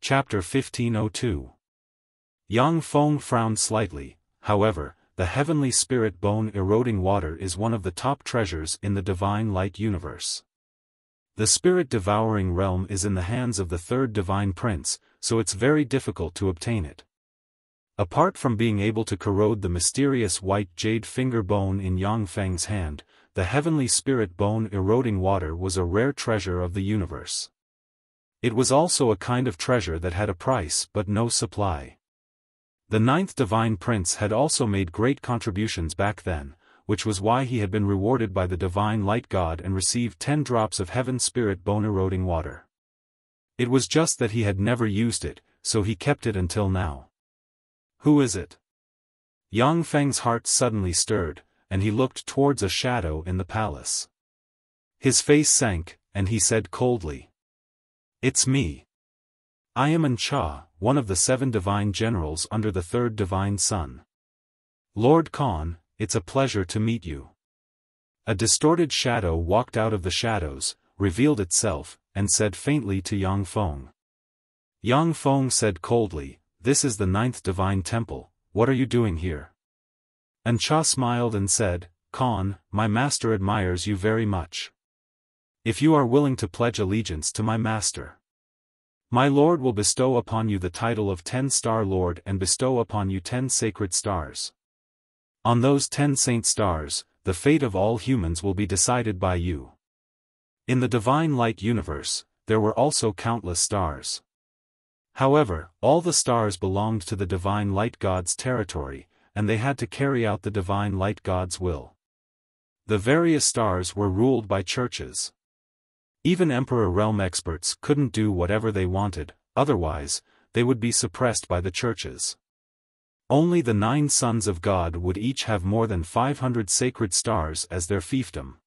Chapter 1502. Yang Feng frowned slightly. However, the heavenly spirit bone-eroding water is one of the top treasures in the divine light universe. The spirit-devouring realm is in the hands of the third divine prince, so it's very difficult to obtain it. Apart from being able to corrode the mysterious white jade finger bone in Yang Feng's hand, the heavenly spirit bone-eroding water was a rare treasure of the universe. It was also a kind of treasure that had a price but no supply. The ninth divine prince had also made great contributions back then, which was why he had been rewarded by the divine light god and received 10 drops of heaven spirit bone-eroding water. It was just that he had never used it, so he kept it until now. Who is it? Yang Feng's heart suddenly stirred, and he looked towards a shadow in the palace. His face sank, and he said coldly, "It's me. I am Ancha, one of the 7 divine generals under the third divine sun. Lord Khan, it's a pleasure to meet you." A distorted shadow walked out of the shadows, revealed itself, and said faintly to Yang Feng. Yang Feng said coldly, "This is the 9th divine temple, what are you doing here?" Ancha smiled and said, "Khan, my master admires you very much. If you are willing to pledge allegiance to my master, my lord will bestow upon you the title of 10-star lord and bestow upon you 10 sacred stars. On those 10 saint stars, the fate of all humans will be decided by you." In the divine light universe, there were also countless stars. However, all the stars belonged to the divine light god's territory, and they had to carry out the divine light god's will. The various stars were ruled by churches. Even Emperor Realm experts couldn't do whatever they wanted, otherwise, they would be suppressed by the churches. Only the 9 sons of God would each have more than 500 sacred stars as their fiefdom.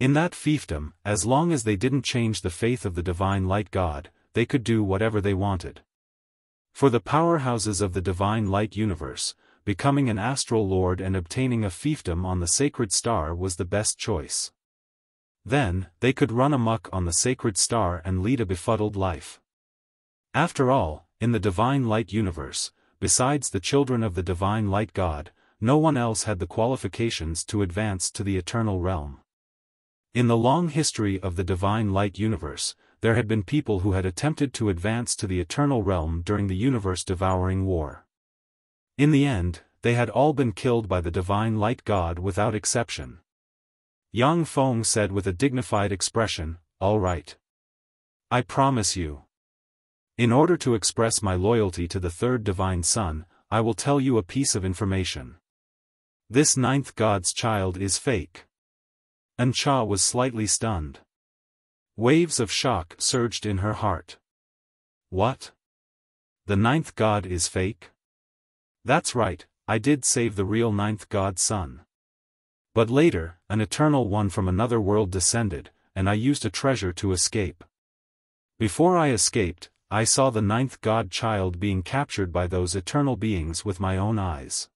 In that fiefdom, as long as they didn't change the faith of the divine light god, they could do whatever they wanted. For the powerhouses of the divine light universe, becoming an astral lord and obtaining a fiefdom on the sacred star was the best choice. Then, they could run amok on the sacred star and lead a befuddled life. After all, in the divine light universe, besides the children of the divine light god, no one else had the qualifications to advance to the eternal realm. In the long history of the divine light universe, there had been people who had attempted to advance to the eternal realm during the universe-devouring war. In the end, they had all been killed by the divine light god without exception. Yang Feng said with a dignified expression, "All right. I promise you. In order to express my loyalty to the third divine son, I will tell you a piece of information. This 9th god's child is fake." Ancha was slightly stunned. Waves of shock surged in her heart. What? The 9th god is fake? That's right, I did save the real 9th god's son. But later, an eternal one from another world descended, and I used a treasure to escape. Before I escaped, I saw the 9th god child being captured by those eternal beings with my own eyes.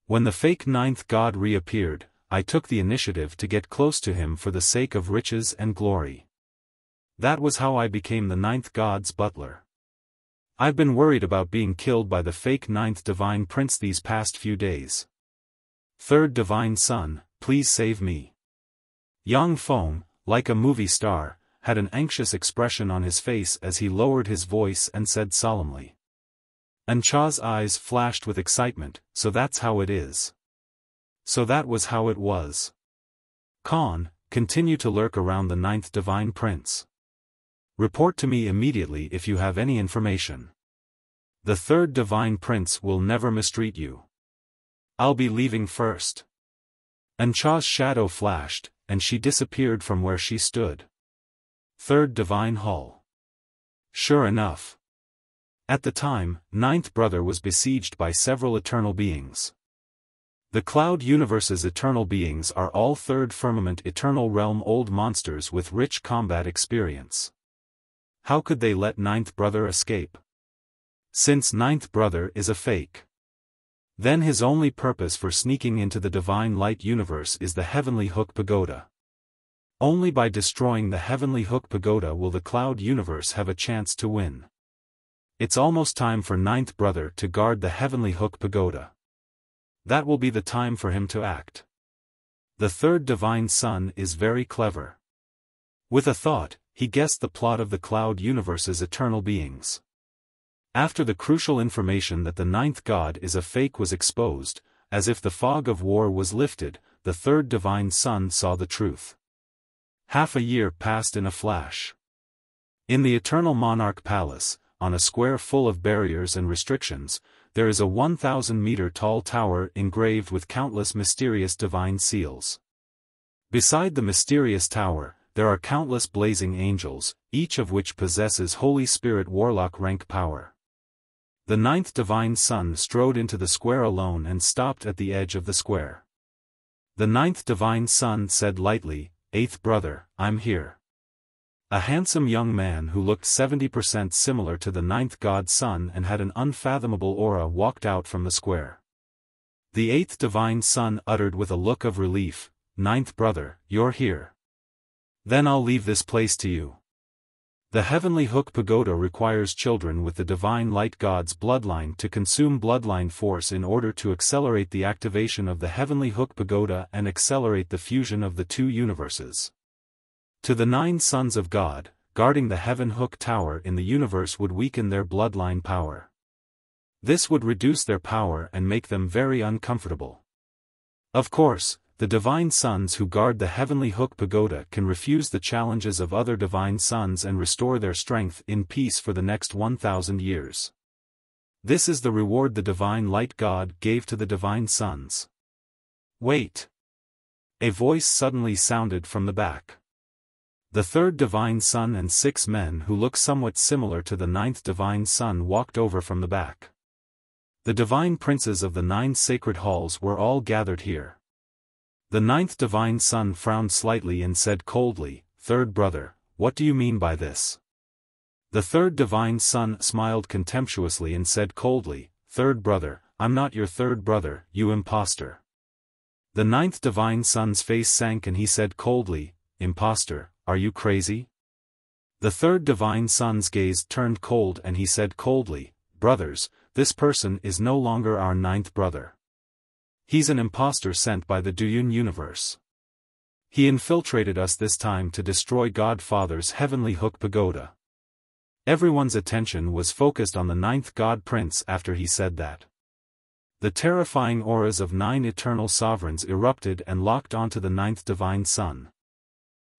When the fake 9th god reappeared, I took the initiative to get close to him for the sake of riches and glory. That was how I became the 9th god's butler. I've been worried about being killed by the fake 9th divine prince these past few days. Third divine son, please save me. Yang Feng, like a movie star, had an anxious expression on his face as he lowered his voice and said solemnly. Ancha's eyes flashed with excitement, "So that's how it is." So that was how it was. Khan, continue to lurk around the 9th divine prince. Report to me immediately if you have any information. The third divine prince will never mistreat you. I'll be leaving first. Ancha's shadow flashed, and she disappeared from where she stood. Third divine hall. Sure enough. At the time, 9th brother was besieged by several eternal beings. The Cloud Universe's eternal beings are all third firmament eternal realm old monsters with rich combat experience. How could they let 9th brother escape? Since 9th brother is a fake, then his only purpose for sneaking into the divine light universe is the heavenly hook pagoda. Only by destroying the heavenly hook pagoda will the Cloud Universe have a chance to win. It's almost time for ninth brother to guard the heavenly hook pagoda. That will be the time for him to act. The third divine son is very clever. With a thought, he guessed the plot of the cloud universe's eternal beings. After the crucial information that the ninth god is a fake was exposed, as if the fog of war was lifted, the third divine son saw the truth. Half a year passed in a flash. In the eternal monarch palace, on a square full of barriers and restrictions, there is a 1,000-meter-tall tower engraved with countless mysterious divine seals. Beside the mysterious tower, there are countless blazing angels, each of which possesses Holy Spirit warlock rank power. The ninth divine son strode into the square alone and stopped at the edge of the square. The ninth divine son said lightly, "Eighth brother, I'm here." A handsome young man who looked 70% similar to the ninth god's son and had an unfathomable aura walked out from the square. The eighth divine son uttered with a look of relief, "Ninth brother, you're here. Then I'll leave this place to you." The heavenly hook pagoda requires children with the divine light god's bloodline to consume bloodline force in order to accelerate the activation of the heavenly hook pagoda and accelerate the fusion of the two universes. To the 9 sons of God, guarding the heaven hook tower in the universe would weaken their bloodline power. This would reduce their power and make them very uncomfortable. Of course, the divine sons who guard the heavenly hook pagoda can refuse the challenges of other divine sons and restore their strength in peace for the next 1,000 years. This is the reward the divine light God gave to the divine sons. Wait! A voice suddenly sounded from the back. The third divine son and 6 men who look somewhat similar to the 9th divine son walked over from the back. The divine princes of the 9 sacred halls were all gathered here. The 9th divine son frowned slightly and said coldly, "Third brother, what do you mean by this?" The third divine son smiled contemptuously and said coldly, "Third brother, I'm not your third brother, you impostor." The 9th divine son's face sank and he said coldly, "Impostor, are you crazy?" The third divine son's gaze turned cold and he said coldly, "Brothers, this person is no longer our 9th brother. He's an impostor sent by the Duyun universe. He infiltrated us this time to destroy Godfather's heavenly hook pagoda." Everyone's attention was focused on the 9th god prince after he said that. The terrifying auras of 9 eternal sovereigns erupted and locked onto the 9th divine son.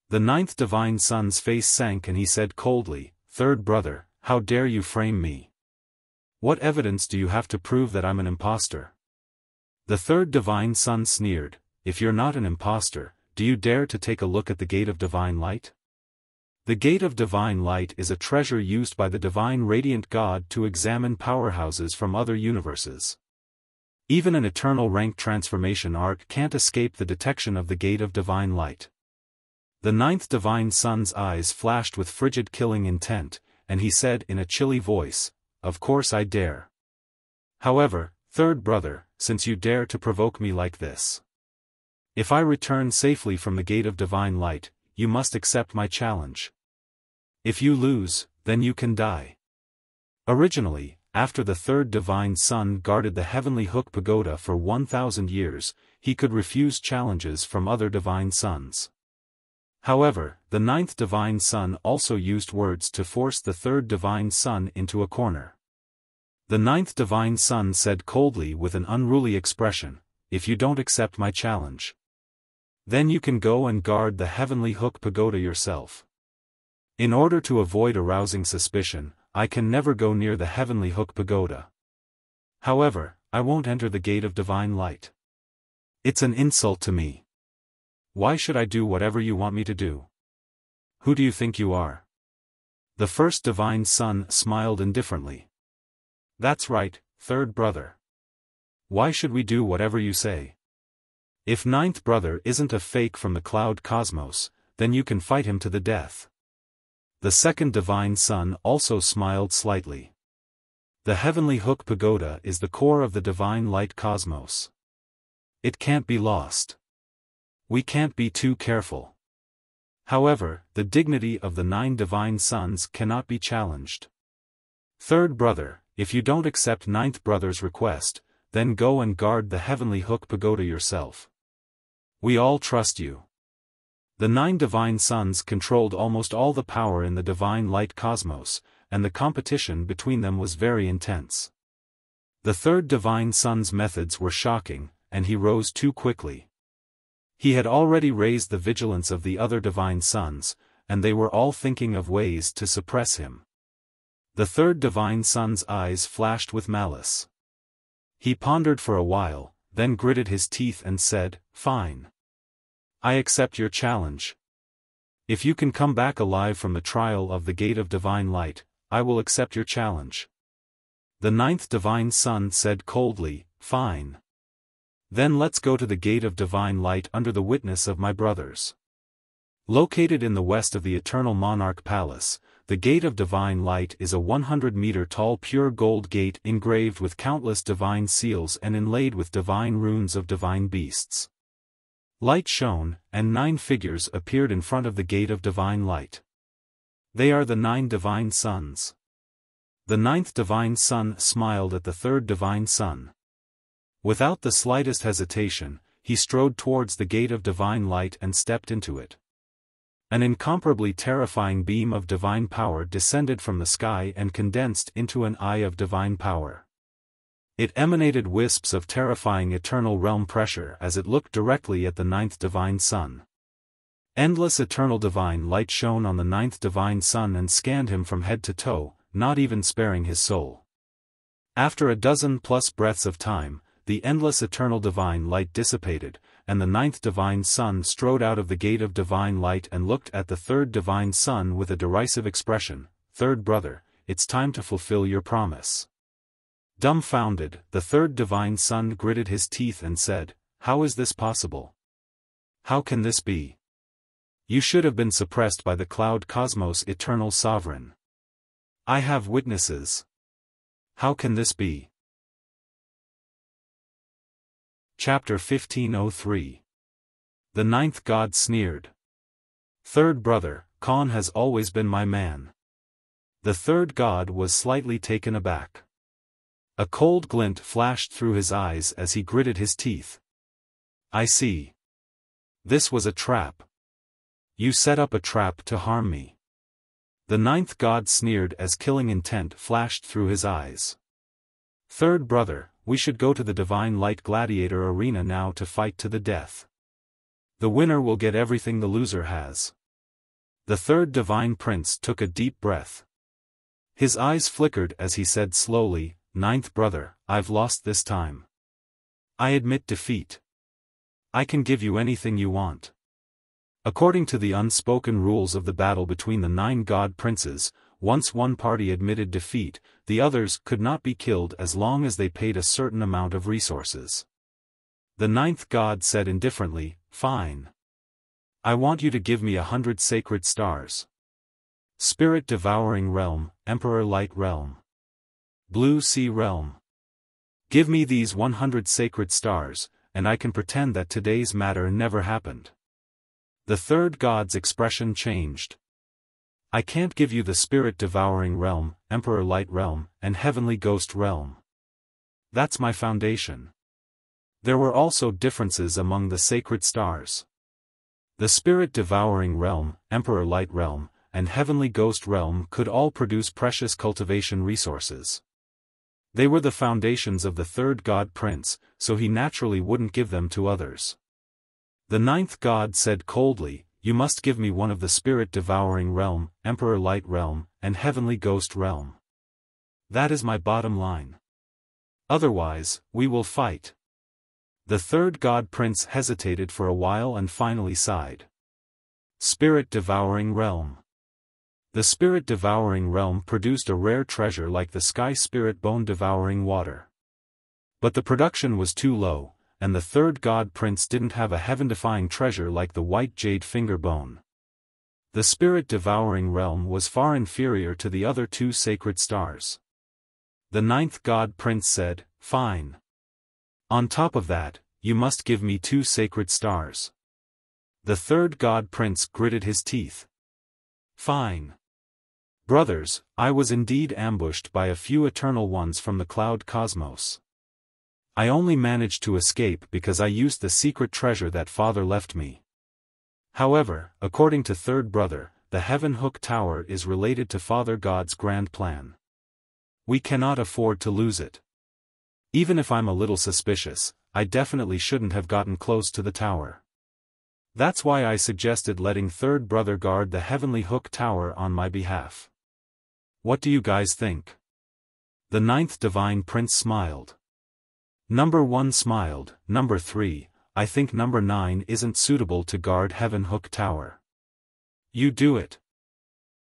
The 9th divine son's face sank and he said coldly, "Third brother, how dare you frame me? What evidence do you have to prove that I'm an impostor?" The third divine son sneered, "If you're not an impostor, do you dare to take a look at the Gate of Divine Light?" The Gate of Divine Light is a treasure used by the divine radiant God to examine powerhouses from other universes. Even an eternal rank transformation arc can't escape the detection of the Gate of Divine Light. The 9th divine son's eyes flashed with frigid killing intent, and he said in a chilly voice, "Of course I dare. However, third brother, since you dare to provoke me like this, if I return safely from the Gate of Divine Light, you must accept my challenge. If you lose, then you can die." Originally, after the third divine son guarded the heavenly hook pagoda for 1,000 years, he could refuse challenges from other divine sons. However, the 9th divine son also used words to force the third divine son into a corner. The 9th divine son said coldly with an unruly expression, "If you don't accept my challenge, then you can go and guard the heavenly hook pagoda yourself. In order to avoid arousing suspicion, I can never go near the heavenly hook pagoda. However, I won't enter the Gate of Divine Light. It's an insult to me. Why should I do whatever you want me to do? Who do you think you are?" The first divine son smiled indifferently. "That's right, third brother. Why should we do whatever you say? If 9th brother isn't a fake from the cloud cosmos, then you can fight him to the death." The second divine son also smiled slightly. The heavenly hook pagoda is the core of the divine light cosmos. It can't be lost. We can't be too careful. However, the dignity of the 9 divine sons cannot be challenged. Third brother, if you don't accept ninth brother's request, then go and guard the heavenly hook pagoda yourself. We all trust you. The 9 divine sons controlled almost all the power in the divine light cosmos, and the competition between them was very intense. The third divine son's methods were shocking, and he rose too quickly. He had already raised the vigilance of the other divine sons, and they were all thinking of ways to suppress him. The third divine son's eyes flashed with malice. He pondered for a while, then gritted his teeth and said, "Fine. I accept your challenge. If you can come back alive from the trial of the gate of divine light, I will accept your challenge." The 9th divine son said coldly, "Fine. Then let's go to the gate of divine light under the witness of my brothers." Located in the west of the Eternal Monarch Palace, the Gate of Divine Light is a 100-meter-tall pure gold gate engraved with countless divine seals and inlaid with divine runes of divine beasts. Light shone, and 9 figures appeared in front of the Gate of Divine Light. They are the 9 divine sons. The 9th divine son smiled at the 3rd divine son. Without the slightest hesitation, he strode towards the Gate of Divine Light and stepped into it. An incomparably terrifying beam of divine power descended from the sky and condensed into an eye of divine power. It emanated wisps of terrifying eternal realm pressure as it looked directly at the 9th divine son. Endless eternal divine light shone on the 9th divine son and scanned him from head to toe, not even sparing his soul. After a dozen-plus breaths of time, the endless eternal divine light dissipated, and the 9th divine son strode out of the Gate of Divine Light and looked at the 3rd divine son with a derisive expression. "Third brother, it's time to fulfill your promise." Dumbfounded, the 3rd divine son gritted his teeth and said, "How is this possible? How can this be? You should have been suppressed by the cloud cosmos eternal sovereign. I have witnesses. How can this be?" Chapter 1503. The 9th god sneered. "Third brother, Khan has always been my man." The 3rd god was slightly taken aback. A cold glint flashed through his eyes as he gritted his teeth. "I see. This was a trap. You set up a trap to harm me." The 9th god sneered as killing intent flashed through his eyes. "Third brother, we should go to the Divine Light Gladiator Arena now to fight to the death. The winner will get everything the loser has." The 3rd Divine Prince took a deep breath. His eyes flickered as he said slowly, "Ninth brother, I've lost this time. I admit defeat. I can give you anything you want." According to the unspoken rules of the battle between the 9 god princes, once one party admitted defeat, the others could not be killed as long as they paid a certain amount of resources. The 9th god said indifferently, "Fine. I want you to give me 100 sacred stars. Spirit Devouring Realm, Emperor Light Realm, Blue Sea Realm. Give me these 100 sacred stars, and I can pretend that today's matter never happened." The 3rd god's expression changed. "I can't give you the Spirit Devouring Realm, Emperor Light Realm, and Heavenly Ghost Realm. That's my foundation." There were also differences among the sacred stars. The Spirit Devouring Realm, Emperor Light Realm, and Heavenly Ghost Realm could all produce precious cultivation resources. They were the foundations of the 3rd god prince, so he naturally wouldn't give them to others. The 9th god said coldly, "You must give me one of the Spirit Devouring Realm, Emperor Light Realm, and Heavenly Ghost Realm. That is my bottom line. Otherwise, we will fight." The 3rd god prince hesitated for a while and finally sighed. Spirit Devouring Realm. The Spirit Devouring Realm produced a rare treasure like the Sky Spirit Bone Devouring Water. But the production was too low, and the 3rd god prince didn't have a heaven-defying treasure like the White Jade Finger Bone. The Spirit Devouring Realm was far inferior to the other 2 sacred stars. The 9th god prince said, "Fine. On top of that, you must give me 2 sacred stars." The 3rd god prince gritted his teeth. "Fine. Brothers, I was indeed ambushed by a few eternal ones from the cloud cosmos. I only managed to escape because I used the secret treasure that Father left me. However, according to third brother, the Heaven Hook Tower is related to Father God's grand plan. We cannot afford to lose it. Even if I'm a little suspicious, I definitely shouldn't have gotten close to the tower. That's why I suggested letting third brother guard the Heavenly Hook Tower on my behalf. What do you guys think? The ninth divine prince smiled. Number 1 smiled. Number 3, I think number 9 isn't suitable to guard Heaven Hook Tower. You do it.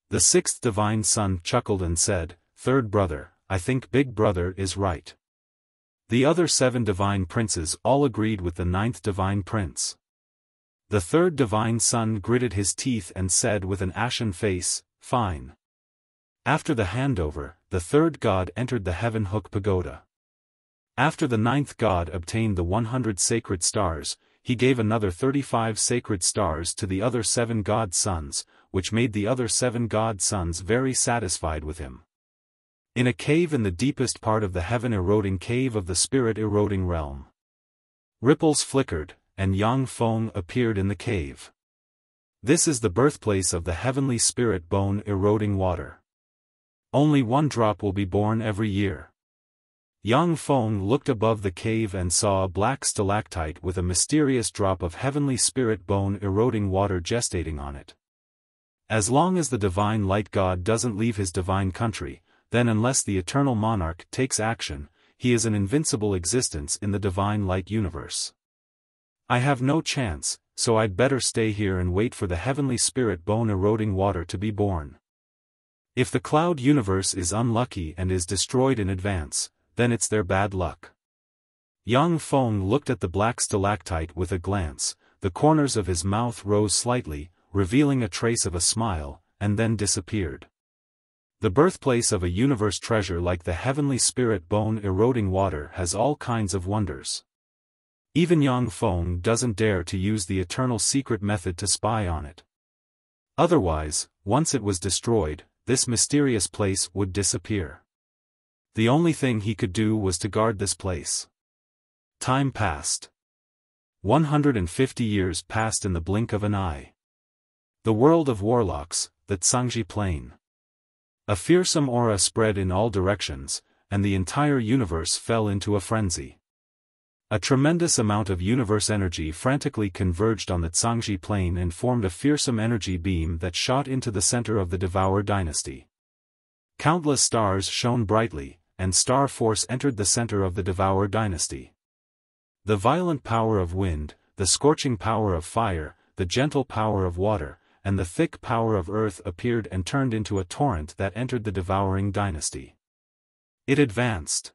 The sixth divine son chuckled and said, Third brother, I think big brother is right. The other 7 divine princes all agreed with the ninth divine prince. The third divine son gritted his teeth and said with an ashen face, Fine. After the handover, the third god entered the Heaven Hook Pagoda. After the ninth god obtained the 100 sacred stars, he gave another 35 sacred stars to the other 7 god sons, which made the other 7 god sons very satisfied with him. In a cave in the deepest part of the heaven-eroding cave of the spirit-eroding realm, ripples flickered, and Yang Feng appeared in the cave. This is the birthplace of the heavenly spirit bone-eroding water. Only 1 drop will be born every year. Yang Feng looked above the cave and saw a black stalactite with a mysterious drop of heavenly spirit bone-eroding water gestating on it. As long as the divine light god doesn't leave his divine country, then unless the eternal monarch takes action, he is an invincible existence in the divine light universe. I have no chance, so I'd better stay here and wait for the heavenly spirit bone-eroding water to be born. If the cloud universe is unlucky and is destroyed in advance, then it's their bad luck. Yang Feng looked at the black stalactite with a glance, the corners of his mouth rose slightly, revealing a trace of a smile, and then disappeared. The birthplace of a universe treasure like the heavenly spirit bone-eroding water has all kinds of wonders. Even Yang Feng doesn't dare to use the eternal secret method to spy on it. Otherwise, once it was destroyed, this mysterious place would disappear. The only thing he could do was to guard this place. Time passed. 150 years passed in the blink of an eye. The world of warlocks, the Tsangji Plain. A fearsome aura spread in all directions, and the entire universe fell into a frenzy. A tremendous amount of universe energy frantically converged on the Tsangji Plain and formed a fearsome energy beam that shot into the center of the Devour dynasty. Countless stars shone brightly, and star force entered the center of the Devour dynasty. The violent power of wind, the scorching power of fire, the gentle power of water, and the thick power of earth appeared and turned into a torrent that entered the devouring dynasty. It advanced.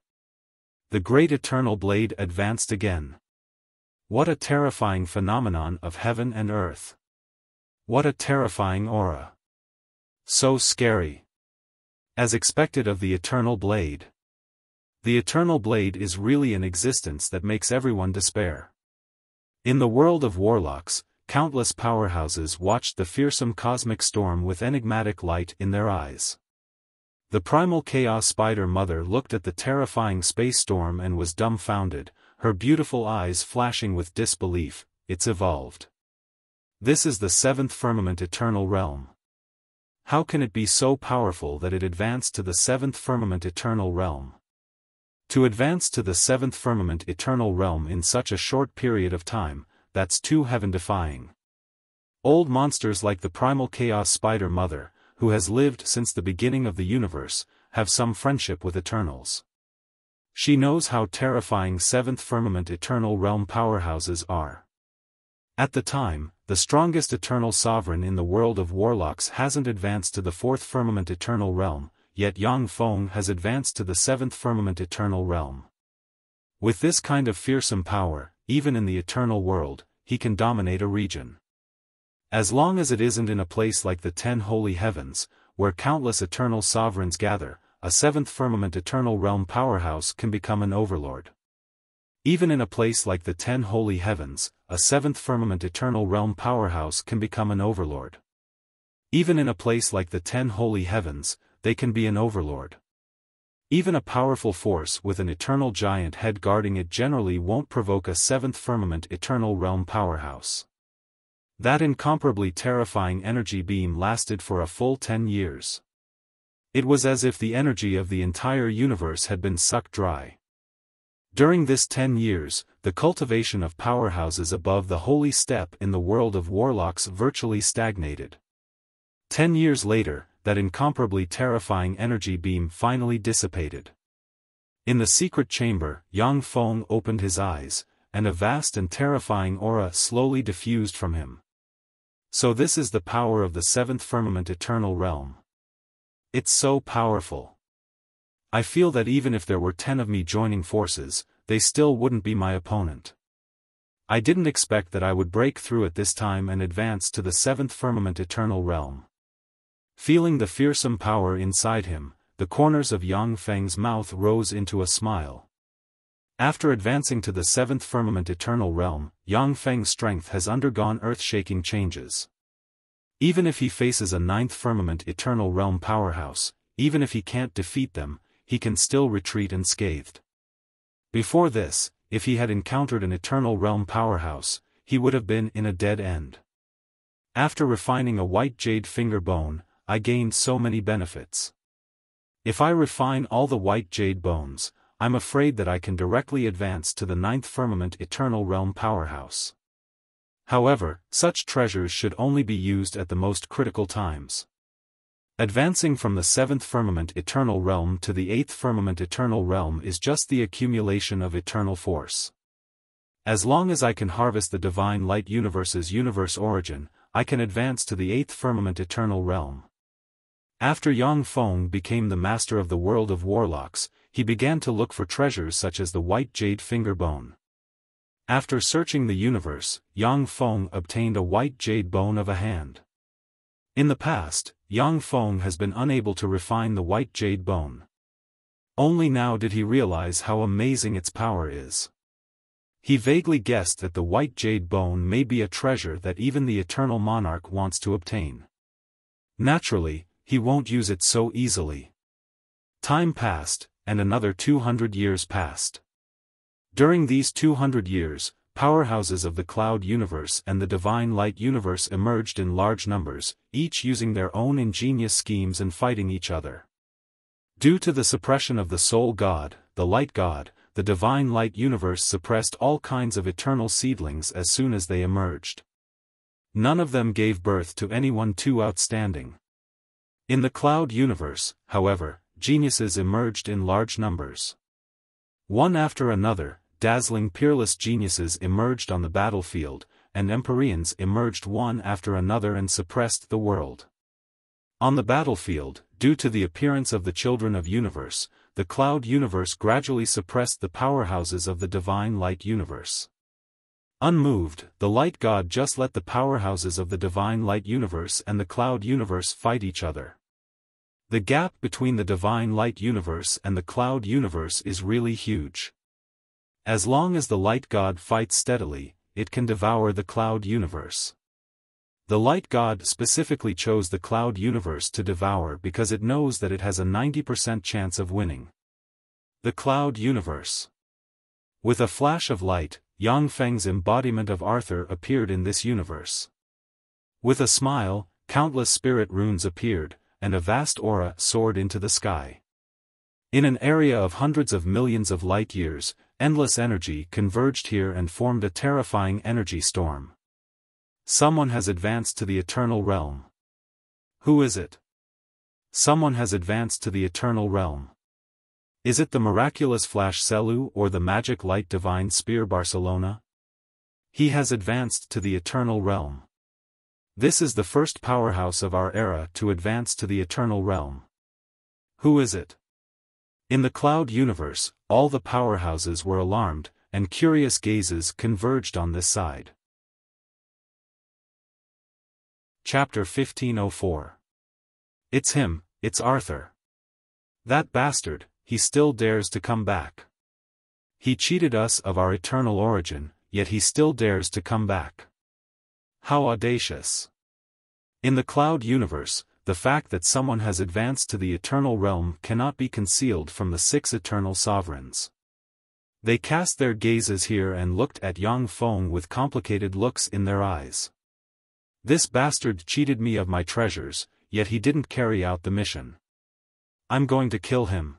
The great eternal blade advanced again. What a terrifying phenomenon of heaven and earth. What a terrifying aura. So scary. As expected of the eternal blade. The eternal blade is really an existence that makes everyone despair. In the world of warlocks, countless powerhouses watched the fearsome cosmic storm with enigmatic light in their eyes. The primal chaos spider mother looked at the terrifying space storm and was dumbfounded, her beautiful eyes flashing with disbelief. It's evolved. This is the 7th firmament eternal realm. How can it be so powerful that it advanced to the 7th firmament eternal realm? To advance to the 7th firmament eternal realm in such a short period of time, that's too heaven-defying. Old monsters like the primal chaos spider mother, who has lived since the beginning of the universe, have some friendship with Eternals. She knows how terrifying 7th firmament eternal realm powerhouses are. At the time, the strongest eternal sovereign in the world of warlocks hasn't advanced to the 4th firmament eternal realm, yet Yang Feng has advanced to the 7th firmament eternal realm. With this kind of fearsome power, even in the eternal world, he can dominate a region. As long as it isn't in a place like the 10 holy heavens, where countless eternal sovereigns gather, a 7th firmament eternal realm powerhouse can become an overlord. Even in a place like the 10 holy heavens, a 7th firmament eternal realm powerhouse can become an overlord. Even in a place like the 10 holy heavens, they can be an overlord. Even a powerful force with an eternal giant head guarding it generally won't provoke a seventh firmament eternal realm powerhouse. That incomparably terrifying energy beam lasted for a full 10 years. It was as if the energy of the entire universe had been sucked dry. During this 10 years, the cultivation of powerhouses above the holy step in the world of warlocks virtually stagnated. 10 years later, that incomparably terrifying energy beam finally dissipated. In the secret chamber, Yang Feng opened his eyes, and a vast and terrifying aura slowly diffused from him. So this is the power of the seventh firmament eternal realm. It's so powerful. I feel that even if there were 10 of me joining forces, they still wouldn't be my opponent. I didn't expect that I would break through at this time and advance to the seventh firmament eternal realm. Feeling the fearsome power inside him, the corners of Yang Feng's mouth rose into a smile. After advancing to the seventh firmament eternal realm, Yang Feng's strength has undergone earth-shaking changes. Even if he faces a ninth firmament eternal realm powerhouse, even if he can't defeat them, he can still retreat unscathed. Before this, if he had encountered an eternal realm powerhouse, he would have been in a dead end. After refining a white jade finger bone, I gained so many benefits. If I refine all the white jade bones, I'm afraid that I can directly advance to the ninth firmament eternal realm powerhouse. However, such treasures should only be used at the most critical times. Advancing from the seventh firmament eternal realm to the eighth firmament eternal realm is just the accumulation of eternal force. As long as I can harvest the divine light universe's universe origin, I can advance to the eighth firmament eternal realm. After Yang Feng became the master of the world of warlocks, he began to look for treasures such as the white jade finger bone. After searching the universe, Yang Feng obtained a white jade bone of a hand. In the past, Yang Feng has been unable to refine the white jade bone. Only now did he realize how amazing its power is. He vaguely guessed that the white jade bone may be a treasure that even the eternal monarch wants to obtain. Naturally, he won't use it so easily. Time passed, and another 200 years passed. During these 200 years, powerhouses of the cloud universe and the divine light universe emerged in large numbers, each using their own ingenious schemes and fighting each other. Due to the suppression of the soul god, the light god, the divine light universe suppressed all kinds of eternal seedlings as soon as they emerged. None of them gave birth to anyone too outstanding. In the cloud universe, however, geniuses emerged in large numbers. One after another, dazzling peerless geniuses emerged on the battlefield, and Empyreans emerged one after another and suppressed the world. On the battlefield, due to the appearance of the children of universe, the cloud universe gradually suppressed the powerhouses of the divine light universe. Unmoved, the light god just let the powerhouses of the divine light universe and the cloud universe fight each other. The gap between the divine light universe and the cloud universe is really huge. As long as the light god fights steadily, it can devour the cloud universe. The light god specifically chose the cloud universe to devour because it knows that it has a 90% chance of winning. The cloud universe. With a flash of light, Yang Feng's embodiment of Arthur appeared in this universe. With a smile, countless spirit runes appeared, and a vast aura soared into the sky. In an area of hundreds of millions of light years, endless energy converged here and formed a terrifying energy storm. Someone has advanced to the eternal realm. Who is it? Someone has advanced to the eternal realm. Is it the miraculous Flash Selu or the magic light divine spear Barcelona? He has advanced to the eternal realm. This is the first powerhouse of our era to advance to the eternal realm. Who is it? In the cloud universe, all the powerhouses were alarmed, and curious gazes converged on this side. Chapter 1504. It's him, it's Arthur. That bastard, he still dares to come back. He cheated us of our eternal origin, yet he still dares to come back. How audacious. In the cloud universe, the fact that someone has advanced to the eternal realm cannot be concealed from the 6 eternal sovereigns. They cast their gazes here and looked at Yang Feng with complicated looks in their eyes. This bastard cheated me of my treasures, yet he didn't carry out the mission. I'm going to kill him.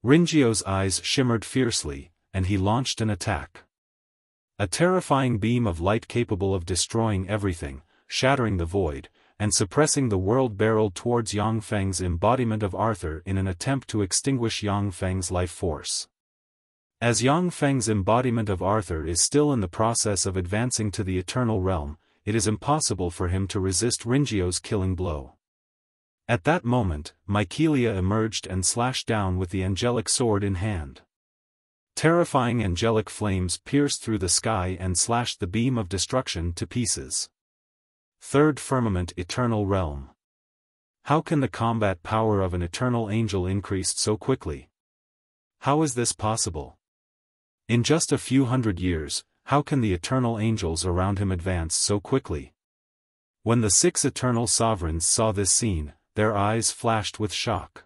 Rinjio's eyes shimmered fiercely, and he launched an attack. A terrifying beam of light capable of destroying everything, shattering the void, and suppressing the world barreled towards Yang Feng's embodiment of Arthur in an attempt to extinguish Yang Feng's life force. As Yang Feng's embodiment of Arthur is still in the process of advancing to the eternal realm, it is impossible for him to resist Rinjio's killing blow. At that moment, Mykelia emerged and slashed down with the angelic sword in hand. Terrifying angelic flames pierced through the sky and slashed the beam of destruction to pieces. Third firmament eternal realm. How can the combat power of an eternal angel increase so quickly? How is this possible? In just a few hundred years, how can the eternal angels around him advance so quickly? When the 6 eternal sovereigns saw this scene, their eyes flashed with shock.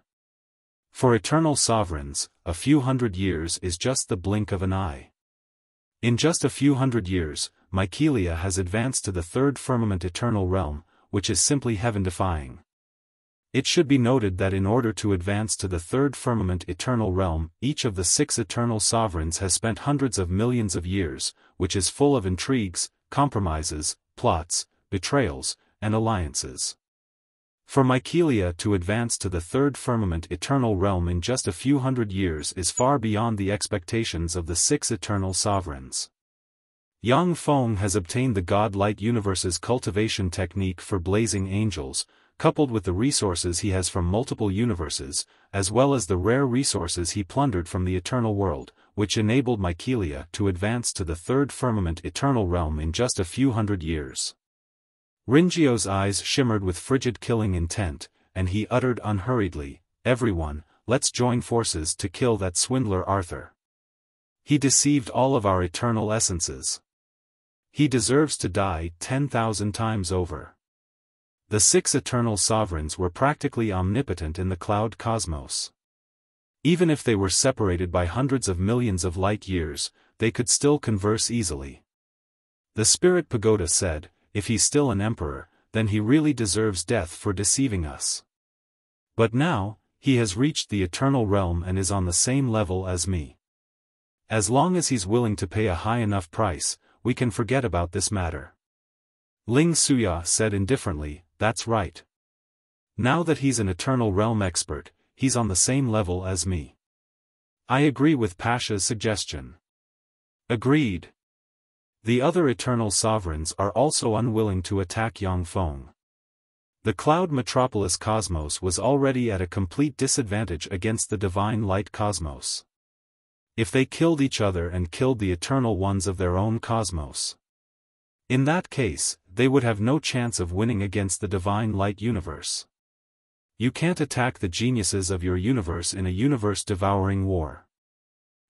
For eternal sovereigns, a few hundred years is just the blink of an eye. In just a few hundred years, Mykelia has advanced to the 3rd firmament eternal realm, which is simply heaven-defying. It should be noted that in order to advance to the 3rd firmament eternal realm, each of the 6 eternal sovereigns has spent hundreds of millions of years, which is full of intrigues, compromises, plots, betrayals, and alliances. For Mykelia to advance to the 3rd firmament eternal realm in just a few hundred years is far beyond the expectations of the 6 eternal sovereigns. Yang Feng has obtained the God-light universe's cultivation technique for blazing angels, coupled with the resources he has from multiple universes, as well as the rare resources he plundered from the eternal world, which enabled Mykelia to advance to the 3rd firmament eternal realm in just a few hundred years. Rinjio's eyes shimmered with frigid killing intent, and he uttered unhurriedly, "Everyone, let's join forces to kill that swindler Arthur. He deceived all of our eternal essences. He deserves to die 10,000 times over." The 6 eternal sovereigns were practically omnipotent in the cloud cosmos. Even if they were separated by hundreds of millions of light years, they could still converse easily. The Spirit Pagoda said, "If he's still an emperor, then he really deserves death for deceiving us. But now, he has reached the eternal realm and is on the same level as me. As long as he's willing to pay a high enough price, we can forget about this matter." Ling Suya said indifferently, "That's right. Now that he's an eternal realm expert, he's on the same level as me. I agree with Pasha's suggestion." "Agreed." The other eternal sovereigns are also unwilling to attack Yang Feng. The cloud metropolis cosmos was already at a complete disadvantage against the divine light cosmos. If they killed each other and killed the eternal ones of their own cosmos, in that case, they would have no chance of winning against the divine light universe. You can't attack the geniuses of your universe in a universe-devouring war.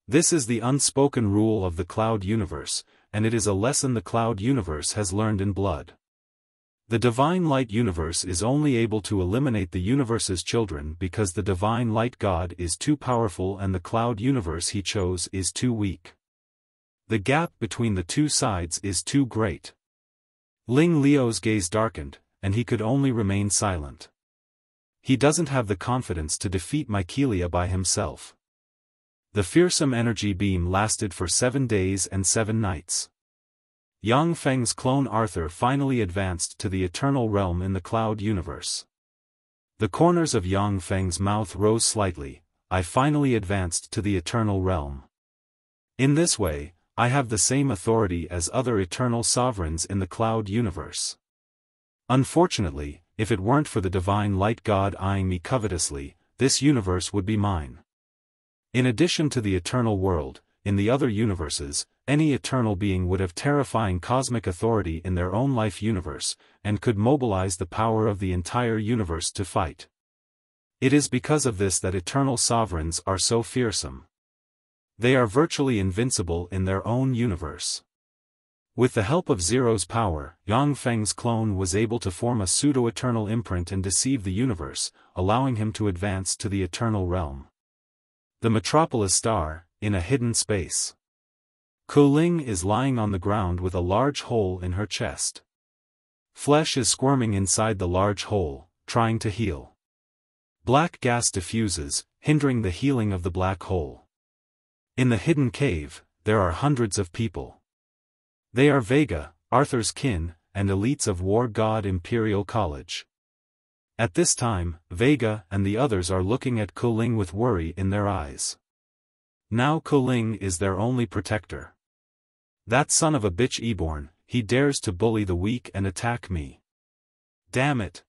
This is the unspoken rule of the cloud universe, and it is a lesson the cloud universe has learned in blood. The divine light universe is only able to eliminate the universe's children because the divine light God is too powerful and the cloud universe he chose is too weak. The gap between the two sides is too great. Ling Liu's gaze darkened, and he could only remain silent. He doesn't have the confidence to defeat Mykelia by himself. The fearsome energy beam lasted for 7 days and 7 nights. Yang Feng's clone Arthur finally advanced to the eternal realm in the cloud universe. The corners of Yang Feng's mouth rose slightly. "I finally advanced to the eternal realm. In this way, I have the same authority as other eternal sovereigns in the cloud universe. Unfortunately, if it weren't for the divine light God eyeing me covetously, this universe would be mine. In addition to the eternal world, in the other universes, any eternal being would have terrifying cosmic authority in their own life universe, and could mobilize the power of the entire universe to fight. It is because of this that eternal sovereigns are so fearsome. They are virtually invincible in their own universe. With the help of Zero's power, Yang Feng's clone was able to form a pseudo-eternal imprint and deceive the universe, allowing him to advance to the eternal realm. The Metropolis Star, in a hidden space. Kuling is lying on the ground with a large hole in her chest. Flesh is squirming inside the large hole, trying to heal. Black gas diffuses, hindering the healing of the black hole. In the hidden cave, there are hundreds of people. They are Vega, Arthur's kin, and elites of War God Imperial College. At this time, Vega and the others are looking at Kuling with worry in their eyes. Now Kuling is their only protector. That son of a bitch Eborn, he dares to bully the weak and attack me. Damn it.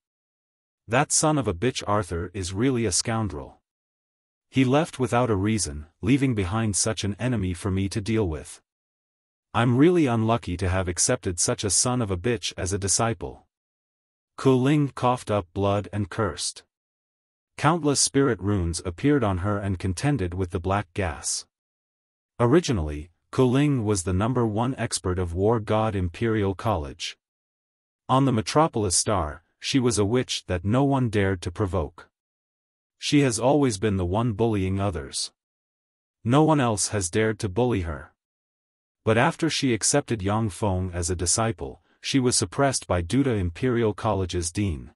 That son of a bitch Arthur is really a scoundrel. He left without a reason, leaving behind such an enemy for me to deal with. I'm really unlucky to have accepted such a son of a bitch as a disciple. Kuling coughed up blood and cursed. Countless spirit runes appeared on her and contended with the black gas. Originally, Kuling was the #1 expert of War God Imperial College. On the Metropolis Star, she was a witch that no one dared to provoke. She has always been the one bullying others. No one else has dared to bully her. But after she accepted Yang Feng as a disciple, she was suppressed by Duda Imperial College's dean.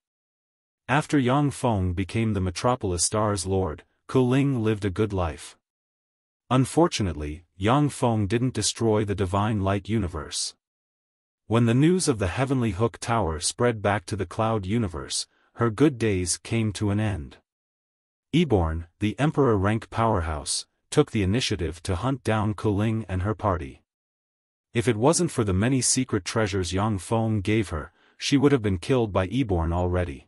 After Yang Feng became the Metropolis Star's lord, Kuling lived a good life. Unfortunately, Yang Feng didn't destroy the divine light universe. When the news of the Heavenly Hook Tower spread back to the cloud universe, her good days came to an end. Eborn, the Emperor rank powerhouse, took the initiative to hunt down Kuling and her party. If it wasn't for the many secret treasures Yang Feng gave her, she would have been killed by Eborn already.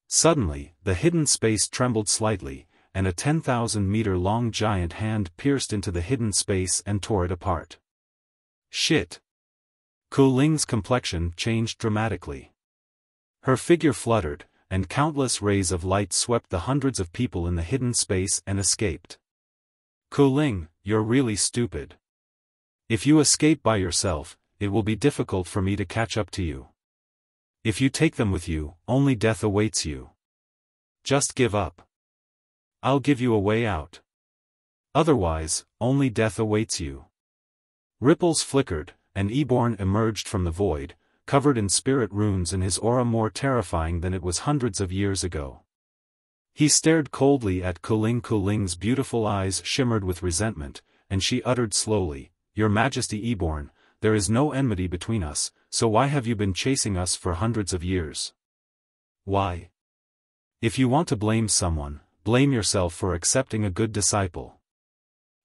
Suddenly, the hidden space trembled slightly, and a 10,000-meter-long giant hand pierced into the hidden space and tore it apart. Shit! Kuling's complexion changed dramatically. Her figure fluttered, and countless rays of light swept the hundreds of people in the hidden space and escaped. Kuling, you're really stupid. If you escape by yourself, it will be difficult for me to catch up to you. If you take them with you, only death awaits you. Just give up. I'll give you a way out. Otherwise, only death awaits you. Ripples flickered, and Eborn emerged from the void, covered in spirit runes and his aura more terrifying than it was hundreds of years ago. He stared coldly at Kuling. Kuling's beautiful eyes shimmered with resentment, and she uttered slowly, "Your Majesty Eborn, there is no enmity between us, so why have you been chasing us for hundreds of years? Why? If you want to blame someone, blame yourself for accepting a good disciple.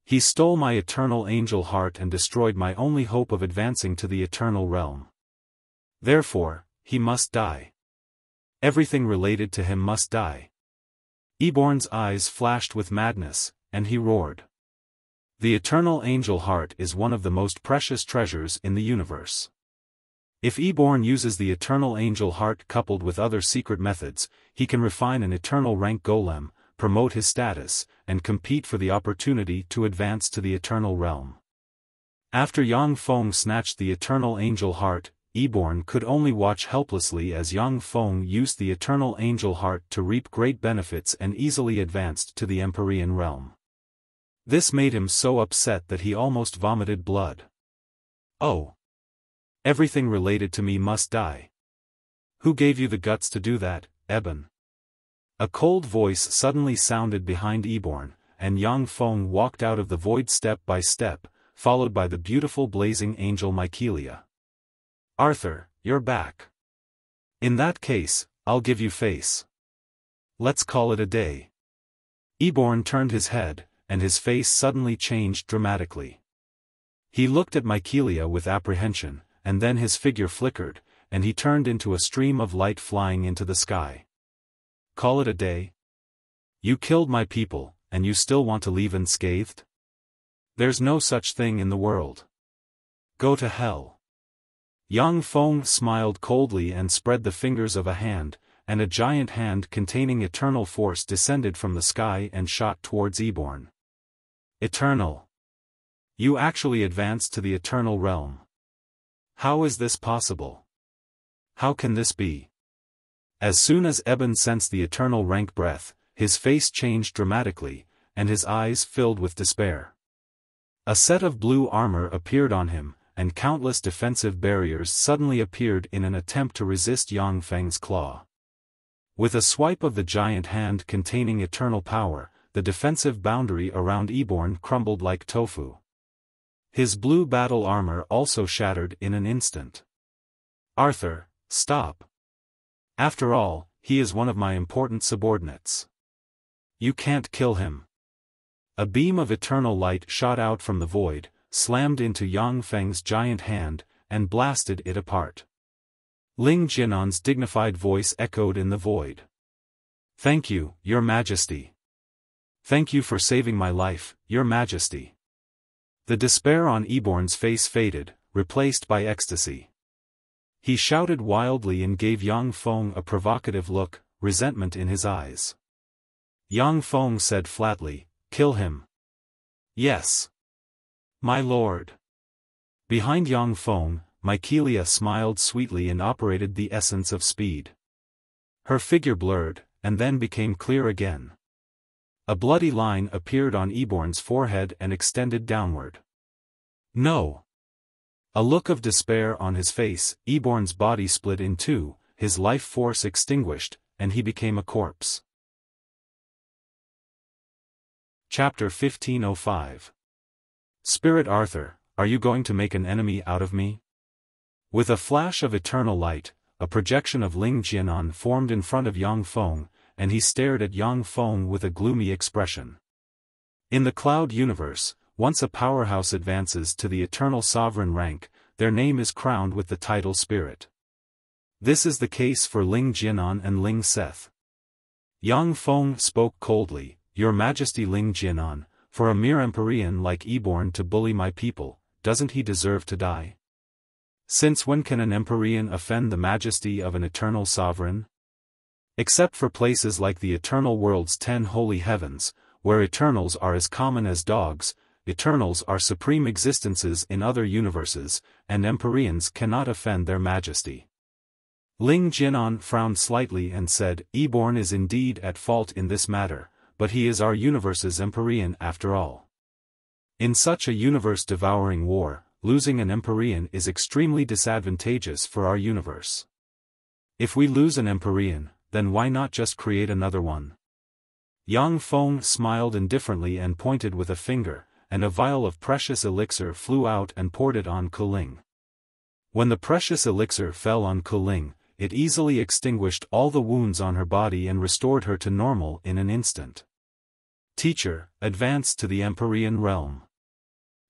He stole my eternal angel heart and destroyed my only hope of advancing to the eternal realm. Therefore, he must die. Everything related to him must die." Eborn's eyes flashed with madness, and he roared. The eternal angel heart is one of the most precious treasures in the universe. If Eborn uses the eternal angel heart coupled with other secret methods, he can refine an eternal rank golem, promote his status, and compete for the opportunity to advance to the eternal realm. After Yang Feng snatched the eternal angel heart, Eborn could only watch helplessly as Yang Feng used the eternal angel heart to reap great benefits and easily advanced to the Empyrean realm. This made him so upset that he almost vomited blood. Oh! Everything related to me must die. Who gave you the guts to do that, Eben? A cold voice suddenly sounded behind Eborn, and Yang Feng walked out of the void step by step, followed by the beautiful blazing angel Mykelia. Arthur, you're back. In that case, I'll give you face. Let's call it a day. Eborn turned his head, and his face suddenly changed dramatically. He looked at Mykelia with apprehension, and then his figure flickered, and he turned into a stream of light flying into the sky. Call it a day? You killed my people, and you still want to leave unscathed? There's no such thing in the world. Go to hell. Yang Feng smiled coldly and spread the fingers of a hand, and a giant hand containing eternal force descended from the sky and shot towards Eborn. Eternal. You actually advanced to the eternal realm. How is this possible? How can this be? As soon as Eben sensed the eternal rank breath, his face changed dramatically, and his eyes filled with despair. A set of blue armor appeared on him, and countless defensive barriers suddenly appeared in an attempt to resist Yang Feng's claw. With a swipe of the giant hand containing eternal power, the defensive boundary around Eborn crumbled like tofu. His blue battle armor also shattered in an instant. Arthur, stop. After all, he is one of my important subordinates. You can't kill him. A beam of eternal light shot out from the void, slammed into Yang Feng's giant hand, and blasted it apart. Ling Jianan's dignified voice echoed in the void. Thank you, Your Majesty. Thank you for saving my life, Your Majesty. The despair on Eborn's face faded, replaced by ecstasy. He shouted wildly and gave Yang Feng a provocative look, resentment in his eyes. Yang Feng said flatly, "Kill him." Yes. My lord. Behind Yang Feng, Mykelia smiled sweetly and operated the essence of speed. Her figure blurred, and then became clear again. A bloody line appeared on Eborn's forehead and extended downward. No. A look of despair on his face, Eborn's body split in two, his life force extinguished, and he became a corpse. Chapter 1505. Spirit Arthur, are you going to make an enemy out of me? With a flash of eternal light, a projection of Ling Jianan formed in front of Yang Feng, and he stared at Yang Feng with a gloomy expression. In the cloud universe, once a powerhouse advances to the eternal sovereign rank, their name is crowned with the title Spirit. This is the case for Ling Jianan and Ling Seth. Yang Feng spoke coldly, "Your Majesty Ling Jianan, for a mere Empyrean like Eborn to bully my people, doesn't he deserve to die? Since when can an Empyrean offend the majesty of an eternal sovereign? Except for places like the eternal world's 10 holy heavens, where eternals are as common as dogs, eternals are supreme existences in other universes, and Empyreans cannot offend their majesty." Ling Jianan frowned slightly and said, "Eborn is indeed at fault in this matter, but he is our universe's Empyrean after all. In such a universe-devouring war, losing an Empyrean is extremely disadvantageous for our universe. If we lose an Empyrean, then why not just create another one?" Yang Feng smiled indifferently and pointed with a finger, and a vial of precious elixir flew out and poured it on Kuling. When the precious elixir fell on Kuling, it easily extinguished all the wounds on her body and restored her to normal in an instant. "Teacher, advance to the Empyrean realm."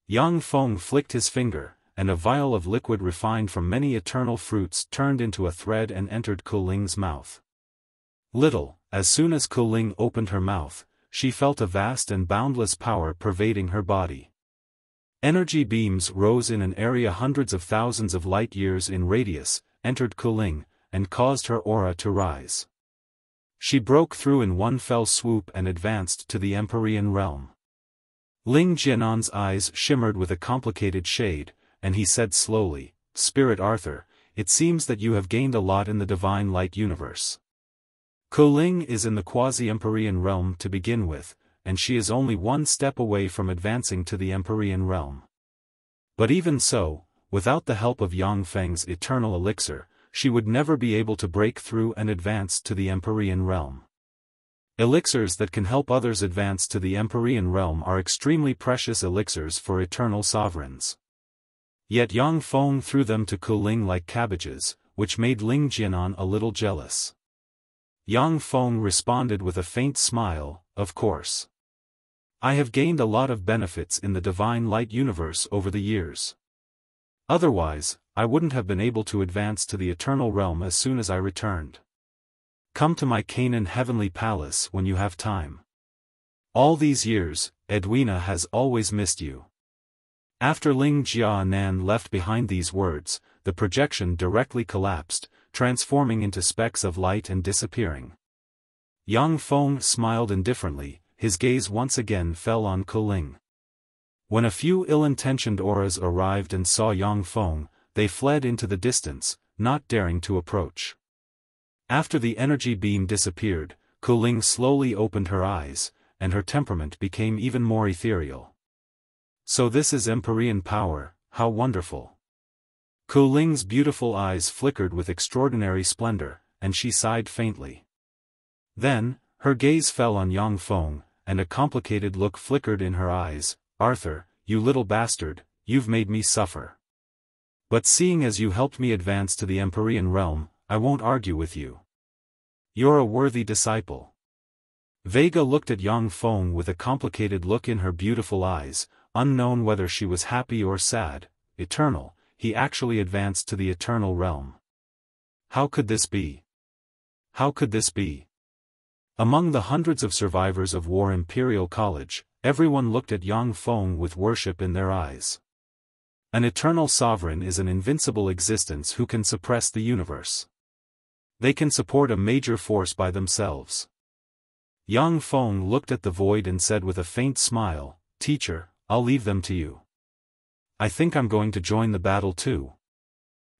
Yang Feng flicked his finger, and a vial of liquid refined from many eternal fruits turned into a thread and entered Kuling's mouth. As soon as Kuling opened her mouth, she felt a vast and boundless power pervading her body. Energy beams rose in an area hundreds of thousands of light-years in radius, entered Kuling, and caused her aura to rise. She broke through in one fell swoop and advanced to the Empyrean realm. Ling Jianan's eyes shimmered with a complicated shade, and he said slowly, "Spirit Arthur, it seems that you have gained a lot in the divine light universe. Kuling is in the quasi-Empyrean realm to begin with, and she is only one step away from advancing to the Empyrean realm. But even so, without the help of Yang Feng's eternal elixir, she would never be able to break through and advance to the Empyrean realm. Elixirs that can help others advance to the Empyrean realm are extremely precious elixirs for eternal sovereigns. Yet Yang Feng threw them to Kuling like cabbages, which made Ling Jianan a little jealous. Yang Feng responded with a faint smile, "Of course. I have gained a lot of benefits in the divine light universe over the years. Otherwise, I wouldn't have been able to advance to the eternal realm as soon as I returned. Come to my Canaan heavenly palace when you have time. All these years, Edwina has always missed you." After Ling Jianan left behind these words, the projection directly collapsed, transforming into specks of light and disappearing. Yang Feng smiled indifferently, his gaze once again fell on Kuling. When a few ill-intentioned auras arrived and saw Yang Feng, they fled into the distance, not daring to approach. After the energy beam disappeared, Kuling slowly opened her eyes, and her temperament became even more ethereal. So this is Empyrean power, how wonderful. Kuling's beautiful eyes flickered with extraordinary splendor, and she sighed faintly. Then, her gaze fell on Yang Feng, and a complicated look flickered in her eyes. Arthur, you little bastard, you've made me suffer. But seeing as you helped me advance to the Empyrean realm, I won't argue with you. You're a worthy disciple. Vega looked at Yang Feng with a complicated look in her beautiful eyes, unknown whether she was happy or sad. Eternal, he actually advanced to the eternal realm. How could this be? How could this be? Among the hundreds of survivors of War Imperial College, everyone looked at Yang Feng with worship in their eyes. An eternal sovereign is an invincible existence who can suppress the universe. They can support a major force by themselves. Yang Feng looked at the void and said with a faint smile, "Teacher, I'll leave them to you. I think I'm going to join the battle too."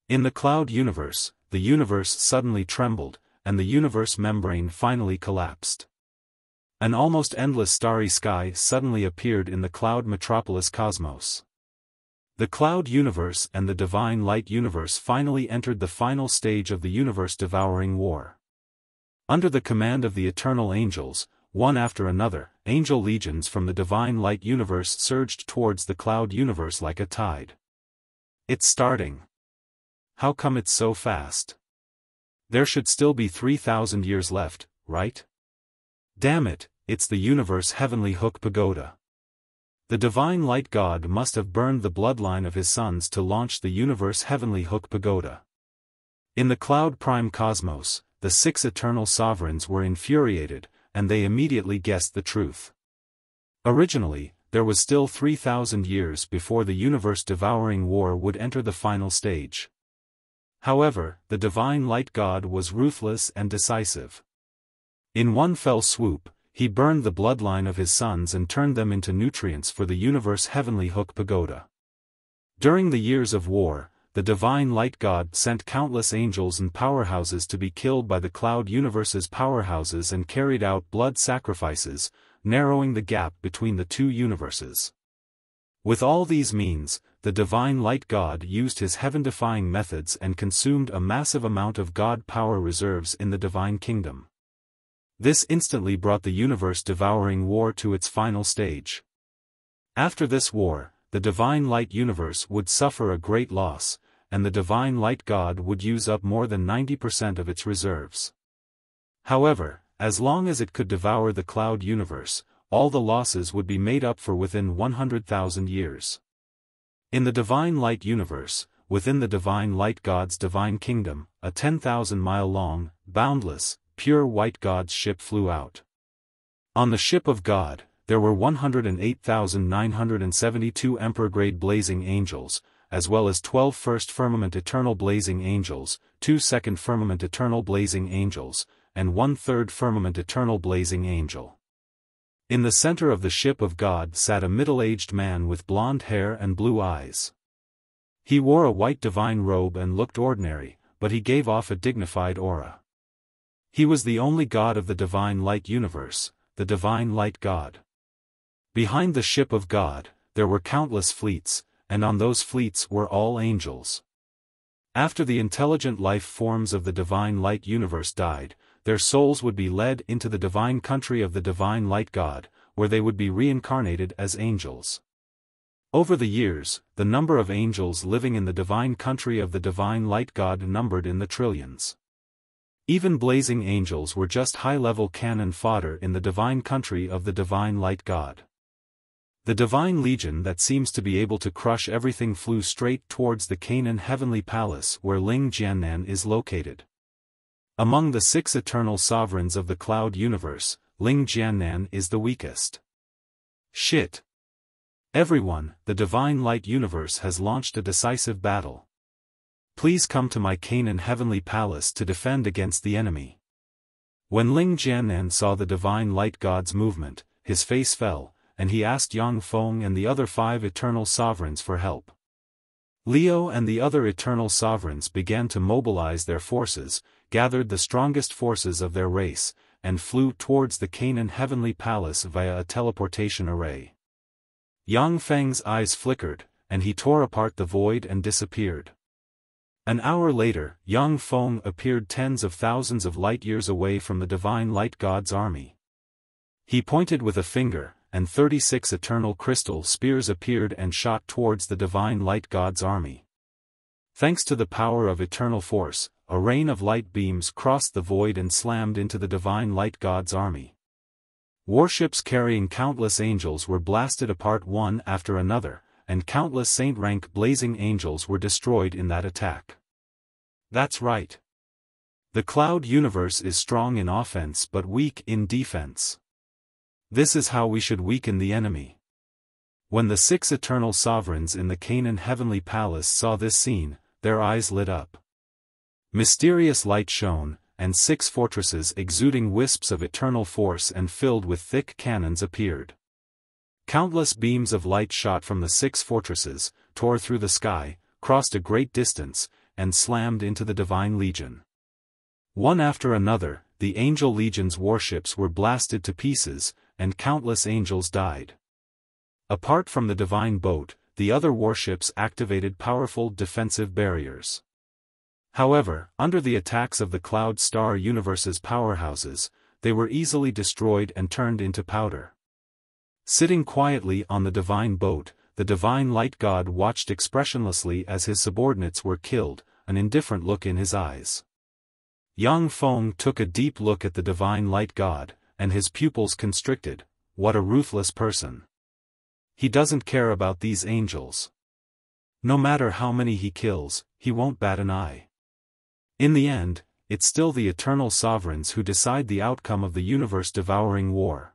In the cloud universe, the universe suddenly trembled, and the universe membrane finally collapsed. An almost endless starry sky suddenly appeared in the cloud metropolis cosmos. The cloud universe and the divine light universe finally entered the final stage of the universe-devouring war. Under the command of the eternal angels, one after another, angel legions from the divine light universe surged towards the cloud universe like a tide. It's starting. How come it's so fast? There should still be 3,000 years left, right? Damn it, it's the universe heavenly hook pagoda. The divine light god must have burned the bloodline of his sons to launch the universe heavenly hook pagoda. In the cloud prime cosmos, the 6 eternal sovereigns were infuriated, and they immediately guessed the truth. Originally, there was still 3,000 years before the universe-devouring war would enter the final stage. However, the divine light god was ruthless and decisive. In one fell swoop, he burned the bloodline of his sons and turned them into nutrients for the universe heavenly hook pagoda. During the years of war, the divine light god sent countless angels and powerhouses to be killed by the cloud universe's powerhouses and carried out blood sacrifices, narrowing the gap between the two universes. With all these means, the divine light god used his heaven-defying methods and consumed a massive amount of god power reserves in the divine kingdom. This instantly brought the universe-devouring war to its final stage. After this war, the divine light universe would suffer a great loss, and the divine light god would use up more than 90% of its reserves. However, as long as it could devour the cloud universe, all the losses would be made up for within 100,000 years. In the divine light universe, within the divine light god's divine kingdom, a 10,000-mile-long, boundless, pure white god's ship flew out. On the ship of God, there were 108,972 Emperor-grade blazing angels, as well as 12 first firmament eternal blazing angels, 2 second firmament eternal blazing angels, and 1 third firmament eternal blazing angel. In the center of the ship of God sat a middle-aged man with blonde hair and blue eyes. He wore a white divine robe and looked ordinary, but he gave off a dignified aura. He was the only god of the divine light universe, the divine light god. Behind the ship of God, there were countless fleets, and on those fleets were all angels. After the intelligent life forms of the divine light universe died, their souls would be led into the divine country of the divine light god, where they would be reincarnated as angels. Over the years, the number of angels living in the divine country of the divine light god numbered in the trillions. Even blazing angels were just high-level cannon fodder in the divine country of the divine light god. The divine legion that seems to be able to crush everything flew straight towards the Canaan heavenly palace where Ling Jiannan is located. Among the 6 eternal sovereigns of the cloud universe, Ling Jiannan is the weakest. Shit. Everyone, the divine light universe has launched a decisive battle. Please come to my Canaan heavenly palace to defend against the enemy. When Ling Jiannan saw the divine light god's movement, his face fell, and he asked Yang Feng and the other 5 eternal sovereigns for help. Leo and the other eternal sovereigns began to mobilize their forces, gathered the strongest forces of their race, and flew towards the Canaan heavenly palace via a teleportation array. Yang Feng's eyes flickered, and he tore apart the void and disappeared. An hour later, Yang Feng appeared tens of thousands of light-years away from the divine light god's army. He pointed with a finger, and 36 eternal crystal spears appeared and shot towards the divine light god's army. Thanks to the power of eternal force, a rain of light beams crossed the void and slammed into the divine light god's army. Warships carrying countless angels were blasted apart one after another, and countless saint-rank blazing angels were destroyed in that attack. That's right. The cloud universe is strong in offense but weak in defense. This is how we should weaken the enemy. When the 6 eternal sovereigns in the Canaan heavenly palace saw this scene, their eyes lit up. Mysterious light shone, and 6 fortresses exuding wisps of eternal force and filled with thick cannons appeared. Countless beams of light shot from the 6 fortresses, tore through the sky, crossed a great distance, and slammed into the divine legion. One after another, the angel legion's warships were blasted to pieces, and countless angels died. Apart from the divine boat, the other warships activated powerful defensive barriers. However, under the attacks of the Cloud Star Universe's powerhouses, they were easily destroyed and turned into powder. Sitting quietly on the divine boat, the divine light god watched expressionlessly as his subordinates were killed, an indifferent look in his eyes. Yang Feng took a deep look at the divine light god, and his pupils constricted. What a ruthless person. He doesn't care about these angels. No matter how many he kills, he won't bat an eye. In the end, it's still the eternal sovereigns who decide the outcome of the universe-devouring war.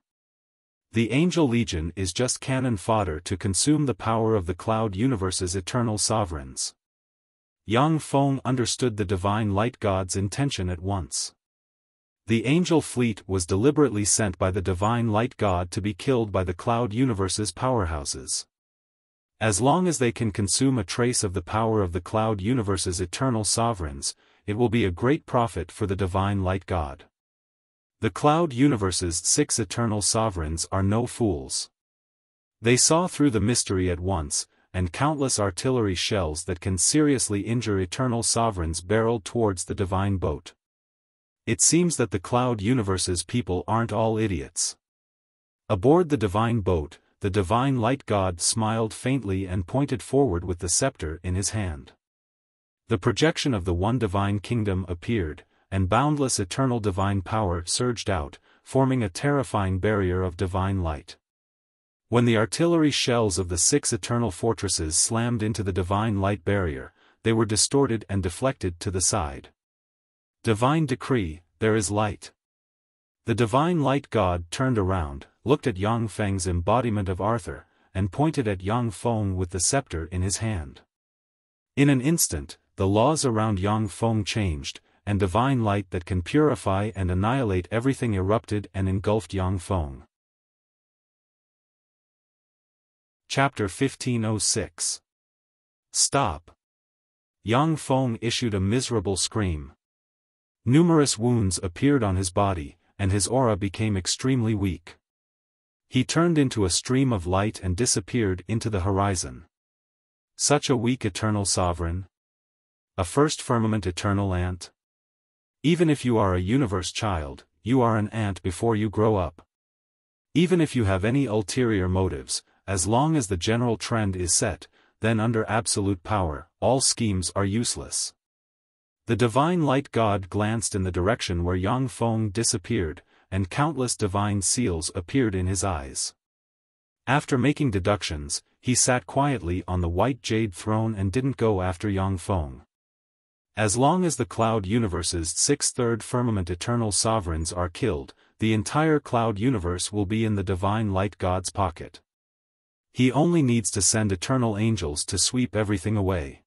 The Angel Legion is just cannon fodder to consume the power of the Cloud Universe's eternal sovereigns. Yang Feng understood the divine light god's intention at once. The angel fleet was deliberately sent by the divine light god to be killed by the Cloud Universe's powerhouses. As long as they can consume a trace of the power of the Cloud Universe's eternal sovereigns, it will be a great profit for the divine light god. The Cloud Universe's 6 eternal sovereigns are no fools. They saw through the mystery at once, and countless artillery shells that can seriously injure eternal sovereigns barreled towards the divine boat. It seems that the Cloud Universe's people aren't all idiots. Aboard the divine boat, the divine light god smiled faintly and pointed forward with the scepter in his hand. The projection of the one divine kingdom appeared, and boundless eternal divine power surged out, forming a terrifying barrier of divine light. When the artillery shells of the 6 eternal fortresses slammed into the divine light barrier, they were distorted and deflected to the side. Divine decree, there is light. The divine light god turned around, looked at Yang Feng's embodiment of Arthur, and pointed at Yang Feng with the scepter in his hand. In an instant, the laws around Yang Feng changed, and divine light that can purify and annihilate everything erupted and engulfed Yang Feng. Chapter 1506. Stop. Yang Feng issued a miserable scream. Numerous wounds appeared on his body, and his aura became extremely weak. He turned into a stream of light and disappeared into the horizon. Such a weak eternal sovereign. A first firmament eternal ant. Even if you are a universe child, you are an ant before you grow up. Even if you have any ulterior motives, as long as the general trend is set, then under absolute power, all schemes are useless. The divine light god glanced in the direction where Yang Feng disappeared, and countless divine seals appeared in his eyes. After making deductions, he sat quietly on the white jade throne and didn't go after Yang Feng. As long as the Cloud Universe's 6 third firmament eternal sovereigns are killed, the entire Cloud Universe will be in the divine light god's pocket. He only needs to send eternal angels to sweep everything away.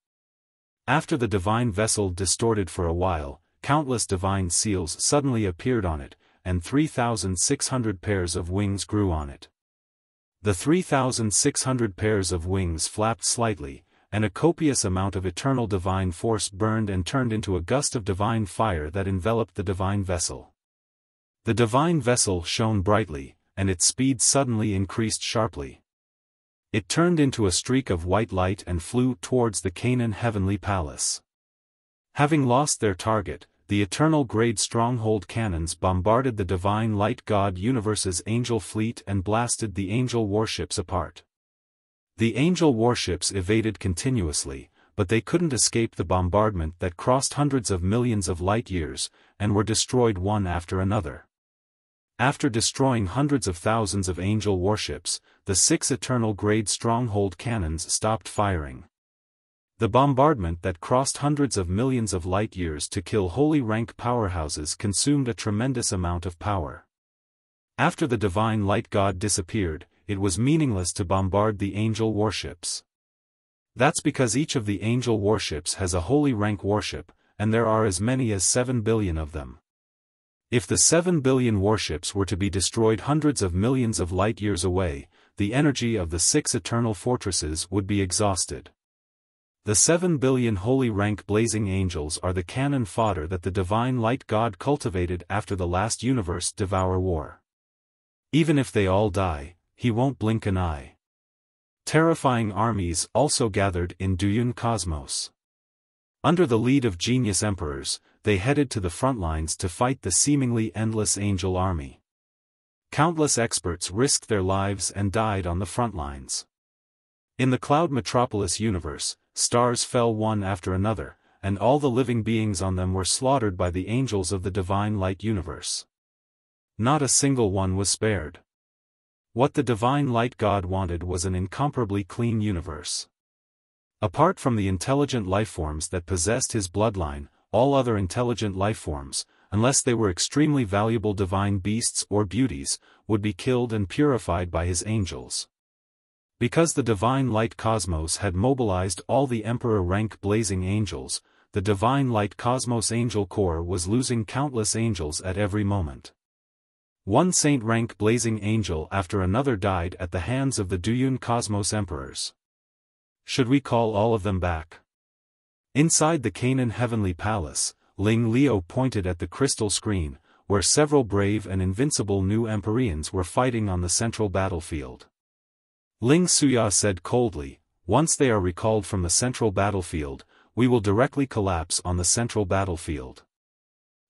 After the divine vessel distorted for a while, countless divine seals suddenly appeared on it, and 3,600 pairs of wings grew on it. The 3,600 pairs of wings flapped slightly, and a copious amount of eternal divine force burned and turned into a gust of divine fire that enveloped the divine vessel. The divine vessel shone brightly, and its speed suddenly increased sharply. It turned into a streak of white light and flew towards the Canaan heavenly palace. Having lost their target, the eternal grade stronghold cannons bombarded the divine light god universe's angel fleet and blasted the angel warships apart. The angel warships evaded continuously, but they couldn't escape the bombardment that crossed hundreds of millions of light-years, and were destroyed one after another. After destroying hundreds of thousands of angel warships, the 6 eternal-grade stronghold cannons stopped firing. The bombardment that crossed hundreds of millions of light-years to kill holy rank powerhouses consumed a tremendous amount of power. After the divine light god disappeared, it was meaningless to bombard the angel warships. That's because each of the angel warships has a holy rank warship, and there are as many as 7 billion of them. If the 7 billion warships were to be destroyed hundreds of millions of light-years away, the energy of the 6 eternal fortresses would be exhausted. The 7 billion holy rank blazing angels are the cannon fodder that the divine light god cultivated after the last universe devour war. Even if they all die, he won't blink an eye. Terrifying armies also gathered in Duyun Cosmos. Under the lead of genius emperors, they headed to the front lines to fight the seemingly endless angel army. Countless experts risked their lives and died on the front lines. In the Cloud Metropolis universe, stars fell one after another, and all the living beings on them were slaughtered by the angels of the divine light universe. Not a single one was spared. What the divine light god wanted was an incomparably clean universe. Apart from the intelligent lifeforms that possessed his bloodline, all other intelligent lifeforms, unless they were extremely valuable divine beasts or beauties, would be killed and purified by his angels. Because the divine light cosmos had mobilized all the emperor-rank blazing angels, the divine light cosmos angel corps was losing countless angels at every moment. One saint-rank blazing angel after another died at the hands of the Duyun Cosmos emperors. Should we call all of them back? Inside the Canaan heavenly palace, Ling Leo pointed at the crystal screen, where several brave and invincible new Empyreans were fighting on the central battlefield. Ling Suya said coldly, "Once they are recalled from the central battlefield, we will directly collapse on the central battlefield."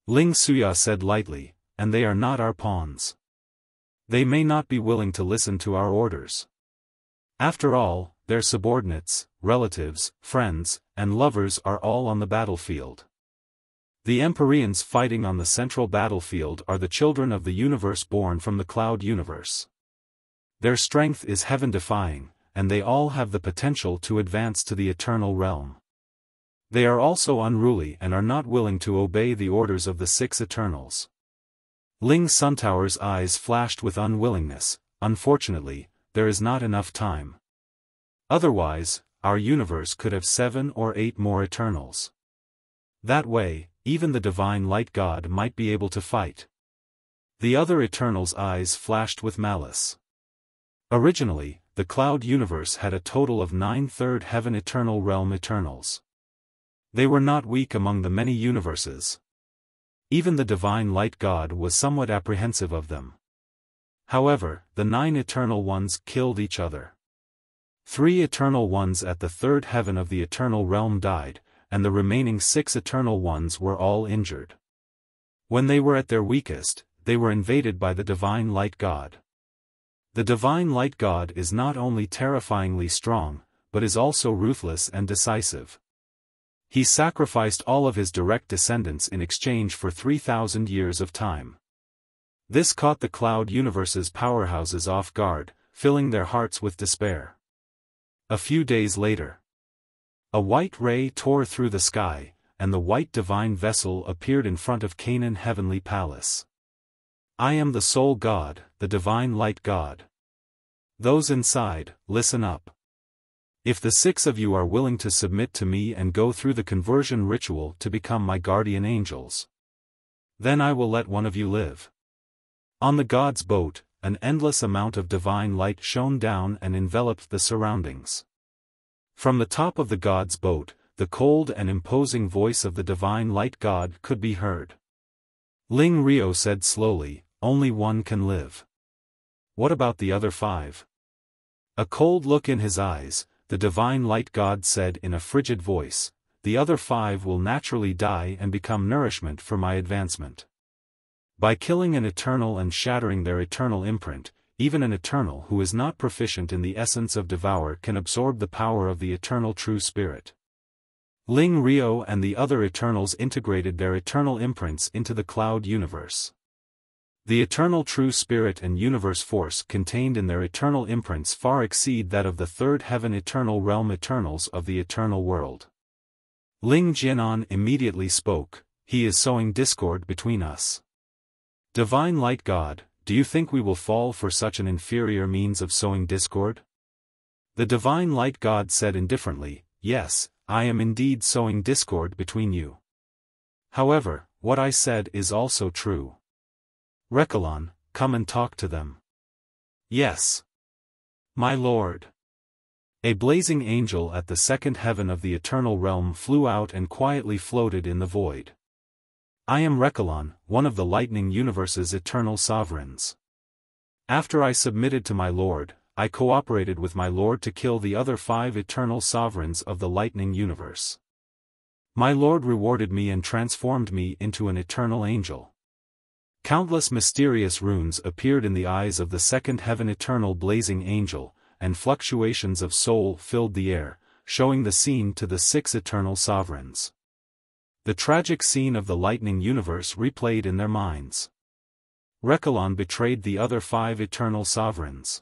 Ling Suya said lightly, "And they are not our pawns. They may not be willing to listen to our orders. After all, their subordinates, relatives, friends, and lovers are all on the battlefield. The Empyreans fighting on the central battlefield are the children of the universe born from the cloud universe. Their strength is heaven-defying, and they all have the potential to advance to the eternal realm. They are also unruly and are not willing to obey the orders of the 6 Eternals." Ling Suntower's eyes flashed with unwillingness. "Unfortunately, there is not enough time. Otherwise, our universe could have 7 or 8 more Eternals. That way, even the divine light god might be able to fight." The other Eternals' eyes flashed with malice. Originally, the Cloud universe had a total of 9 Third Heaven Eternal Realm Eternals. They were not weak among the many universes. Even the divine light god was somewhat apprehensive of them. However, the 9 Eternal Ones killed each other. 3 Eternal Ones at the third heaven of the Eternal Realm died, and the remaining 6 Eternal Ones were all injured. When they were at their weakest, they were invaded by the divine light god. The divine light god is not only terrifyingly strong, but is also ruthless and decisive. He sacrificed all of his direct descendants in exchange for 3,000 years of time. This caught the Cloud universe's powerhouses off guard, filling their hearts with despair. A few days later, a white ray tore through the sky, and the white divine vessel appeared in front of Canaan heavenly palace. "I am the sole God, the divine light God. Those inside, listen up. If the 6 of you are willing to submit to me and go through the conversion ritual to become my guardian angels, then I will let one of you live." On the god's boat, an endless amount of divine light shone down and enveloped the surroundings. From the top of the god's boat, the cold and imposing voice of the divine light god could be heard. Ling Rio said slowly, "Only one can live. What about the other 5? A cold look in his eyes, the divine light god said in a frigid voice, "The other 5 will naturally die and become nourishment for my advancement. By killing an eternal and shattering their eternal imprint, even an eternal who is not proficient in the essence of devour can absorb the power of the eternal true spirit." Ling Rio and the other Eternals integrated their eternal imprints into the cloud universe. The eternal true spirit and universe force contained in their eternal imprints far exceed that of the third heaven eternal realm Eternals of the eternal world. Ling Jianan immediately spoke, "He is sowing discord between us. Divine Light God, do you think we will fall for such an inferior means of sowing discord?" The Divine Light God said indifferently, "Yes, I am indeed sowing discord between you. However, what I said is also true. Rekalon, come and talk to them." "Yes, my lord." A blazing angel at the second heaven of the eternal realm flew out and quietly floated in the void. "I am Rekalon, one of the lightning universe's eternal sovereigns. After I submitted to my lord, I cooperated with my lord to kill the other 5 eternal sovereigns of the lightning universe. My lord rewarded me and transformed me into an eternal angel. Countless mysterious runes appeared in the eyes of the second heaven eternal blazing angel, and fluctuations of soul filled the air, showing the scene to the 6 eternal sovereigns. The tragic scene of the lightning universe replayed in their minds. Rekalon betrayed the other 5 eternal sovereigns.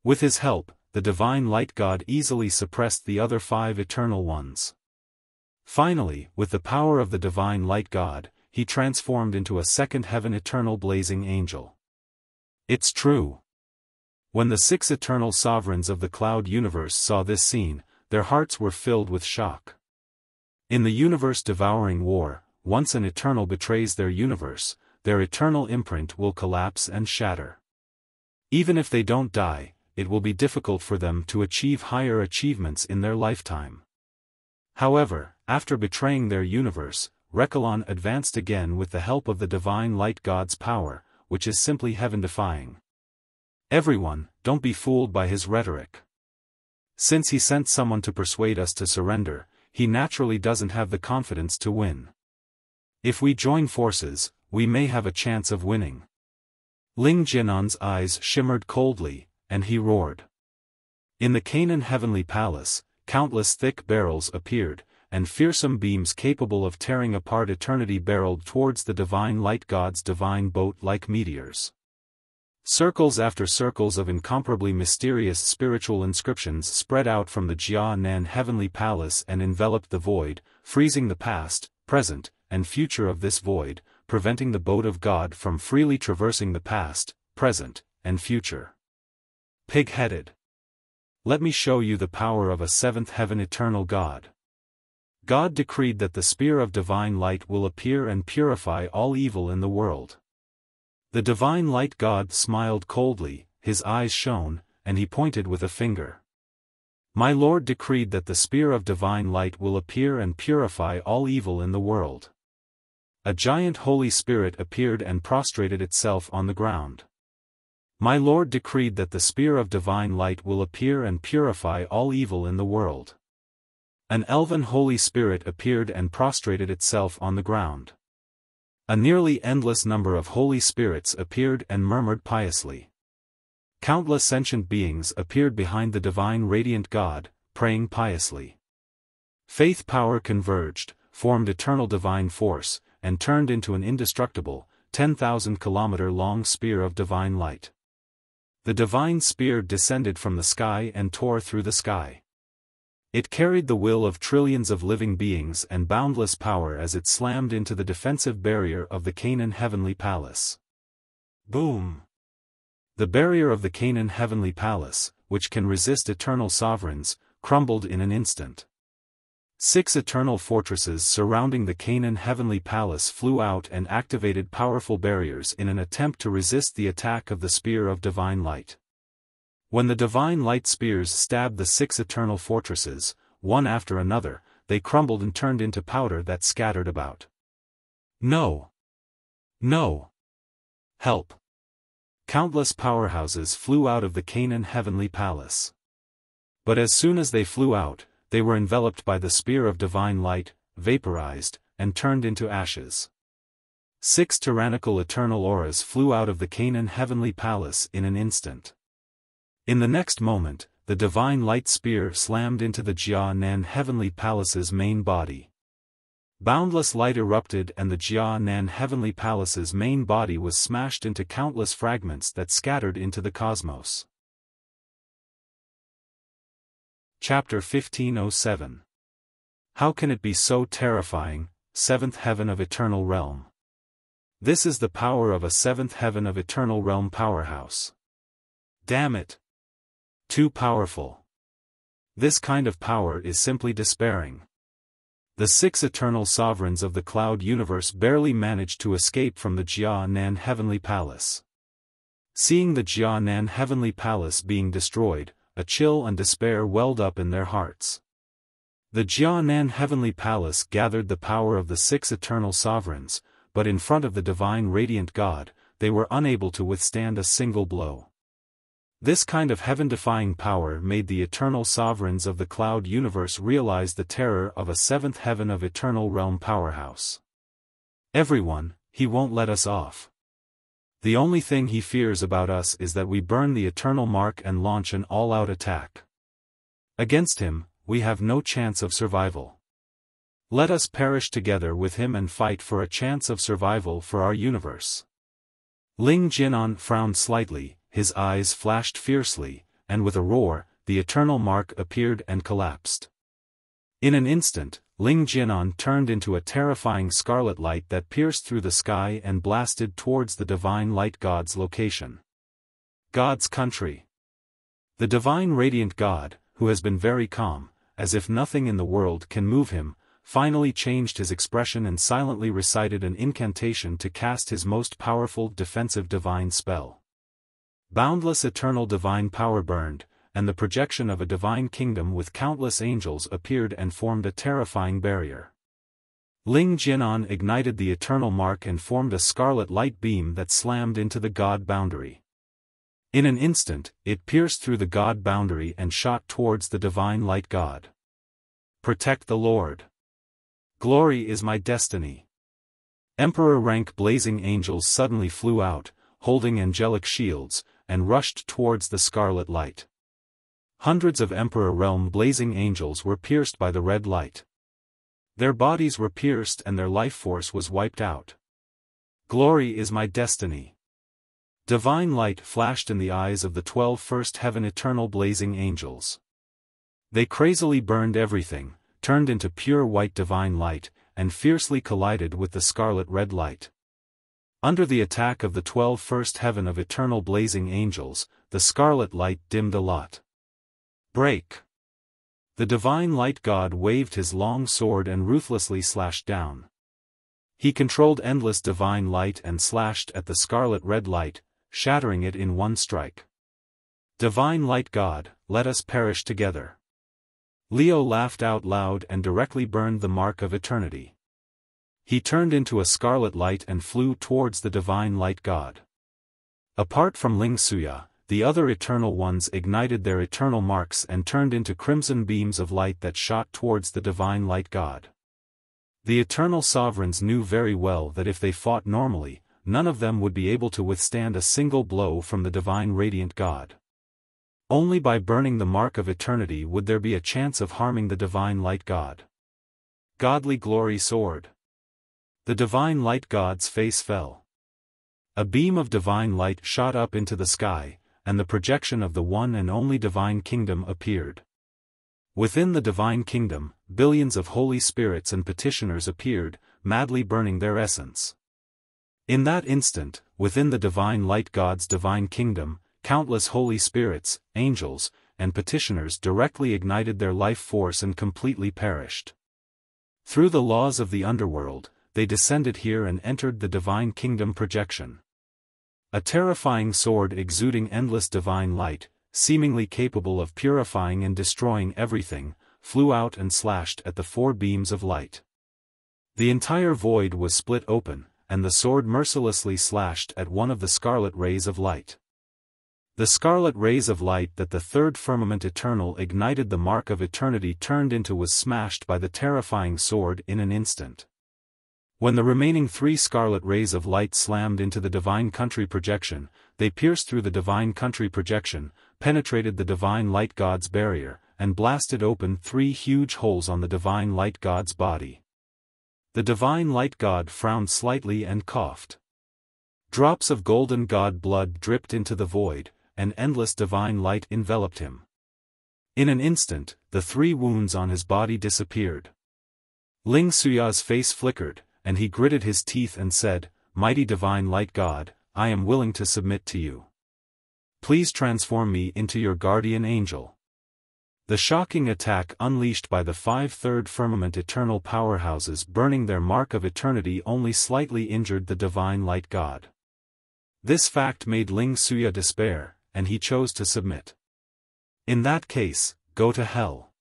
With his help, the divine light god easily suppressed the other 5 eternal ones. Finally, with the power of the divine light god, he transformed into a second heaven eternal blazing angel. It's true. When the 6 eternal sovereigns of the cloud universe saw this scene, their hearts were filled with shock. In the universe-devouring war, once an eternal betrays their universe, their eternal imprint will collapse and shatter. Even if they don't die, it will be difficult for them to achieve higher achievements in their lifetime. However, after betraying their universe, Rekalon advanced again with the help of the divine light god's power, which is simply heaven-defying. Everyone, don't be fooled by his rhetoric. Since he sent someone to persuade us to surrender, he naturally doesn't have the confidence to win. If we join forces, we may have a chance of winning." Ling Jianan's eyes shimmered coldly, and he roared. In the Canaan heavenly palace, countless thick barrels appeared, and fearsome beams capable of tearing apart eternity barreled towards the divine light god's divine boat like meteors. Circles after circles of incomparably mysterious spiritual inscriptions spread out from the Jianan heavenly palace and enveloped the void, freezing the past, present, and future of this void, preventing the boat of God from freely traversing the past, present, and future. Pig-headed. Let me show you the power of a 7th heaven eternal God. God decreed that the spear of divine light will appear and purify all evil in the world. The divine light God smiled coldly, his eyes shone, and he pointed with a finger. My Lord decreed that the spear of divine light will appear and purify all evil in the world. A giant Holy Spirit appeared and prostrated itself on the ground. My Lord decreed that the spear of divine light will appear and purify all evil in the world. An elven Holy Spirit appeared and prostrated itself on the ground. A nearly endless number of Holy Spirits appeared and murmured piously. Countless sentient beings appeared behind the divine radiant God, praying piously. Faith power converged, formed eternal divine force, and turned into an indestructible, 10,000-kilometer-long spear of divine light. The divine spear descended from the sky and tore through the sky. It carried the will of trillions of living beings and boundless power as it slammed into the defensive barrier of the Canaan heavenly palace. Boom! The barrier of the Canaan heavenly palace, which can resist eternal sovereigns, crumbled in an instant. 6 eternal fortresses surrounding the Canaan heavenly palace flew out and activated powerful barriers in an attempt to resist the attack of the spear of divine light. When the divine light spears stabbed the 6 eternal fortresses, one after another, they crumbled and turned into powder that scattered about. No! No! Help! Countless powerhouses flew out of the Canaan heavenly palace. But as soon as they flew out, they were enveloped by the spear of divine light, vaporized, and turned into ashes. 6 tyrannical eternal auras flew out of the Canaan heavenly palace in an instant. In the next moment, the divine light spear slammed into the Jia-nan heavenly palace's main body. Boundless light erupted and the Jia-nan heavenly palace's main body was smashed into countless fragments that scattered into the cosmos. Chapter 1507. How can it be so terrifying, 7th heaven of eternal realm? This is the power of a 7th heaven of eternal realm powerhouse. Damn it! Too powerful. This kind of power is simply despairing. The 6 eternal sovereigns of the cloud universe barely managed to escape from the Jia-nan heavenly palace. Seeing the Jia-nan heavenly palace being destroyed, a chill and despair welled up in their hearts. The Jia-nan heavenly palace gathered the power of the 6 eternal sovereigns, but in front of the divine radiant God, they were unable to withstand a single blow. This kind of heaven-defying power made the eternal sovereigns of the cloud universe realize the terror of a 7th heaven of eternal realm powerhouse. Everyone, he won't let us off. The only thing he fears about us is that we burn the eternal mark and launch an all-out attack. Against him, we have no chance of survival. Let us perish together with him and fight for a chance of survival for our universe. Ling Jinan frowned slightly, his eyes flashed fiercely, and with a roar, the eternal mark appeared and collapsed. In an instant, Ling Jinan turned into a terrifying scarlet light that pierced through the sky and blasted towards the divine light God's location. God's country. The divine radiant God, who has been very calm, as if nothing in the world can move him, finally changed his expression and silently recited an incantation to cast his most powerful defensive divine spell. Boundless eternal divine power burned, and the projection of a divine kingdom with countless angels appeared and formed a terrifying barrier. Ling Jinan ignited the eternal mark and formed a scarlet light beam that slammed into the God boundary. In an instant, it pierced through the God boundary and shot towards the divine light God. Protect the Lord. Glory is my destiny. Emperor rank blazing angels suddenly flew out, holding angelic shields, and rushed towards the scarlet light. Hundreds of Emperor realm blazing angels were pierced by the red light. Their bodies were pierced and their life force was wiped out. Glory is my destiny. Divine light flashed in the eyes of the 12 first heaven eternal blazing angels. They crazily burned everything, turned into pure white divine light, and fiercely collided with the scarlet red light. Under the attack of the 12 first heaven of eternal blazing angels, the scarlet light dimmed a lot. Break! The divine light God waved his long sword and ruthlessly slashed down. He controlled endless divine light and slashed at the scarlet red light, shattering it in one strike. Divine light God, let us perish together. Leo laughed out loud and directly burned the mark of eternity. He turned into a scarlet light and flew towards the divine light God. Apart from Ling Suya, the other eternal ones ignited their eternal marks and turned into crimson beams of light that shot towards the divine light God. The eternal sovereigns knew very well that if they fought normally, none of them would be able to withstand a single blow from the divine radiant God. Only by burning the mark of eternity would there be a chance of harming the divine light God. Godly glory soared. The divine light God's face fell. A beam of divine light shot up into the sky, and the projection of the one and only divine kingdom appeared. Within the divine kingdom, billions of holy spirits and petitioners appeared, madly burning their essence. In that instant, within the divine light God's divine kingdom, countless holy spirits, angels, and petitioners directly ignited their life force and completely perished. Through the laws of the underworld, they descended here and entered the divine kingdom projection. A terrifying sword exuding endless divine light, seemingly capable of purifying and destroying everything, flew out and slashed at the four beams of light. The entire void was split open, and the sword mercilessly slashed at one of the scarlet rays of light. The scarlet rays of light that the third firmament eternal ignited the mark of eternity turned into was smashed by the terrifying sword in an instant. When the remaining three scarlet rays of light slammed into the divine country projection, they pierced through the divine country projection, penetrated the divine light god's barrier, and blasted open three huge holes on the divine light god's body. The divine light god frowned slightly and coughed. Drops of golden god blood dripped into the void, and endless divine light enveloped him. In an instant, the three wounds on his body disappeared. Ling Xuya's face flickered, and he gritted his teeth and said, "Mighty divine light god, I am willing to submit to you. Please transform me into your guardian angel." The shocking attack unleashed by the five third firmament eternal powerhouses burning their mark of eternity only slightly injured the divine light god. This fact made Ling Xuya despair, and he chose to submit. In that case, go to hell.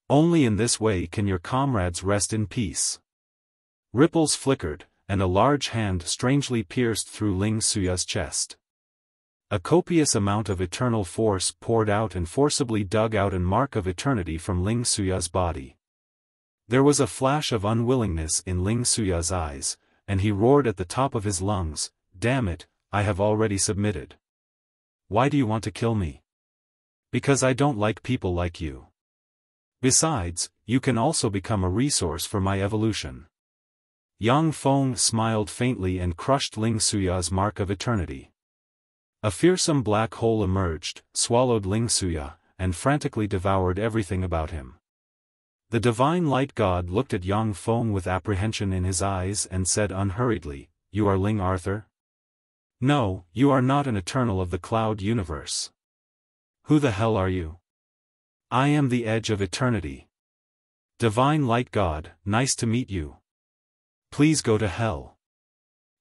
Only in this way can your comrades rest in peace. Ripples flickered, and a large hand strangely pierced through Ling Xuya's chest. A copious amount of eternal force poured out and forcibly dug out a mark of eternity from Ling Xuya's body. There was a flash of unwillingness in Ling Xuya's eyes, and he roared at the top of his lungs, "Damn it, I have already submitted. Why do you want to kill me? Because I don't like people like you. Besides, you can also become a resource for my evolution." Yang Feng smiled faintly and crushed Ling Xuya's mark of eternity. A fearsome black hole emerged, swallowed Ling Xuya, and frantically devoured everything about him. The divine light god looked at Yang Feng with apprehension in his eyes and said unhurriedly, "You are Ling Arthur? No, you are not an eternal of the cloud universe. Who the hell are you?" "I am the edge of eternity. Divine light god, nice to meet you. Please go to hell."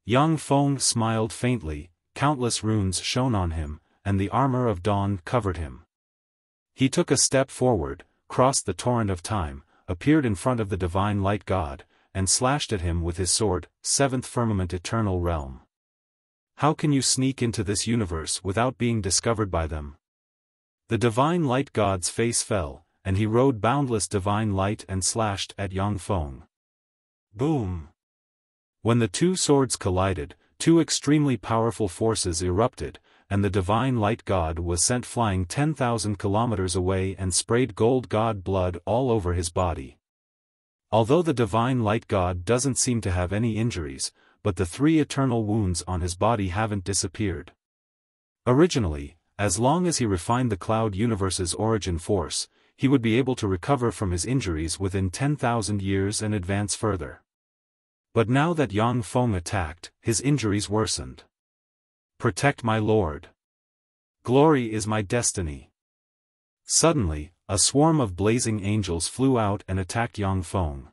Yang Feng smiled faintly, countless runes shone on him, and the armor of dawn covered him. He took a step forward, crossed the torrent of time, appeared in front of the divine light god, and slashed at him with his sword, seventh firmament eternal realm. "How can you sneak into this universe without being discovered by them?" The divine light god's face fell, and he rode boundless divine light and slashed at Yang Feng. Boom! When the two swords collided, two extremely powerful forces erupted, and the divine light god was sent flying 10,000 kilometers away and sprayed gold god blood all over his body. Although the divine light god doesn't seem to have any injuries, but the three eternal wounds on his body haven't disappeared. Originally, as long as he refined the cloud universe's origin force, he would be able to recover from his injuries within 10,000 years and advance further. But now that Yang Feng attacked, his injuries worsened. "Protect my lord. Glory is my destiny." Suddenly, a swarm of blazing angels flew out and attacked Yang Feng.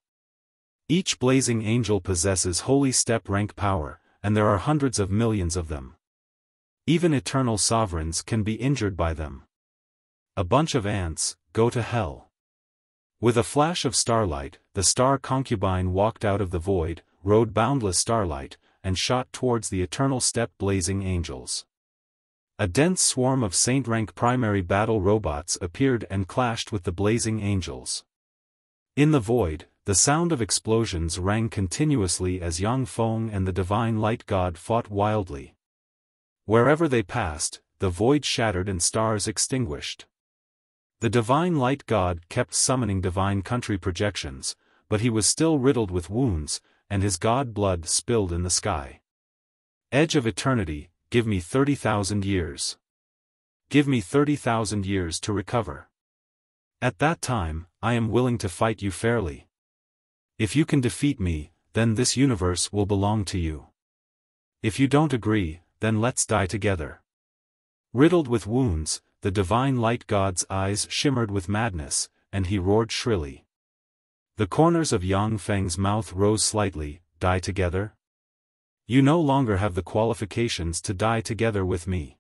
Each blazing angel possesses holy step rank power, and there are hundreds of millions of them. Even eternal sovereigns can be injured by them. A bunch of ants, go to hell. With a flash of starlight, the star concubine walked out of the void, rode boundless starlight, and shot towards the eternal step blazing angels. A dense swarm of saint-rank primary battle robots appeared and clashed with the blazing angels. In the void, the sound of explosions rang continuously as Yang Feng and the divine light god fought wildly. Wherever they passed, the void shattered and stars extinguished. The divine light god kept summoning divine country projections, but he was still riddled with wounds, and his god blood spilled in the sky. "Edge of eternity, give me 30,000 years. Give me 30,000 years to recover. At that time, I am willing to fight you fairly. If you can defeat me, then this universe will belong to you. If you don't agree, then let's die together." Riddled with wounds, the divine light god's eyes shimmered with madness, and he roared shrilly. The corners of Yang Feng's mouth rose slightly. "Die together? You no longer have the qualifications to die together with me.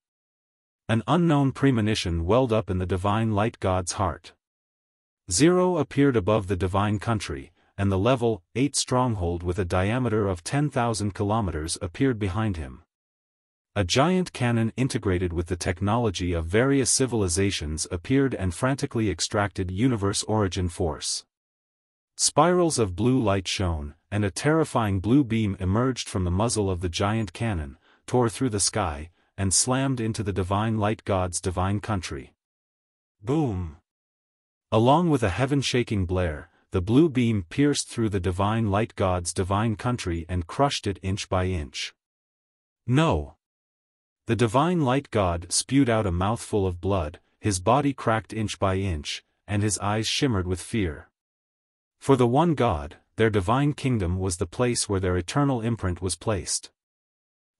An unknown premonition welled up in the divine light god's heart. Zero appeared above the divine country, and the level 8 stronghold with a diameter of 10,000 kilometers appeared behind him. A giant cannon integrated with the technology of various civilizations appeared and frantically extracted universe origin force. Spirals of blue light shone, and a terrifying blue beam emerged from the muzzle of the giant cannon, tore through the sky, and slammed into the divine light god's divine country. Boom! Along with a heaven-shaking blare, the blue beam pierced through the divine light god's divine country and crushed it inch by inch. No! The divine light god spewed out a mouthful of blood, his body cracked inch by inch, and his eyes shimmered with fear. For the one God, their divine kingdom was the place where their eternal imprint was placed.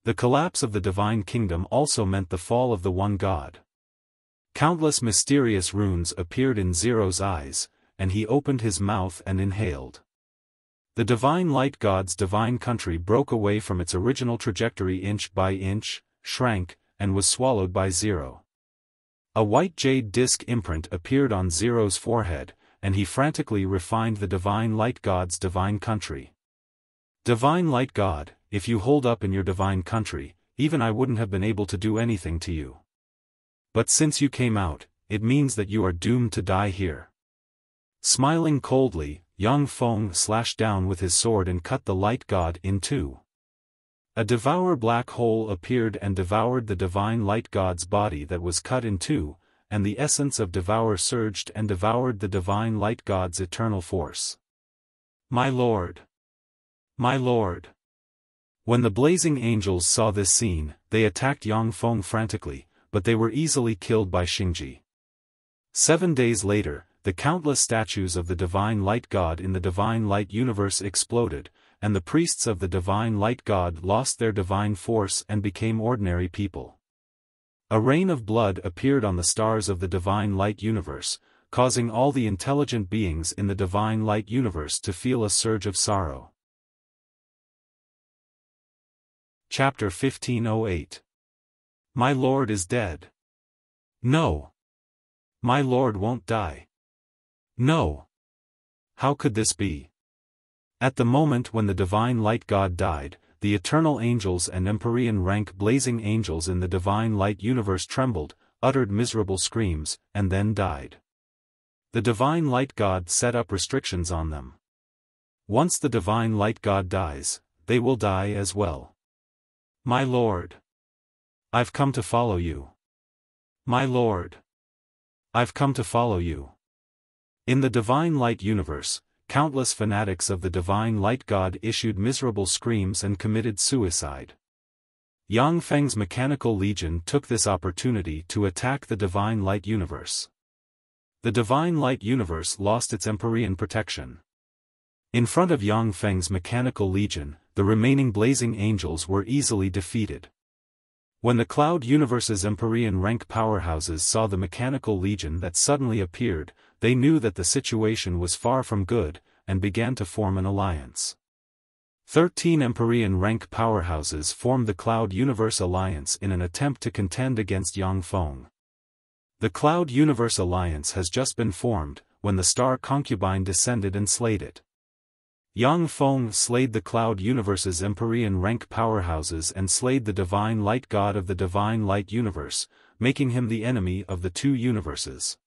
The collapse of the divine kingdom also meant the fall of the one God. Countless mysterious runes appeared in Zero's eyes, and he opened his mouth and inhaled. The divine light god's divine country broke away from its original trajectory inch by inch, shrank, and was swallowed by Zero. A white jade disc imprint appeared on Zero's forehead, and he frantically refined the divine light god's divine country. Divine light god, if you hold up in your divine country, even I wouldn't have been able to do anything to you. But since you came out, it means that you are doomed to die here. Smiling coldly, Yang Feng slashed down with his sword and cut the light god in two. A devour black hole appeared and devoured the divine light god's body that was cut in two, and the essence of devour surged and devoured the divine light god's eternal force. My lord! My lord! When the blazing angels saw this scene, they attacked Yang Feng frantically, but they were easily killed by Xingji. 7 days later, the countless statues of the divine light god in the divine light universe exploded, and the priests of the divine light god lost their divine force and became ordinary people. A rain of blood appeared on the stars of the divine light universe, causing all the intelligent beings in the divine light universe to feel a surge of sorrow. Chapter 1508. My lord is dead. No. My lord won't die. No. How could this be? At the moment when the divine light god died, the eternal angels and Empyrean rank blazing angels in the divine light universe trembled, uttered miserable screams, and then died. The divine light god set up restrictions on them. Once the divine light god dies, they will die as well. My lord. I've come to follow you. My lord. I've come to follow you. In the divine light universe, countless fanatics of the divine light god issued miserable screams and committed suicide. Yang Feng's mechanical legion took this opportunity to attack the divine light universe. The divine light universe lost its Empyrean protection. In front of Yang Feng's mechanical legion, the remaining blazing angels were easily defeated. When the Cloud Universe's Empyrean rank powerhouses saw the mechanical legion that suddenly appeared, they knew that the situation was far from good, and began to form an alliance. 13 Empyrean rank powerhouses formed the Cloud Universe Alliance in an attempt to contend against Yang Feng. The Cloud Universe Alliance has just been formed, when the star concubine descended and slayed it. Yang Feng slayed the Cloud Universe's Empyrean rank powerhouses and slayed the divine light god of the divine light universe, making him the enemy of the two universes.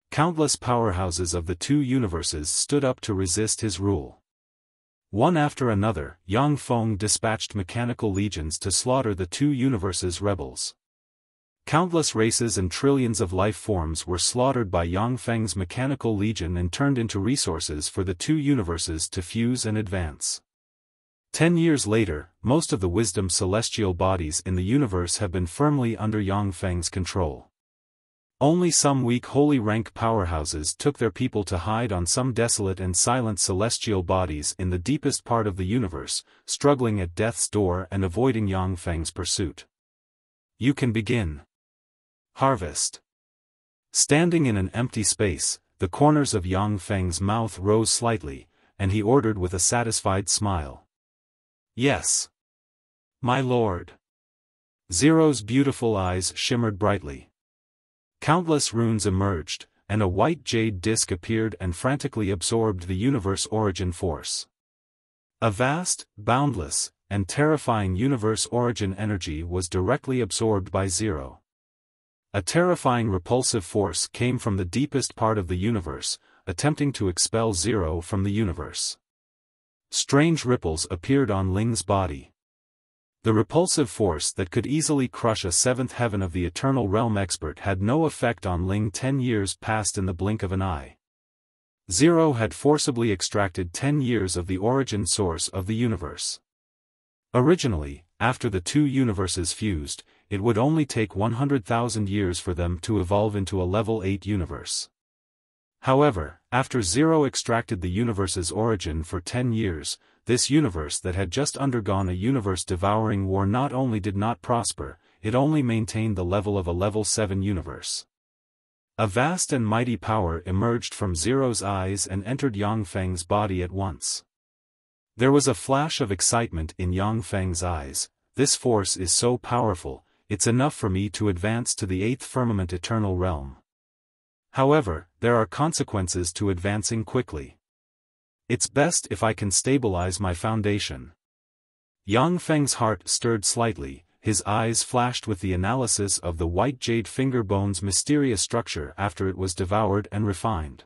Countless powerhouses of the two universes stood up to resist his rule. One after another, Yang Feng dispatched mechanical legions to slaughter the two universes' rebels. Countless races and trillions of life forms were slaughtered by Yang Feng's mechanical legion and turned into resources for the two universes to fuse and advance. 10 years later, most of the wisdom celestial bodies in the universe have been firmly under Yang Feng's control. Only some weak holy rank powerhouses took their people to hide on some desolate and silent celestial bodies in the deepest part of the universe, struggling at death's door and avoiding Yang Feng's pursuit. You can begin. Harvest. Standing in an empty space, the corners of Yang Feng's mouth rose slightly, and he ordered with a satisfied smile. Yes. My lord. Zero's beautiful eyes shimmered brightly. Countless runes emerged, and a white jade disk appeared and frantically absorbed the universe origin force. A vast, boundless, and terrifying universe origin energy was directly absorbed by Zero. A terrifying repulsive force came from the deepest part of the universe, attempting to expel Zero from the universe. Strange ripples appeared on Ling's body. The repulsive force that could easily crush a seventh heaven of the Eternal Realm expert had no effect on Ling. 10 years passed in the blink of an eye. Zero had forcibly extracted 10 years of the origin source of the universe. Originally, after the two universes fused, it would only take 100,000 years for them to evolve into a level 8 universe. However, after Zero extracted the universe's origin for 10 years, this universe that had just undergone a universe-devouring war not only did not prosper, it only maintained the level of a level 7 universe. A vast and mighty power emerged from Zero's eyes and entered Yang Feng's body at once. There was a flash of excitement in Yang Feng's eyes. This force is so powerful, it's enough for me to advance to the 8th firmament Eternal Realm. However, there are consequences to advancing quickly. It's best if I can stabilize my foundation. Yang Feng's heart stirred slightly, his eyes flashed with the analysis of the white jade finger bone's mysterious structure after it was devoured and refined.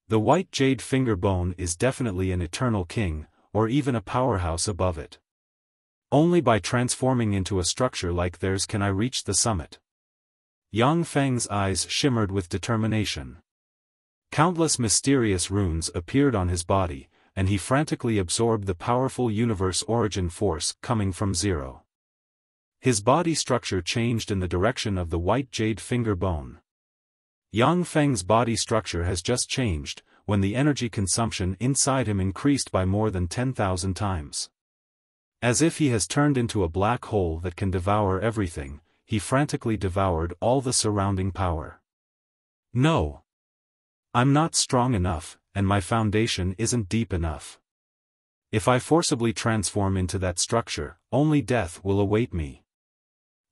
The white jade finger bone is definitely an eternal king, or even a powerhouse above it. Only by transforming into a structure like theirs can I reach the summit. Yang Feng's eyes shimmered with determination. Countless mysterious runes appeared on his body, and he frantically absorbed the powerful universe origin force coming from Zero. His body structure changed in the direction of the white jade finger bone. Yang Feng's body structure has just changed, when the energy consumption inside him increased by more than 10,000 times. As if he has turned into a black hole that can devour everything, he frantically devoured all the surrounding power. No! I'm not strong enough, and my foundation isn't deep enough. If I forcibly transform into that structure, only death will await me.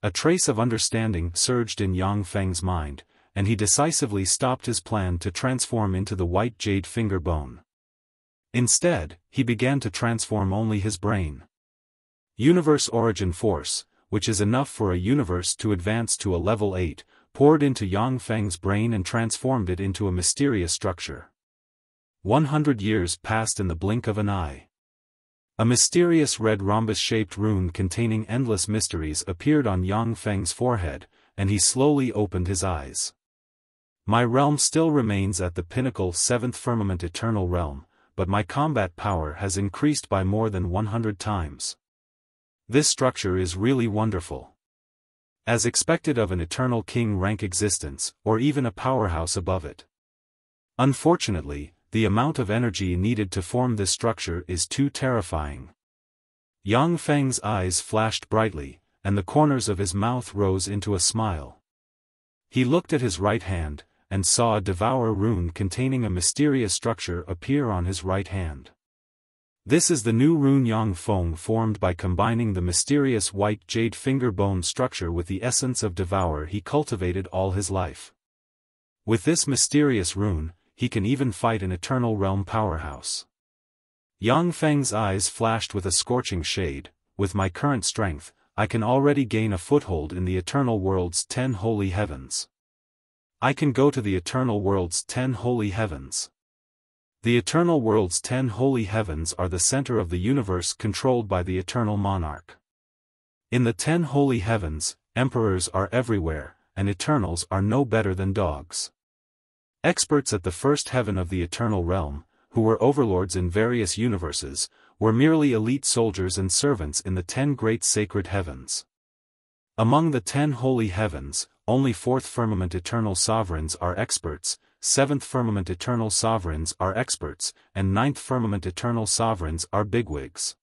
A trace of understanding surged in Yang Feng's mind, and he decisively stopped his plan to transform into the white jade finger bone. Instead, he began to transform only his brain. Universe origin force, which is enough for a universe to advance to a level 8, poured into Yang Feng's brain and transformed it into a mysterious structure. 100 years passed in the blink of an eye. A mysterious red rhombus-shaped rune containing endless mysteries appeared on Yang Feng's forehead, and he slowly opened his eyes. My realm still remains at the pinnacle 7th firmament Eternal Realm, but my combat power has increased by more than 100 times. This structure is really wonderful. As expected of an eternal king rank existence, or even a powerhouse above it. Unfortunately, the amount of energy needed to form this structure is too terrifying. Yang Feng's eyes flashed brightly, and the corners of his mouth rose into a smile. He looked at his right hand, and saw a devour rune containing a mysterious structure appear on his right hand. This is the new rune Yang Feng formed by combining the mysterious white jade finger bone structure with the essence of Devour he cultivated all his life. With this mysterious rune, he can even fight an Eternal Realm powerhouse. Yang Feng's eyes flashed with a scorching shade. With my current strength, I can already gain a foothold in the Eternal World's 10 holy heavens. I can go to the Eternal World's 10 holy heavens. The Eternal World's 10 holy heavens are the center of the universe controlled by the Eternal Monarch. In the 10 holy heavens, emperors are everywhere, and Eternals are no better than dogs. Experts at the first heaven of the Eternal Realm, who were overlords in various universes, were merely elite soldiers and servants in the 10 great sacred heavens. Among the 10 holy heavens, only 4th firmament Eternal Sovereigns are experts, 7th firmament Eternal Sovereigns are experts, and 9th firmament Eternal Sovereigns are bigwigs.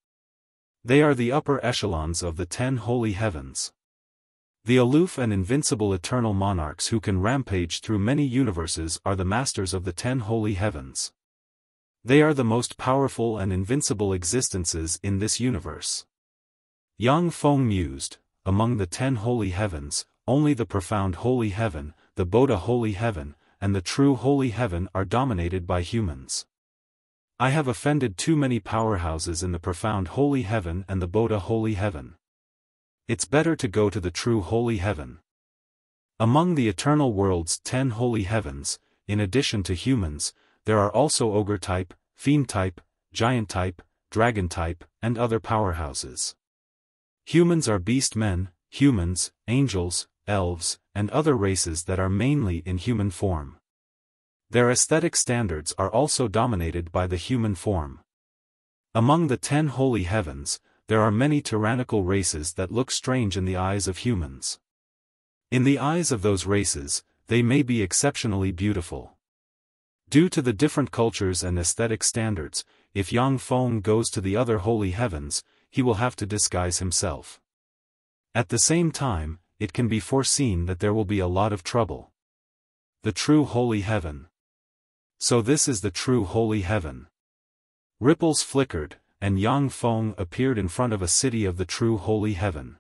They are the upper echelons of the 10 holy heavens. The aloof and invincible Eternal Monarchs who can rampage through many universes are the masters of the 10 holy heavens. They are the most powerful and invincible existences in this universe. Yang Feng mused, among the 10 holy heavens, only the profound holy heaven, the Bodha holy heaven, and the true holy heaven are dominated by humans. I have offended too many powerhouses in the profound holy heaven and the Bodha holy heaven. It's better to go to the true holy heaven. Among the eternal world's 10 holy heavens, in addition to humans, there are also ogre type, fiend type, giant type, dragon type, and other powerhouses. Humans are beast men, humans, angels, elves, and other races that are mainly in human form. Their aesthetic standards are also dominated by the human form. Among the 10 holy heavens, there are many tyrannical races that look strange in the eyes of humans. In the eyes of those races, they may be exceptionally beautiful. Due to the different cultures and aesthetic standards, if Yang Feng goes to the other holy heavens, he will have to disguise himself. At the same time, it can be foreseen that there will be a lot of trouble. The true holy heaven. So this is the true holy heaven. Ripples flickered, and Yang Feng appeared in front of a city of the true holy heaven.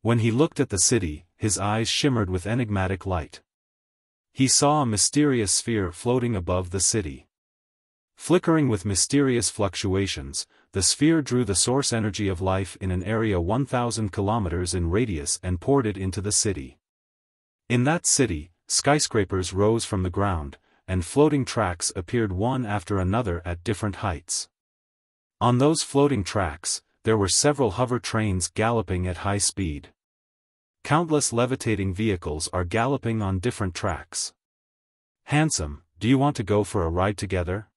When he looked at the city, his eyes shimmered with enigmatic light. He saw a mysterious sphere floating above the city. Flickering with mysterious fluctuations, the sphere drew the source energy of life in an area 1,000 kilometers in radius and poured it into the city. In that city, skyscrapers rose from the ground, and floating tracks appeared one after another at different heights. On those floating tracks, there were several hover trains galloping at high speed. Countless levitating vehicles are galloping on different tracks. Handsome, do you want to go for a ride together?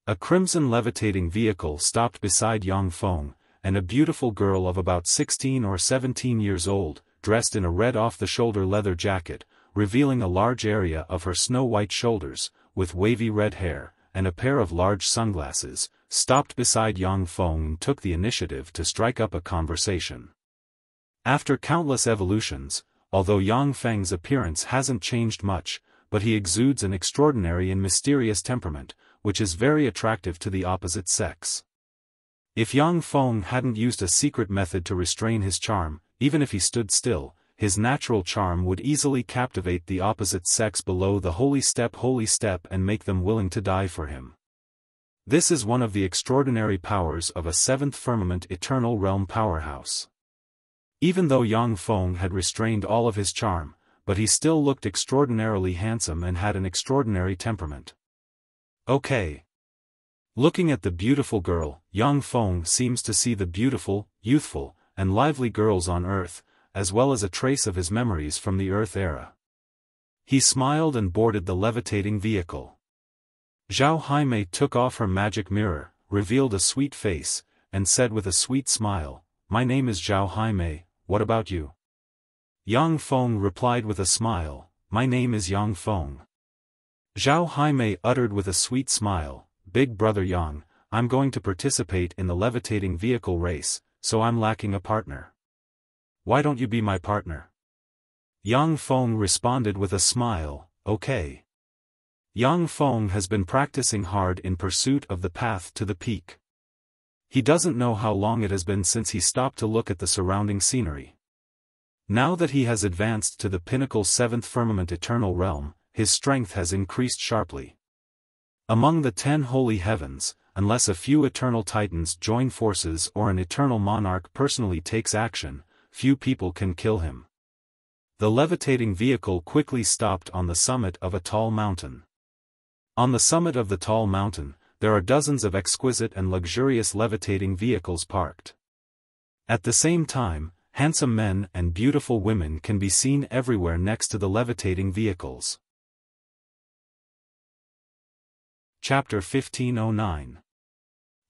A crimson levitating vehicle stopped beside Yang Feng, and a beautiful girl of about 16 or 17 years old, dressed in a red off-the-shoulder leather jacket, revealing a large area of her snow-white shoulders, with wavy red hair, and a pair of large sunglasses, stopped beside Yang Feng and took the initiative to strike up a conversation. After countless evolutions, although Yang Feng's appearance hasn't changed much, but he exudes an extraordinary and mysterious temperament, which is very attractive to the opposite sex. If Yang Feng hadn't used a secret method to restrain his charm, even if he stood still, his natural charm would easily captivate the opposite sex below the holy step and make them willing to die for him. This is one of the extraordinary powers of a 7th firmament eternal realm powerhouse. Even though Yang Feng had restrained all of his charm, but he still looked extraordinarily handsome and had an extraordinary temperament. Okay. Looking at the beautiful girl, Yang Feng seems to see the beautiful, youthful, and lively girls on Earth, as well as a trace of his memories from the Earth era. He smiled and boarded the levitating vehicle. Zhao Haimei took off her magic mirror, revealed a sweet face, and said with a sweet smile, "My name is Zhao Haimei, what about you?" Yang Feng replied with a smile, "My name is Yang Feng." Zhao Haimei uttered with a sweet smile, "Big brother Yang, I'm going to participate in the levitating vehicle race, so I'm lacking a partner. Why don't you be my partner?" Yang Feng responded with a smile, "Okay." Yang Feng has been practicing hard in pursuit of the path to the peak. He doesn't know how long it has been since he stopped to look at the surrounding scenery. Now that he has advanced to the pinnacle 7th firmament eternal realm, his strength has increased sharply. Among the 10 holy heavens, unless a few eternal titans join forces or an eternal monarch personally takes action, few people can kill him. The levitating vehicle quickly stopped on the summit of a tall mountain. On the summit of the tall mountain, there are dozens of exquisite and luxurious levitating vehicles parked. At the same time, handsome men and beautiful women can be seen everywhere next to the levitating vehicles. Chapter 1509.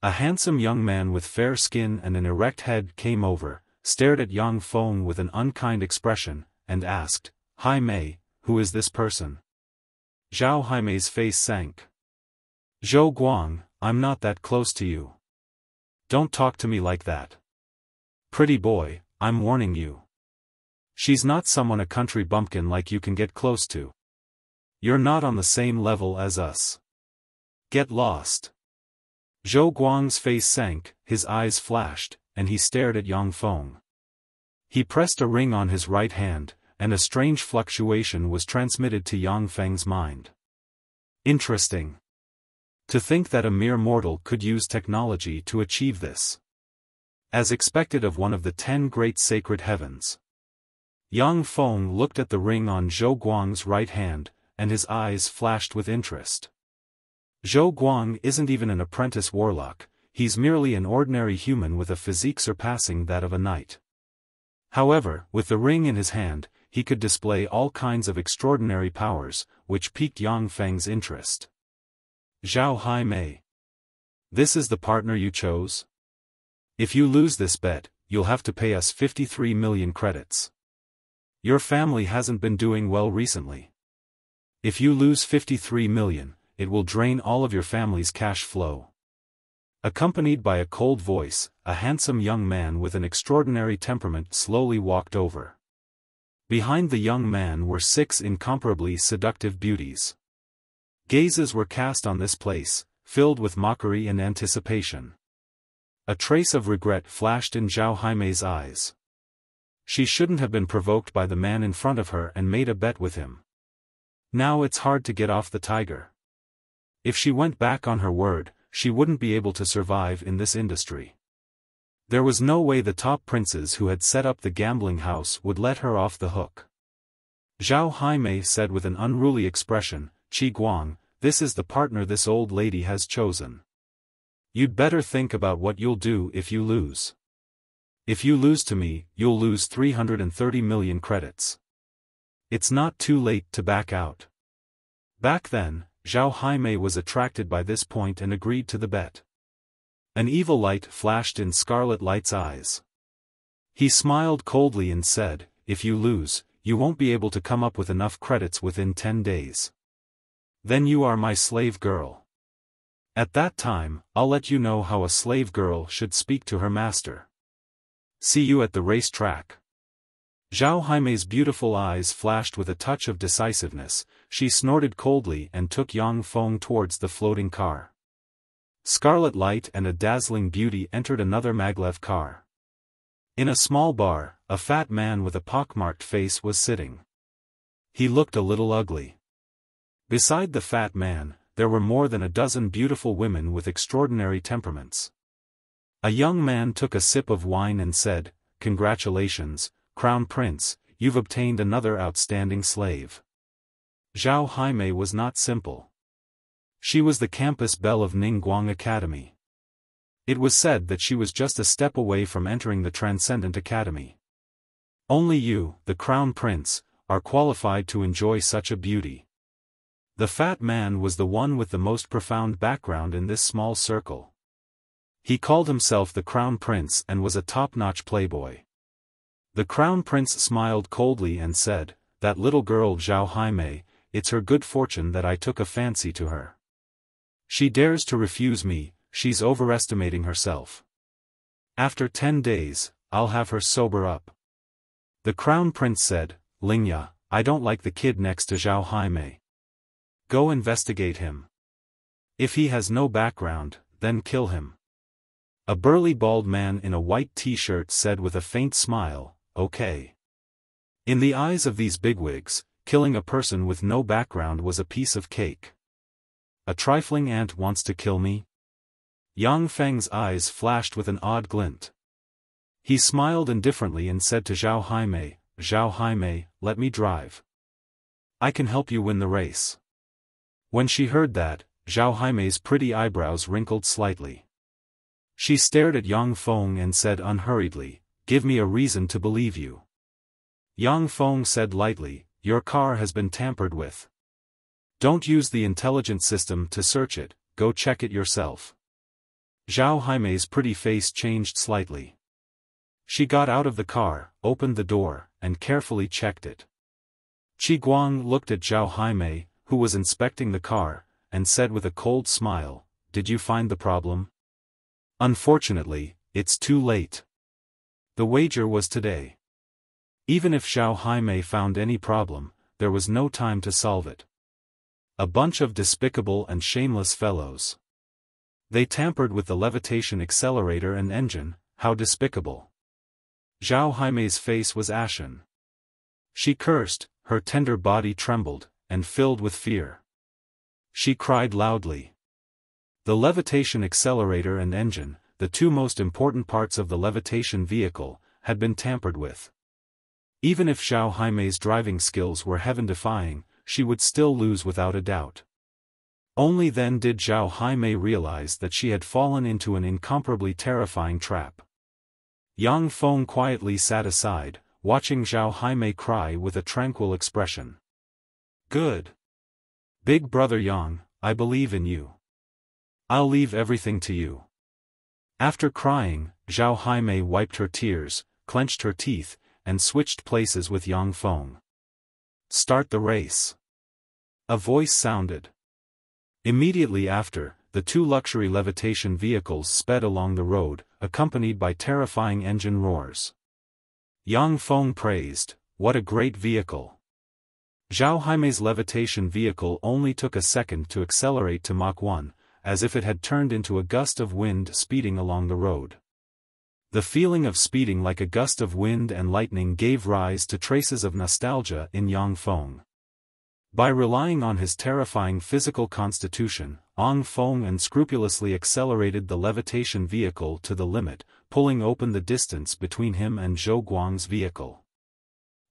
A handsome young man with fair skin and an erect head came over, stared at Yang Feng with an unkind expression, and asked, "Hai Mei, who is this person?" Zhao Haimei's face sank. "Zhou Guang, I'm not that close to you. Don't talk to me like that. Pretty boy, I'm warning you. She's not someone a country bumpkin like you can get close to. You're not on the same level as us. Get lost." Zhou Guang's face sank, his eyes flashed, and he stared at Yang Feng. He pressed a ring on his right hand, and a strange fluctuation was transmitted to Yang Feng's mind. Interesting. To think that a mere mortal could use technology to achieve this. As expected of one of the 10 great sacred heavens. Yang Feng looked at the ring on Zhou Guang's right hand, and his eyes flashed with interest. Zhou Guang isn't even an apprentice warlock, he's merely an ordinary human with a physique surpassing that of a knight. However, with the ring in his hand, he could display all kinds of extraordinary powers, which piqued Yang Feng's interest. Zhao Haimei. This is the partner you chose? If you lose this bet, you'll have to pay us 53 million credits. Your family hasn't been doing well recently. If you lose 53 million, it will drain all of your family's cash flow. Accompanied by a cold voice, a handsome young man with an extraordinary temperament slowly walked over. Behind the young man were 6 incomparably seductive beauties. Gazes were cast on this place, filled with mockery and anticipation. A trace of regret flashed in Zhao Haimei's eyes. She shouldn't have been provoked by the man in front of her and made a bet with him. Now it's hard to get off the tiger. If she went back on her word, she wouldn't be able to survive in this industry. There was no way the top princes who had set up the gambling house would let her off the hook. Zhao Haimei said with an unruly expression, "Qi Guang, this is the partner this old lady has chosen. You'd better think about what you'll do if you lose. If you lose to me, you'll lose 330 million credits. It's not too late to back out." Back then, Zhao Haimei was attracted by this point and agreed to the bet. An evil light flashed in Scarlet Light's eyes. He smiled coldly and said, "If you lose, you won't be able to come up with enough credits within 10 days. Then you are my slave girl. At that time, I'll let you know how a slave girl should speak to her master. See you at the race track." Zhao Haimei's beautiful eyes flashed with a touch of decisiveness, she snorted coldly and took Yang Feng towards the floating car. Scarlet Light and a dazzling beauty entered another maglev car. In a small bar, a fat man with a pockmarked face was sitting. He looked a little ugly. Beside the fat man, there were more than a dozen beautiful women with extraordinary temperaments. A young man took a sip of wine and said, "Congratulations, Crown Prince, you've obtained another outstanding slave." Zhao Haimei was not simple. She was the campus belle of Ningguang Academy. It was said that she was just a step away from entering the Transcendent Academy. Only you, the Crown Prince, are qualified to enjoy such a beauty. The fat man was the one with the most profound background in this small circle. He called himself the Crown Prince and was a top-notch playboy. The Crown Prince smiled coldly and said, "That little girl Zhao Haimei, it's her good fortune that I took a fancy to her. She dares to refuse me, she's overestimating herself. After 10 days, I'll have her sober up." The Crown Prince said, "Lingya, I don't like the kid next to Zhao Haimei. Go investigate him. If he has no background, then kill him." A burly bald man in a white t-shirt said with a faint smile, "Okay." In the eyes of these bigwigs, killing a person with no background was a piece of cake. A trifling ant wants to kill me? Yang Feng's eyes flashed with an odd glint. He smiled indifferently and said to Zhao Haimei, "Zhao Haimei, let me drive. I can help you win the race." When she heard that, Zhao Haimei's pretty eyebrows wrinkled slightly. She stared at Yang Feng and said unhurriedly, "Give me a reason to believe you." Yang Feng said lightly, "Your car has been tampered with. Don't use the intelligence system to search it, go check it yourself." Zhao Haimei's pretty face changed slightly. She got out of the car, opened the door, and carefully checked it. Qi Guang looked at Zhao Haimei, who was inspecting the car, and said with a cold smile, "Did you find the problem?" "Unfortunately, it's too late. The wager was today." Even if Zhao Haimei found any problem, there was no time to solve it. A bunch of despicable and shameless fellows. They tampered with the levitation accelerator and engine, how despicable. Zhao Jaime's face was ashen. She cursed, her tender body trembled, and filled with fear. She cried loudly. The levitation accelerator and engine, the two most important parts of the levitation vehicle, had been tampered with. Even if Zhao Jaime's driving skills were heaven-defying, she would still lose without a doubt. Only then did Zhao Jaime realize that she had fallen into an incomparably terrifying trap. Yang Feng quietly sat aside, watching Zhao Jaime cry with a tranquil expression. Good. Big brother Yang, I believe in you. I'll leave everything to you. After crying, Zhao Jaime wiped her tears, clenched her teeth, and switched places with Yang Feng. Start the race. A voice sounded. Immediately after, the two luxury levitation vehicles sped along the road, accompanied by terrifying engine roars. Yang Feng praised, "What a great vehicle." Zhao Jaime's levitation vehicle only took a second to accelerate to Mach 1, as if it had turned into a gust of wind speeding along the road. The feeling of speeding like a gust of wind and lightning gave rise to traces of nostalgia in Yang Feng. By relying on his terrifying physical constitution, Yang Feng unscrupulously accelerated the levitation vehicle to the limit, pulling open the distance between him and Zhou Guang's vehicle.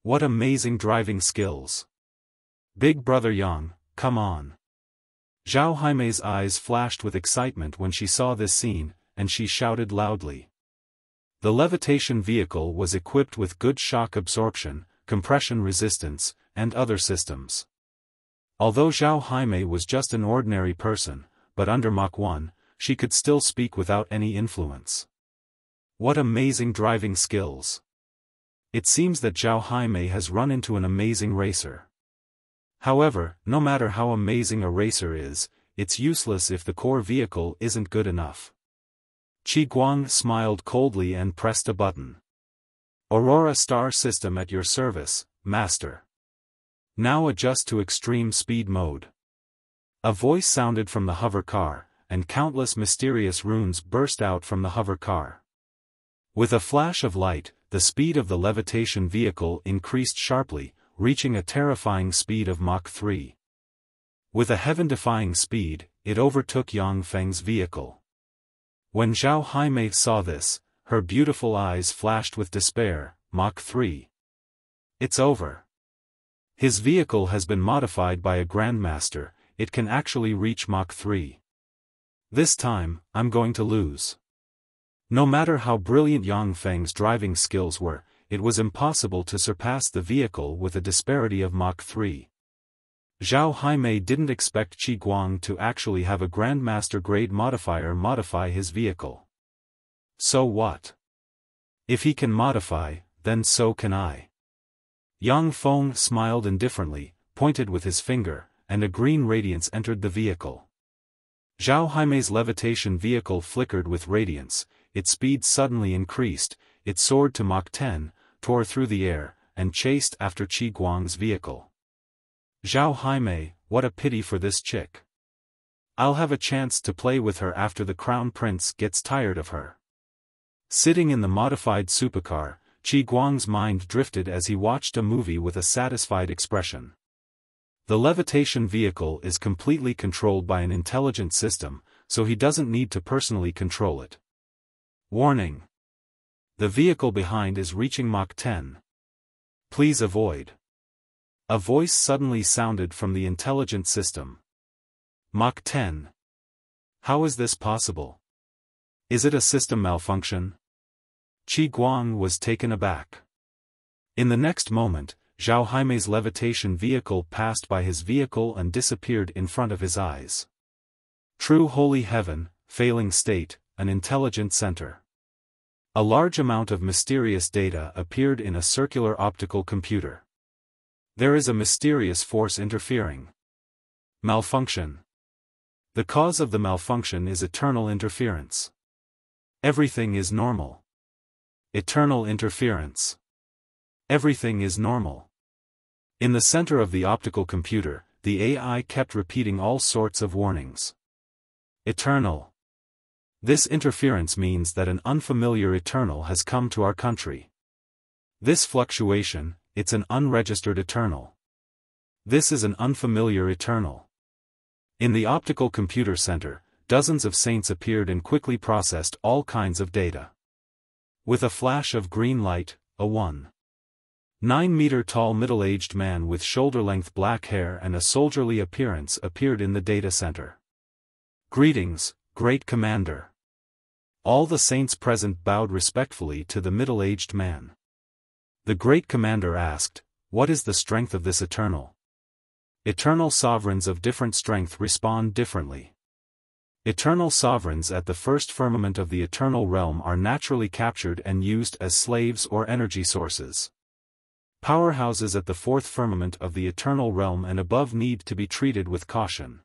What amazing driving skills! Big brother Yang, come on! Zhao Jaime's eyes flashed with excitement when she saw this scene, and she shouted loudly. The levitation vehicle was equipped with good shock absorption, compression resistance, and other systems. Although Zhao Jaime was just an ordinary person, but under Mach 1, she could still speak without any influence. What amazing driving skills! It seems that Zhao Jaime has run into an amazing racer. However, no matter how amazing a racer is, it's useless if the core vehicle isn't good enough. Qi Guang smiled coldly and pressed a button. Aurora Star System at your service, Master. Now adjust to extreme speed mode. A voice sounded from the hover car, and countless mysterious runes burst out from the hover car. With a flash of light, the speed of the levitation vehicle increased sharply, reaching a terrifying speed of Mach 3. With a heaven-defying speed, it overtook Yang Feng's vehicle. When Zhao Jaime saw this, her beautiful eyes flashed with despair. Mach 3. It's over. His vehicle has been modified by a grandmaster, it can actually reach Mach 3. This time, I'm going to lose. No matter how brilliant Yang Feng's driving skills were, it was impossible to surpass the vehicle with a disparity of Mach 3. Zhao Jaime didn't expect Qi Guang to actually have a grandmaster-grade modifier modify his vehicle. So what? If he can modify, then so can I. Yang Feng smiled indifferently, pointed with his finger, and a green radiance entered the vehicle. Zhao Jaime's levitation vehicle flickered with radiance, its speed suddenly increased, it soared to Mach 10, tore through the air, and chased after Qi Guang's vehicle. Zhao Jaime, what a pity for this chick. I'll have a chance to play with her after the crown prince gets tired of her. Sitting in the modified supercar, Qi Guang's mind drifted as he watched a movie with a satisfied expression. The levitation vehicle is completely controlled by an intelligent system, so he doesn't need to personally control it. Warning! The vehicle behind is reaching Mach 10. Please avoid. A voice suddenly sounded from the intelligent system. Mach 10. How is this possible? Is it a system malfunction? Qi Guang was taken aback. In the next moment, Zhao Jaime's levitation vehicle passed by his vehicle and disappeared in front of his eyes. True holy heaven, failing state, an intelligent center. A large amount of mysterious data appeared in a circular optical computer. There is a mysterious force interfering. Malfunction. The cause of the malfunction is eternal interference. Everything is normal. Eternal interference. Everything is normal. In the center of the optical computer, the AI kept repeating all sorts of warnings. Eternal. This interference means that an unfamiliar eternal has come to our country. This fluctuation, it's an unregistered eternal. This is an unfamiliar eternal. In the optical computer center, dozens of saints appeared and quickly processed all kinds of data. With a flash of green light, a 1.9-meter tall middle-aged man with shoulder-length black hair and a soldierly appearance appeared in the data center. "Greetings, Great Commander." All the saints present bowed respectfully to the middle-aged man. The Great Commander asked, "What is the strength of this eternal?" Eternal sovereigns of different strength respond differently. Eternal sovereigns at the first firmament of the eternal realm are naturally captured and used as slaves or energy sources. Powerhouses at the fourth firmament of the eternal realm and above need to be treated with caution.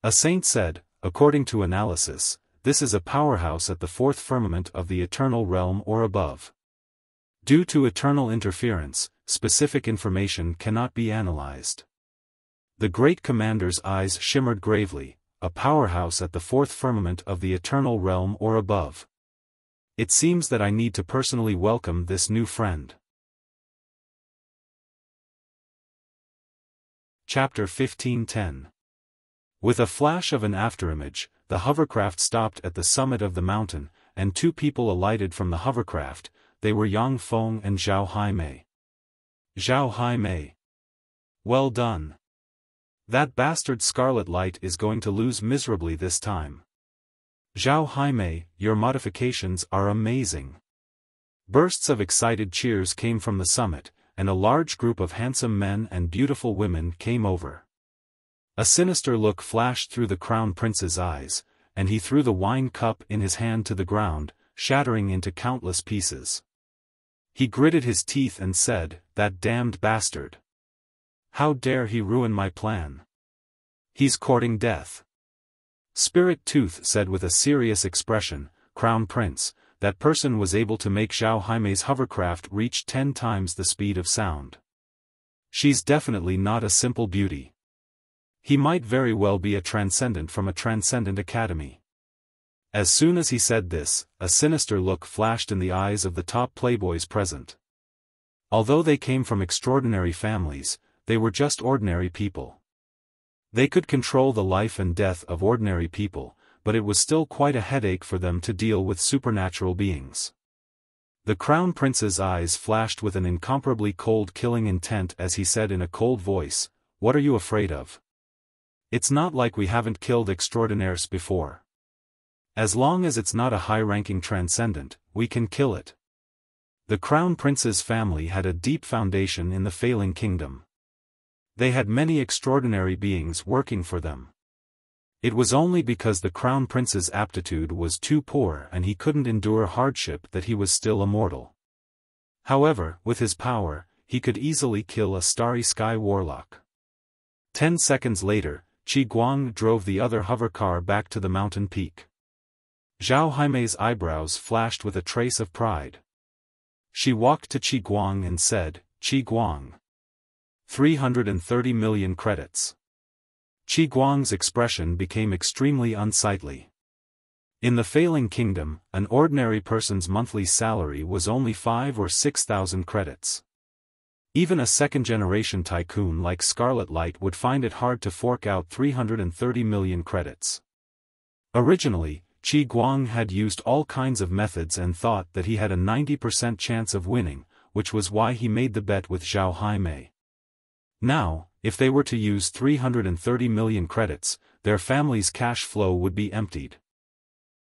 A saint said, according to analysis, this is a powerhouse at the fourth firmament of the eternal realm or above. Due to eternal interference, specific information cannot be analyzed. The Great Commander's eyes shimmered gravely, a powerhouse at the fourth firmament of the eternal realm or above. It seems that I need to personally welcome this new friend. Chapter 15:10. With a flash of an afterimage, the hovercraft stopped at the summit of the mountain, and two people alighted from the hovercraft. They were Yang Feng and Zhao Haimei. Zhao Haimei. Well done. That bastard Scarlet Light is going to lose miserably this time. Zhao Haimei, your modifications are amazing. Bursts of excited cheers came from the summit, and a large group of handsome men and beautiful women came over. A sinister look flashed through the Crown Prince's eyes, and he threw the wine cup in his hand to the ground, shattering into countless pieces. He gritted his teeth and said, "That damned bastard. How dare he ruin my plan? He's courting death." Spirit Tooth said with a serious expression, "Crown Prince, that person was able to make Zhao Haimei's hovercraft reach 10 times the speed of sound. She's definitely not a simple beauty. He might very well be a transcendent from a transcendent academy." As soon as he said this, a sinister look flashed in the eyes of the top playboys present. Although they came from extraordinary families, they were just ordinary people. They could control the life and death of ordinary people, but it was still quite a headache for them to deal with supernatural beings. The Crown Prince's eyes flashed with an incomparably cold killing intent as he said in a cold voice, "What are you afraid of? It's not like we haven't killed extraordinaires before. As long as it's not a high-ranking transcendent, we can kill it." The Crown Prince's family had a deep foundation in the Failing Kingdom. They had many extraordinary beings working for them. It was only because the Crown Prince's aptitude was too poor and he couldn't endure hardship that he was still immortal. However, with his power, he could easily kill a Starry Sky Warlock. 10 seconds later, Qi Guang drove the other hovercar back to the mountain peak. Zhao Haimei's eyebrows flashed with a trace of pride. She walked to Qi Guang and said, "Qi Guang. 330 million credits." Qi Guang's expression became extremely unsightly. In the Failing Kingdom, an ordinary person's monthly salary was only 5,000 or 6,000 credits. Even a second-generation tycoon like Scarlet Light would find it hard to fork out 330 million credits. Originally, Qi Guang had used all kinds of methods and thought that he had a 90% chance of winning, which was why he made the bet with Zhao Haimei. Now, if they were to use 330 million credits, their family's cash flow would be emptied.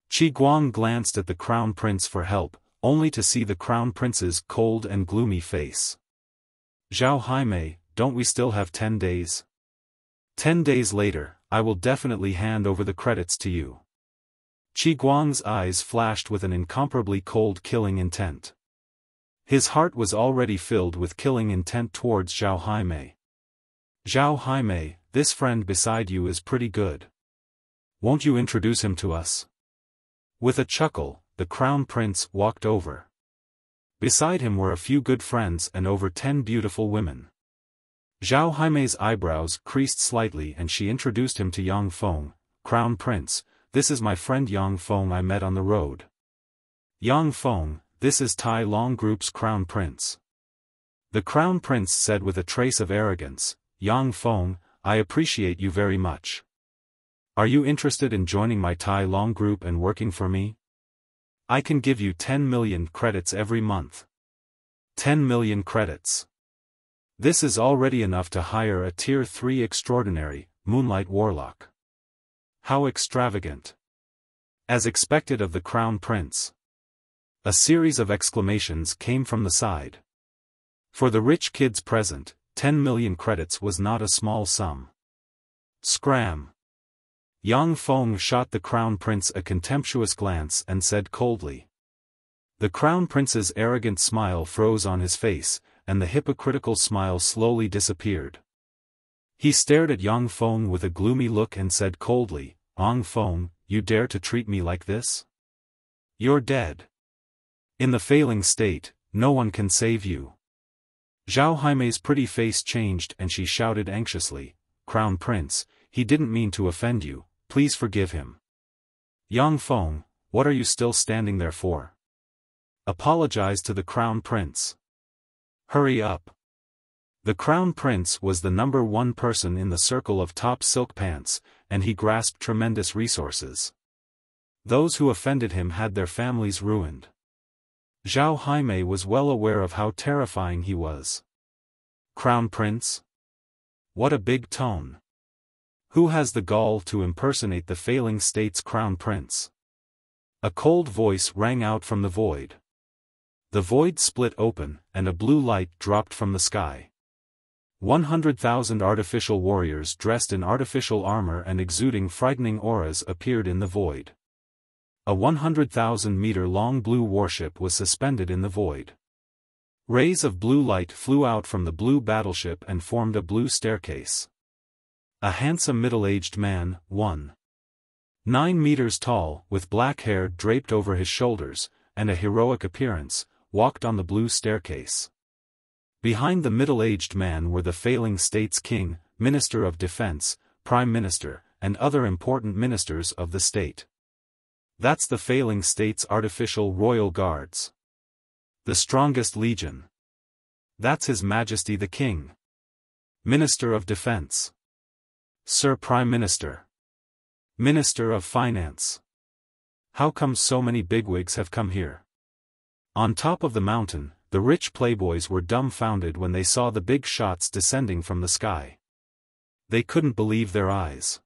Qi Guang glanced at the Crown Prince for help, only to see the Crown Prince's cold and gloomy face. "Zhao Haimei, don't we still have 10 days? 10 days later, I will definitely hand over the credits to you." Qi Guang's eyes flashed with an incomparably cold killing intent. His heart was already filled with killing intent towards Zhao Haimei. "Zhao Haimei, this friend beside you is pretty good. Won't you introduce him to us?" With a chuckle, the Crown Prince walked over. Beside him were a few good friends and over 10 beautiful women. Zhao Haimei's eyebrows creased slightly and she introduced him to Yang Feng. "Crown Prince, this is my friend Yang Feng I met on the road." Yang Feng, this is Tai Long Group's Crown Prince. The Crown Prince said with a trace of arrogance, Yang Feng, I appreciate you very much. Are you interested in joining my Tai Long Group and working for me? I can give you 10 million credits every month. 10 million credits. This is already enough to hire a Tier 3 extraordinary, Moonlight Warlock. How extravagant. As expected of the Crown Prince. A series of exclamations came from the side. For the rich kids present, 10 million credits was not a small sum. Scram. Yang Feng shot the Crown Prince a contemptuous glance and said coldly. The Crown Prince's arrogant smile froze on his face, and the hypocritical smile slowly disappeared. He stared at Yang Feng with a gloomy look and said coldly, Yang Feng, you dare to treat me like this? You're dead. In the failing state, no one can save you. Zhao Jaime's pretty face changed and she shouted anxiously, Crown Prince, he didn't mean to offend you, please forgive him. Yang Feng, what are you still standing there for? Apologize to the Crown Prince. Hurry up. The Crown Prince was the number one person in the circle of top silk pants, and he grasped tremendous resources. Those who offended him had their families ruined. Zhao Jaime was well aware of how terrifying he was. Crown Prince? What a big tone. Who has the gall to impersonate the failing state's Crown Prince? A cold voice rang out from the void. The void split open, and a blue light dropped from the sky. 100,000 artificial warriors dressed in artificial armor and exuding frightening auras appeared in the void. A 100,000-meter-long blue warship was suspended in the void. Rays of blue light flew out from the blue battleship and formed a blue staircase. A handsome middle-aged man, 1.9 meters tall, with black hair draped over his shoulders, and a heroic appearance, walked on the blue staircase. Behind the middle-aged man were the failing state's king, Minister of Defense, Prime Minister, and other important ministers of the state. That's the failing state's artificial royal guards. The strongest legion. That's His Majesty the King. Minister of Defense. Sir Prime Minister. Minister of Finance. How come so many bigwigs have come here? On top of the mountain, the rich playboys were dumbfounded when they saw the big shots descending from the sky. They couldn't believe their eyes.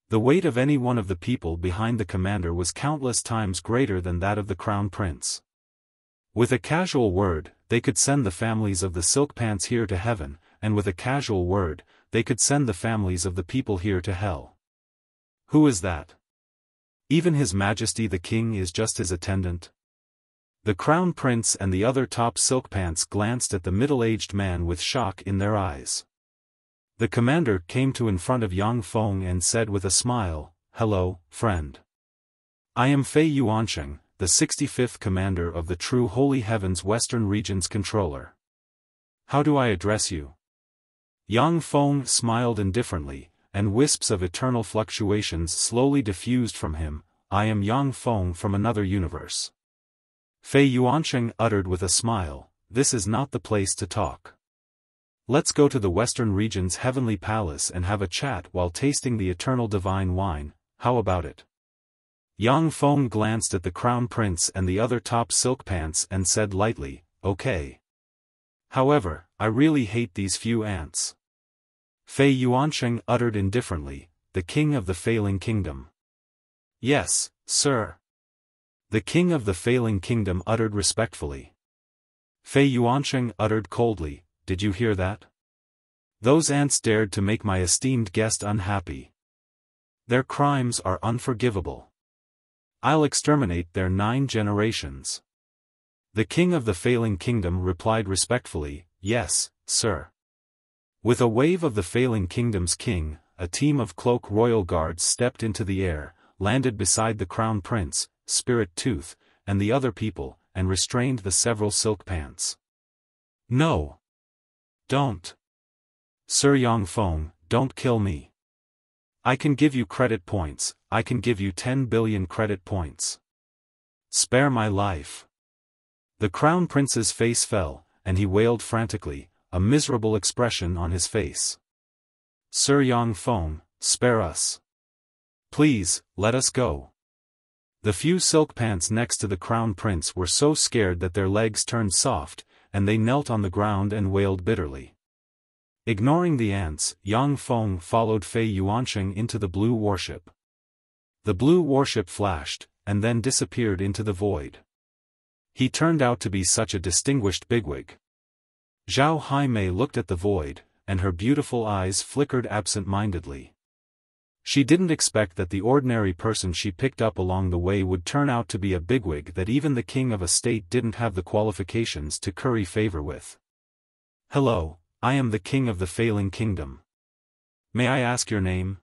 The weight of any one of the people behind the commander was countless times greater than that of the Crown Prince. With a casual word, they could send the families of the silk pants here to heaven, and with a casual word, they could send the families of the people here to hell. Who is that? Even His Majesty the King is just his attendant. The Crown Prince and the other top silk pants glanced at the middle-aged man with shock in their eyes. The commander came to in front of Yang Feng and said with a smile, Hello, friend. I am Fei Yuansheng, the 65th commander of the True Holy Heavens Western Region's controller. How do I address you? Yang Feng smiled indifferently, and wisps of eternal fluctuations slowly diffused from him. I am Yang Feng from another universe. Fei Yuansheng uttered with a smile, This is not the place to talk. Let's go to the Western Region's heavenly palace and have a chat while tasting the eternal divine wine, how about it? Yang Feng glanced at the Crown Prince and the other top silk pants and said lightly, Okay. However, I really hate these few ants. Fei Yuansheng uttered indifferently, The King of the Failing Kingdom. Yes, sir. The King of the Failing Kingdom uttered respectfully. Fei Yuansheng uttered coldly, Did you hear that? Those ants dared to make my esteemed guest unhappy. Their crimes are unforgivable. I'll exterminate their 9 generations. The King of the Failing Kingdom replied respectfully, Yes, sir. With a wave of the Failing Kingdom's king, a team of cloak royal guards stepped into the air, landed beside the Crown Prince, Spirit Tooth, and the other people, and restrained the several silk pants. No. Don't. Sir Yang Feng, don't kill me. I can give you credit points, I can give you 10 billion credit points. Spare my life. The crown prince's face fell, and he wailed frantically, a miserable expression on his face. Sir Xiaofan, spare us. Please, let us go. The few silk pants next to the crown prince were so scared that their legs turned soft, and they knelt on the ground and wailed bitterly. Ignoring the ants, Xiaofan followed Fei Yuansheng into the blue warship. The blue warship flashed, and then disappeared into the void. He turned out to be such a distinguished bigwig. Zhao Haimei looked at the void, and her beautiful eyes flickered absent-mindedly. She didn't expect that the ordinary person she picked up along the way would turn out to be a bigwig that even the king of a state didn't have the qualifications to curry favor with. Hello, I am the king of the failing kingdom. May I ask your name?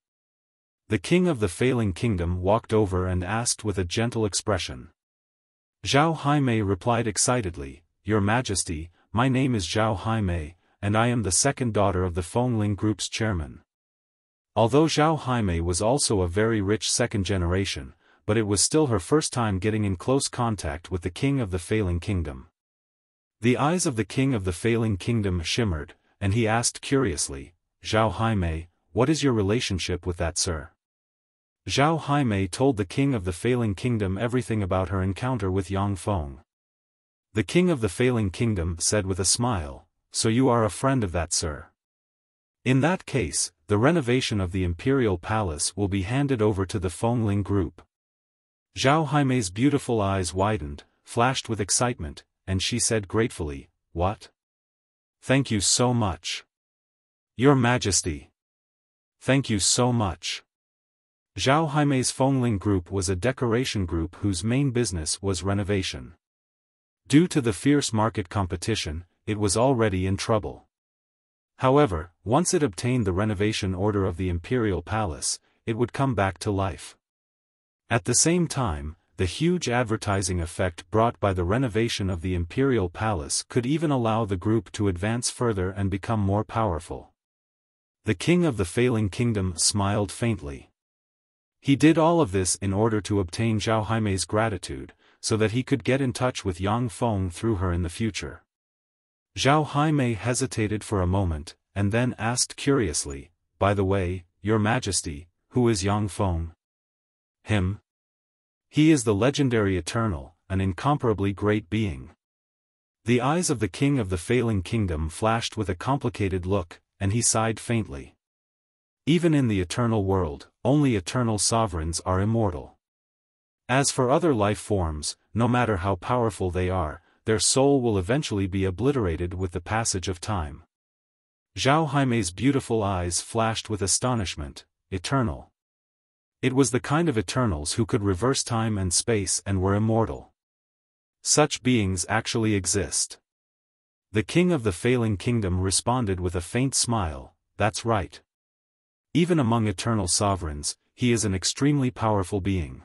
The king of the failing kingdom walked over and asked with a gentle expression. Zhao Haimei replied excitedly, Your Majesty, my name is Zhao Haimei, and I am the second daughter of the Fengling Group's chairman. Although Zhao Haimei was also a very rich second generation, but it was still her first time getting in close contact with the king of the failing kingdom. The eyes of the king of the failing kingdom shimmered, and he asked curiously, Zhao Haimei, what is your relationship with that sir? Zhao Haimei told the king of the failing kingdom everything about her encounter with Xiaofan. The king of the failing kingdom said with a smile, So you are a friend of that sir. In that case, the renovation of the imperial palace will be handed over to the Fengling Group. Zhao Haimei's beautiful eyes widened, flashed with excitement, and she said gratefully, What? Thank you so much. Your Majesty. Thank you so much. Zhao Haimei's Fengling Group was a decoration group whose main business was renovation. Due to the fierce market competition, it was already in trouble. However, once it obtained the renovation order of the imperial palace, it would come back to life. At the same time, the huge advertising effect brought by the renovation of the imperial palace could even allow the group to advance further and become more powerful. The king of the failing kingdom smiled faintly. He did all of this in order to obtain Zhao Haimei's gratitude, so that he could get in touch with Xiaofan through her in the future. Zhao Haimei hesitated for a moment, and then asked curiously, By the way, Your Majesty, who is Xiaofan? Him? He is the legendary Eternal, an incomparably great being. The eyes of the king of the failing kingdom flashed with a complicated look, and he sighed faintly. Even in the eternal world, only eternal sovereigns are immortal. As for other life forms, no matter how powerful they are, their soul will eventually be obliterated with the passage of time. Zhao Haimei's beautiful eyes flashed with astonishment, eternal. It was the kind of eternals who could reverse time and space and were immortal. Such beings actually exist. The king of the failing kingdom responded with a faint smile, That's right. Even among eternal sovereigns, he is an extremely powerful being.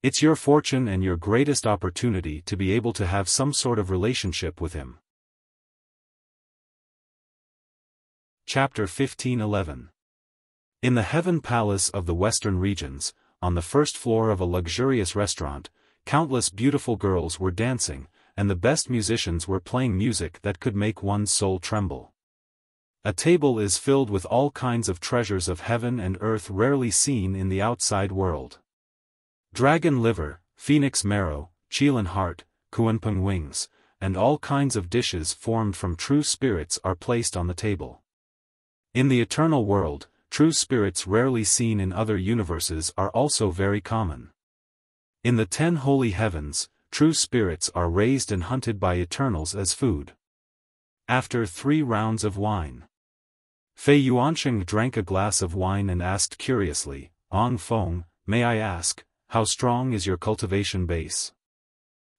It's your fortune and your greatest opportunity to be able to have some sort of relationship with him. Chapter 1511. In the Heaven Palace of the Western regions, on the first floor of a luxurious restaurant, countless beautiful girls were dancing, and the best musicians were playing music that could make one's soul tremble. A table is filled with all kinds of treasures of heaven and earth rarely seen in the outside world. Dragon liver, phoenix marrow, Qilin heart, Kuanpeng wings, and all kinds of dishes formed from true spirits are placed on the table. In the eternal world, true spirits rarely seen in other universes are also very common. In the 10 holy heavens, true spirits are raised and hunted by eternals as food. After 3 rounds of wine, Fei Yuansheng drank a glass of wine and asked curiously, Feng, may I ask, how strong is your cultivation base?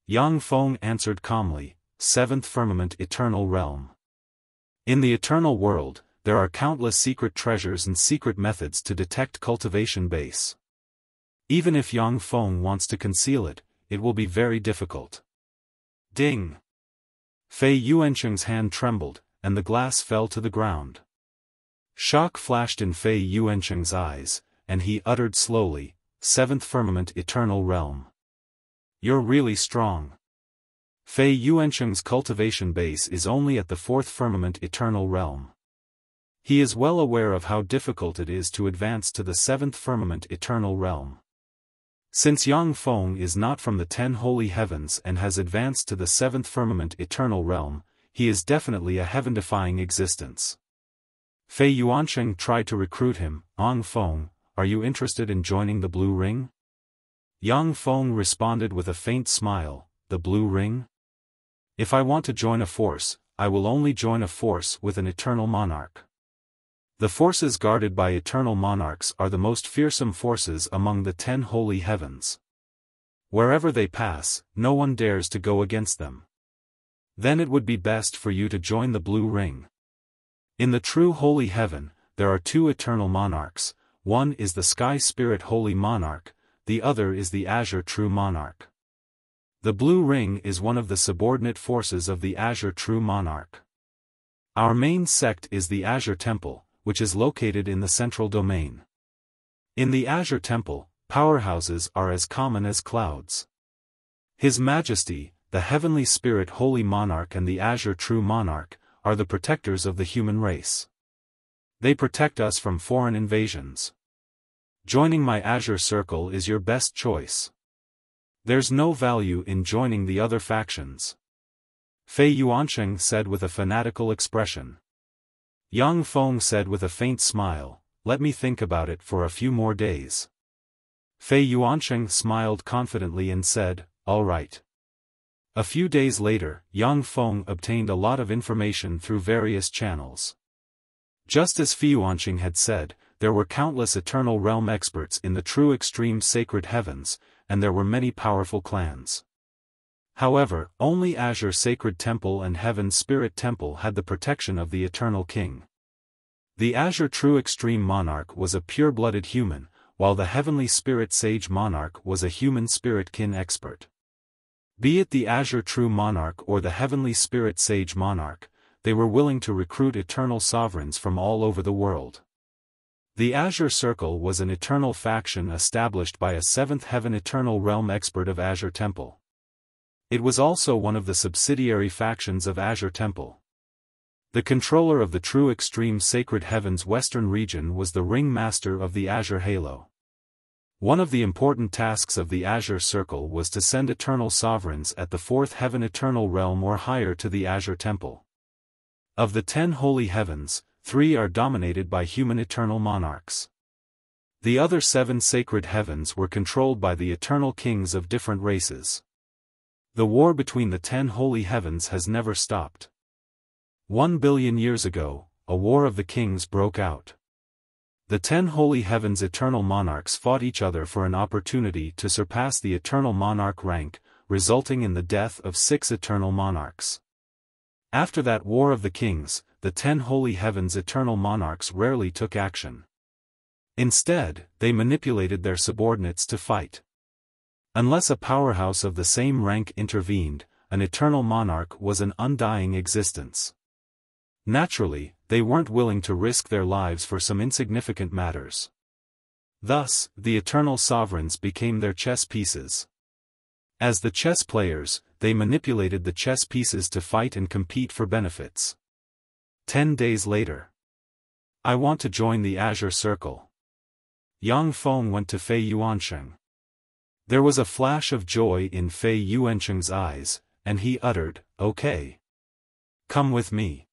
Xiaofan answered calmly, 7th firmament eternal realm. In the eternal world, there are countless secret treasures and secret methods to detect cultivation base. Even if Xiaofan wants to conceal it, it will be very difficult. Ding! Fei Yuansheng's hand trembled, and the glass fell to the ground. Shock flashed in Fei Yuansheng's eyes, and he uttered slowly, 7th firmament eternal realm. You're really strong. Fei Yuansheng's cultivation base is only at the fourth firmament eternal realm. He is well aware of how difficult it is to advance to the seventh firmament eternal realm. Since Yang Feng is not from the 10 holy heavens and has advanced to the seventh firmament eternal realm, he is definitely a heaven-defying existence. Fei Yuansheng tried to recruit him. Yang Feng, are you interested in joining the Blue Ring? Yang Feng responded with a faint smile, the Blue Ring? If I want to join a force, I will only join a force with an eternal monarch. The forces guarded by eternal monarchs are the most fearsome forces among the 10 holy heavens. Wherever they pass, no one dares to go against them. Then it would be best for you to join the Blue Ring. In the true holy heaven, there are 2 eternal monarchs, one is the Sky Spirit Holy Monarch, the other is the Azure True Monarch. The Blue Ring is one of the subordinate forces of the Azure True Monarch. Our main sect is the Azure Temple, which is located in the central domain. In the Azure Temple, powerhouses are as common as clouds. His Majesty, the Heavenly Spirit Holy Monarch and the Azure True Monarch, are the protectors of the human race. They protect us from foreign invasions. Joining my Azure Circle is your best choice. There's no value in joining the other factions. Fei Yuansheng said with a fanatical expression. Yang Feng said with a faint smile, let me think about it for a few more days. Fei Yuansheng smiled confidently and said, all right. A few days later, Yang Feng obtained a lot of information through various channels. Just as Fei Yuansheng had said, there were countless eternal realm experts in the true extreme sacred heavens, and there were many powerful clans. However, only Azure Sacred Temple and Heaven Spirit Temple had the protection of the Eternal King. The Azure True Extreme Monarch was a pure-blooded human, while the Heavenly Spirit Sage Monarch was a human spirit kin expert. Be it the Azure True Monarch or the Heavenly Spirit Sage Monarch, they were willing to recruit eternal sovereigns from all over the world. The Azure Circle was an eternal faction established by a 7th Heaven Eternal Realm expert of Azure Temple. It was also one of the subsidiary factions of Azure Temple. The controller of the true extreme sacred heavens western region was the Ring Master of the Azure Halo. One of the important tasks of the Azure Circle was to send eternal sovereigns at the 4th Heaven Eternal Realm or higher to the Azure Temple. Of the 10 holy heavens, 3 are dominated by human eternal monarchs. The other 7 sacred heavens were controlled by the eternal kings of different races. The war between the 10 holy heavens has never stopped. 1 billion years ago, a war of the kings broke out. The 10 holy heavens eternal monarchs fought each other for an opportunity to surpass the eternal monarch rank, resulting in the death of 6 eternal monarchs. After that war of the kings, the 10 holy heavens eternal monarchs rarely took action. Instead, they manipulated their subordinates to fight. Unless a powerhouse of the same rank intervened, an eternal monarch was an undying existence. Naturally, they weren't willing to risk their lives for some insignificant matters. Thus, the eternal sovereigns became their chess pieces. As the chess players, they manipulated the chess pieces to fight and compete for benefits. 10 days later. I want to join the Azure Circle. Yang Feng went to Fei Yuansheng. There was a flash of joy in Fei Yuansheng's eyes, and he uttered, okay. Come with me.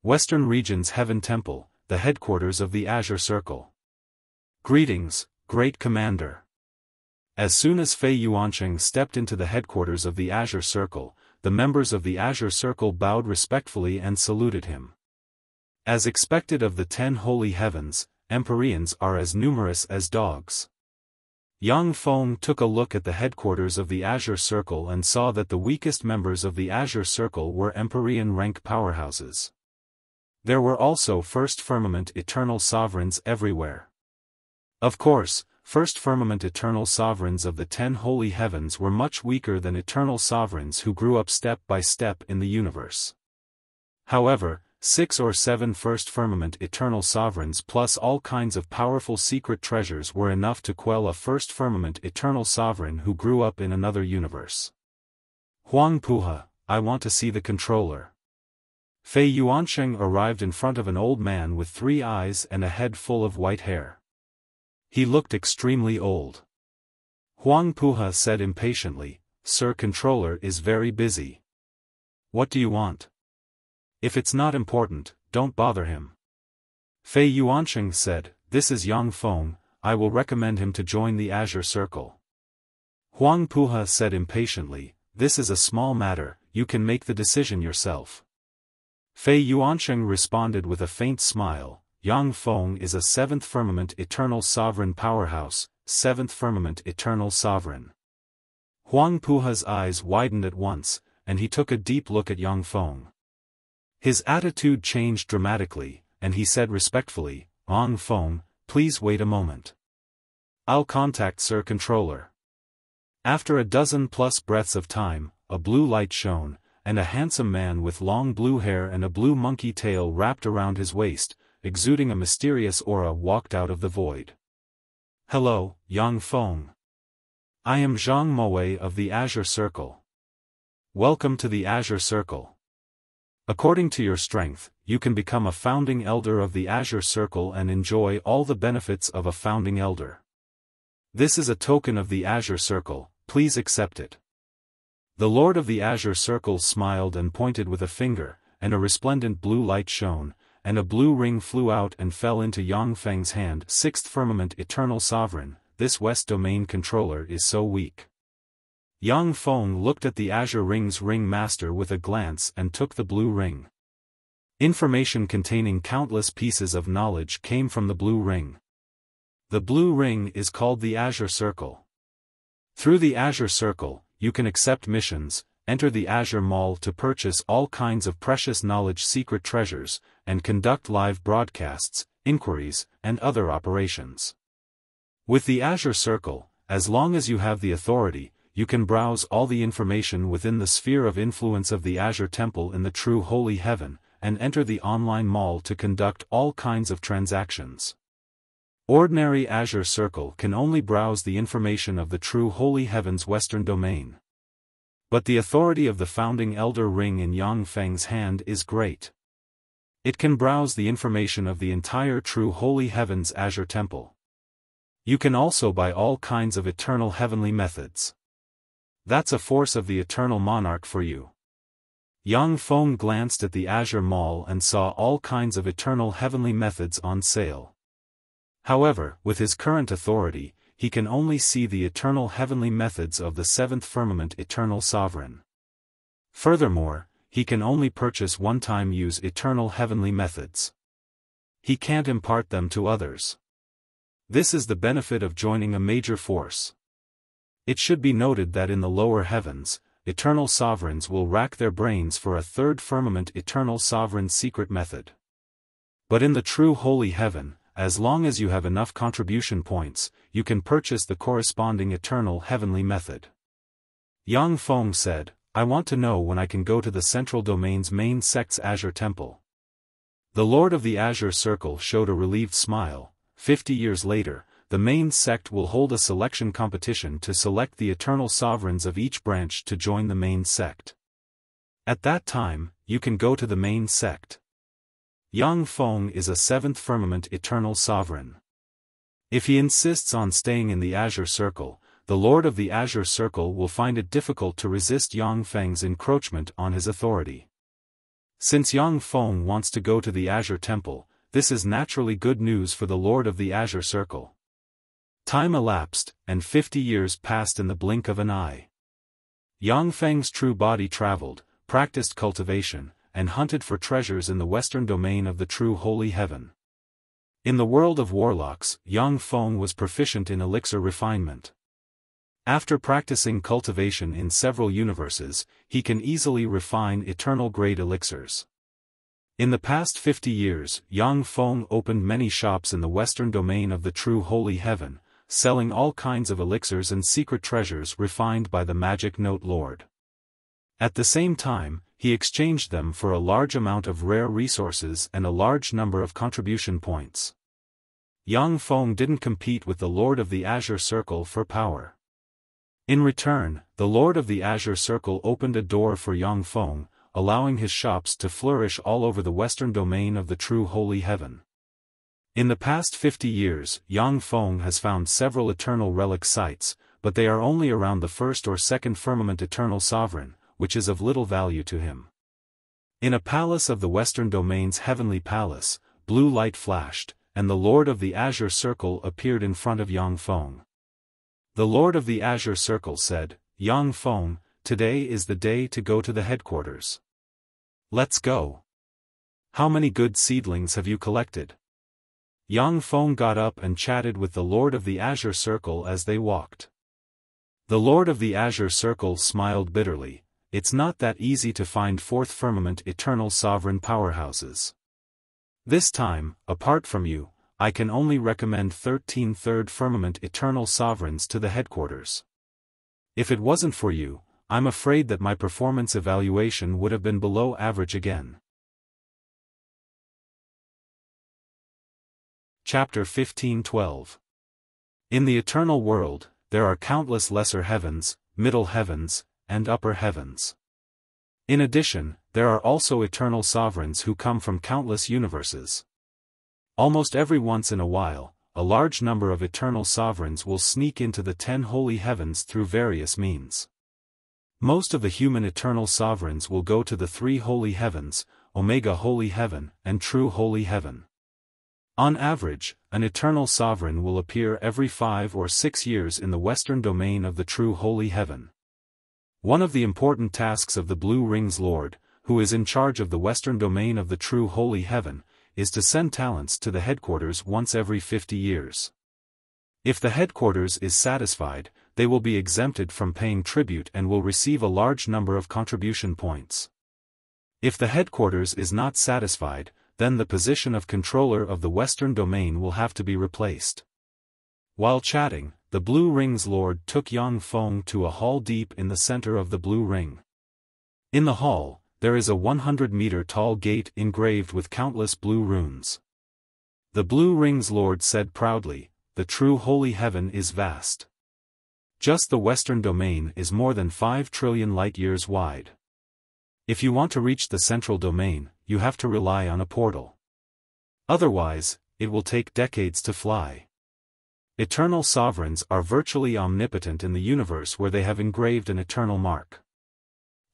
Western Region's Heaven Temple, the headquarters of the Azure Circle. Greetings, Great Commander. As soon as Fei Yuansheng stepped into the headquarters of the Azure Circle, the members of the Azure Circle bowed respectfully and saluted him. As expected of the 10 holy heavens, Empyreans are as numerous as dogs. Yang Feng took a look at the headquarters of the Azure Circle and saw that the weakest members of the Azure Circle were Empyrean rank powerhouses. There were also First Firmament Eternal Sovereigns everywhere. Of course, First Firmament Eternal Sovereigns of the 10 holy heavens were much weaker than Eternal Sovereigns who grew up step by step in the universe. However, 6 or 7 First Firmament Eternal Sovereigns plus all kinds of powerful secret treasures were enough to quell a First Firmament Eternal Sovereign who grew up in another universe. Huang Puha, I want to see the controller. Fei Yuansheng arrived in front of an old man with 3 eyes and a head full of white hair. He looked extremely old. Huang Puha said impatiently, Sir Controller is very busy. What do you want? If it's not important, don't bother him. Fei Yuansheng said, This is Yang Feng, I will recommend him to join the Azure Circle. Huang Puha said impatiently, This is a small matter, you can make the decision yourself. Fei Yuansheng responded with a faint smile, Yang Feng is a 7th firmament eternal sovereign powerhouse, 7th firmament eternal sovereign. Huang Puha's eyes widened at once, and he took a deep look at Yang Feng. His attitude changed dramatically, and he said respectfully, Yang Feng, please wait a moment. I'll contact Sir Controller. After a dozen-plus breaths of time, a blue light shone, and a handsome man with long blue hair and a blue monkey tail wrapped around his waist, exuding a mysterious aura, walked out of the void. Hello, Yang Feng. I am Zhang Moe of the Azure Circle. Welcome to the Azure Circle. According to your strength, you can become a founding elder of the Azure Circle and enjoy all the benefits of a founding elder. This is a token of the Azure Circle, please accept it. The Lord of the Azure Circle smiled and pointed with a finger, and a resplendent blue light shone, and a blue ring flew out and fell into Yang Feng's hand. 6th Firmament Eternal Sovereign, this West Domain Controller is so weak. Yang Feng looked at the Azure Ring's ring master with a glance and took the blue ring. Information containing countless pieces of knowledge came from the blue ring. The blue ring is called the Azure Circle. Through the Azure Circle, you can accept missions, enter the Azure Mall to purchase all kinds of precious knowledge secret treasures, and conduct live broadcasts, inquiries, and other operations. With the Azure Circle, as long as you have the authority, you can browse all the information within the sphere of influence of the Azure Temple in the true Holy Heaven, and enter the online mall to conduct all kinds of transactions. Ordinary Azure Circle can only browse the information of the true Holy Heaven's Western domain. But the authority of the founding Elder Ring in Yang Feng's hand is great. It can browse the information of the entire true Holy Heaven's Azure Temple. You can also buy all kinds of eternal heavenly methods. That's a force of the Eternal Monarch for you. Yang Feng glanced at the Azure Mall and saw all kinds of eternal heavenly methods on sale. However, with his current authority, he can only see the eternal heavenly methods of the 7th Firmament Eternal Sovereign. Furthermore, he can only purchase one-time use eternal heavenly methods. He can't impart them to others. This is the benefit of joining a major force. It should be noted that in the lower heavens, eternal sovereigns will rack their brains for a 3rd Firmament Eternal Sovereign secret method. But in the true Holy Heaven, as long as you have enough contribution points, you can purchase the corresponding eternal heavenly method. Yang Feng said, I want to know when I can go to the Central Domain's main sect's Azure Temple. The Lord of the Azure Circle showed a relieved smile. 50 years later, the main sect will hold a selection competition to select the eternal sovereigns of each branch to join the main sect. At that time, you can go to the main sect. Yang Feng is a 7th Firmament Eternal Sovereign. If he insists on staying in the Azure Circle, the Lord of the Azure Circle will find it difficult to resist Yang Feng's encroachment on his authority. Since Yang Feng wants to go to the Azure Temple, this is naturally good news for the Lord of the Azure Circle. Time elapsed, and 50 years passed in the blink of an eye. Yang Feng's true body traveled, practiced cultivation, and hunted for treasures in the western domain of the true Holy Heaven. In the world of warlocks, Yang Feng was proficient in elixir refinement. After practicing cultivation in several universes, he can easily refine eternal-grade elixirs. In the past 50 years, Yang Feng opened many shops in the western domain of the true Holy Heaven, selling all kinds of elixirs and secret treasures refined by the Magic Note Lord. At the same time, he exchanged them for a large amount of rare resources and a large number of contribution points. Yang Feng didn't compete with the Lord of the Azure Circle for power. In return, the Lord of the Azure Circle opened a door for Yang Feng, allowing his shops to flourish all over the western domain of the true Holy Heaven. In the past 50 years, Yang Feng has found several eternal relic sites, but they are only around the first or second firmament eternal sovereign, which is of little value to him. In a palace of the western domain's heavenly palace, blue light flashed, and the Lord of the Azure Circle appeared in front of Yang Feng. The Lord of the Azure Circle said, "Yang Feng, today is the day to go to the headquarters. Let's go. How many good seedlings have you collected?" Yang Feng got up and chatted with the Lord of the Azure Circle as they walked. The Lord of the Azure Circle smiled bitterly. It's not that easy to find fourth firmament eternal sovereign powerhouses. This time, apart from you, I can only recommend 13 third firmament eternal sovereigns to the headquarters. If it wasn't for you, I'm afraid that my performance evaluation would have been below average again. Chapter 15:12. In the eternal world, there are countless lesser heavens, middle heavens, and upper heavens. In addition, there are also eternal sovereigns who come from countless universes. Almost every once in a while, a large number of eternal sovereigns will sneak into the 10 holy heavens through various means. Most of the human eternal sovereigns will go to the 3 holy heavens, Omega Holy Heaven and True Holy Heaven. On average, an eternal sovereign will appear every 5 or 6 years in the western domain of the True Holy Heaven. One of the important tasks of the Blue Rings Lord, who is in charge of the western domain of the True Holy Heaven, is to send talents to the headquarters once every 50 years. If the headquarters is satisfied, they will be exempted from paying tribute and will receive a large number of contribution points. If the headquarters is not satisfied, then the position of controller of the western domain will have to be replaced. While chatting, the Blue Rings Lord took Yang Feng to a hall deep in the center of the Blue Ring. In the hall, there is a 100-meter-tall gate engraved with countless blue runes. The Blue Rings Lord said proudly, "The true holy heaven is vast. Just the western domain is more than 5 trillion light-years wide. If you want to reach the central domain, you have to rely on a portal. Otherwise, it will take decades to fly." Eternal sovereigns are virtually omnipotent in the universe where they have engraved an eternal mark.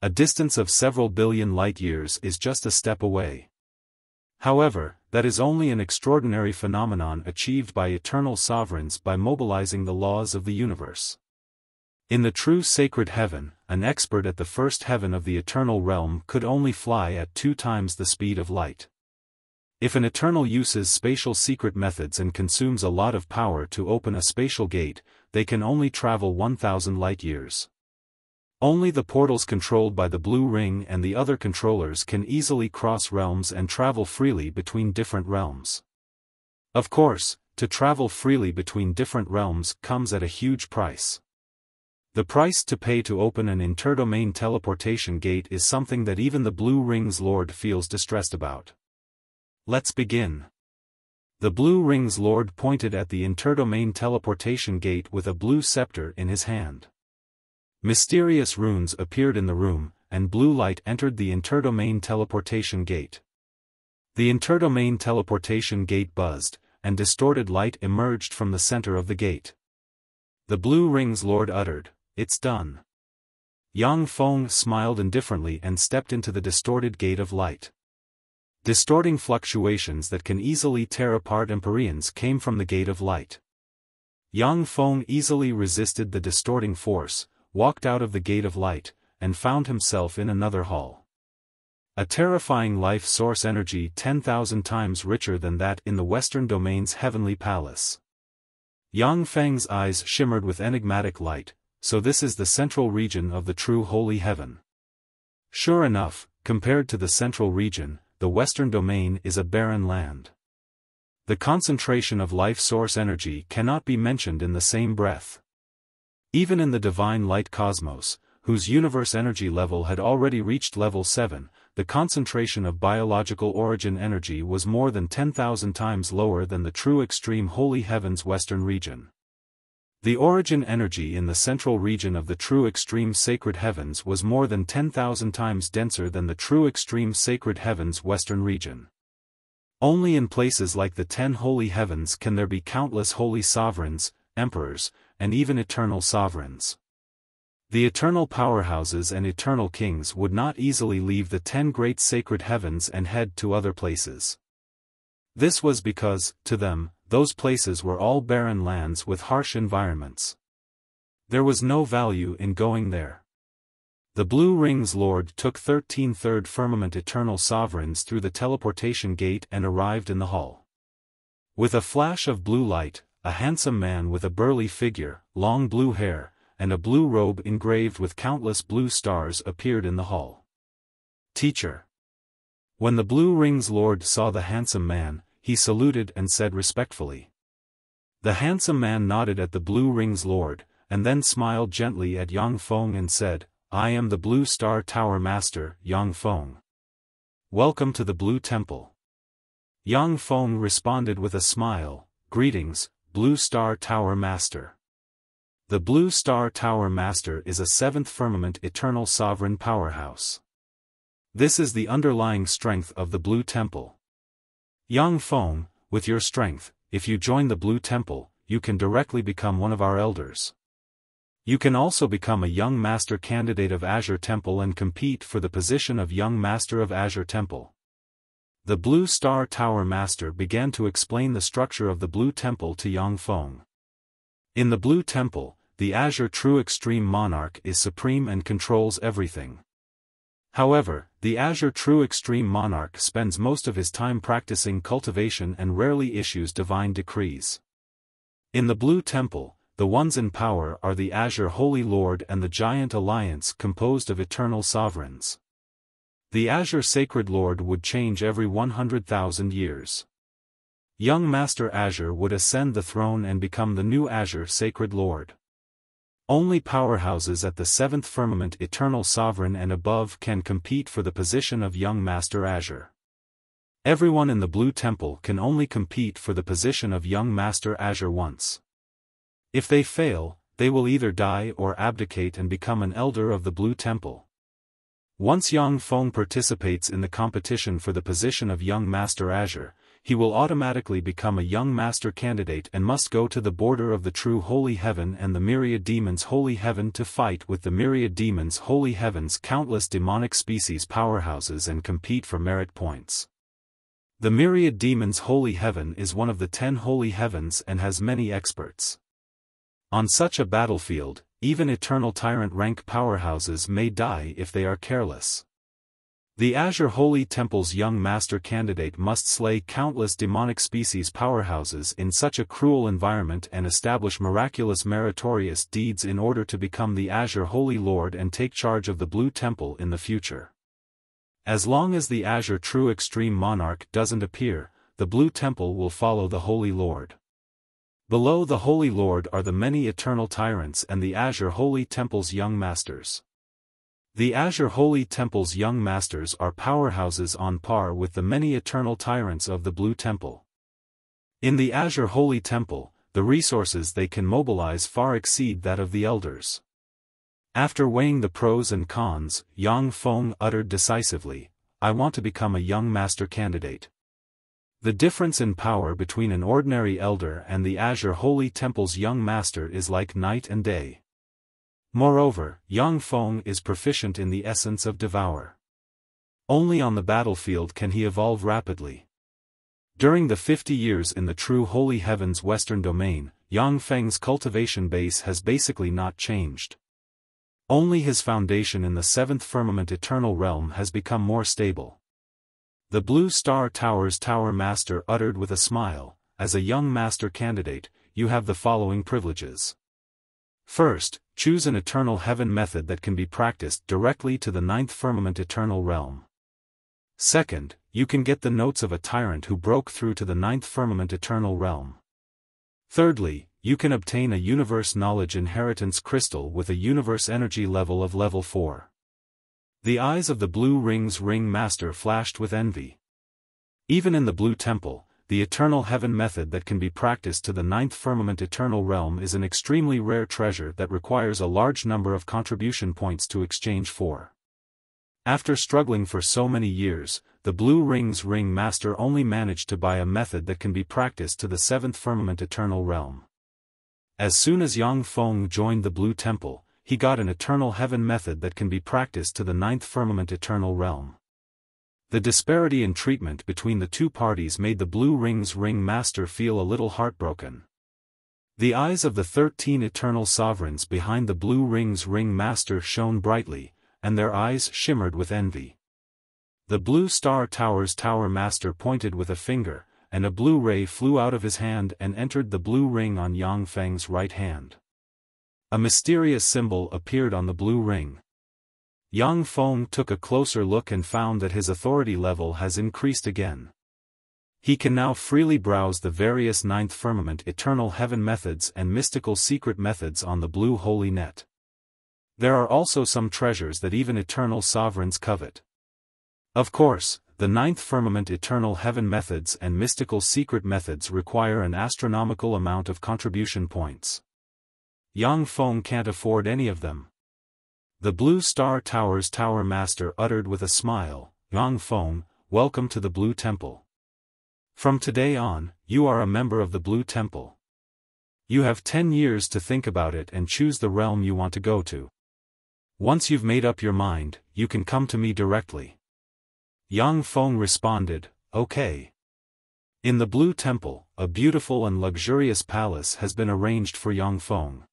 A distance of several billion light-years is just a step away. However, that is only an extraordinary phenomenon achieved by eternal sovereigns by mobilizing the laws of the universe. In the true sacred heaven, an expert at the first heaven of the eternal realm could only fly at 2 times the speed of light. If an eternal uses spatial secret methods and consumes a lot of power to open a spatial gate, they can only travel 1,000 light-years. Only the portals controlled by the Blue Ring and the other controllers can easily cross realms and travel freely between different realms. Of course, to travel freely between different realms comes at a huge price. The price to pay to open an interdomain teleportation gate is something that even the Blue Rings Lord feels distressed about. Let's begin. The Blue Rings Lord pointed at the interdomain teleportation gate with a blue scepter in his hand. Mysterious runes appeared in the room, and blue light entered the interdomain teleportation gate. The interdomain teleportation gate buzzed, and distorted light emerged from the center of the gate. The Blue Rings Lord uttered, "It's done." Yang Feng smiled indifferently and stepped into the distorted gate of light. Distorting fluctuations that can easily tear apart empyreans came from the gate of light. Yang Feng easily resisted the distorting force, walked out of the gate of light, and found himself in another hall. A terrifying life source energy 10,000 times richer than that in the western domain's heavenly palace. Yang Feng's eyes shimmered with enigmatic light, so this is the central region of the true holy heaven. Sure enough, compared to the central region, the western domain is a barren land. The concentration of life source energy cannot be mentioned in the same breath. Even in the divine light cosmos, whose universe energy level had already reached level 7, the concentration of biological origin energy was more than 10,000 times lower than the true extreme holy heaven's western region. The origin energy in the central region of the true extreme sacred heavens was more than 10,000 times denser than the true extreme sacred heavens western region. Only in places like the 10 holy heavens can there be countless holy sovereigns, emperors, and even eternal sovereigns. The eternal powerhouses and eternal kings would not easily leave the 10 great sacred heavens and head to other places. This was because, to them, those places were all barren lands with harsh environments. There was no value in going there. The Blue Rings Lord took 13 third firmament eternal sovereigns through the teleportation gate and arrived in the hall. With a flash of blue light, a handsome man with a burly figure, long blue hair, and a blue robe engraved with countless blue stars appeared in the hall. Teacher. When the Blue Rings Lord saw the handsome man, he saluted and said respectfully. The handsome man nodded at the Blue Rings Lord, and then smiled gently at Yang Feng and said, I am the Blue Star Tower Master, Yang Feng. Welcome to the Blue Temple. Yang Feng responded with a smile, Greetings, Blue Star Tower Master. The Blue Star Tower Master is a 7th firmament eternal sovereign powerhouse. This is the underlying strength of the Blue Temple. Yang Feng, with your strength, if you join the Blue Temple, you can directly become one of our elders. You can also become a young master candidate of Azure Temple and compete for the position of young master of Azure Temple. The Blue Star Tower Master began to explain the structure of the Blue Temple to Yang Feng. In the Blue Temple, the Azure True Extreme Monarch is supreme and controls everything. However, the Azure True Extreme Monarch spends most of his time practicing cultivation and rarely issues divine decrees. In the Blue Temple, the ones in power are the Azure Holy Lord and the Giant Alliance composed of eternal sovereigns. The Azure Sacred Lord would change every 100,000 years. Young Master Azure would ascend the throne and become the new Azure Sacred Lord. Only powerhouses at the 7th firmament eternal sovereign and above can compete for the position of young Master Azure. Everyone in the Blue Temple can only compete for the position of young Master Azure once. If they fail, they will either die or abdicate and become an elder of the Blue Temple. Once Yang Feng participates in the competition for the position of young Master Azure, he will automatically become a young master candidate and must go to the border of the true Holy Heaven and the Myriad Demons Holy Heaven to fight with the Myriad Demons Holy Heaven's countless demonic species powerhouses and compete for merit points. The Myriad Demons Holy Heaven is one of the 10 holy heavens and has many experts. On such a battlefield, even eternal tyrant rank powerhouses may die if they are careless. The Azure Holy Temple's young master candidate must slay countless demonic species powerhouses in such a cruel environment and establish miraculous meritorious deeds in order to become the Azure Holy Lord and take charge of the Blue Temple in the future. As long as the Azure True Extreme Monarch doesn't appear, the Blue Temple will follow the Holy Lord. Below the Holy Lord are the many eternal tyrants and the Azure Holy Temple's young masters. The Azure Holy Temple's young masters are powerhouses on par with the many eternal tyrants of the Blue Temple. In the Azure Holy Temple, the resources they can mobilize far exceed that of the elders. After weighing the pros and cons, Yang Feng uttered decisively, I want to become a young master candidate. The difference in power between an ordinary elder and the Azure Holy Temple's young master is like night and day. Moreover, Yang Feng is proficient in the essence of Devour. Only on the battlefield can he evolve rapidly. During the 50 years in the true Holy Heaven's western domain, Yang Feng's cultivation base has basically not changed. Only his foundation in the 7th firmament eternal realm has become more stable. The Blue Star Tower's Tower Master uttered with a smile, as a young master candidate, you have the following privileges. First, choose an eternal heaven method that can be practiced directly to the 9th firmament eternal realm. Second, you can get the notes of a tyrant who broke through to the 9th firmament eternal realm. Thirdly, you can obtain a universe knowledge inheritance crystal with a universe energy level of level 4. The eyes of the Blue Rings Ring Master flashed with envy. Even in the Blue Temple, the Eternal Heaven method that can be practiced to the ninth firmament eternal realm is an extremely rare treasure that requires a large number of contribution points to exchange for. After struggling for so many years, the Blue Ring's ring master only managed to buy a method that can be practiced to the seventh firmament eternal realm. As soon as Yang Feng joined the Blue Temple, he got an Eternal Heaven method that can be practiced to the ninth firmament eternal realm. The disparity in treatment between the two parties made the Blue Ring's ring master feel a little heartbroken. The eyes of the 13 eternal sovereigns behind the Blue Ring's ring master shone brightly, and their eyes shimmered with envy. The Blue Star Tower's tower master pointed with a finger, and a blue ray flew out of his hand and entered the blue ring on Yang Feng's right hand. A mysterious symbol appeared on the blue ring. Yang Feng took a closer look and found that his authority level has increased again. He can now freely browse the various ninth firmament eternal heaven methods and mystical secret methods on the blue holy net. There are also some treasures that even eternal sovereigns covet. Of course, the ninth firmament eternal heaven methods and mystical secret methods require an astronomical amount of contribution points. Yang Feng can't afford any of them. The Blue Star Tower's tower master uttered with a smile, "Yang Feng, welcome to the Blue Temple. From today on, you are a member of the Blue Temple. You have 10 years to think about it and choose the realm you want to go to. Once you've made up your mind, you can come to me directly." Yang Feng responded, "Okay." In the Blue Temple, a beautiful and luxurious palace has been arranged for Yang Feng.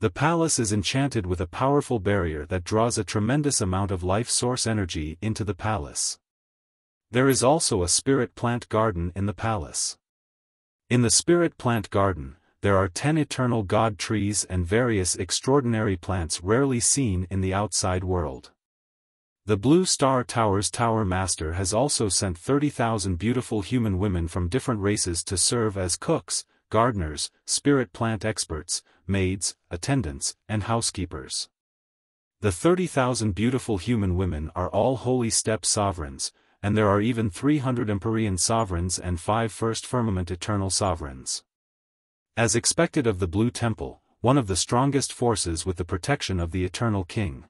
The palace is enchanted with a powerful barrier that draws a tremendous amount of life source energy into the palace. There is also a spirit plant garden in the palace. In the spirit plant garden, there are 10 eternal god trees and various extraordinary plants rarely seen in the outside world. The Blue Star Tower's tower master has also sent 30,000 beautiful human women from different races to serve as cooks, gardeners, spirit plant experts, maids, attendants, and housekeepers. The 30,000 beautiful human women are all holy step sovereigns, and there are even 300 Empyrean sovereigns and 5 first firmament eternal sovereigns. As expected of the Blue Temple, one of the strongest forces with the protection of the Eternal King.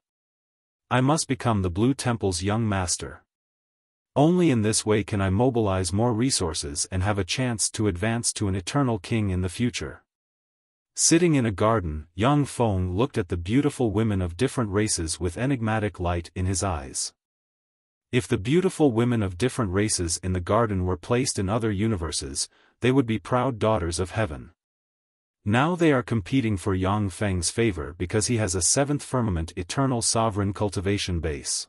I must become the Blue Temple's young master. Only in this way can I mobilize more resources and have a chance to advance to an Eternal King in the future. Sitting in a garden, Yang Feng looked at the beautiful women of different races with enigmatic light in his eyes. If the beautiful women of different races in the garden were placed in other universes, they would be proud daughters of heaven. Now they are competing for Yang Feng's favor because he has a 7th firmament eternal sovereign cultivation base.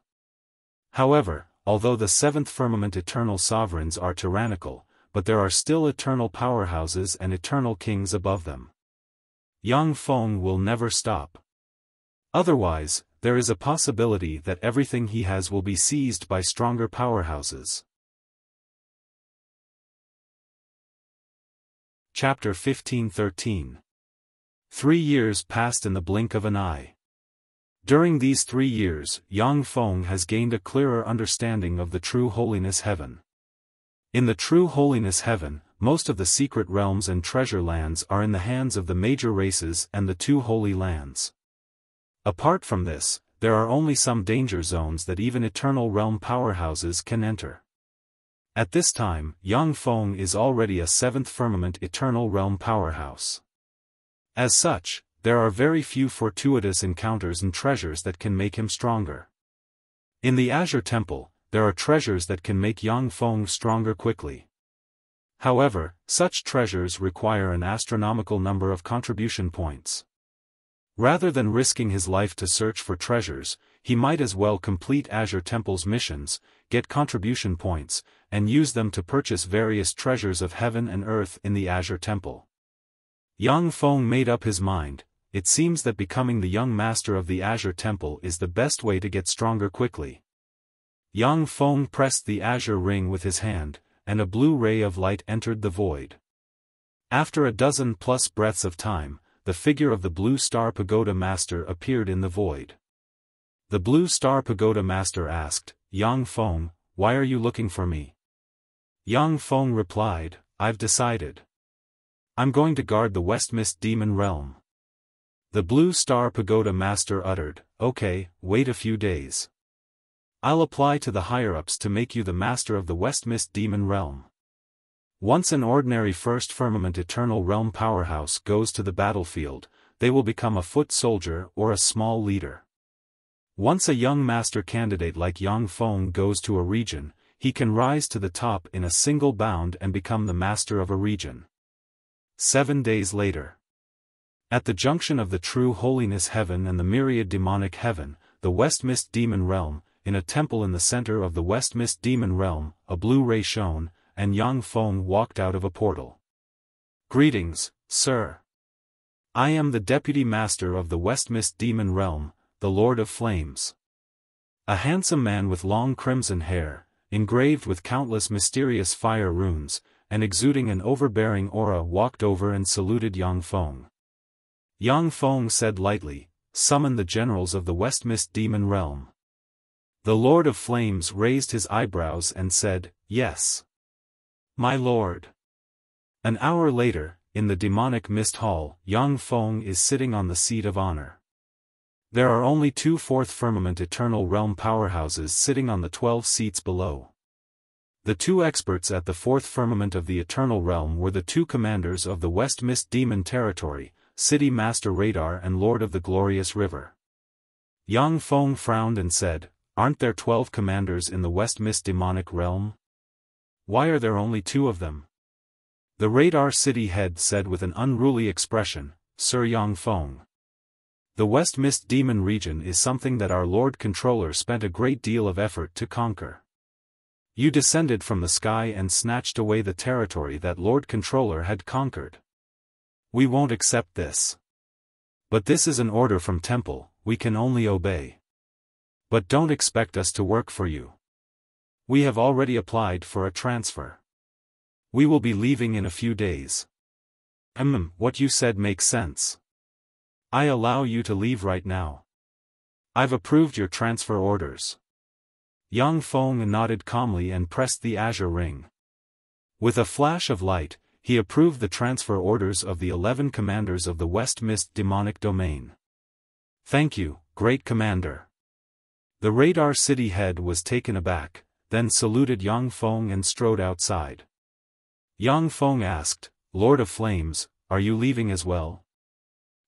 However, although the 7th firmament eternal sovereigns are tyrannical, but there are still eternal powerhouses and eternal kings above them. Yang Feng will never stop. Otherwise, there is a possibility that everything he has will be seized by stronger powerhouses. Chapter 15:13. 3 years passed in the blink of an eye. During these 3 years, Yang Feng has gained a clearer understanding of the true holiness heaven. In the true holiness heaven, most of the secret realms and treasure lands are in the hands of the major races and the 2 holy lands. Apart from this, there are only some danger zones that even eternal realm powerhouses can enter. At this time, Yang Feng is already a 7th firmament eternal realm powerhouse. As such, there are very few fortuitous encounters and treasures that can make him stronger. In the Azure Temple, there are treasures that can make Yang Feng stronger quickly. However, such treasures require an astronomical number of contribution points. Rather than risking his life to search for treasures, he might as well complete Azure Temple's missions, get contribution points, and use them to purchase various treasures of heaven and earth in the Azure Temple. Yang Feng made up his mind. It seems that becoming the young master of the Azure Temple is the best way to get stronger quickly. Yang Feng pressed the azure ring with his hand, and a blue ray of light entered the void. After a dozen plus breaths of time, the figure of the Blue Star Pagoda Master appeared in the void. The Blue Star Pagoda Master asked, "Yang Feng, why are you looking for me?" Yang Feng replied, I've decided. I'm going to guard the West Mist Demon Realm. The Blue Star Pagoda Master uttered, okay, wait a few days. I'll apply to the higher-ups to make you the master of the West Mist Demon Realm. Once an ordinary First Firmament Eternal Realm powerhouse goes to the battlefield, they will become a foot soldier or a small leader. Once a young master candidate like Yang Feng goes to a region, he can rise to the top in a single bound and become the master of a region. 7 days later. At the junction of the True Holiness Heaven and the Myriad Demonic Heaven, the West Mist Demon Realm, in a temple in the center of the West Mist Demon Realm, a blue ray shone, and Yang Feng walked out of a portal. Greetings, sir. I am the Deputy Master of the West Mist Demon Realm, the Lord of Flames. A handsome man with long crimson hair, engraved with countless mysterious fire runes, and exuding an overbearing aura walked over and saluted Yang Feng. Yang Feng said lightly, summon the generals of the West Mist Demon Realm. The Lord of Flames raised his eyebrows and said, yes. My lord. An hour later, in the demonic mist hall, Yang Feng is sitting on the seat of honor. There are only 2 Fourth Firmament Eternal Realm powerhouses sitting on the 12 seats below. The 2 experts at the 4th Firmament of the Eternal Realm were the 2 commanders of the West Mist Demon Territory, City Master Radar and Lord of the Glorious River. Yang Feng frowned and said, aren't there 12 commanders in the West Mist Demonic Realm? Why are there only 2 of them? The Radar City head said with an unruly expression, Sir Yang Feng. The West Mist Demon region is something that our Lord Controller spent a great deal of effort to conquer. You descended from the sky and snatched away the territory that Lord Controller had conquered. We won't accept this. But this is an order from Temple, we can only obey. But don't expect us to work for you. We have already applied for a transfer. We will be leaving in a few days. What you said makes sense. I allow you to leave right now. I've approved your transfer orders. Yang Feng nodded calmly and pressed the azure ring. With a flash of light, he approved the transfer orders of the 11 commanders of the West Mist Demonic Domain. Thank you, Great Commander. The Radar City head was taken aback, then saluted Yang Feng and strode outside. Yang Feng asked, Lord of Flames, are you leaving as well?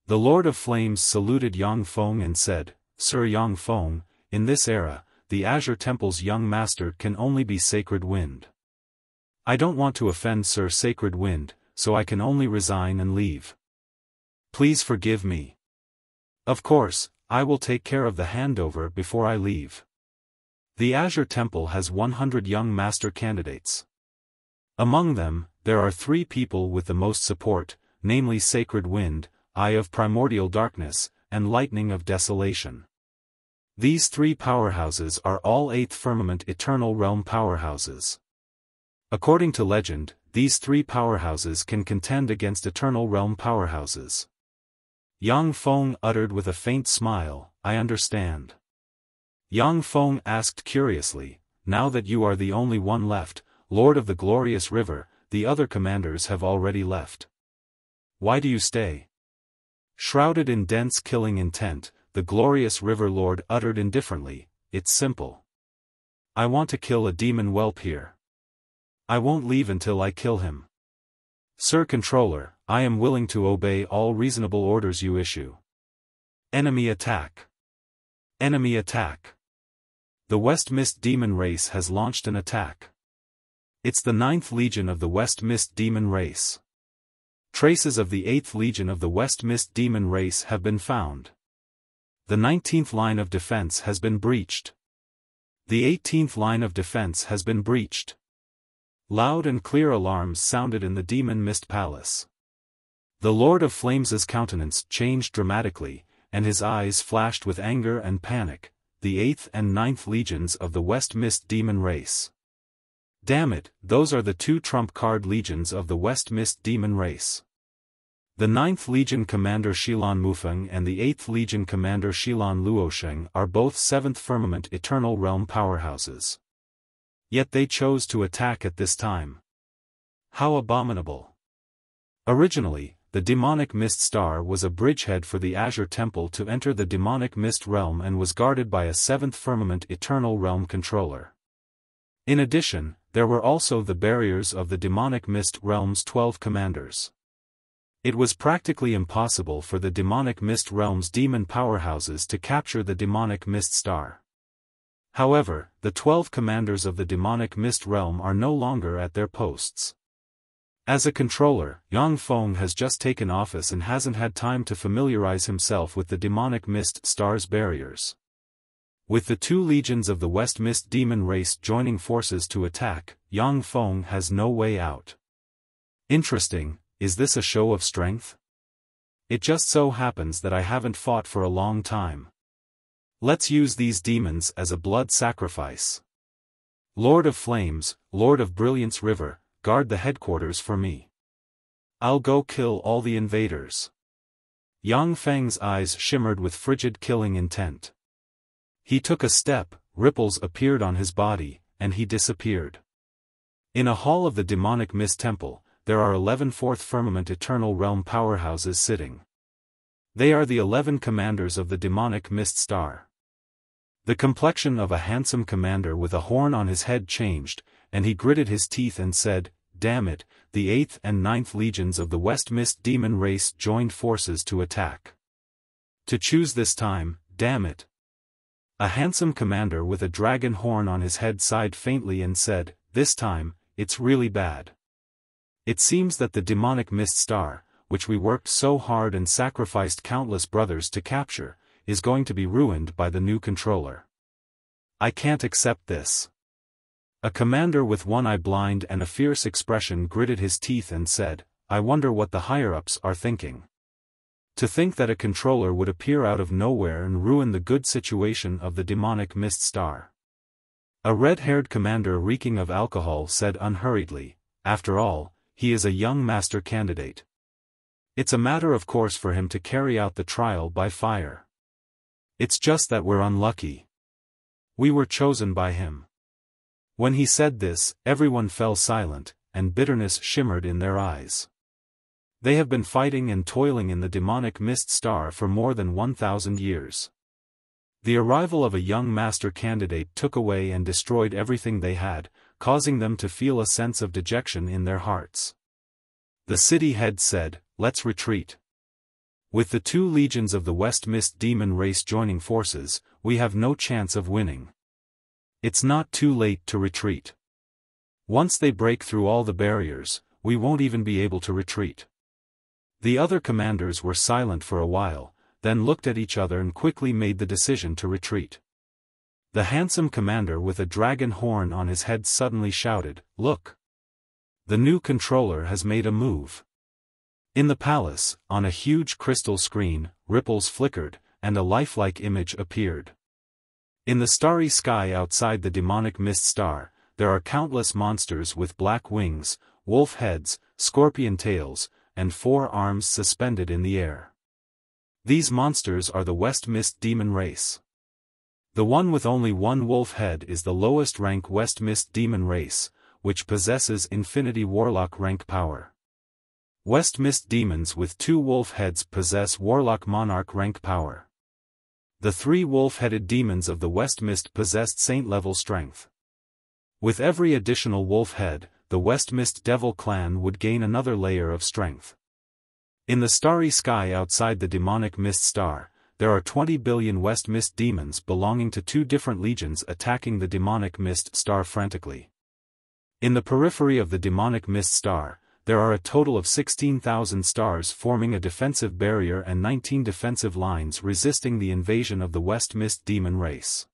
The Lord of Flames saluted Yang Feng and said, Sir Yang Feng, in this era, the Azure Temple's young master can only be Sacred Wind. I don't want to offend Sir Sacred Wind, so I can only resign and leave. Please forgive me. Of course, I will take care of the handover before I leave. The Azure Temple has 100 young master candidates. Among them, there are 3 people with the most support, namely Sacred Wind, Eye of Primordial Darkness, and Lightning of Desolation. These 3 powerhouses are all 8th Firmament Eternal Realm powerhouses. According to legend, these 3 powerhouses can contend against Eternal Realm powerhouses. Yang Feng uttered with a faint smile, I understand. Yang Feng asked curiously, now that you are the only one left, Lord of the Glorious River, the other commanders have already left. Why do you stay? Shrouded in dense killing intent, the Glorious River Lord uttered indifferently, it's simple. I want to kill a demon whelp here. I won't leave until I kill him. Sir Controller, I am willing to obey all reasonable orders you issue. Enemy attack. Enemy attack. The West Mist Demon race has launched an attack. It's the 9th Legion of the West Mist Demon race. Traces of the 8th Legion of the West Mist Demon race have been found. The 19th line of defense has been breached. The 18th line of defense has been breached. Loud and clear alarms sounded in the Demon Mist Palace. The Lord of Flames' countenance changed dramatically, and his eyes flashed with anger and panic, the 8th and 9th legions of the West Mist Demon race. Damn it, those are the 2 trump card legions of the West Mist Demon race. The 9th Legion Commander Xilan Mufeng and the 8th Legion Commander Xilan Luosheng are both 7th Firmament Eternal Realm powerhouses. Yet they chose to attack at this time. How abominable! Originally, the demonic mist star was a bridgehead for the Azure Temple to enter the demonic mist realm and was guarded by a seventh firmament eternal realm controller. In addition, there were also the barriers of the demonic mist realm's 12 commanders. It was practically impossible for the demonic mist realm's demon powerhouses to capture the demonic mist star. However, the 12 commanders of the demonic mist realm are no longer at their posts. As a controller, Yang Feng has just taken office and hasn't had time to familiarize himself with the demonic mist star's barriers. With the 2 legions of the West Mist demon race joining forces to attack, Yang Feng has no way out. Interesting, is this a show of strength? It just so happens that I haven't fought for a long time. Let's use these demons as a blood sacrifice. Lord of Flames, Lord of Brilliance River, guard the headquarters for me. I'll go kill all the invaders. Yang Feng's eyes shimmered with frigid killing intent. He took a step, ripples appeared on his body, and he disappeared. In a hall of the demonic mist temple, there are 11 fourth firmament eternal realm powerhouses sitting. They are the 11 commanders of the demonic mist star. The complexion of a handsome commander with a horn on his head changed, and he gritted his teeth and said, "Damn it, the 8th and 9th legions of the West Mist demon race joined forces to attack. To choose this time, damn it." A handsome commander with a dragon horn on his head sighed faintly and said, "This time, it's really bad. It seems that the demonic mist star, which we worked so hard and sacrificed countless brothers to capture, is going to be ruined by the new controller. I can't accept this." A commander with one eye blind and a fierce expression gritted his teeth and said, "I wonder what the higher-ups are thinking. To think that a controller would appear out of nowhere and ruin the good situation of the demonic mist star." A red-haired commander reeking of alcohol said unhurriedly, "After all, he is a young master candidate. It's a matter of course for him to carry out the trial by fire. It's just that we're unlucky. We were chosen by him." When he said this, everyone fell silent, and bitterness shimmered in their eyes. They have been fighting and toiling in the demonic mist star for more than 1,000 years. The arrival of a young master candidate took away and destroyed everything they had, causing them to feel a sense of dejection in their hearts. The city head said, "Let's retreat. With the 2 legions of the West Mist demon race joining forces, we have no chance of winning. It's not too late to retreat. Once they break through all the barriers, we won't even be able to retreat." The other commanders were silent for a while, then looked at each other and quickly made the decision to retreat. The handsome commander with a dragon horn on his head suddenly shouted, "Look! The new controller has made a move." In the palace, on a huge crystal screen, ripples flickered, and a lifelike image appeared. In the starry sky outside the demonic mist star, there are countless monsters with black wings, wolf heads, scorpion tails, and 4 arms suspended in the air. These monsters are the West Mist demon race. The one with only 1 wolf head is the lowest rank West Mist demon race, which possesses Infinity Warlock rank power. West Mist demons with 2 wolf heads possess Warlock Monarch rank power. The 3 wolf-headed demons of the West Mist possessed Saint-level strength. With every additional wolf head, the West Mist Devil clan would gain another layer of strength. In the starry sky outside the demonic mist star, there are 20 billion West Mist demons belonging to 2 different legions attacking the demonic mist star frantically. In the periphery of the demonic mist star, there are a total of 16,000 stars forming a defensive barrier and 19 defensive lines resisting the invasion of the West Mist demon race.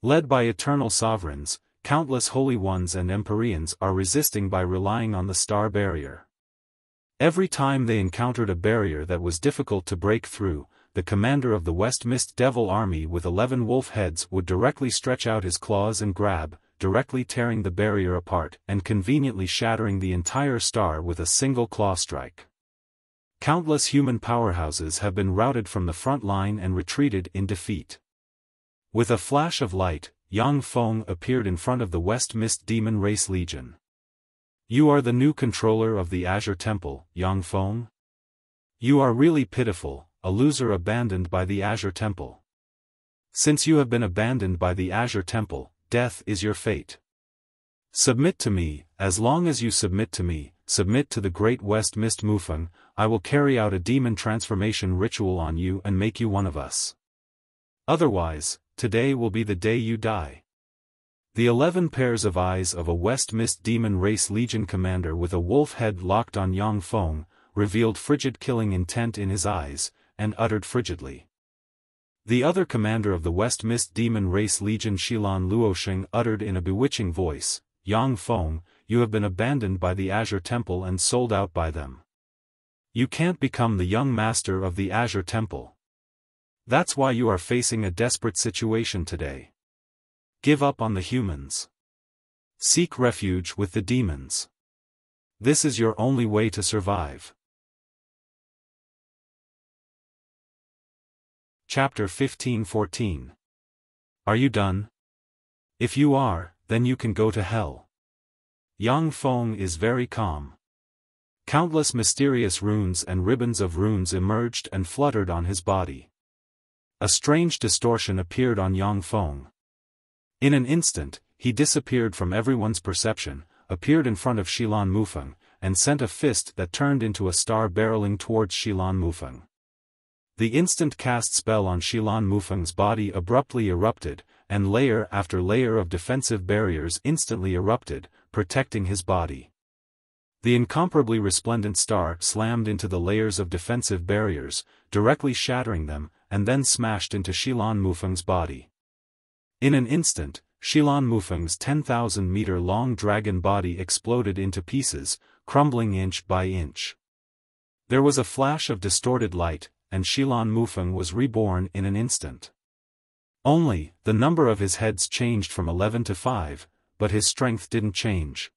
Led by eternal sovereigns, countless holy ones and empyreans are resisting by relying on the star barrier. Every time they encountered a barrier that was difficult to break through, the commander of the West Mist Devil army with 11 wolf heads would directly stretch out his claws and grab, directly tearing the barrier apart and conveniently shattering the entire star with a single claw strike. Countless human powerhouses have been routed from the front line and retreated in defeat. With a flash of light, Yang Feng appeared in front of the West Mist Demon Race Legion. You are the new controller of the Azure Temple, Yang Feng? You are really pitiful, a loser abandoned by the Azure Temple. Since you have been abandoned by the Azure Temple, death is your fate. Submit to me. As long as you submit to me, submit to the great West Mist Mufeng, I will carry out a demon transformation ritual on you and make you one of us. Otherwise, today will be the day you die. The 11 pairs of eyes of a West Mist Demon Race Legion commander with a wolf head locked on Yang Feng, revealed frigid killing intent in his eyes, and uttered frigidly. The other commander of the West Mist Demon Race Legion Xilan Luosheng uttered in a bewitching voice, Yang Feng, you have been abandoned by the Azure Temple and sold out by them. You can't become the young master of the Azure Temple. That's why you are facing a desperate situation today. Give up on the humans. Seek refuge with the demons. This is your only way to survive. Chapter 15-14. Are you done? If you are, then you can go to hell. Yang Feng is very calm. Countless mysterious runes and ribbons of runes emerged and fluttered on his body. A strange distortion appeared on Yang Feng. In an instant, he disappeared from everyone's perception, appeared in front of Xilan Mufeng, and sent a fist that turned into a star barreling towards Xilan Mufeng. The instant cast spell on Xilan Mufeng's body abruptly erupted, and layer after layer of defensive barriers instantly erupted, protecting his body. The incomparably resplendent star slammed into the layers of defensive barriers, directly shattering them, and then smashed into Xilan Mufeng's body. In an instant, Xilan Mufeng's 10,000-meter-long dragon body exploded into pieces, crumbling inch by inch. There was a flash of distorted light, and Xilan Mufeng was reborn in an instant. Only, the number of his heads changed from 11 to 5, but his strength didn't change.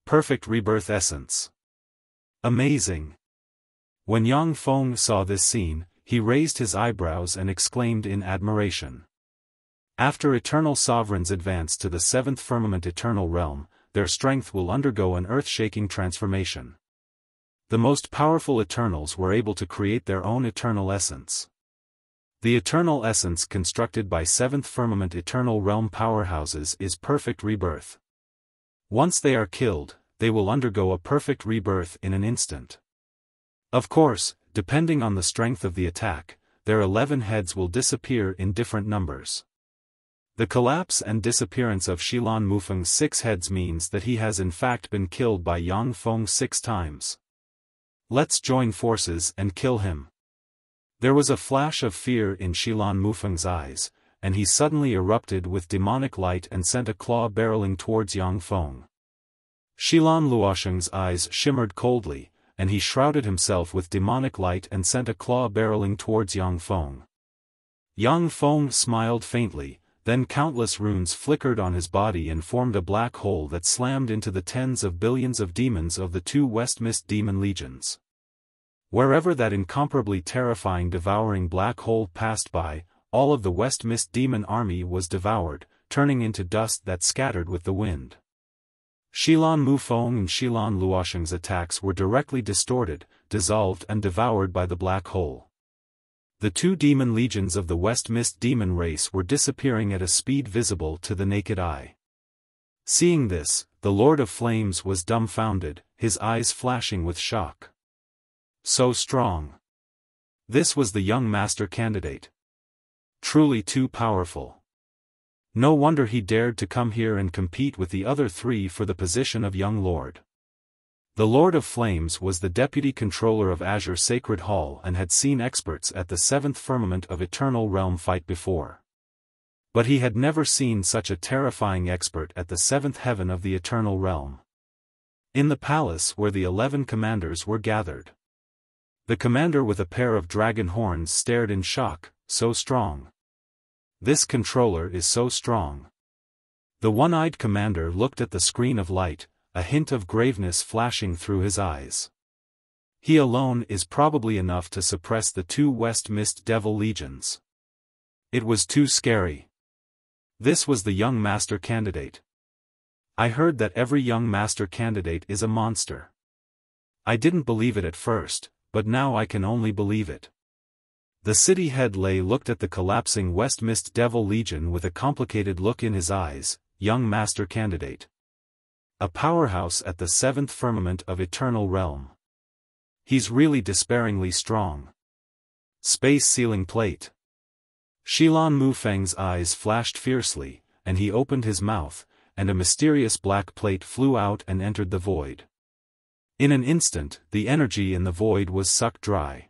Perfect rebirth essence. Amazing. When Yang Feng saw this scene, he raised his eyebrows and exclaimed in admiration. After eternal sovereigns advance to the 7th firmament eternal realm, their strength will undergo an earth-shaking transformation. The most powerful Eternals were able to create their own eternal essence. The eternal essence constructed by 7th firmament eternal realm powerhouses is perfect rebirth. Once they are killed, they will undergo a perfect rebirth in an instant. Of course, depending on the strength of the attack, their 11 heads will disappear in different numbers. The collapse and disappearance of Xilan Mufeng's 6 heads means that he has in fact been killed by Yang Feng 6 times. Let's join forces and kill him. There was a flash of fear in Xilan Mufeng's eyes, and he suddenly erupted with demonic light and sent a claw barreling towards Yang Feng. Xilan Luosheng's eyes shimmered coldly, and he shrouded himself with demonic light and sent a claw barreling towards Yang Feng. Yang Feng smiled faintly. Then countless runes flickered on his body and formed a black hole that slammed into the tens of billions of demons of the 2 West Mist Demon Legions. Wherever that incomparably terrifying devouring black hole passed by, all of the West Mist Demon army was devoured, turning into dust that scattered with the wind. Xilan Mufeng and Xilan Luosheng's attacks were directly distorted, dissolved and devoured by the black hole. The 2 demon legions of the West Mist demon race were disappearing at a speed visible to the naked eye. Seeing this, the Lord of Flames was dumbfounded, his eyes flashing with shock. So strong. This was the young master candidate. Truly too powerful. No wonder he dared to come here and compete with the other 3 for the position of young lord. The Lord of Flames was the deputy controller of Azure Sacred Hall and had seen experts at the 7th firmament of Eternal Realm fight before. But he had never seen such a terrifying expert at the 7th heaven of the Eternal Realm. In the palace where the 11 commanders were gathered. The commander with a pair of dragon horns stared in shock, so strong. This controller is so strong. The one-eyed commander looked at the screen of light, a hint of graveness flashing through his eyes. He alone is probably enough to suppress the 2 West Mist Devil Legions. It was too scary. This was the young master candidate. I heard that every young master candidate is a monster. I didn't believe it at first, but now I can only believe it. The city head Lei looked at the collapsing West Mist Devil Legion with a complicated look in his eyes. Young master candidate. A powerhouse at the seventh firmament of Eternal Realm. He's really despairingly strong. Space Sealing Plate. Shilan Mufeng's eyes flashed fiercely, and he opened his mouth, and a mysterious black plate flew out and entered the void. In an instant, the energy in the void was sucked dry.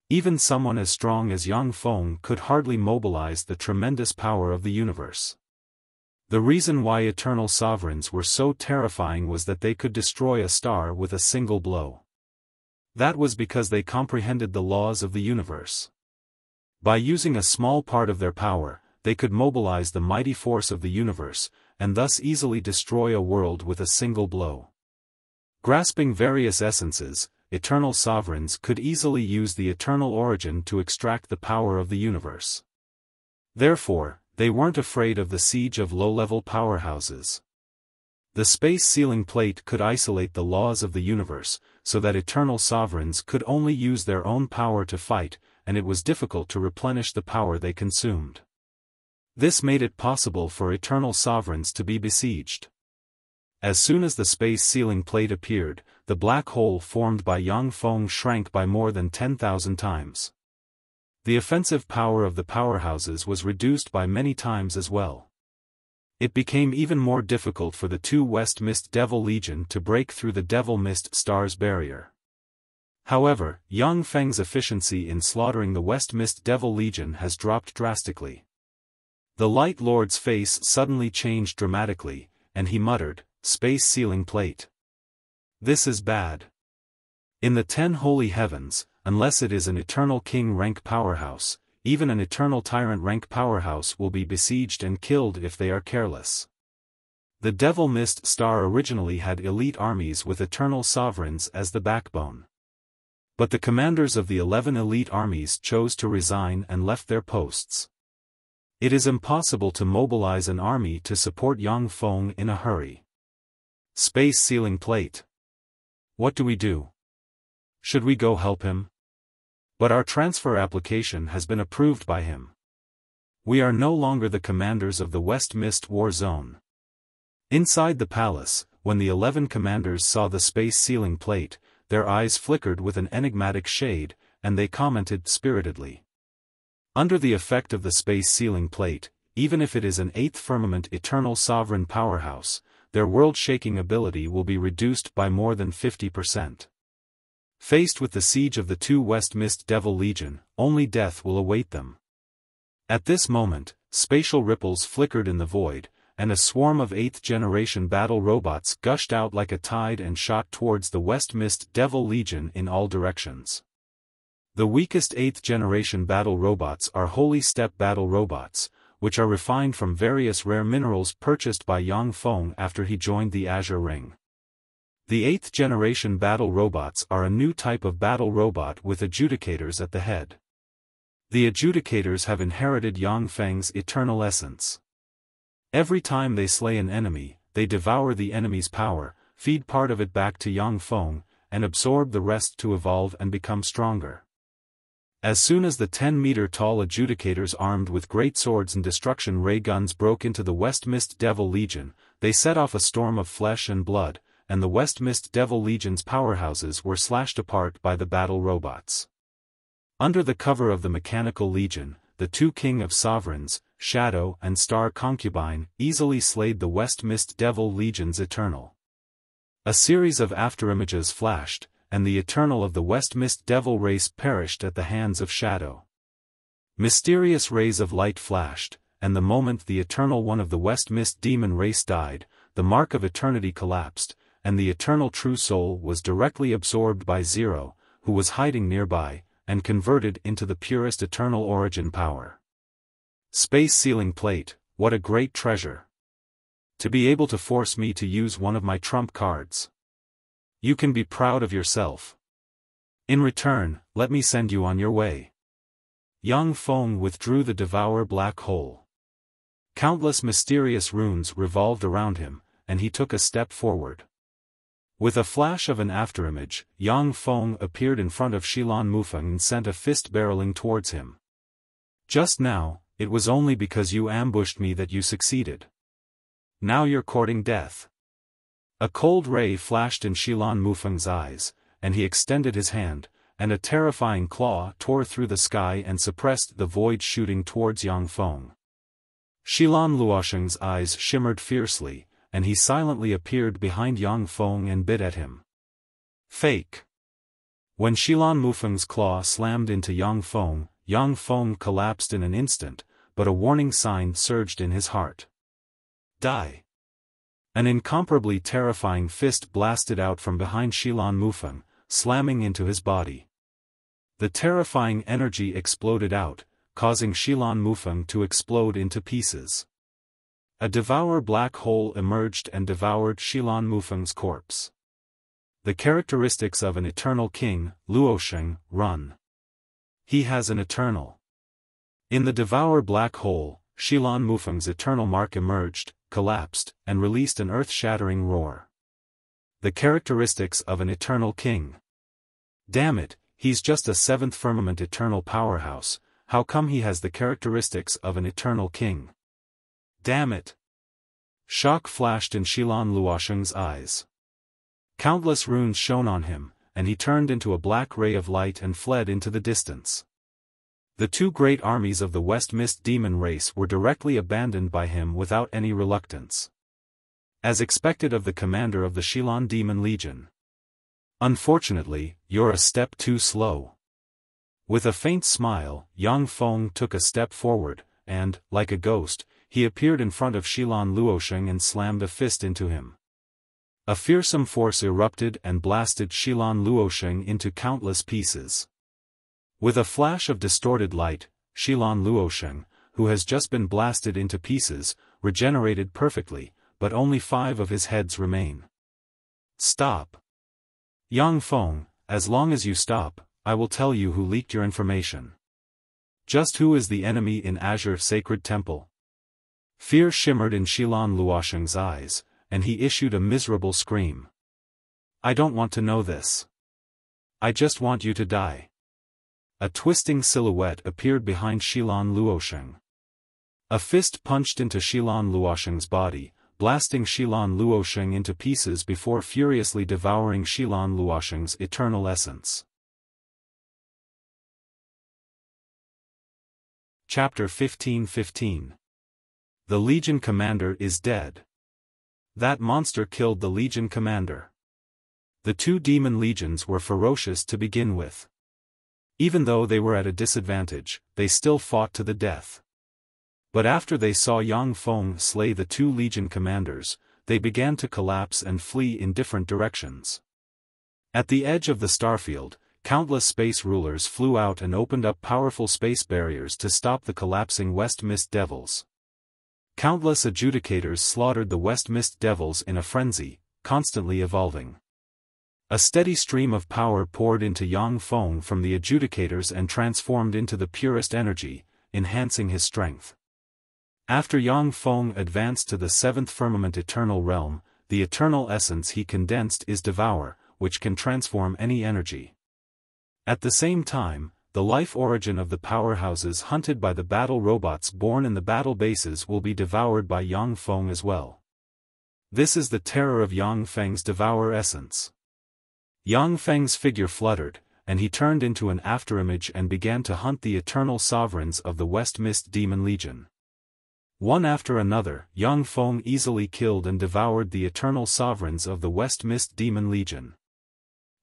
Even someone as strong as Yang Feng could hardly mobilize the tremendous power of the universe. The reason why eternal sovereigns were so terrifying was that they could destroy a star with a single blow. That was because they comprehended the laws of the universe. By using a small part of their power, they could mobilize the mighty force of the universe, and thus easily destroy a world with a single blow. Grasping various essences, eternal sovereigns could easily use the eternal origin to extract the power of the universe. Therefore, they weren't afraid of the siege of low-level powerhouses. The space sealing plate could isolate the laws of the universe, so that eternal sovereigns could only use their own power to fight, and it was difficult to replenish the power they consumed. This made it possible for eternal sovereigns to be besieged. As soon as the space sealing plate appeared, the black hole formed by Yang Feng shrank by more than 10,000 times. The offensive power of the powerhouses was reduced by many times as well. It became even more difficult for the two West Mist Devil Legion to break through the Devil Mist Stars barrier. However, Yang Feng's efficiency in slaughtering the West Mist Devil Legion has dropped drastically. The Light Lord's face suddenly changed dramatically, and he muttered, "Space sealing plate. This is bad. In the 10 holy heavens, unless it is an eternal king rank powerhouse, even an eternal tyrant rank powerhouse will be besieged and killed if they are careless." The Devil Mist Star originally had elite armies with eternal sovereigns as the backbone. But the commanders of the 11 elite armies chose to resign and left their posts. It is impossible to mobilize an army to support Yang Feng in a hurry. Space sealing plate. What do we do? Should we go help him? But our transfer application has been approved by him. We are no longer the commanders of the West Mist War Zone. Inside the palace, when the 11 commanders saw the space sealing plate, their eyes flickered with an enigmatic shade, and they commented spiritedly. Under the effect of the space sealing plate, even if it is an 8th firmament eternal sovereign powerhouse, their world-shaking ability will be reduced by more than 50%. Faced with the siege of the two West Mist Devil Legion, only death will await them. At this moment, spatial ripples flickered in the void, and a swarm of 8th-generation battle robots gushed out like a tide and shot towards the West Mist Devil Legion in all directions. The weakest 8th-generation battle robots are Holy Step battle robots, which are refined from various rare minerals purchased by Yang Feng after he joined the Azure Ring. The 8th-generation battle robots are a new type of battle robot with adjudicators at the head. The adjudicators have inherited Yang Feng's eternal essence. Every time they slay an enemy, they devour the enemy's power, feed part of it back to Yang Feng, and absorb the rest to evolve and become stronger. As soon as the 10-meter-tall adjudicators armed with great swords and destruction ray guns broke into the West Mist Devil Legion, they set off a storm of flesh and blood, and the West Mist Devil Legion's powerhouses were slashed apart by the battle robots. Under the cover of the Mechanical Legion, the two King of Sovereigns, Shadow and Star Concubine, easily slayed the West Mist Devil Legion's Eternal. A series of afterimages flashed, and the Eternal of the West Mist Devil race perished at the hands of Shadow. Mysterious rays of light flashed, and the moment the Eternal one of the West Mist Demon race died, the Mark of Eternity collapsed, and the Eternal True Soul was directly absorbed by Zero, who was hiding nearby, and converted into the purest eternal origin power. Space sealing plate, what a great treasure! To be able to force me to use one of my trump cards. You can be proud of yourself. In return, let me send you on your way. Yang Feng withdrew the Devour Black Hole. Countless mysterious runes revolved around him, and he took a step forward. With a flash of an afterimage, Yang Feng appeared in front of Xilan Mufeng and sent a fist barreling towards him. Just now, it was only because you ambushed me that you succeeded. Now you're courting death. A cold ray flashed in Xilan Mufeng's eyes, and he extended his hand, and a terrifying claw tore through the sky and suppressed the void shooting towards Yang Feng. Xilan Luosheng's eyes shimmered fiercely, and he silently appeared behind Yang Feng and bit at him. Fake. When Xilan Mufeng's claw slammed into Yang Feng collapsed in an instant, but a warning sign surged in his heart. Die. An incomparably terrifying fist blasted out from behind Xilan Mufeng, slamming into his body. The terrifying energy exploded out, causing Xilan Mufeng to explode into pieces. A devour black hole emerged and devoured Xilan Mufeng's corpse. The characteristics of an eternal king, Luosheng, run. He has an eternal. In the devour black hole, Xilan Mufeng's eternal mark emerged, collapsed, and released an earth-shattering roar. The characteristics of an eternal king. Damn it, he's just a seventh firmament eternal powerhouse, how come he has the characteristics of an eternal king? Damn it! Shock flashed in Xilan Luosheng's eyes. Countless runes shone on him, and he turned into a black ray of light and fled into the distance. The two great armies of the West Mist demon race were directly abandoned by him without any reluctance. As expected of the commander of the Xilan Demon Legion. Unfortunately, you're a step too slow. With a faint smile, Yang Feng took a step forward, and, like a ghost, he appeared in front of Xilan Luosheng and slammed a fist into him. A fearsome force erupted and blasted Xilan Luosheng into countless pieces. With a flash of distorted light, Xilan Luosheng, who has just been blasted into pieces, regenerated perfectly, but only 5 of his heads remain. Stop. Yang Feng, as long as you stop, I will tell you who leaked your information. Just who is the enemy in Azure Sacred Temple? Fear shimmered in Xilan Luosheng's eyes, and he issued a miserable scream. I don't want to know this. I just want you to die. A twisting silhouette appeared behind Xilan Luosheng. A fist punched into Xilan Luosheng's body, blasting Xilan Luosheng into pieces before furiously devouring Xilan Luosheng's eternal essence. Chapter 15:15. The Legion Commander is dead. That monster killed the Legion Commander. The two demon legions were ferocious to begin with. Even though they were at a disadvantage, they still fought to the death. But after they saw Yang Feng slay the two legion commanders, they began to collapse and flee in different directions. At the edge of the starfield, countless space rulers flew out and opened up powerful space barriers to stop the collapsing West Mist Devils. Countless adjudicators slaughtered the West Mist Devils in a frenzy, constantly evolving. A steady stream of power poured into Yang Feng from the adjudicators and transformed into the purest energy, enhancing his strength. After Yang Feng advanced to the 7th firmament eternal realm, the eternal essence he condensed is Devour, which can transform any energy. At the same time, the life origin of the powerhouses hunted by the battle robots born in the battle bases will be devoured by Yang Feng as well. This is the terror of Yang Feng's Devour essence. Yang Feng's figure fluttered, and he turned into an afterimage and began to hunt the eternal sovereigns of the West Mist Demon Legion. One after another, Yang Feng easily killed and devoured the eternal sovereigns of the West Mist Demon Legion.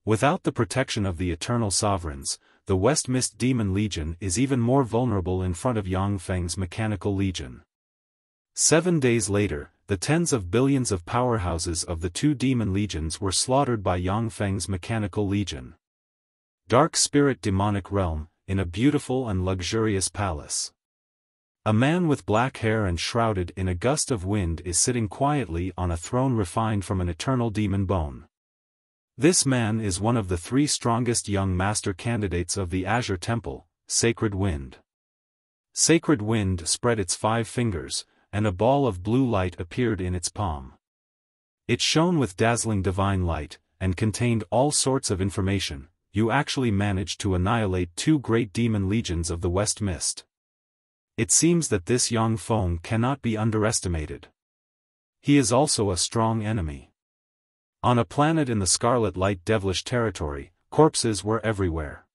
Without the protection of the eternal sovereigns, the West Mist Demon Legion is even more vulnerable in front of Yang Feng's Mechanical Legion. 7 days later, the tens of billions of powerhouses of the two demon legions were slaughtered by Yang Feng's Mechanical Legion. Dark Spirit Demonic Realm, in a beautiful and luxurious palace. A man with black hair and shrouded in a gust of wind is sitting quietly on a throne refined from an eternal demon bone. This man is one of the 3 strongest young master candidates of the Azure Temple, Sacred Wind. Sacred Wind spread its 5 fingers, and a ball of blue light appeared in its palm. It shone with dazzling divine light, and contained all sorts of information. You actually managed to annihilate 2 great demon legions of the West Mist. It seems that this Yang Feng cannot be underestimated. He is also a strong enemy. On a planet in the Scarlet Light Devilish territory, corpses were everywhere.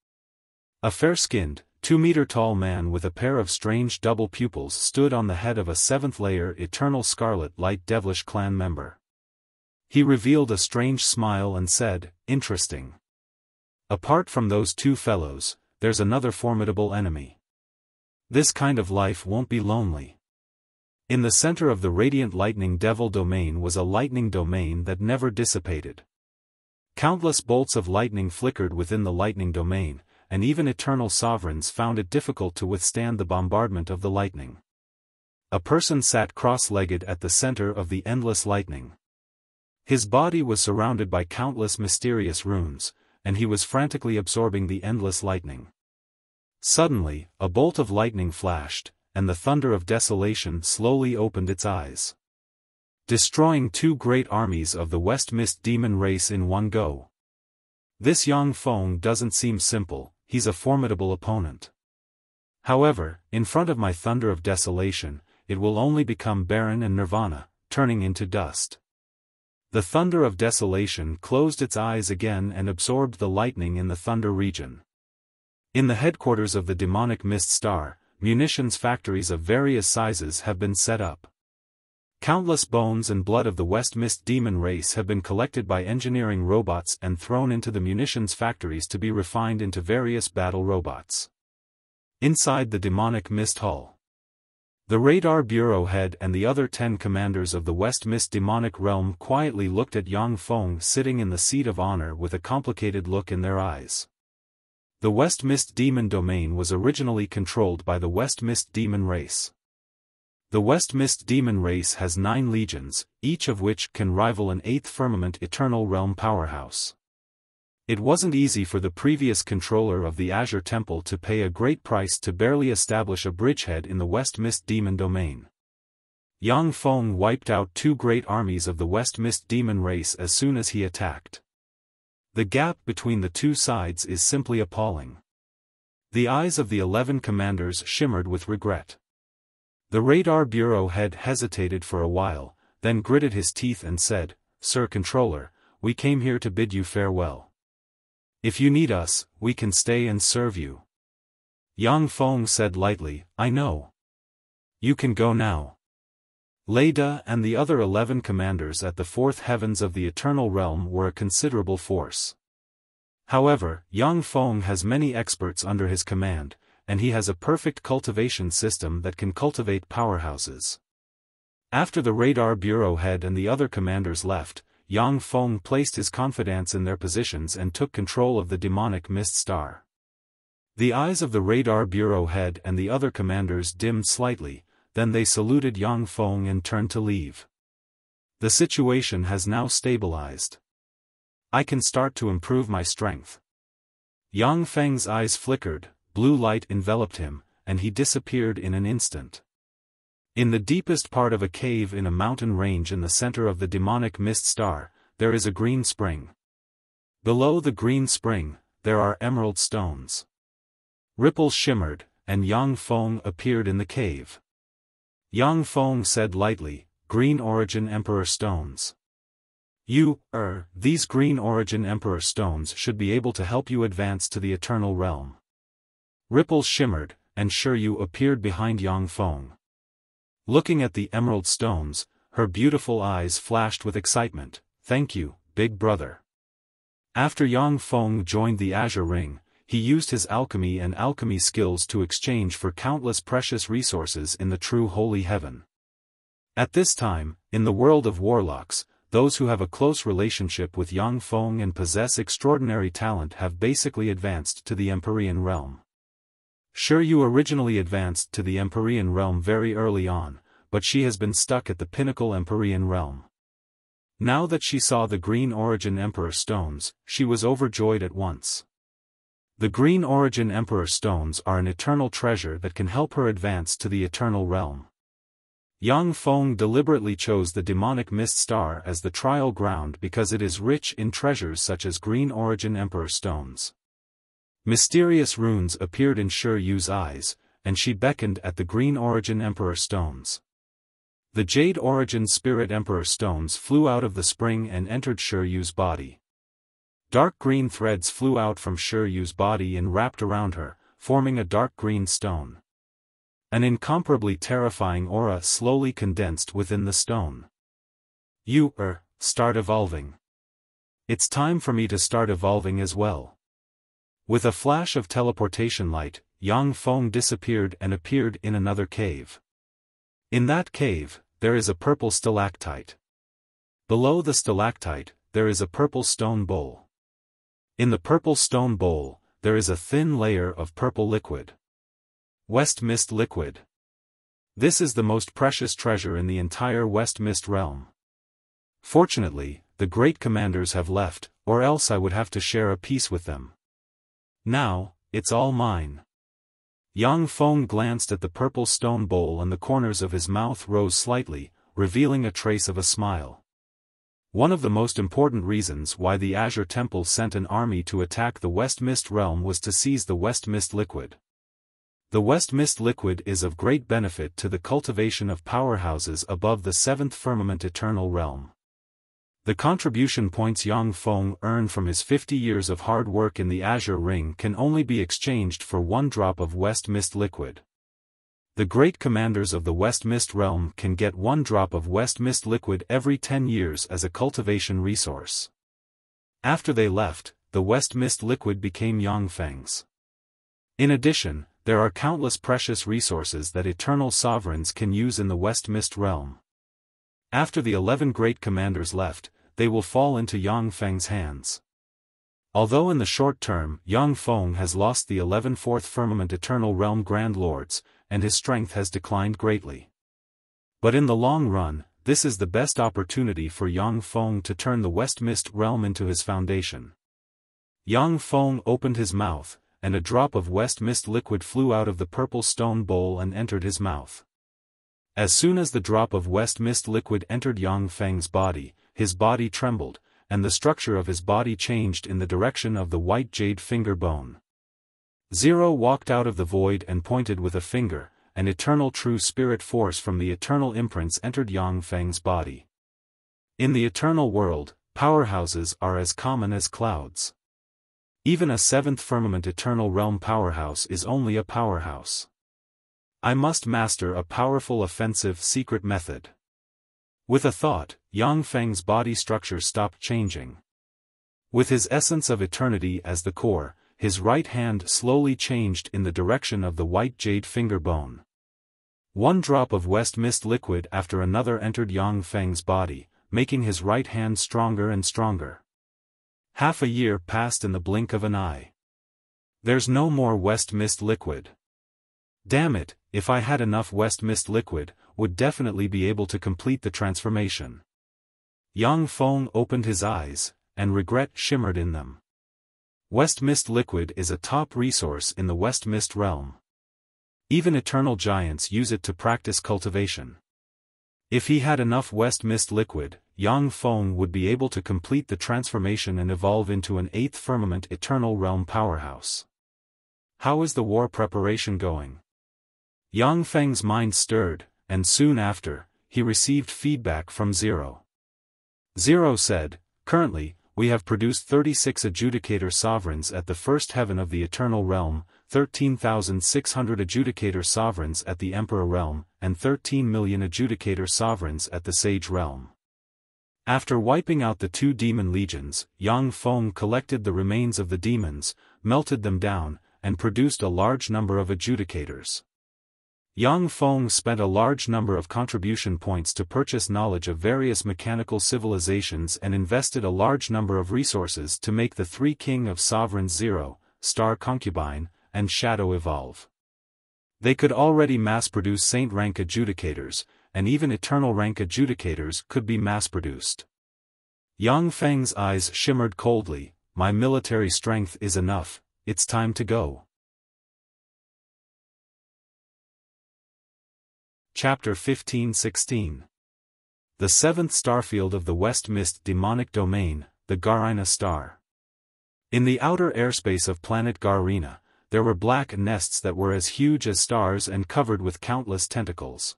A fair-skinned, 2-meter-tall man with a pair of strange double pupils stood on the head of a 7th-layer Eternal Scarlet Light Devilish clan member. He revealed a strange smile and said, "Interesting. Apart from those 2 fellows, there's another formidable enemy. This kind of life won't be lonely." In the center of the radiant lightning devil domain was a lightning domain that never dissipated. Countless bolts of lightning flickered within the lightning domain, and even eternal sovereigns found it difficult to withstand the bombardment of the lightning. A person sat cross-legged at the center of the endless lightning. His body was surrounded by countless mysterious runes, and he was frantically absorbing the endless lightning. Suddenly, a bolt of lightning flashed, and the thunder of desolation slowly opened its eyes, destroying 2 great armies of the West Mist demon race in one go. This Yang Feng doesn't seem simple, he's a formidable opponent. However, in front of my thunder of desolation, it will only become barren and nirvana, turning into dust. The thunder of desolation closed its eyes again and absorbed the lightning in the thunder region. In the headquarters of the demonic mist star, munitions factories of various sizes have been set up. Countless bones and blood of the West Mist demon race have been collected by engineering robots and thrown into the munitions factories to be refined into various battle robots. Inside the demonic mist hall, the radar bureau head and the other 10 commanders of the West Mist demonic realm quietly looked at Yang Feng sitting in the seat of honor with a complicated look in their eyes. The West Mist demon domain was originally controlled by the West Mist demon race. The West Mist demon race has 9 legions, each of which can rival an 8th firmament eternal realm powerhouse. It wasn't easy for the previous controller of the Azure Temple to pay a great price to barely establish a bridgehead in the West Mist demon domain. Yang Feng wiped out 2 great armies of the West Mist demon race as soon as he attacked. The gap between the 2 sides is simply appalling. The eyes of the 11 commanders shimmered with regret. The radar bureau head hesitated for a while, then gritted his teeth and said, "Sir Controller, we came here to bid you farewell. If you need us, we can stay and serve you." Yang Feng said lightly, "I know. You can go now." Lei De and the other 11 commanders at the 4th heavens of the Eternal Realm were a considerable force. However, Yang Feng has many experts under his command, and he has a perfect cultivation system that can cultivate powerhouses. After the radar bureau head and the other commanders left, Yang Feng placed his confidants in their positions and took control of the demonic mist star. The eyes of the radar bureau head and the other commanders dimmed slightly, then they saluted Yang Feng and turned to leave. The situation has now stabilized. I can start to improve my strength. Yang Feng's eyes flickered, blue light enveloped him, and he disappeared in an instant. In the deepest part of a cave in a mountain range in the center of the demonic mist star, there is a green spring. Below the green spring, there are emerald stones. Ripples shimmered, and Yang Feng appeared in the cave. Yang Feng said lightly, "Green Origin Emperor Stones. These Green Origin Emperor Stones should be able to help you advance to the Eternal Realm." Ripples shimmered, and Shiryu appeared behind Yang Feng. Looking at the emerald stones, her beautiful eyes flashed with excitement. "Thank you, big brother." After Yang Feng joined the Azure Ring, he used his alchemy and alchemy skills to exchange for countless precious resources in the true Holy Heaven. At this time, in the world of warlocks, those who have a close relationship with Yang Feng and possess extraordinary talent have basically advanced to the Empyrean realm. Shiryu originally advanced to the Empyrean realm very early on, but she has been stuck at the pinnacle Empyrean realm. Now that she saw the Green Origin Emperor Stones, she was overjoyed at once. The Green Origin Emperor Stones are an eternal treasure that can help her advance to the Eternal Realm. Yang Feng deliberately chose the demonic mist star as the trial ground because it is rich in treasures such as green origin emperor stones. Mysterious runes appeared in Shi Yu's eyes, and she beckoned at the green origin emperor stones. The jade origin spirit emperor stones flew out of the spring and entered Shi Yu's body. Dark green threads flew out from Shi Yu's body and wrapped around her, forming a dark green stone. An incomparably terrifying aura slowly condensed within the stone. You, start evolving. It's time for me to start evolving as well. With a flash of teleportation light, Yang Feng disappeared and appeared in another cave. In that cave, there is a purple stalactite. Below the stalactite, there is a purple stone bowl. In the purple stone bowl, there is a thin layer of purple liquid. West Mist liquid. This is the most precious treasure in the entire West Mist realm. Fortunately, the great commanders have left, or else I would have to share a piece with them. Now, it's all mine. Yang Feng glanced at the purple stone bowl and the corners of his mouth rose slightly, revealing a trace of a smile. One of the most important reasons why the Azure Temple sent an army to attack the West Mist realm was to seize the West Mist liquid. The West Mist liquid is of great benefit to the cultivation of powerhouses above the seventh firmament eternal realm. The contribution points Yang Feng earned from his 50 years of hard work in the Azure Ring can only be exchanged for 1 drop of West Mist liquid. The great commanders of the West Mist realm can get 1 drop of West Mist liquid every 10 years as a cultivation resource. After they left, the West Mist liquid became Yang Feng's. In addition, there are countless precious resources that eternal sovereigns can use in the West Mist realm. After the 11 great commanders left, they will fall into Yang Feng's hands. Although in the short term Yang Feng has lost the 11 fourth firmament eternal realm grand lords, and his strength has declined greatly. But in the long run, this is the best opportunity for Yang Feng to turn the West Mist realm into his foundation. Yang Feng opened his mouth, and a drop of West Mist liquid flew out of the purple stone bowl and entered his mouth. As soon as the drop of West Mist liquid entered Yang Feng's body, his body trembled, and the structure of his body changed in the direction of the white jade finger bone. Zero walked out of the void and pointed with a finger, an eternal true spirit force from the eternal imprints entered Yang Feng's body. In the eternal world, powerhouses are as common as clouds. Even a 7th firmament eternal realm powerhouse is only a powerhouse. I must master a powerful offensive secret method. With a thought, Yang Feng's body structure stopped changing. With his essence of eternity as the core, his right hand slowly changed in the direction of the white jade finger bone. 1 drop of West Mist liquid after another entered Yang Feng's body, making his right hand stronger and stronger. Half a year passed in the blink of an eye. There's no more West Mist liquid. Damn it, if I had enough West Mist liquid, would definitely be able to complete the transformation. Yang Feng opened his eyes, and regret shimmered in them. West Mist liquid is a top resource in the West Mist realm. Even eternal giants use it to practice cultivation. If he had enough West Mist liquid, Yang Feng would be able to complete the transformation and evolve into an 8th firmament eternal realm powerhouse. How is the war preparation going? Yang Feng's mind stirred, and soon after, he received feedback from Zero. Zero said, "Currently, we have produced 36 adjudicator sovereigns at the first heaven of the eternal realm, 13,600 adjudicator sovereigns at the emperor realm, and 13 million adjudicator sovereigns at the sage realm." After wiping out the 2 demon legions, Yang Feng collected the remains of the demons, melted them down, and produced a large number of adjudicators. Yang Feng spent a large number of contribution points to purchase knowledge of various mechanical civilizations and invested a large number of resources to make the 3 King of Sovereigns Zero, Star Concubine, and Shadow evolve. They could already mass-produce Saint-rank adjudicators, and even Eternal-rank adjudicators could be mass-produced. Yang Feng's eyes shimmered coldly. "My military strength is enough, it's time to go." Chapter 15-16. The seventh starfield of the West Mist demonic domain, the Garina star. In the outer airspace of planet Garina, there were black nests that were as huge as stars and covered with countless tentacles.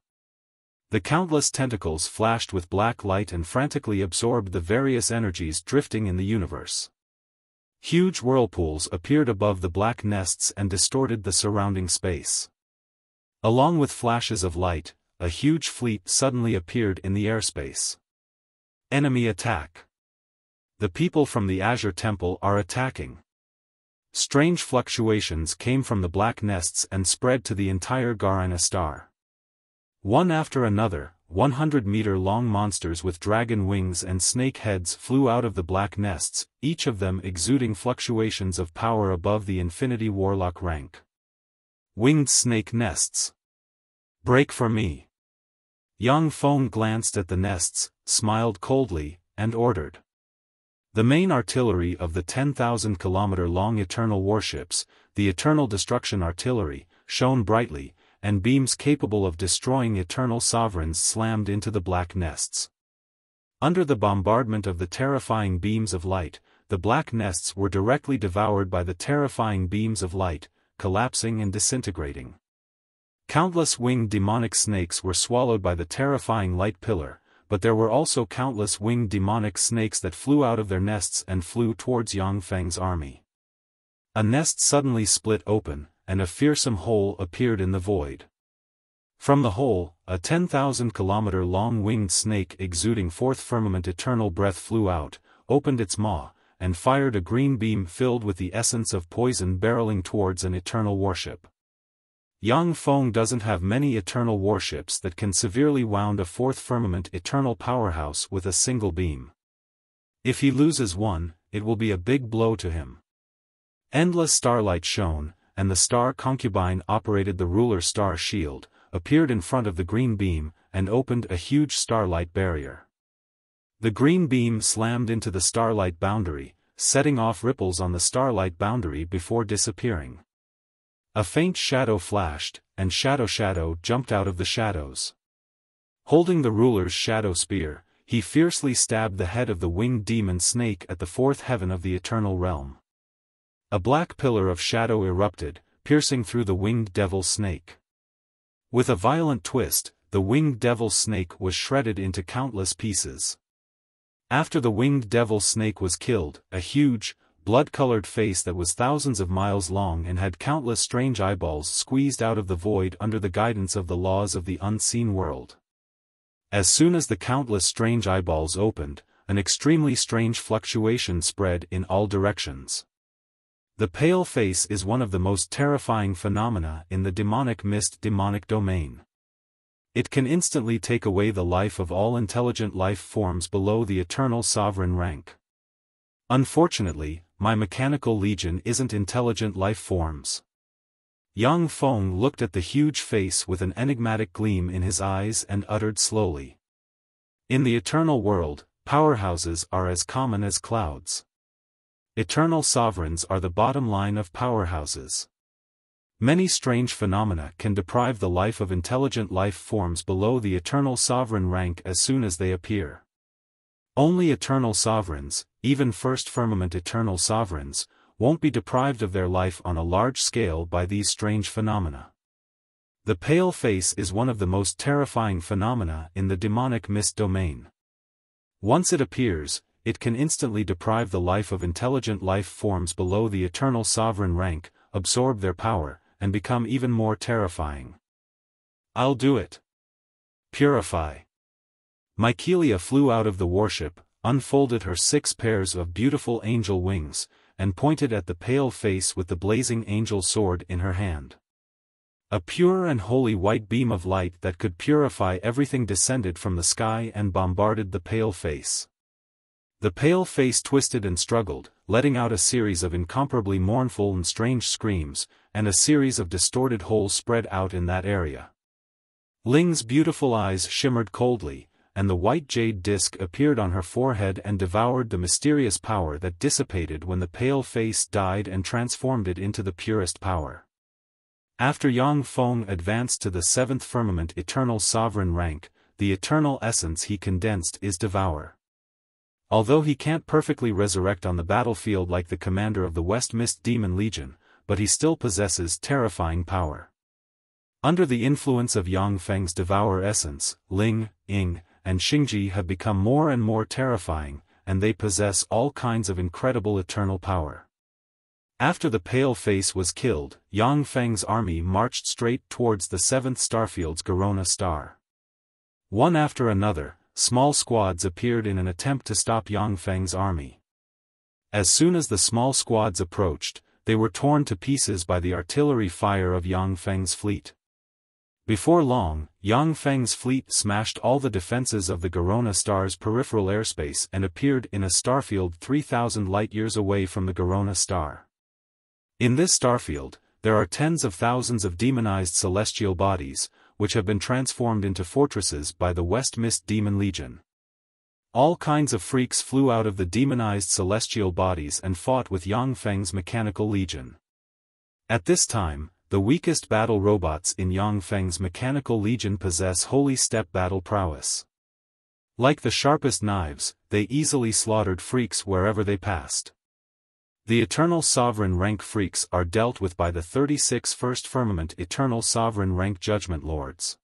The countless tentacles flashed with black light and frantically absorbed the various energies drifting in the universe. Huge whirlpools appeared above the black nests and distorted the surrounding space. Along with flashes of light, a huge fleet suddenly appeared in the airspace. Enemy attack. The people from the Azure Temple are attacking. Strange fluctuations came from the black nests and spread to the entire Garina star. One after another, 100-meter-long monsters with dragon wings and snake heads flew out of the black nests, each of them exuding fluctuations of power above the Infinity Warlock rank. Winged snake nests. Break for me. Yang Feng glanced at the nests, smiled coldly, and ordered. The main artillery of the 10,000-kilometer-long Eternal warships, the Eternal Destruction Artillery, shone brightly, and beams capable of destroying Eternal Sovereigns slammed into the black nests. Under the bombardment of the terrifying beams of light, the black nests were directly devoured by the terrifying beams of light, collapsing and disintegrating. Countless winged demonic snakes were swallowed by the terrifying light pillar, but there were also countless winged demonic snakes that flew out of their nests and flew towards Yang Feng's army. A nest suddenly split open, and a fearsome hole appeared in the void. From the hole, a 10,000-kilometer-long winged snake exuding forth firmament eternal breath flew out, opened its maw, and fired a green beam filled with the essence of poison barreling towards an eternal warship. Yang Feng doesn't have many eternal warships that can severely wound a fourth firmament eternal powerhouse with a single beam. If he loses one, it will be a big blow to him. Endless starlight shone, and the star concubine operated the ruler star shield, appeared in front of the green beam, and opened a huge starlight barrier. The green beam slammed into the starlight boundary, setting off ripples on the starlight boundary before disappearing. A faint shadow flashed, and Shadow jumped out of the shadows. Holding the ruler's shadow spear, he fiercely stabbed the head of the winged demon snake at the fourth heaven of the eternal realm. A black pillar of shadow erupted, piercing through the winged devil snake. With a violent twist, the winged devil snake was shredded into countless pieces. After the winged devil snake was killed, a huge, blood-colored face that was thousands of miles long and had countless strange eyeballs squeezed out of the void under the guidance of the laws of the unseen world. As soon as the countless strange eyeballs opened, an extremely strange fluctuation spread in all directions. The pale face is one of the most terrifying phenomena in the demonic mist demonic domain. It can instantly take away the life of all intelligent life forms below the eternal sovereign rank. Unfortunately, my mechanical legion isn't intelligent life forms. Yang Feng looked at the huge face with an enigmatic gleam in his eyes and uttered slowly. In the eternal world, powerhouses are as common as clouds. Eternal sovereigns are the bottom line of powerhouses. Many strange phenomena can deprive the life of intelligent life forms below the eternal sovereign rank as soon as they appear. Only eternal sovereigns, even first firmament eternal sovereigns, won't be deprived of their life on a large scale by these strange phenomena. The pale face is one of the most terrifying phenomena in the demonic mist domain. Once it appears, it can instantly deprive the life of intelligent life forms below the eternal sovereign rank, absorb their power, and become even more terrifying. I'll do it. Purify. Mykelia flew out of the warship, unfolded her 6 pairs of beautiful angel wings, and pointed at the pale face with the blazing angel sword in her hand. A pure and holy white beam of light that could purify everything descended from the sky and bombarded the pale face. The pale face twisted and struggled, letting out a series of incomparably mournful and strange screams, and a series of distorted holes spread out in that area. Ling's beautiful eyes shimmered coldly, and the white jade disk appeared on her forehead and devoured the mysterious power that dissipated when the pale face died and transformed it into the purest power. After Yang Feng advanced to the 7th firmament eternal sovereign rank, the eternal essence he condensed is Devour. Although he can't perfectly resurrect on the battlefield like the commander of the West Mist Demon Legion, but he still possesses terrifying power. Under the influence of Yang Feng's Devour essence, Ling, Ying, and Xingji have become more and more terrifying, and they possess all kinds of incredible eternal power. After the Pale Face was killed, Yang Feng's army marched straight towards the 7th starfield's Garona star. One after another, small squads appeared in an attempt to stop Yang Feng's army. As soon as the small squads approached, they were torn to pieces by the artillery fire of Yang Feng's fleet. Before long, Yang Feng's fleet smashed all the defenses of the Garona star's peripheral airspace and appeared in a starfield 3,000 light-years away from the Garona star. In this starfield, there are tens of thousands of demonized celestial bodies, which have been transformed into fortresses by the West Mist Demon Legion. All kinds of freaks flew out of the demonized celestial bodies and fought with Yang Feng's mechanical legion. At this time, the weakest battle robots in Yang Feng's mechanical legion possess holy step battle prowess. Like the sharpest knives, they easily slaughtered freaks wherever they passed. The Eternal Sovereign Rank freaks are dealt with by the 36 First Firmament Eternal Sovereign Rank Judgment Lords.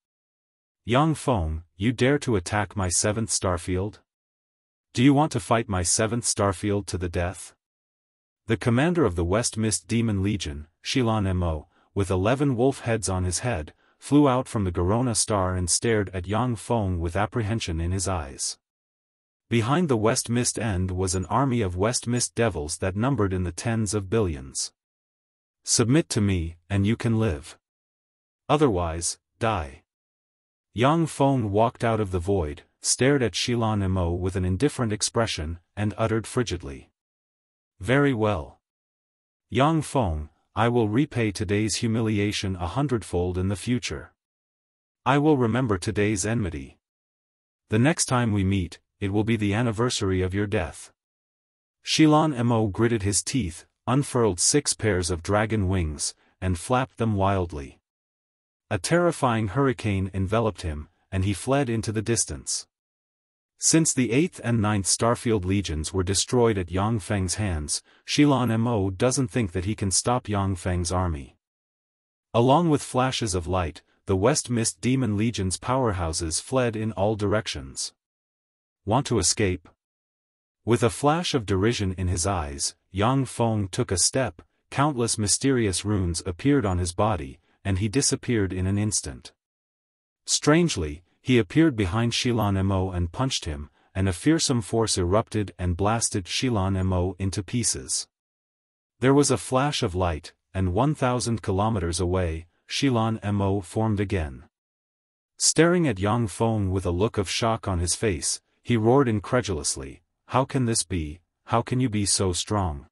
Yang Feng, you dare to attack my 7th starfield? Do you want to fight my 7th starfield to the death? The commander of the West Mist Demon Legion, Xilan Mo, with 11 wolf heads on his head, flew out from the Garona star and stared at Yang Feng with apprehension in his eyes. Behind the West Mist End was an army of West Mist devils that numbered in the tens of billions. Submit to me, and you can live. Otherwise, die. Yang Feng walked out of the void, stared at Xilan Mo with an indifferent expression, and uttered frigidly. Very well. Yang Feng, I will repay today's humiliation 100-fold in the future. I will remember today's enmity. The next time we meet, it will be the anniversary of your death. Xilan Mo gritted his teeth, unfurled 6 pairs of dragon wings, and flapped them wildly. A terrifying hurricane enveloped him, and he fled into the distance. Since the 8th and 9th Starfield Legions were destroyed at Yang Feng's hands, Xilan Mo doesn't think that he can stop Yang Feng's army. Along with flashes of light, the West Mist Demon Legion's powerhouses fled in all directions. Want to escape? With a flash of derision in his eyes, Yang Feng took a step, countless mysterious runes appeared on his body, and he disappeared in an instant. Strangely, he appeared behind Xilan Mo and punched him, and a fearsome force erupted and blasted Xilan Mo into pieces. There was a flash of light, and 1,000 kilometers away, Xilan Mo formed again. Staring at Yang Feng with a look of shock on his face, he roared incredulously, "How can this be? How can you be so strong?"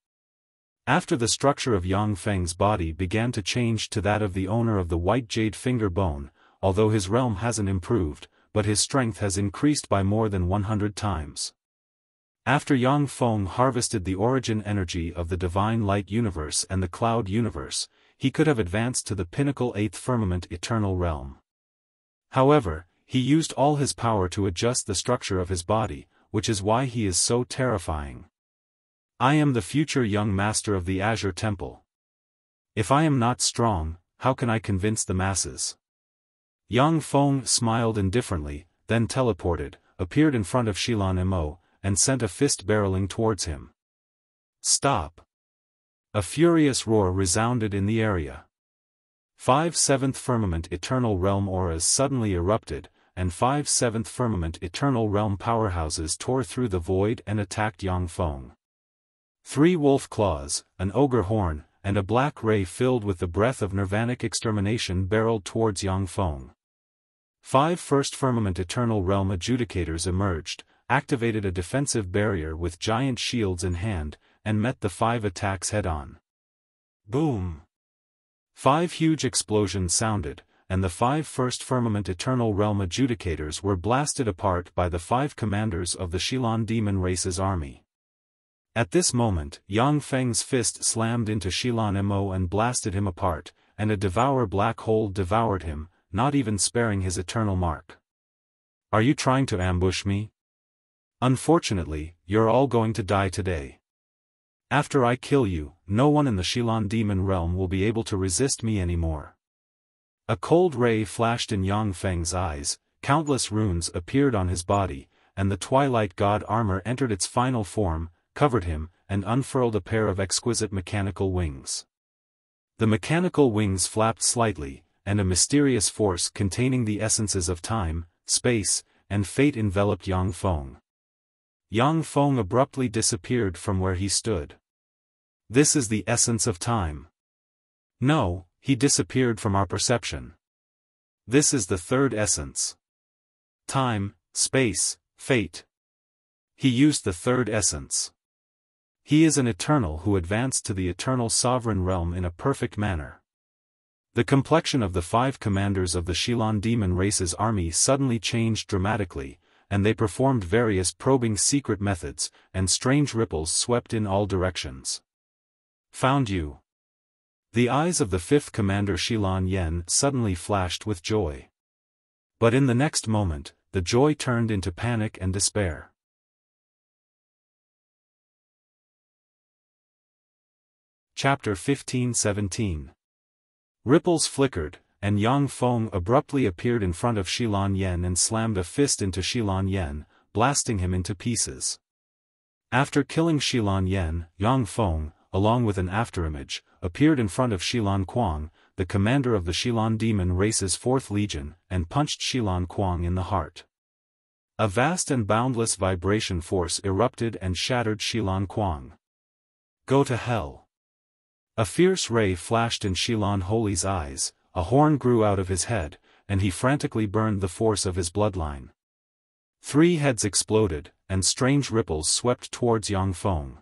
After the structure of Yang Feng's body began to change to that of the owner of the white jade finger bone, although his realm hasn't improved, but his strength has increased by more than 100 times. After Yang Feng harvested the origin energy of the Divine Light Universe and the Cloud Universe, he could have advanced to the pinnacle 8th Firmament Eternal Realm. However, he used all his power to adjust the structure of his body, which is why he is so terrifying. I am the future young master of the Azure Temple. If I am not strong, how can I convince the masses? Yang Feng smiled indifferently, then teleported, appeared in front of Xilan Mo, and sent a fist barreling towards him. Stop! A furious roar resounded in the area. 5 7th Firmament Eternal Realm auras suddenly erupted, and 5 7th Firmament Eternal Realm powerhouses tore through the void and attacked Yang Feng. 3 wolf claws, an ogre horn, and a black ray filled with the breath of nirvanic extermination barreled towards Yang Feng. 5 First Firmament Eternal Realm adjudicators emerged, activated a defensive barrier with giant shields in hand, and met the 5 attacks head-on. Boom! 5 huge explosions sounded, and the 5 First Firmament Eternal Realm adjudicators were blasted apart by the 5 commanders of the Xilan Demon Race's army. At this moment, Yang Feng's fist slammed into Xilan Mo and blasted him apart, and a devour black hole devoured him, not even sparing his eternal mark. Are you trying to ambush me? Unfortunately, you're all going to die today. After I kill you, no one in the Xilan demon realm will be able to resist me anymore. A cold ray flashed in Yang Feng's eyes, countless runes appeared on his body, and the Twilight God armor entered its final form, covered him, and unfurled a pair of exquisite mechanical wings. The mechanical wings flapped slightly, and a mysterious force containing the essences of time, space, and fate enveloped Yang Feng. Yang Feng abruptly disappeared from where he stood. This is the essence of time. No, he disappeared from our perception. This is the third essence. Time, space, fate. He used the third essence. He is an eternal who advanced to the eternal sovereign realm in a perfect manner. The complexion of the 5 commanders of the Xilan demon race's army suddenly changed dramatically, and they performed various probing secret methods, and strange ripples swept in all directions. Found you. The eyes of the 5th commander Xilan Yen suddenly flashed with joy. But in the next moment, the joy turned into panic and despair. Chapter 15-17. Ripples flickered, and Yang Feng abruptly appeared in front of Xilan Yen and slammed a fist into Xilan Yen, blasting him into pieces. After killing Xilan Yen, Yang Feng, along with an afterimage, appeared in front of Xilan Kuang, the commander of the Xilan demon race's 4th legion, and punched Xilan Kuang in the heart. A vast and boundless vibration force erupted and shattered Xilan Kuang. Go to hell. A fierce ray flashed in Xilan Holy's eyes, a horn grew out of his head, and he frantically burned the force of his bloodline. 3 heads exploded, and strange ripples swept towards Yang Feng.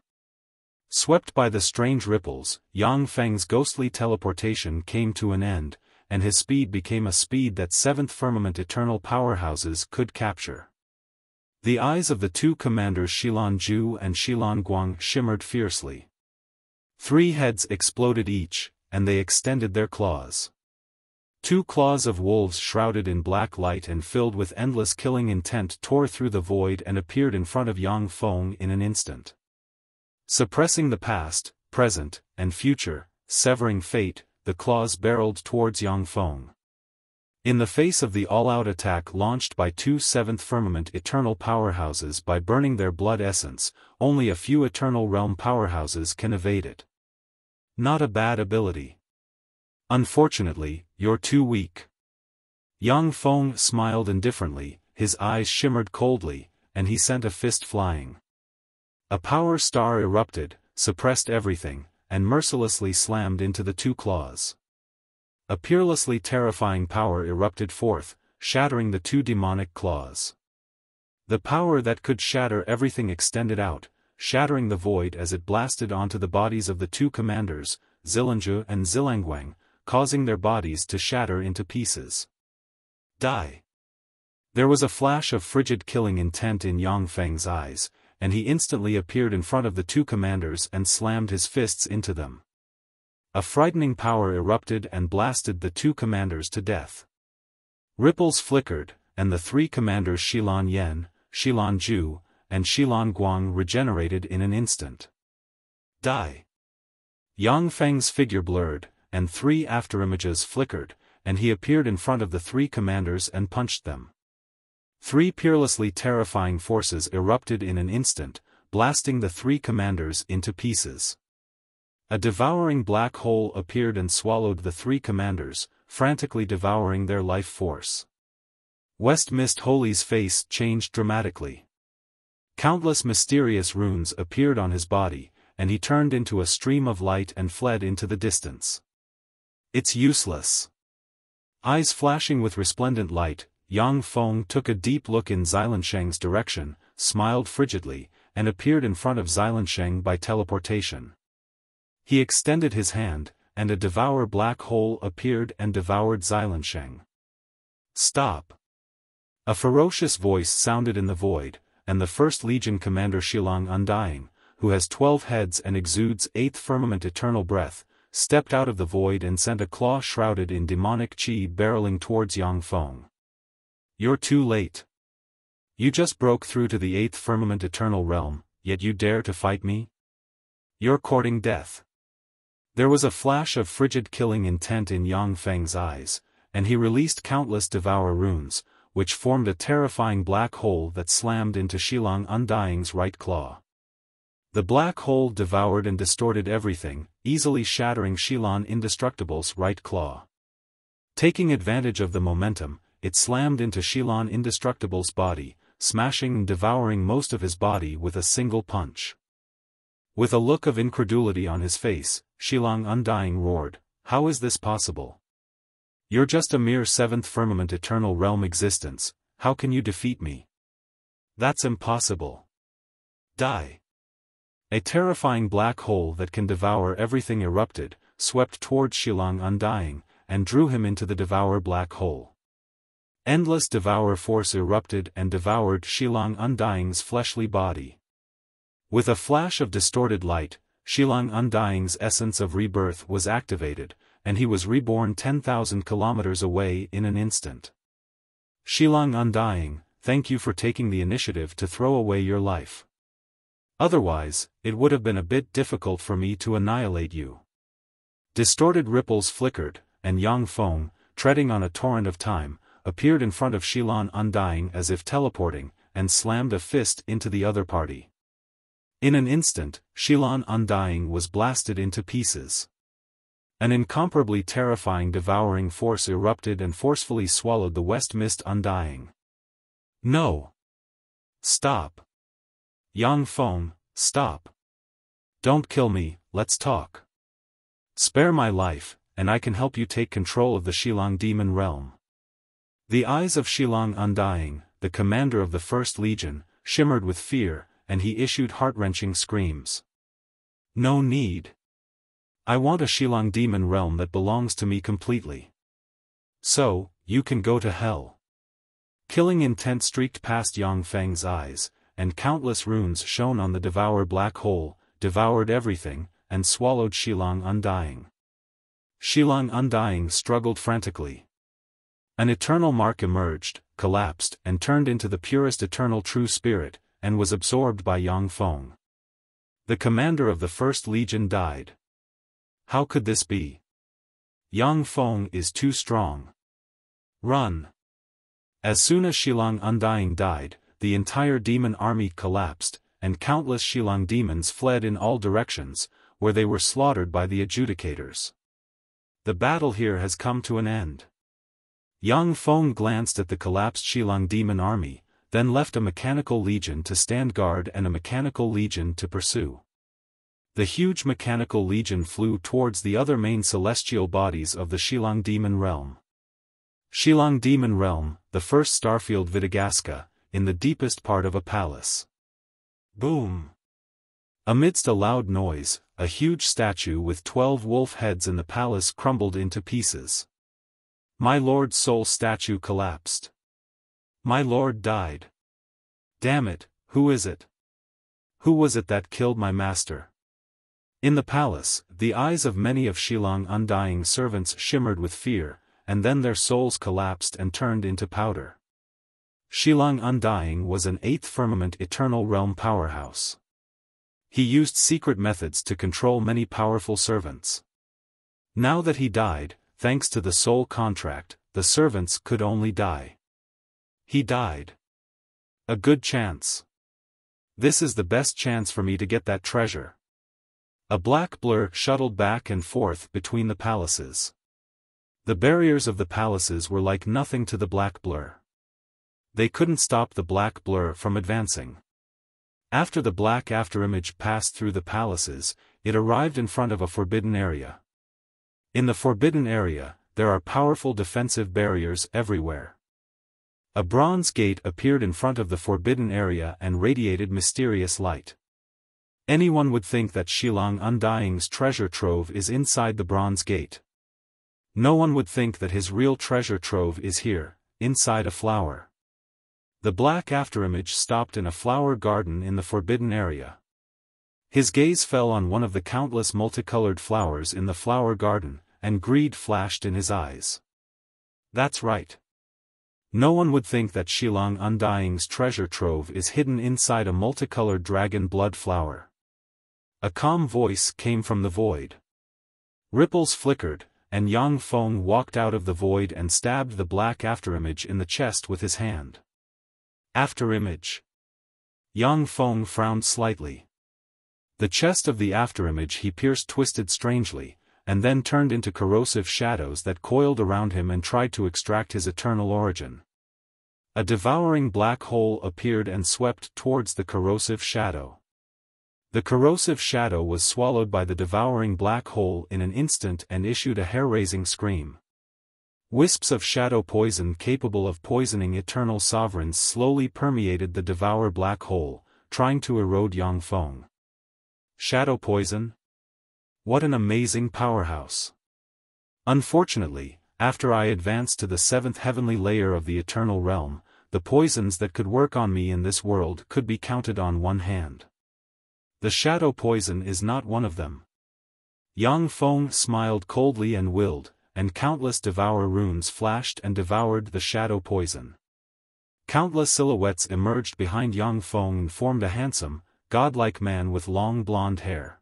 Swept by the strange ripples, Yang Feng's ghostly teleportation came to an end, and his speed became a speed that 7th firmament eternal powerhouses could capture. The eyes of the 2 commanders Xilan Ju and Xilan Guang shimmered fiercely. 3 heads exploded each, and they extended their claws. 2 claws of wolves shrouded in black light and filled with endless killing intent tore through the void and appeared in front of Yang Feng in an instant. Suppressing the past, present, and future, severing fate, the claws barreled towards Yang Feng. In the face of the all-out attack launched by 2 7th firmament eternal powerhouses by burning their blood essence, only a few eternal realm powerhouses can evade it. Not a bad ability. Unfortunately, you're too weak. Yang Feng smiled indifferently, his eyes shimmered coldly, and he sent a fist flying. A power star erupted, suppressed everything, and mercilessly slammed into the 2 claws. A peerlessly terrifying power erupted forth, shattering the 2 demonic claws. The power that could shatter everything extended out, shattering the void as it blasted onto the bodies of the 2 commanders, Zilangju and Zilangguang, causing their bodies to shatter into pieces. Die. There was a flash of frigid killing intent in Yang Feng's eyes, and he instantly appeared in front of the 2 commanders and slammed his fists into them. A frightening power erupted and blasted the 2 commanders to death. Ripples flickered, and the 3 commanders Xilan Yen, Xilan Ju, and Xilan Guang regenerated in an instant. Die. Yang Feng's figure blurred, and 3 afterimages flickered, and he appeared in front of the 3 commanders and punched them. 3 peerlessly terrifying forces erupted in an instant, blasting the 3 commanders into pieces. A devouring black hole appeared and swallowed the 3 commanders, frantically devouring their life force. West Mist Holy's face changed dramatically. Countless mysterious runes appeared on his body, and he turned into a stream of light and fled into the distance. It's useless. Eyes flashing with resplendent light, Yang Feng took a deep look in Xilansheng's direction, smiled frigidly, and appeared in front of Xilansheng by teleportation. He extended his hand, and a devour black hole appeared and devoured Xilansheng. Stop! A ferocious voice sounded in the void, and the 1st Legion commander Xilang Undying, who has 12 heads and exudes 8th firmament eternal breath, stepped out of the void and sent a claw shrouded in demonic chi barreling towards Yang Feng. You're too late. You just broke through to the 8th firmament eternal realm, yet you dare to fight me? You're courting death. There was a flash of frigid killing intent in Yang Feng's eyes, and he released countless devour runes, which formed a terrifying black hole that slammed into Shilong Undying's right claw. The black hole devoured and distorted everything, easily shattering Shilong Indestructible's right claw. Taking advantage of the momentum, it slammed into Shilong Indestructible's body, smashing and devouring most of his body with a single punch. With a look of incredulity on his face, Shilong Undying roared, "How is this possible? You're just a mere 7th firmament eternal realm existence, how can you defeat me? That's impossible. Die." A terrifying black hole that can devour everything erupted, swept towards Shilong Undying, and drew him into the devour black hole. Endless devour force erupted and devoured Shilong Undying's fleshly body. With a flash of distorted light, Shilong Undying's essence of rebirth was activated, and he was reborn 10,000 kilometers away in an instant. Shilong Undying, thank you for taking the initiative to throw away your life. Otherwise, it would have been a bit difficult for me to annihilate you. Distorted ripples flickered, and Yang Feng, treading on a torrent of time, appeared in front of Shilong Undying as if teleporting, and slammed a fist into the other party. In an instant, Shilong Undying was blasted into pieces. An incomparably terrifying devouring force erupted and forcefully swallowed the West Mist Undying. No! Stop! Yang Feng, stop! Don't kill me, let's talk. Spare my life, and I can help you take control of the Shilong Demon Realm. The eyes of Shilong Undying, the commander of the First Legion, shimmered with fear, and he issued heart-wrenching screams. No need. I want a Shilong Demon Realm that belongs to me completely. So, you can go to hell. Killing intent streaked past Yang Feng's eyes, and countless runes shone on the devour black hole, devoured everything, and swallowed Shilong Undying. Shilong Undying struggled frantically. An eternal mark emerged, collapsed, and turned into the purest eternal true spirit, and was absorbed by Yang Feng. The commander of the First Legion died. How could this be? Yang Feng is too strong. Run! As soon as Shilong Undying died, the entire demon army collapsed, and countless Shilong demons fled in all directions, where they were slaughtered by the adjudicators. The battle here has come to an end. Yang Feng glanced at the collapsed Shilong demon army, then left a mechanical legion to stand guard and a mechanical legion to pursue. The huge mechanical legion flew towards the other main celestial bodies of the Shilong Demon Realm. Shilong Demon Realm, the first starfield Vidagaska, in the deepest part of a palace. Boom! Amidst a loud noise, a huge statue with 12 wolf heads in the palace crumbled into pieces. My lord's soul statue collapsed. My lord died. Damn it, who is it? Who was it that killed my master? In the palace, the eyes of many of Shilong Undying's servants shimmered with fear, and then their souls collapsed and turned into powder. Shilong Undying was an 8th firmament eternal realm powerhouse. He used secret methods to control many powerful servants. Now that he died, thanks to the soul contract, the servants could only die. He died. A good chance. This is the best chance for me to get that treasure. A black blur shuttled back and forth between the palaces. The barriers of the palaces were like nothing to the black blur. They couldn't stop the black blur from advancing. After the black afterimage passed through the palaces, it arrived in front of a forbidden area. In the forbidden area, there are powerful defensive barriers everywhere. A bronze gate appeared in front of the forbidden area and radiated mysterious light. Anyone would think that Shilong Undying's treasure trove is inside the bronze gate. No one would think that his real treasure trove is here, inside a flower. The black afterimage stopped in a flower garden in the forbidden area. His gaze fell on one of the countless multicolored flowers in the flower garden, and greed flashed in his eyes. That's right. No one would think that Xilang Undying's treasure trove is hidden inside a multicolored dragon blood flower. A calm voice came from the void. Ripples flickered, and Yang Feng walked out of the void and stabbed the black afterimage in the chest with his hand. Afterimage. Yang Feng frowned slightly. The chest of the afterimage he pierced twisted strangely, and then turned into corrosive shadows that coiled around him and tried to extract his eternal origin. A devouring black hole appeared and swept towards the corrosive shadow. The corrosive shadow was swallowed by the devouring black hole in an instant and issued a hair-raising scream. Wisps of shadow poison capable of poisoning eternal sovereigns slowly permeated the devour black hole, trying to erode Yang Feng. Shadow poison? What an amazing powerhouse! Unfortunately, after I advanced to the 7th heavenly layer of the eternal realm, the poisons that could work on me in this world could be counted on one hand. The shadow poison is not one of them. Yang Feng smiled coldly and willed, and countless devour runes flashed and devoured the shadow poison. Countless silhouettes emerged behind Yang Feng and formed a handsome, godlike man with long blonde hair.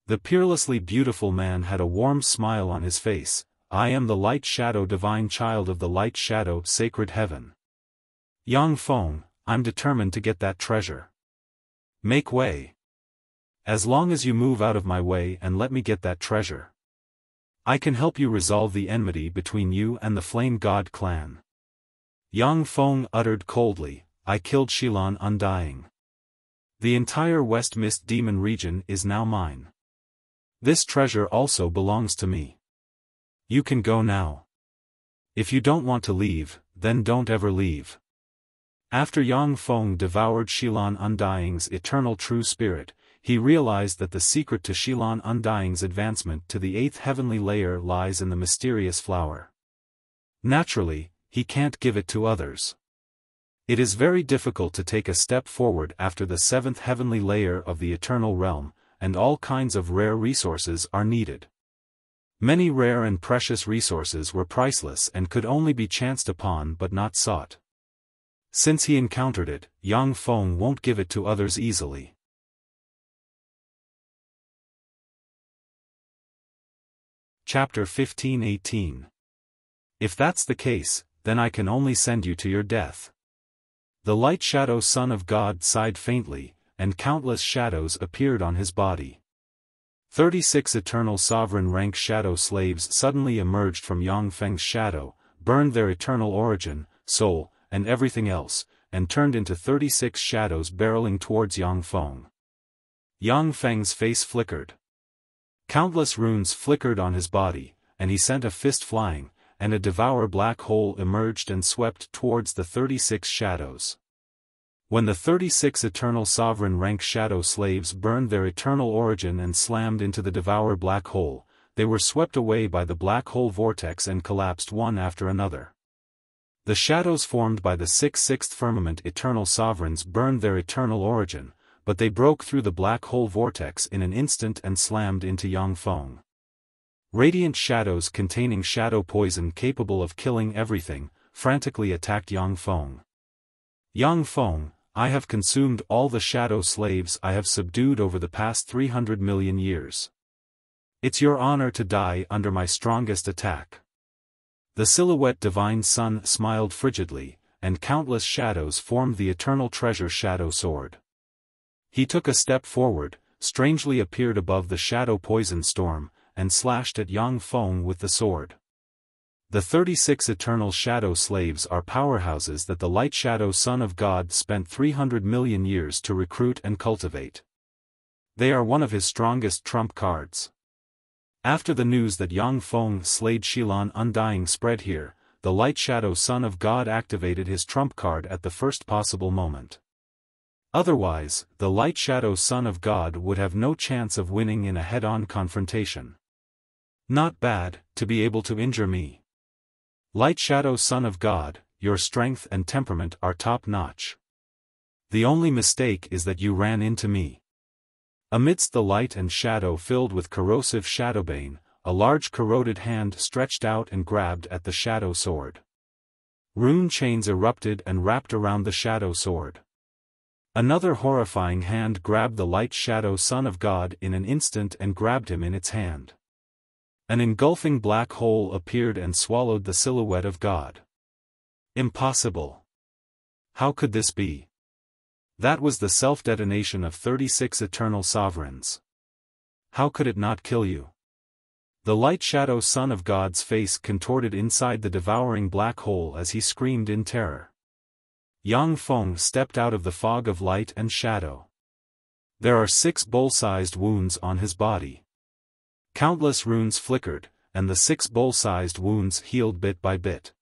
The peerlessly beautiful man had a warm smile on his face. I am the light shadow divine child of the light shadow sacred heaven. Yang Feng, I'm determined to get that treasure. Make way. As long as you move out of my way and let me get that treasure, I can help you resolve the enmity between you and the Flame God clan. Yang Feng uttered coldly, I killed Xilang Undying. The entire West Mist Demon region is now mine. This treasure also belongs to me. You can go now. If you don't want to leave, then don't ever leave. After Yang Feng devoured Xilang Undying's eternal true spirit, he realized that the secret to Xilang Undying's advancement to the 8th heavenly layer lies in the mysterious flower. Naturally, he can't give it to others. It is very difficult to take a step forward after the 7th heavenly layer of the eternal realm, and all kinds of rare resources are needed. Many rare and precious resources were priceless and could only be chanced upon but not sought. Since he encountered it, Yang Feng won't give it to others easily. Chapter 15:18. If that's the case, then I can only send you to your death. The light shadow son of God sighed faintly, and countless shadows appeared on his body. 36 eternal sovereign rank shadow slaves suddenly emerged from Yang Feng's shadow, burned their eternal origin, soul, and everything else, and turned into 36 shadows barreling towards Yang Feng. Yang Feng's face flickered. Countless runes flickered on his body, and he sent a fist flying, and a devour black hole emerged and swept towards the 36 shadows. When the 36 eternal sovereign rank shadow slaves burned their eternal origin and slammed into the devour black hole, they were swept away by the black hole vortex and collapsed one after another. The shadows formed by the 6th firmament eternal sovereigns burned their eternal origin, but they broke through the black hole vortex in an instant and slammed into Yang Feng. Radiant shadows containing shadow poison capable of killing everything, frantically attacked Yang Feng. Yang Feng, I have consumed all the shadow slaves I have subdued over the past 300 million years. It's your honor to die under my strongest attack. The silhouette divine sun smiled frigidly, and countless shadows formed the eternal treasure shadow sword. He took a step forward, strangely appeared above the shadow poison storm, and slashed at Yang Feng with the sword. The 36 eternal shadow slaves are powerhouses that the light shadow son of God spent 300 million years to recruit and cultivate. They are one of his strongest trump cards. After the news that Yang Feng slayed Xilang Undying spread here, the light shadow son of God activated his trump card at the first possible moment. Otherwise, the light shadow son of God would have no chance of winning in a head-on confrontation. Not bad, to be able to injure me. Light shadow son of God, your strength and temperament are top-notch. The only mistake is that you ran into me. Amidst the light and shadow filled with corrosive shadowbane, a large corroded hand stretched out and grabbed at the shadow sword. Rune chains erupted and wrapped around the shadow sword. Another horrifying hand grabbed the light shadow son of God in an instant and grabbed him in its hand. An engulfing black hole appeared and swallowed the silhouette of God. Impossible. How could this be? That was the self-detonation of 36 eternal sovereigns. How could it not kill you? The light shadow son of God's face contorted inside the devouring black hole as he screamed in terror. Yang Feng stepped out of the fog of light and shadow. There are 6 bowl-sized wounds on his body. Countless runes flickered, and the 6 bowl-sized wounds healed bit by bit.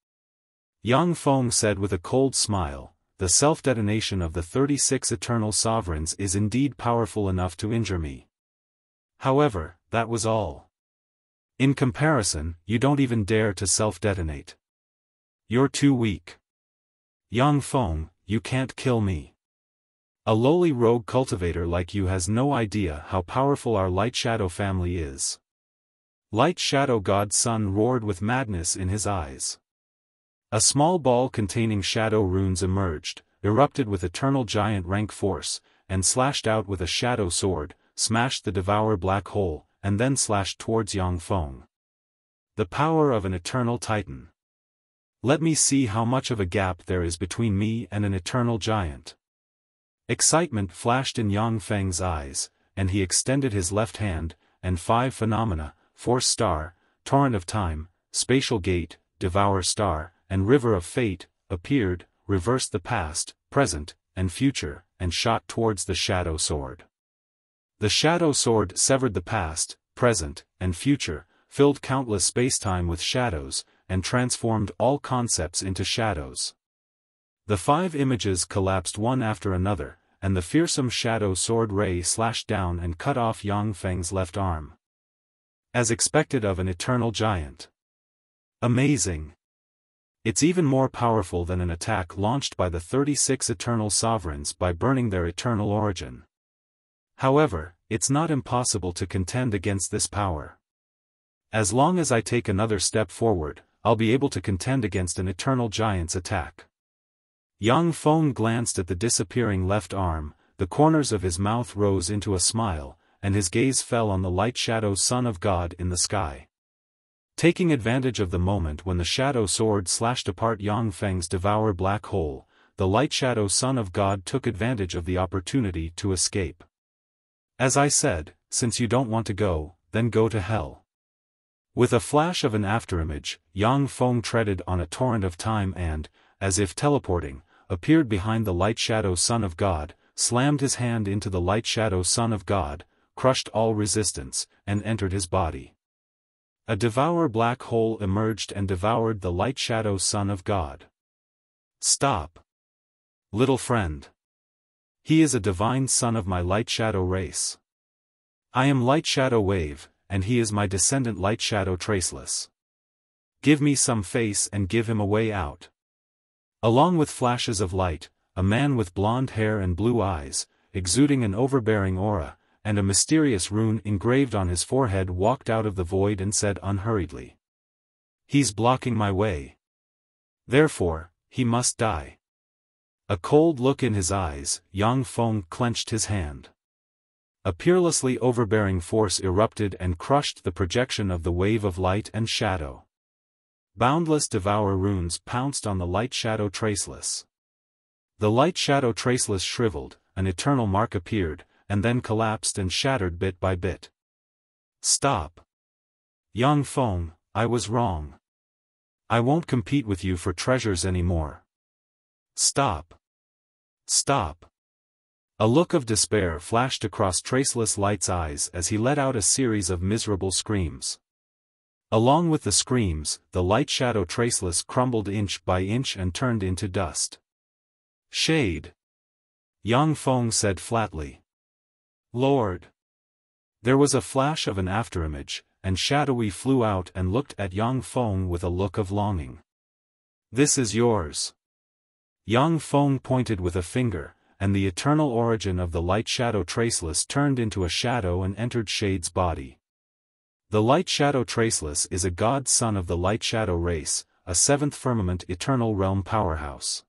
Yang Feng said with a cold smile, "The self-detonation of the 36 eternal sovereigns is indeed powerful enough to injure me. However, that was all. In comparison, you don't even dare to self-detonate. You're too weak. Yang Feng, you can't kill me. A lowly rogue cultivator like you has no idea how powerful our Light Shadow family is." Light Shadow God's son roared with madness in his eyes. A small ball containing shadow runes emerged, erupted with eternal giant rank force, and slashed out with a shadow sword, smashed the devour black hole, and then slashed towards Yang Feng. The power of an eternal titan. Let me see how much of a gap there is between me and an eternal giant. Excitement flashed in Yang Feng's eyes, and he extended his left hand, and 5 phenomena, Force Star, Torrent of Time, Spatial Gate, Devour Star, and River of Fate, appeared, reversed the past, present, and future, and shot towards the shadow sword. The shadow sword severed the past, present, and future, filled countless spacetime with shadows, and transformed all concepts into shadows. The 5 images collapsed one after another, and the fearsome shadow sword ray slashed down and cut off Yang Feng's left arm. As expected of an eternal giant. Amazing. It's even more powerful than an attack launched by the 36 eternal sovereigns by burning their eternal origin. However, it's not impossible to contend against this power. As long as I take another step forward, I'll be able to contend against an eternal giant's attack. Yang Feng glanced at the disappearing left arm, the corners of his mouth rose into a smile, and his gaze fell on the light shadow son of God in the sky. Taking advantage of the moment when the shadow sword slashed apart Yang Feng's devour black hole, the light shadow son of God took advantage of the opportunity to escape. As I said, since you don't want to go, then go to hell. With a flash of an afterimage, Yang Feng treaded on a torrent of time and, as if teleporting, appeared behind the light shadow son of God, slammed his hand into the light shadow son of God, crushed all resistance, and entered his body. A devour black hole emerged and devoured the light shadow son of God. Stop. Little friend. He is a divine son of my light shadow race. I am light shadow wave, and he is my descendant light shadow traceless. Give me some face and give him a way out. Along with flashes of light, a man with blonde hair and blue eyes, exuding an overbearing aura, and a mysterious rune engraved on his forehead walked out of the void and said unhurriedly. He's blocking my way. Therefore, he must die. A cold look in his eyes, Yang Feng clenched his hand. A peerlessly overbearing force erupted and crushed the projection of the wave of light and shadow. Boundless devour runes pounced on the light shadow traceless. The light shadow traceless shriveled, an eternal mark appeared, and then collapsed and shattered bit by bit. Stop. Yang Feng, I was wrong. I won't compete with you for treasures anymore. Stop. Stop. A look of despair flashed across Traceless Light's eyes as he let out a series of miserable screams. Along with the screams, the light shadow Traceless crumbled inch by inch and turned into dust. Shade. Yang Feng said flatly. Lord. There was a flash of an afterimage, and Shadowy flew out and looked at Yang Feng with a look of longing. This is yours. Yang Feng pointed with a finger, and the eternal origin of the light-shadow traceless turned into a shadow and entered Shade's body. The light-shadow traceless is a god-son of the light-shadow race, a seventh firmament eternal realm powerhouse.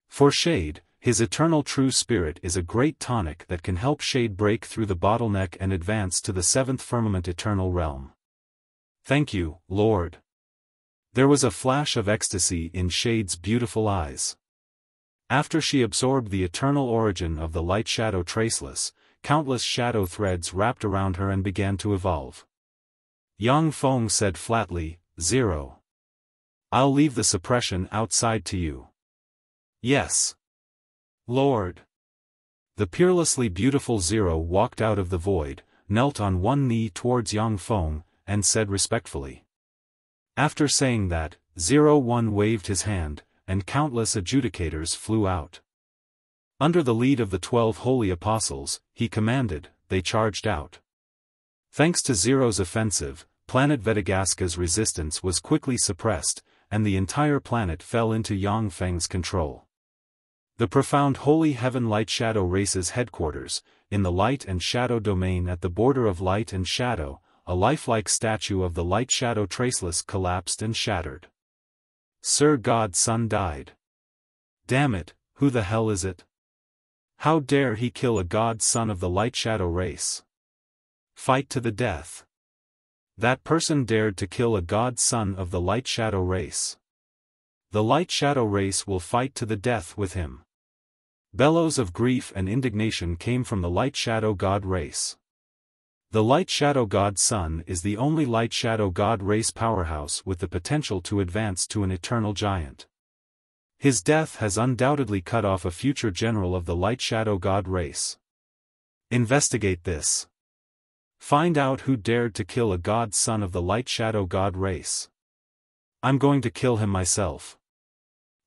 For Shade, his eternal true spirit is a great tonic that can help Shade break through the bottleneck and advance to the seventh firmament eternal realm. Thank you, Lord. There was a flash of ecstasy in Shade's beautiful eyes. After she absorbed the eternal origin of the light-shadow traceless, countless shadow threads wrapped around her and began to evolve. Yang Feng said flatly, "Zero. I'll leave the suppression outside to you." "Yes, Lord." The peerlessly beautiful Zero walked out of the void, knelt on one knee towards Yang Feng, and said respectfully. After saying that, 01 waved his hand, and countless adjudicators flew out. Under the lead of the 12 holy apostles, he commanded, they charged out. Thanks to Zero's offensive, planet Vedagaska's resistance was quickly suppressed, and the entire planet fell into Yang Feng's control. The profound holy heaven light shadow race's headquarters, in the light and shadow domain at the border of light and shadow, a lifelike statue of the light-shadow traceless collapsed and shattered. Sir God's son died. Damn it, who the hell is it? How dare he kill a god's son of the light-shadow race? Fight to the death. That person dared to kill a god's son of the light-shadow race. The light-shadow race will fight to the death with him. Bellows of grief and indignation came from the light-shadow god race. The Light Shadow God Son is the only Light Shadow God race powerhouse with the potential to advance to an eternal giant. His death has undoubtedly cut off a future general of the Light Shadow God race. Investigate this. Find out who dared to kill a god son of the Light Shadow God race. I'm going to kill him myself.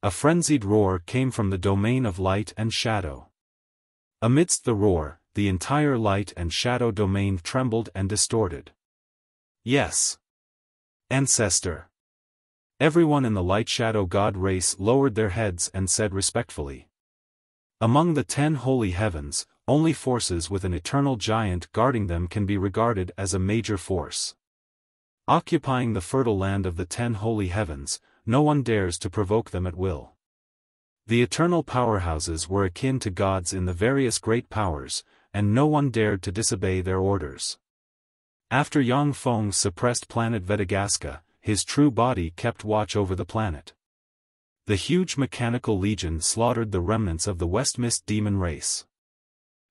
A frenzied roar came from the domain of light and shadow. Amidst the roar, the entire light and shadow domain trembled and distorted. Yes. Ancestor. Everyone in the light-shadow god race lowered their heads and said respectfully. Among the 10 holy heavens, only forces with an eternal giant guarding them can be regarded as a major force. Occupying the fertile land of the 10 holy heavens, no one dares to provoke them at will. The eternal powerhouses were akin to gods in the various great powers, and no one dared to disobey their orders. After Yang Feng suppressed planet Vedagaska, his true body kept watch over the planet. The huge mechanical legion slaughtered the remnants of the Westmist demon race.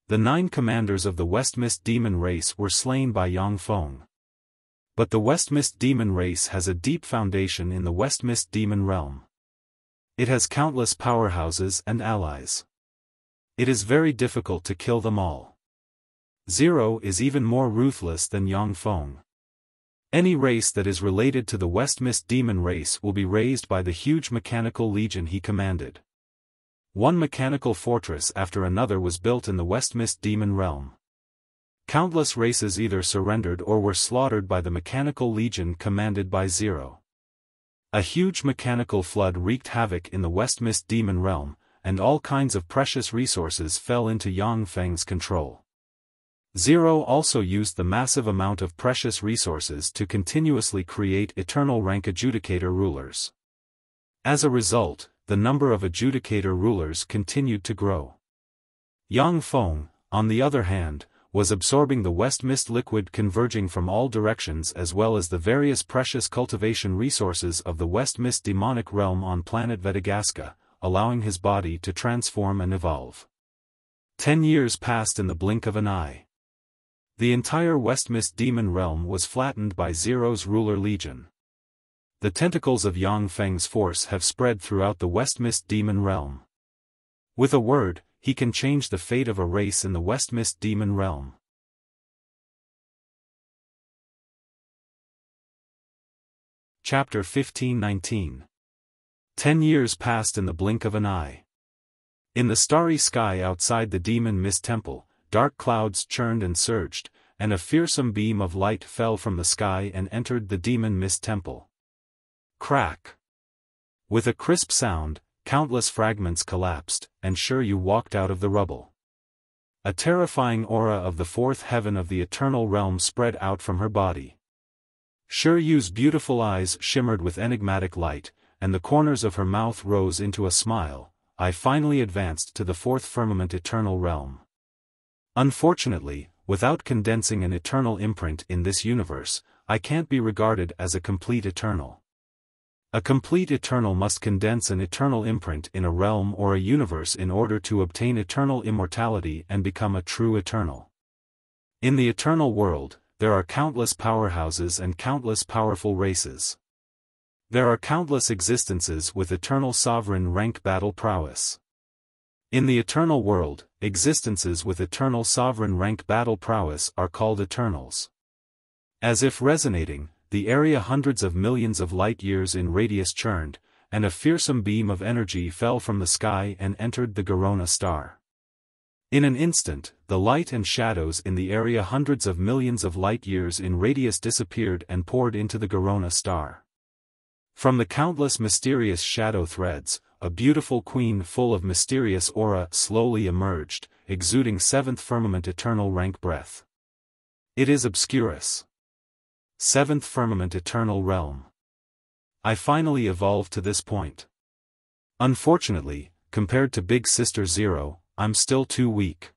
The 9 commanders of the Westmist demon race were slain by Yang Feng. But the Westmist demon race has a deep foundation in the Westmist demon realm. It has countless powerhouses and allies. It is very difficult to kill them all. Zero is even more ruthless than Yang Feng. Any race that is related to the Westmist demon race will be razed by the huge mechanical legion he commanded. One mechanical fortress after another was built in the Westmist demon realm. Countless races either surrendered or were slaughtered by the mechanical legion commanded by Zero. A huge mechanical flood wreaked havoc in the Westmist demon realm, and all kinds of precious resources fell into Yang Feng's control. Zero also used the massive amount of precious resources to continuously create eternal rank adjudicator rulers. As a result, the number of adjudicator rulers continued to grow. Yang Feng, on the other hand, was absorbing the Westmist liquid converging from all directions as well as the various precious cultivation resources of the Westmist demonic realm on planet Vedagaska, allowing his body to transform and evolve. 10 years passed in the blink of an eye. The entire Westmist demon realm was flattened by Zero's ruler legion. The tentacles of Yang Feng's force have spread throughout the Westmist demon realm. With a word, he can change the fate of a race in the Westmist demon realm. Chapter 15-19. 10 years passed in the blink of an eye. In the starry sky outside the demon mist temple, dark clouds churned and surged, and a fearsome beam of light fell from the sky and entered the demon mist temple. Crack! With a crisp sound, countless fragments collapsed, and Shiryu walked out of the rubble. A terrifying aura of the fourth heaven of the eternal realm spread out from her body. Shiryu's beautiful eyes shimmered with enigmatic light, and the corners of her mouth rose into a smile. I finally advanced to the fourth firmament eternal realm. Unfortunately, without condensing an eternal imprint in this universe, I can't be regarded as a complete eternal. A complete eternal must condense an eternal imprint in a realm or a universe in order to obtain eternal immortality and become a true eternal. In the eternal world, there are countless powerhouses and countless powerful races. There are countless existences with eternal sovereign rank battle prowess. In the eternal world, existences with eternal sovereign rank battle prowess are called eternals. As if resonating, the area hundreds of millions of light-years in radius churned, and a fearsome beam of energy fell from the sky and entered the Garona star. In an instant, the light and shadows in the area hundreds of millions of light-years in radius disappeared and poured into the Garona star. From the countless mysterious shadow threads, a beautiful queen full of mysterious aura slowly emerged, exuding seventh firmament eternal rank breath. It is Obscurus. Seventh firmament eternal realm. I finally evolved to this point. Unfortunately, compared to Big Sister Zero, I'm still too weak.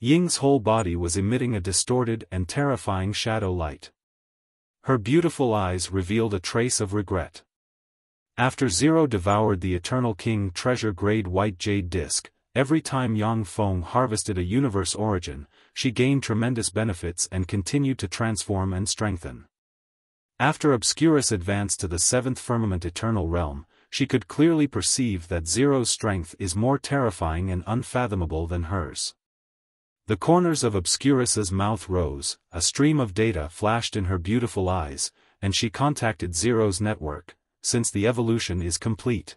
Ying's whole body was emitting a distorted and terrifying shadow light. Her beautiful eyes revealed a trace of regret. After Zero devoured the Eternal King treasure-grade white jade disc, every time Yang Feng harvested a universe origin, she gained tremendous benefits and continued to transform and strengthen. After Obscurus advanced to the seventh firmament eternal realm, she could clearly perceive that Zero's strength is more terrifying and unfathomable than hers. The corners of Obscurus's mouth rose, a stream of data flashed in her beautiful eyes, and she contacted Zero's network, since the evolution is complete.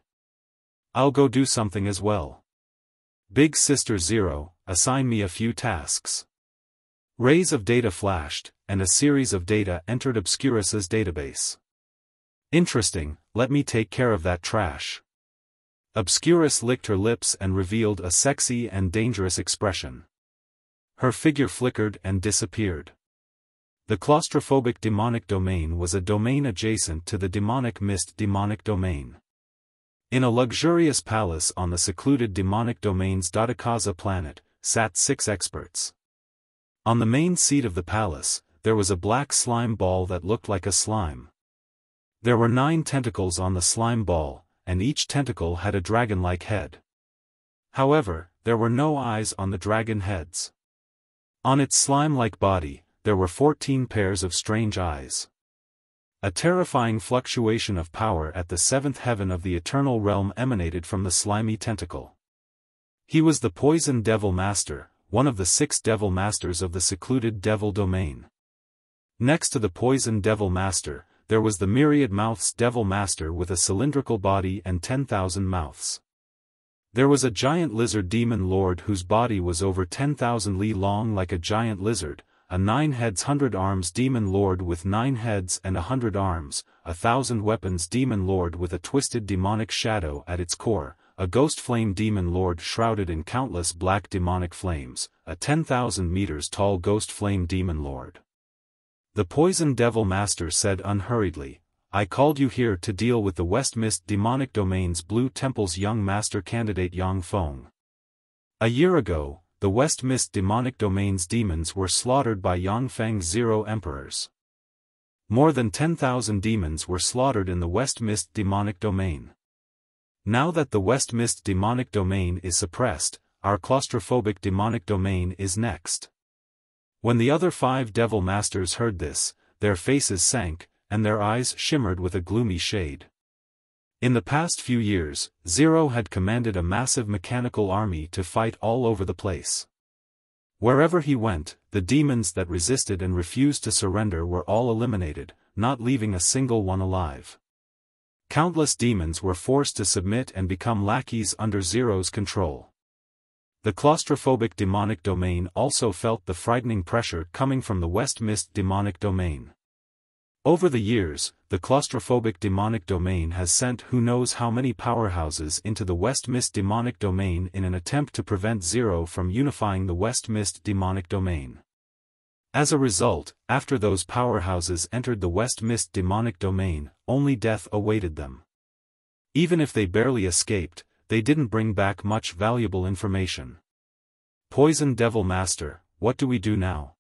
I'll go do something as well. Big Sister Zero, assign me a few tasks. Rays of data flashed, and a series of data entered Obscurus's database. Interesting, let me take care of that trash. Obscurus licked her lips and revealed a sexy and dangerous expression. Her figure flickered and disappeared. The claustrophobic demonic domain was a domain adjacent to the demonic mist demonic domain. In a luxurious palace on the secluded demonic domain's Dodekaza planet, sat 6 experts. On the main seat of the palace, there was a black slime ball that looked like a slime. There were 9 tentacles on the slime ball, and each tentacle had a dragon-like head. However, there were no eyes on the dragon heads. On its slime-like body, there were 14 pairs of strange eyes. A terrifying fluctuation of power at the 7th heaven of the eternal realm emanated from the slimy tentacle. He was the Poison Devil Master, one of the 6 Devil Masters of the secluded Devil Domain. Next to the Poison Devil Master, there was the Myriad Mouths Devil Master with a cylindrical body and 10,000 mouths. There was a giant lizard demon lord whose body was over 10,000 li long like a giant lizard, a 9 heads 100 arms demon lord with 9 heads and 100 arms, a 1,000 weapons demon lord with a twisted demonic shadow at its core, a ghost flame demon lord shrouded in countless black demonic flames, a 10,000 meters tall ghost flame demon lord. The Poison Devil Master said unhurriedly, I called you here to deal with the West Mist Demonic Domain's Blue Temple's young master candidate Yang Feng. A year ago, the West Mist Demonic Domain's demons were slaughtered by Yang Feng's 0 emperors. More than 10,000 demons were slaughtered in the West Mist Demonic Domain. Now that the West Mist Demonic Domain is suppressed, our claustrophobic demonic domain is next. When the other 5 Devil Masters heard this, their faces sank, and their eyes shimmered with a gloomy shade. In the past few years, Zero had commanded a massive mechanical army to fight all over the place. Wherever he went, the demons that resisted and refused to surrender were all eliminated, not leaving a single one alive. Countless demons were forced to submit and become lackeys under Zero's control. The claustrophobic demonic domain also felt the frightening pressure coming from the West Mist demonic domain. Over the years, the claustrophobic demonic domain has sent who knows how many powerhouses into the West Mist demonic domain in an attempt to prevent Zero from unifying the West Mist demonic domain. As a result, after those powerhouses entered the West Mist demonic domain, only death awaited them. Even if they barely escaped, they didn't bring back much valuable information. Poison Devil Master, what do we do now?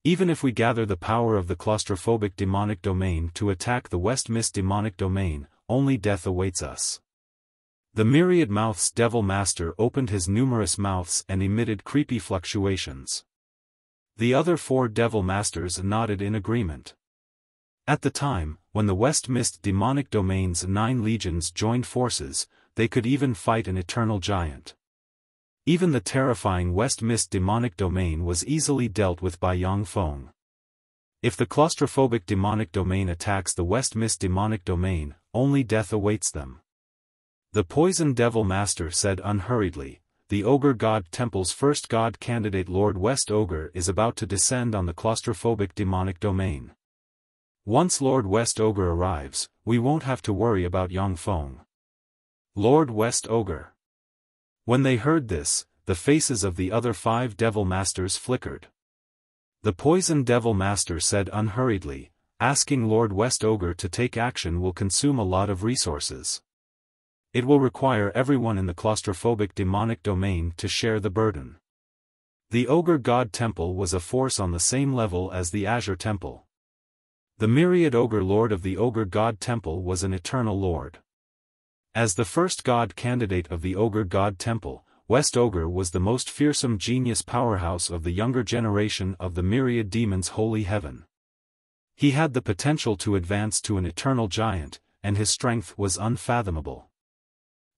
Even if we gather the power of the claustrophobic demonic domain to attack the West Mist demonic domain, only death awaits us. The Myriad Mouths Devil Master opened his numerous mouths and emitted creepy fluctuations. The other 4 Devil Masters nodded in agreement. At the time, when the West Mist demonic domain's 9 legions joined forces, they could even fight an eternal giant. Even the terrifying West Mist demonic domain was easily dealt with by Yang Feng. If the claustrophobic demonic domain attacks the West Mist demonic domain, only death awaits them. The Poison Devil Master said unhurriedly, the Ogre God Temple's first god candidate Lord West Ogre is about to descend on the claustrophobic demonic domain. Once Lord West Ogre arrives, we won't have to worry about Yang Feng. Lord West Ogre. When they heard this, the faces of the other 5 Devil Masters flickered. The Poison Devil Master said unhurriedly, asking Lord West Ogre to take action will consume a lot of resources. It will require everyone in the claustrophobic demonic domain to share the burden. The Ogre God Temple was a force on the same level as the Azure Temple. The Myriad Ogre Lord of the Ogre God Temple was an eternal lord. As the first god candidate of the Ogre God Temple, West Ogre was the most fearsome genius powerhouse of the younger generation of the Myriad Demons' holy heaven. He had the potential to advance to an eternal giant, and his strength was unfathomable.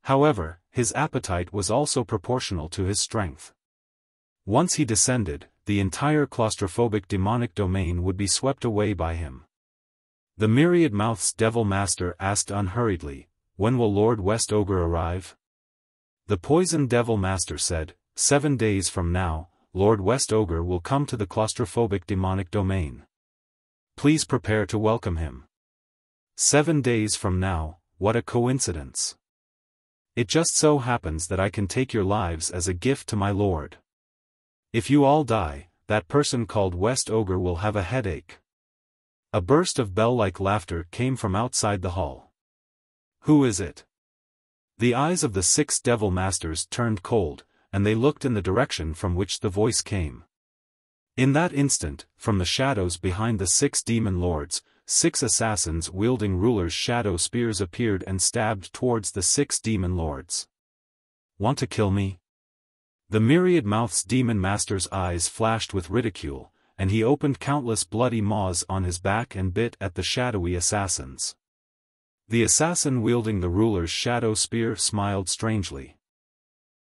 However, his appetite was also proportional to his strength. Once he descended, the entire claustrophobic demonic domain would be swept away by him. The Myriad Mouths Devil Master asked unhurriedly, when will Lord West Ogre arrive? The Poison Devil Master said, 7 days from now, Lord West Ogre will come to the claustrophobic demonic domain. Please prepare to welcome him. 7 days from now, what a coincidence. It just so happens that I can take your lives as a gift to my lord. If you all die, that person called West Ogre will have a headache. A burst of bell-like laughter came from outside the hall. Who is it? The eyes of the 6 Devil Masters turned cold, and they looked in the direction from which the voice came. In that instant, from the shadows behind the 6 demon lords, 6 assassins wielding rulers' shadow spears appeared and stabbed towards the 6 demon lords. Want to kill me? The Myriad Mouths Demon Master's eyes flashed with ridicule, and he opened countless bloody maws on his back and bit at the shadowy assassins. The assassin wielding the ruler's shadow spear smiled strangely.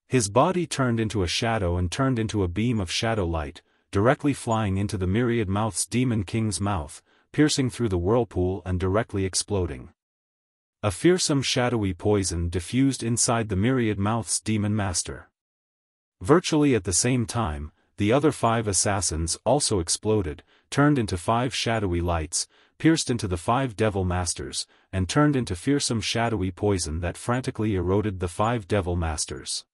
His body turned into a shadow and turned into a beam of shadow light, directly flying into the Myriad Mouths Demon King's mouth, piercing through the whirlpool and directly exploding. A fearsome shadowy poison diffused inside the Myriad Mouths Demon Master. Virtually at the same time, the other 5 assassins also exploded, turned into 5 shadowy lights, pierced into the 5 Devil Masters, and turned into fearsome shadowy poison that frantically eroded the 5 Devil Masters.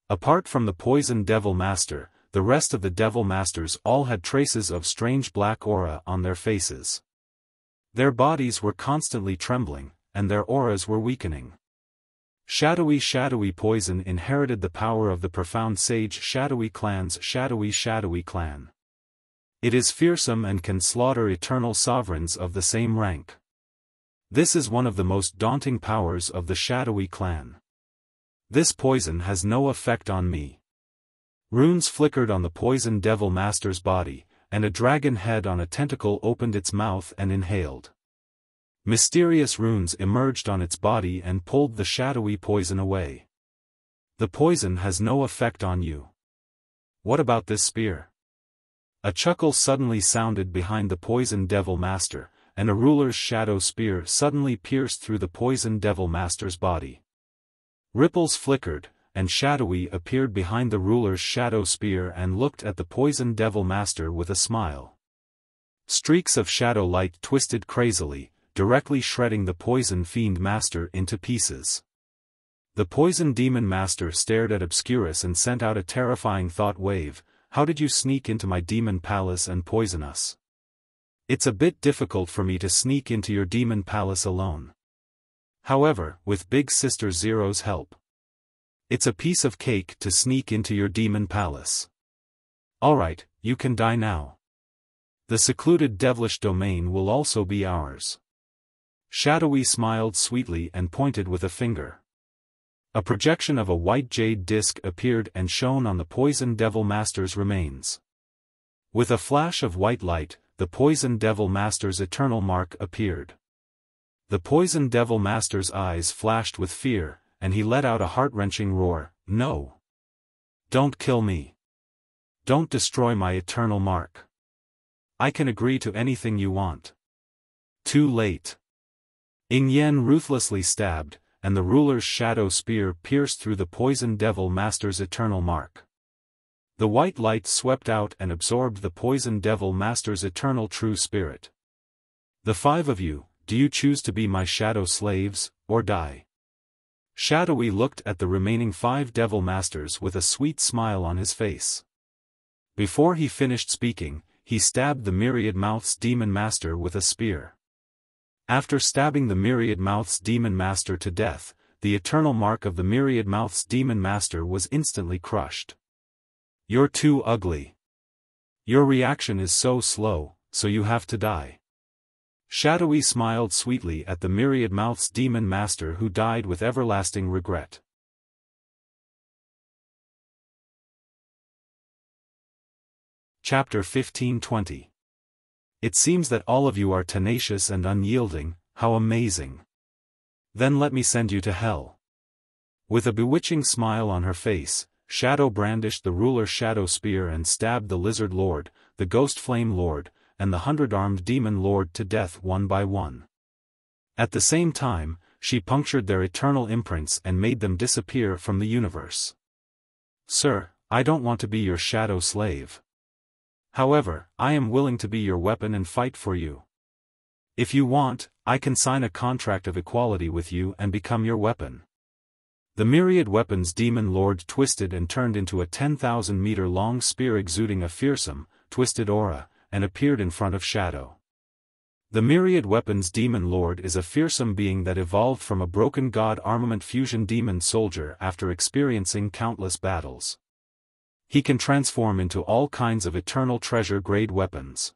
Apart from the Poison Devil Master, the rest of the Devil Masters all had traces of strange black aura on their faces. Their bodies were constantly trembling, and their auras were weakening. Shadowy poison inherited the power of the profound sage Shadowy Clan's Shadowy Clan. It is fearsome and can slaughter eternal sovereigns of the same rank. This is one of the most daunting powers of the Shadowy Clan. This poison has no effect on me. Runes flickered on the Poison Devil Master's body, and a dragon head on a tentacle opened its mouth and inhaled. Mysterious runes emerged on its body and pulled the shadowy poison away. The poison has no effect on you. What about this spear? A chuckle suddenly sounded behind the Poison Devil Master, and a ruler's shadow spear suddenly pierced through the Poison Devil Master's body. Ripples flickered, and Shadowy appeared behind the ruler's shadow spear and looked at the Poison Devil Master with a smile. Streaks of shadow light twisted crazily, directly shredding the poison fiend master into pieces. The poison demon master stared at Obscurus and sent out a terrifying thought wave. How did you sneak into my demon palace and poison us? It's a bit difficult for me to sneak into your demon palace alone. However, with Big Sister Zero's help, it's a piece of cake to sneak into your demon palace. Alright, you can die now. The secluded devilish domain will also be ours. Shadowy smiled sweetly and pointed with a finger. A projection of a white jade disc appeared and shone on the poison devil master's remains. With a flash of white light, the poison devil master's eternal mark appeared. The poison devil master's eyes flashed with fear, and he let out a heart-wrenching roar. No! Don't kill me! Don't destroy my eternal mark! I can agree to anything you want. Too late. Ing Yen ruthlessly stabbed, and the ruler's shadow spear pierced through the poison devil master's eternal mark. The white light swept out and absorbed the poison devil master's eternal true spirit. The 5 of you, do you choose to be my shadow slaves, or die? Shadowy looked at the remaining 5 devil masters with a sweet smile on his face. Before he finished speaking, he stabbed the Myriad Mouth's demon master with a spear. After stabbing the Myriad Mouth's demon master to death, the eternal mark of the Myriad Mouth's demon master was instantly crushed. You're too ugly. Your reaction is so slow, so you have to die. Shadowy smiled sweetly at the Myriad Mouth's demon master who died with everlasting regret. Chapter 15-20. It seems that all of you are tenacious and unyielding. How amazing. Then let me send you to hell. With a bewitching smile on her face, Shadow brandished the ruler's shadow spear and stabbed the Lizard Lord, the Ghost Flame Lord, and the 100-armed Demon Lord to death one by one. At the same time, she punctured their eternal imprints and made them disappear from the universe. Sir, I don't want to be your shadow slave. However, I am willing to be your weapon and fight for you. If you want, I can sign a contract of equality with you and become your weapon. The Myriad Weapons Demon Lord twisted and turned into a 10,000-meter-long spear exuding a fearsome, twisted aura, and appeared in front of Shadow. The Myriad Weapons Demon Lord is a fearsome being that evolved from a broken god armament fusion demon soldier after experiencing countless battles. He can transform into all kinds of eternal treasure-grade weapons.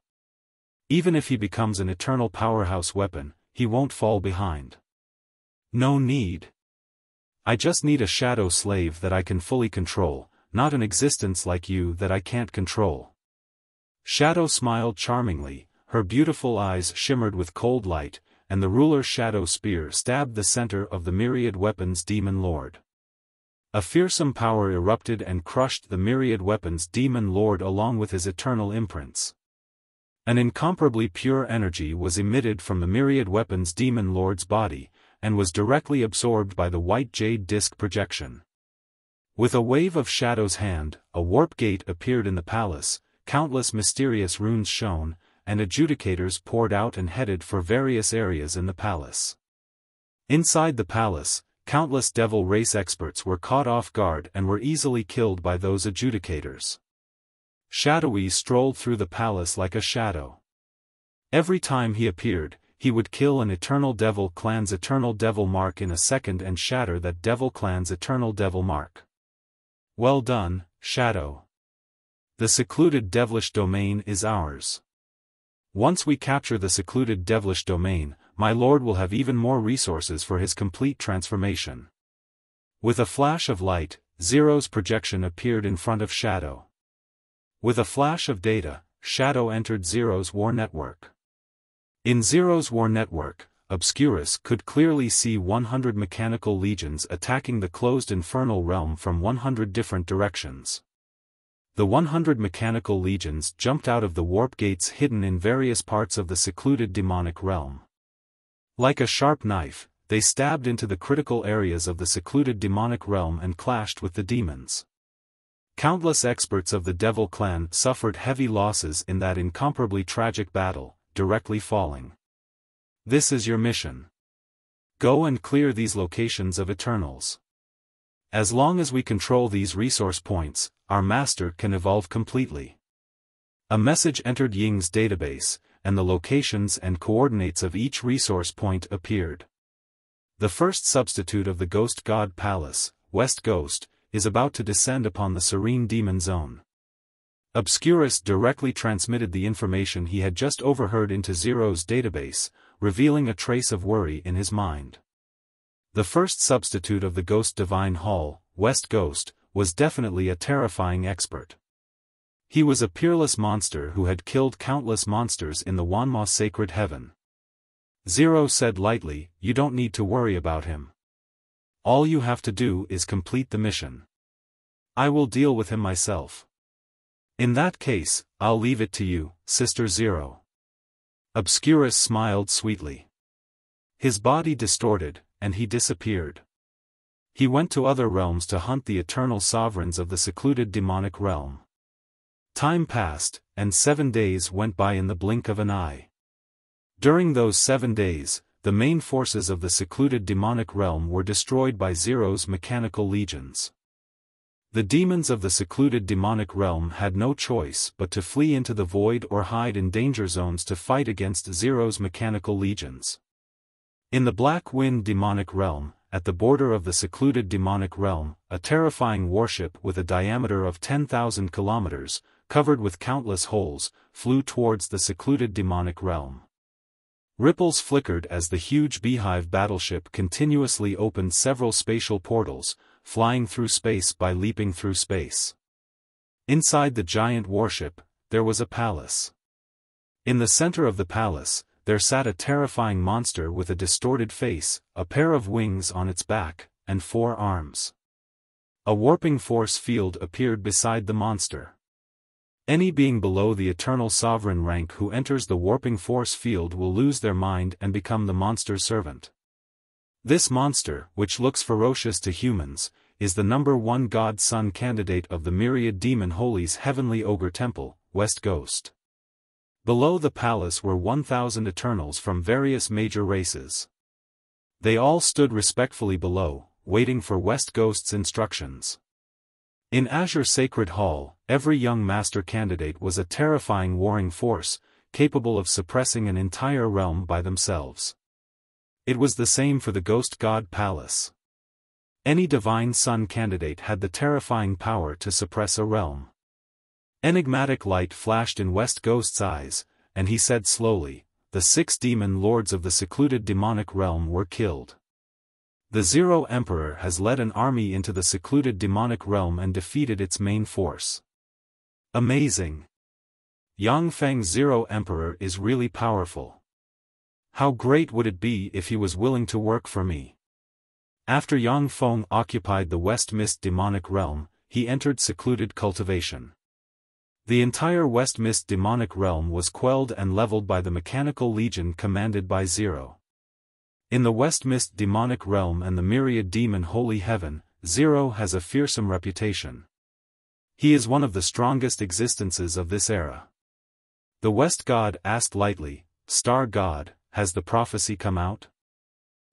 Even if he becomes an eternal powerhouse weapon, he won't fall behind. No need. I just need a shadow slave that I can fully control, not an existence like you that I can't control. Shadow smiled charmingly, her beautiful eyes shimmered with cold light, and the ruler's shadow spear stabbed the center of the Myriad Weapons Demon Lord. A fearsome power erupted and crushed the Myriad Weapons Demon Lord along with his eternal imprints. An incomparably pure energy was emitted from the Myriad Weapons Demon Lord's body, and was directly absorbed by the white jade disc projection. With a wave of Shadow's hand, a warp gate appeared in the palace, countless mysterious runes shone, and adjudicators poured out and headed for various areas in the palace. Inside the palace, countless devil race experts were caught off guard and were easily killed by those adjudicators. Shadowy strolled through the palace like a shadow. Every time he appeared, he would kill an Eternal Devil Clan's Eternal Devil Mark in a second and shatter that Devil Clan's Eternal Devil Mark. Well done, Shadow. The secluded devilish domain is ours. Once we capture the secluded devilish domain, my lord will have even more resources for his complete transformation. With a flash of light, Zero's projection appeared in front of Shadow. With a flash of data, Shadow entered Zero's war network. In Zero's war network, Obscurus could clearly see 100 mechanical legions attacking the closed infernal realm from 100 different directions. The 100 mechanical legions jumped out of the warp gates hidden in various parts of the secluded demonic realm. Like a sharp knife, they stabbed into the critical areas of the secluded demonic realm and clashed with the demons. Countless experts of the Devil clan suffered heavy losses in that incomparably tragic battle, directly falling. This is your mission. Go and clear these locations of Eternals. As long as we control these resource points, our master can evolve completely. A message entered Ying's database, and the locations and coordinates of each resource point appeared. The first substitute of the Ghost God Palace, West Ghost, is about to descend upon the Serene Demon Zone. Obscurus directly transmitted the information he had just overheard into Zero's database, revealing a trace of worry in his mind. The first substitute of the Ghost Divine Hall, West Ghost, was definitely a terrifying expert. He was a peerless monster who had killed countless monsters in the Wanma Sacred Heaven. Zero said lightly, "You don't need to worry about him. All you have to do is complete the mission. I will deal with him myself." "In that case, I'll leave it to you, Sister Zero." Obscurus smiled sweetly. His body distorted, and he disappeared. He went to other realms to hunt the eternal sovereigns of the secluded demonic realm. Time passed, and 7 days went by in the blink of an eye. During those 7 days, the main forces of the secluded demonic realm were destroyed by Zero's mechanical legions. The demons of the secluded demonic realm had no choice but to flee into the void or hide in danger zones to fight against Zero's mechanical legions. In the Black Wind demonic realm, at the border of the secluded demonic realm, a terrifying warship with a diameter of 10,000 kilometers, covered with countless holes, flew towards the secluded demonic realm. Ripples flickered as the huge beehive battleship continuously opened several spatial portals, flying through space by leaping through space. Inside the giant warship, there was a palace. In the center of the palace, there sat a terrifying monster with a distorted face, a pair of wings on its back, and 4 arms. A warping force field appeared beside the monster. Any being below the Eternal Sovereign rank who enters the warping force field will lose their mind and become the monster's servant. This monster, which looks ferocious to humans, is the #1 God-Son candidate of the myriad demon holies Heavenly Ogre Temple, West Ghost. Below the palace were 1,000 Eternals from various major races. They all stood respectfully below, waiting for West Ghost's instructions. In Azure Sacred Hall, every young master candidate was a terrifying warring force, capable of suppressing an entire realm by themselves. It was the same for the Ghost God Palace. Any Divine Son candidate had the terrifying power to suppress a realm. Enigmatic light flashed in West Ghost's eyes, and he said slowly, "The 6 demon lords of the secluded demonic realm were killed. The Zero Emperor has led an army into the secluded demonic realm and defeated its main force." Amazing! Yang Feng's Zero Emperor is really powerful. How great would it be if he was willing to work for me? After Yang Feng occupied the West Mist demonic realm, he entered secluded cultivation. The entire West Mist demonic realm was quelled and leveled by the Mechanical Legion commanded by Zero. In the West Mist demonic realm and the myriad demon holy heaven, Zero has a fearsome reputation. He is one of the strongest existences of this era. The West God asked lightly, "Star God, has the prophecy come out?"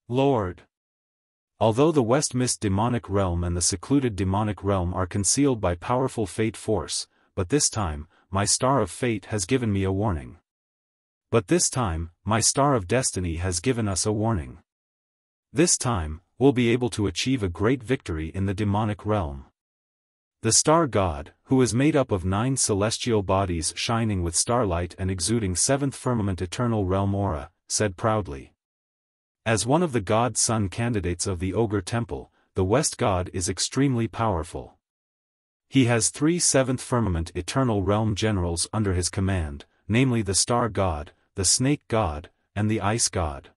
"Lord." Although the West Mist demonic realm and the secluded demonic realm are concealed by powerful fate force, but this time, my star of fate has given me a warning. But this time, my star of destiny has given us a warning. This time, we'll be able to achieve a great victory in the demonic realm. The Star God, who is made up of 9 celestial bodies shining with starlight and exuding 7th firmament eternal realm aura, said proudly. As one of the God-Son candidates of the Ogre Temple, the West God is extremely powerful. He has 3 7th firmament eternal realm generals under his command, namely the Star God, the Snake God, and the Ice God.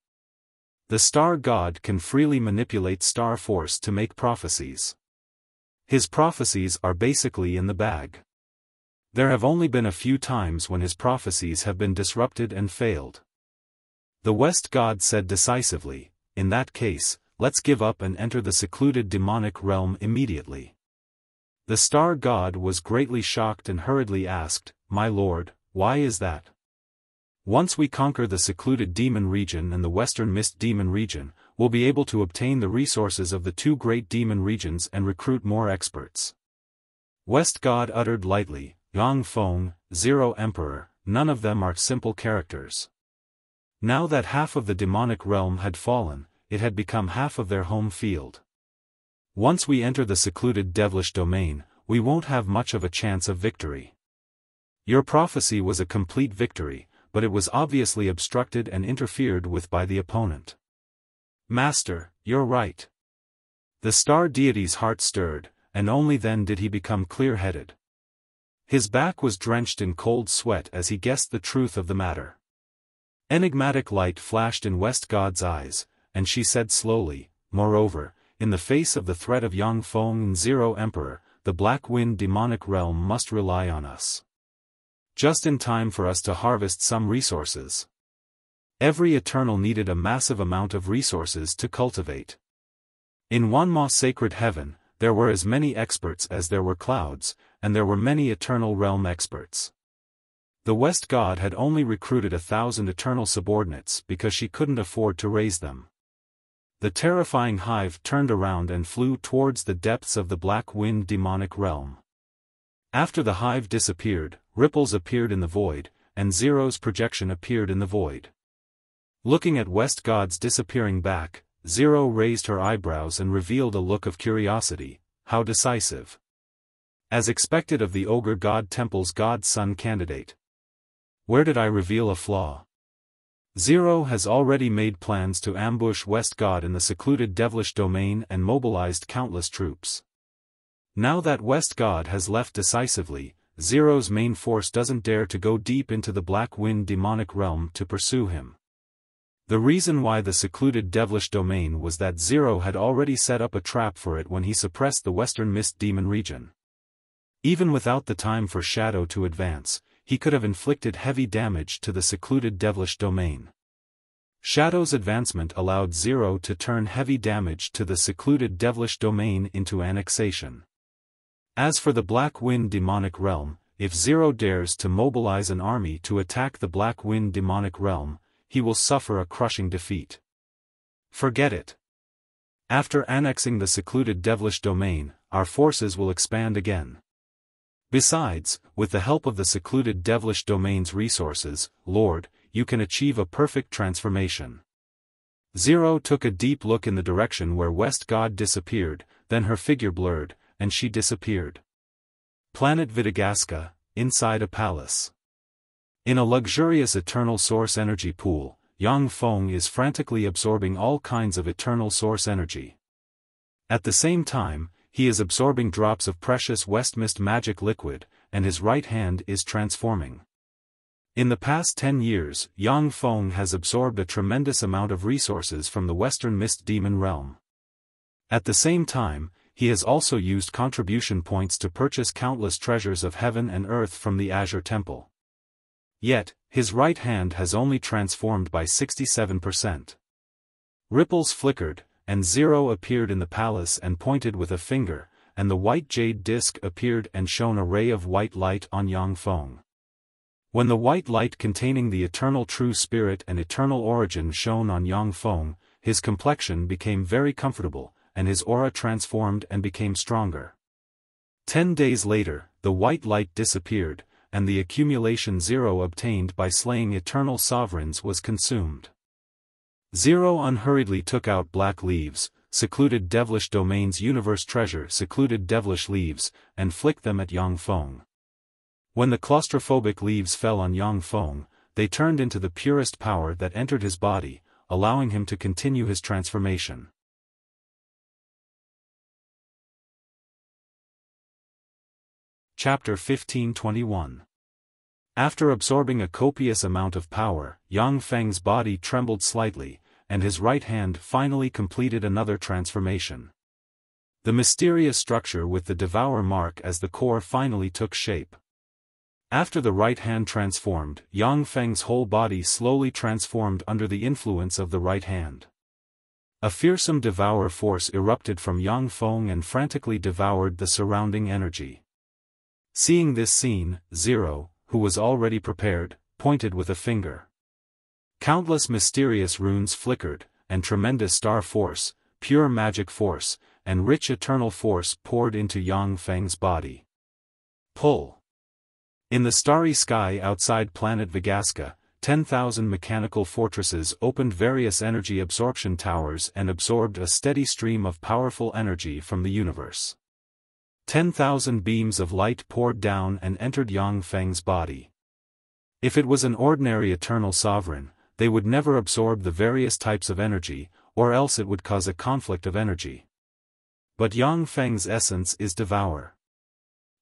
The Star God can freely manipulate star force to make prophecies. His prophecies are basically in the bag. There have only been a few times when his prophecies have been disrupted and failed. The West God said decisively, "In that case, let's give up and enter the secluded demonic realm immediately." The star god was greatly shocked and hurriedly asked, "My lord, why is that? Once we conquer the secluded demon region and the western mist demon region, we'll be able to obtain the resources of the two great demon regions and recruit more experts." West God uttered lightly, "Yang Feng, Zero Emperor, none of them are simple characters. Now that half of the demonic realm had fallen, it had become half of their home field. Once we enter the secluded devilish domain, we won't have much of a chance of victory. Your prophecy was a complete victory, but it was obviously obstructed and interfered with by the opponent." "Master, you're right." The star deity's heart stirred, and only then did he become clear-headed. His back was drenched in cold sweat as he guessed the truth of the matter. Enigmatic light flashed in West God's eyes, and she said slowly, "Moreover, in the face of the threat of Yang Feng and Zero Emperor, the Black Wind demonic realm must rely on us. Just in time for us to harvest some resources. Every Eternal needed a massive amount of resources to cultivate. In Wanma sacred heaven, there were as many experts as there were clouds, and there were many Eternal realm experts. The West God had only recruited 1,000 Eternal subordinates because she couldn't afford to raise them. The terrifying hive turned around and flew towards the depths of the Black Wind demonic realm. After the hive disappeared, ripples appeared in the void, and Zero's projection appeared in the void. Looking at West God's disappearing back, Zero raised her eyebrows and revealed a look of curiosity. "How decisive. As expected of the Ogre God Temple's God-Son candidate. Where did I reveal a flaw? Zero has already made plans to ambush West God in the secluded devilish domain and mobilized countless troops. Now that West God has left decisively, Zero's main force doesn't dare to go deep into the Black Wind demonic realm to pursue him. The reason why the secluded devilish domain was that Zero had already set up a trap for it when he suppressed the Western Mist demon region. Even without the time for Shadow to advance, he could have inflicted heavy damage to the secluded devilish domain. Shadow's advancement allowed Zero to turn heavy damage to the secluded devilish domain into annexation. As for the Black Wind demonic realm, if Zero dares to mobilize an army to attack the Black Wind demonic realm, he will suffer a crushing defeat. Forget it. After annexing the secluded devilish domain, our forces will expand again. Besides, with the help of the secluded devilish domain's resources, Lord, you can achieve a perfect transformation." Zero took a deep look in the direction where West God disappeared, then her figure blurred, and she disappeared. Planet Vidagaska, inside a palace. In a luxurious eternal source energy pool, Yang Feng is frantically absorbing all kinds of eternal source energy. At the same time, he is absorbing drops of precious West Mist magic liquid, and his right hand is transforming. In the past 10 years, Yang Feng has absorbed a tremendous amount of resources from the Western Mist demon realm. At the same time, he has also used contribution points to purchase countless treasures of heaven and earth from the Azure Temple. Yet, his right hand has only transformed by 67%. Ripples flickered, and Zero appeared in the palace and pointed with a finger, and the white jade disc appeared and shone a ray of white light on Yang Feng. When the white light containing the eternal true spirit and eternal origin shone on Yang Feng, his complexion became very comfortable, and his aura transformed and became stronger. 10 days later, the white light disappeared, and the accumulation Zero obtained by slaying eternal sovereigns was consumed. Zero unhurriedly took out black leaves, secluded devilish domain's universe treasure secluded devilish leaves, and flicked them at Yang Feng. When the claustrophobic leaves fell on Yang Feng, they turned into the purest power that entered his body, allowing him to continue his transformation. Chapter 1521. After absorbing a copious amount of power, Yang Feng's body trembled slightly, and his right hand finally completed another transformation. The mysterious structure with the Devour mark as the core finally took shape. After the right hand transformed, Yang Feng's whole body slowly transformed under the influence of the right hand. A fearsome devour force erupted from Yang Feng and frantically devoured the surrounding energy. Seeing this scene, Zero, who was already prepared, pointed with a finger. Countless mysterious runes flickered, and tremendous star force, pure magic force, and rich eternal force poured into Yang Feng's body. Pull. In the starry sky outside planet Vigaska, 10,000 mechanical fortresses opened various energy absorption towers and absorbed a steady stream of powerful energy from the universe. 10,000 beams of light poured down and entered Yang Feng's body. If it was an ordinary eternal sovereign, they would never absorb the various types of energy, or else it would cause a conflict of energy. But Yang Feng's essence is devour.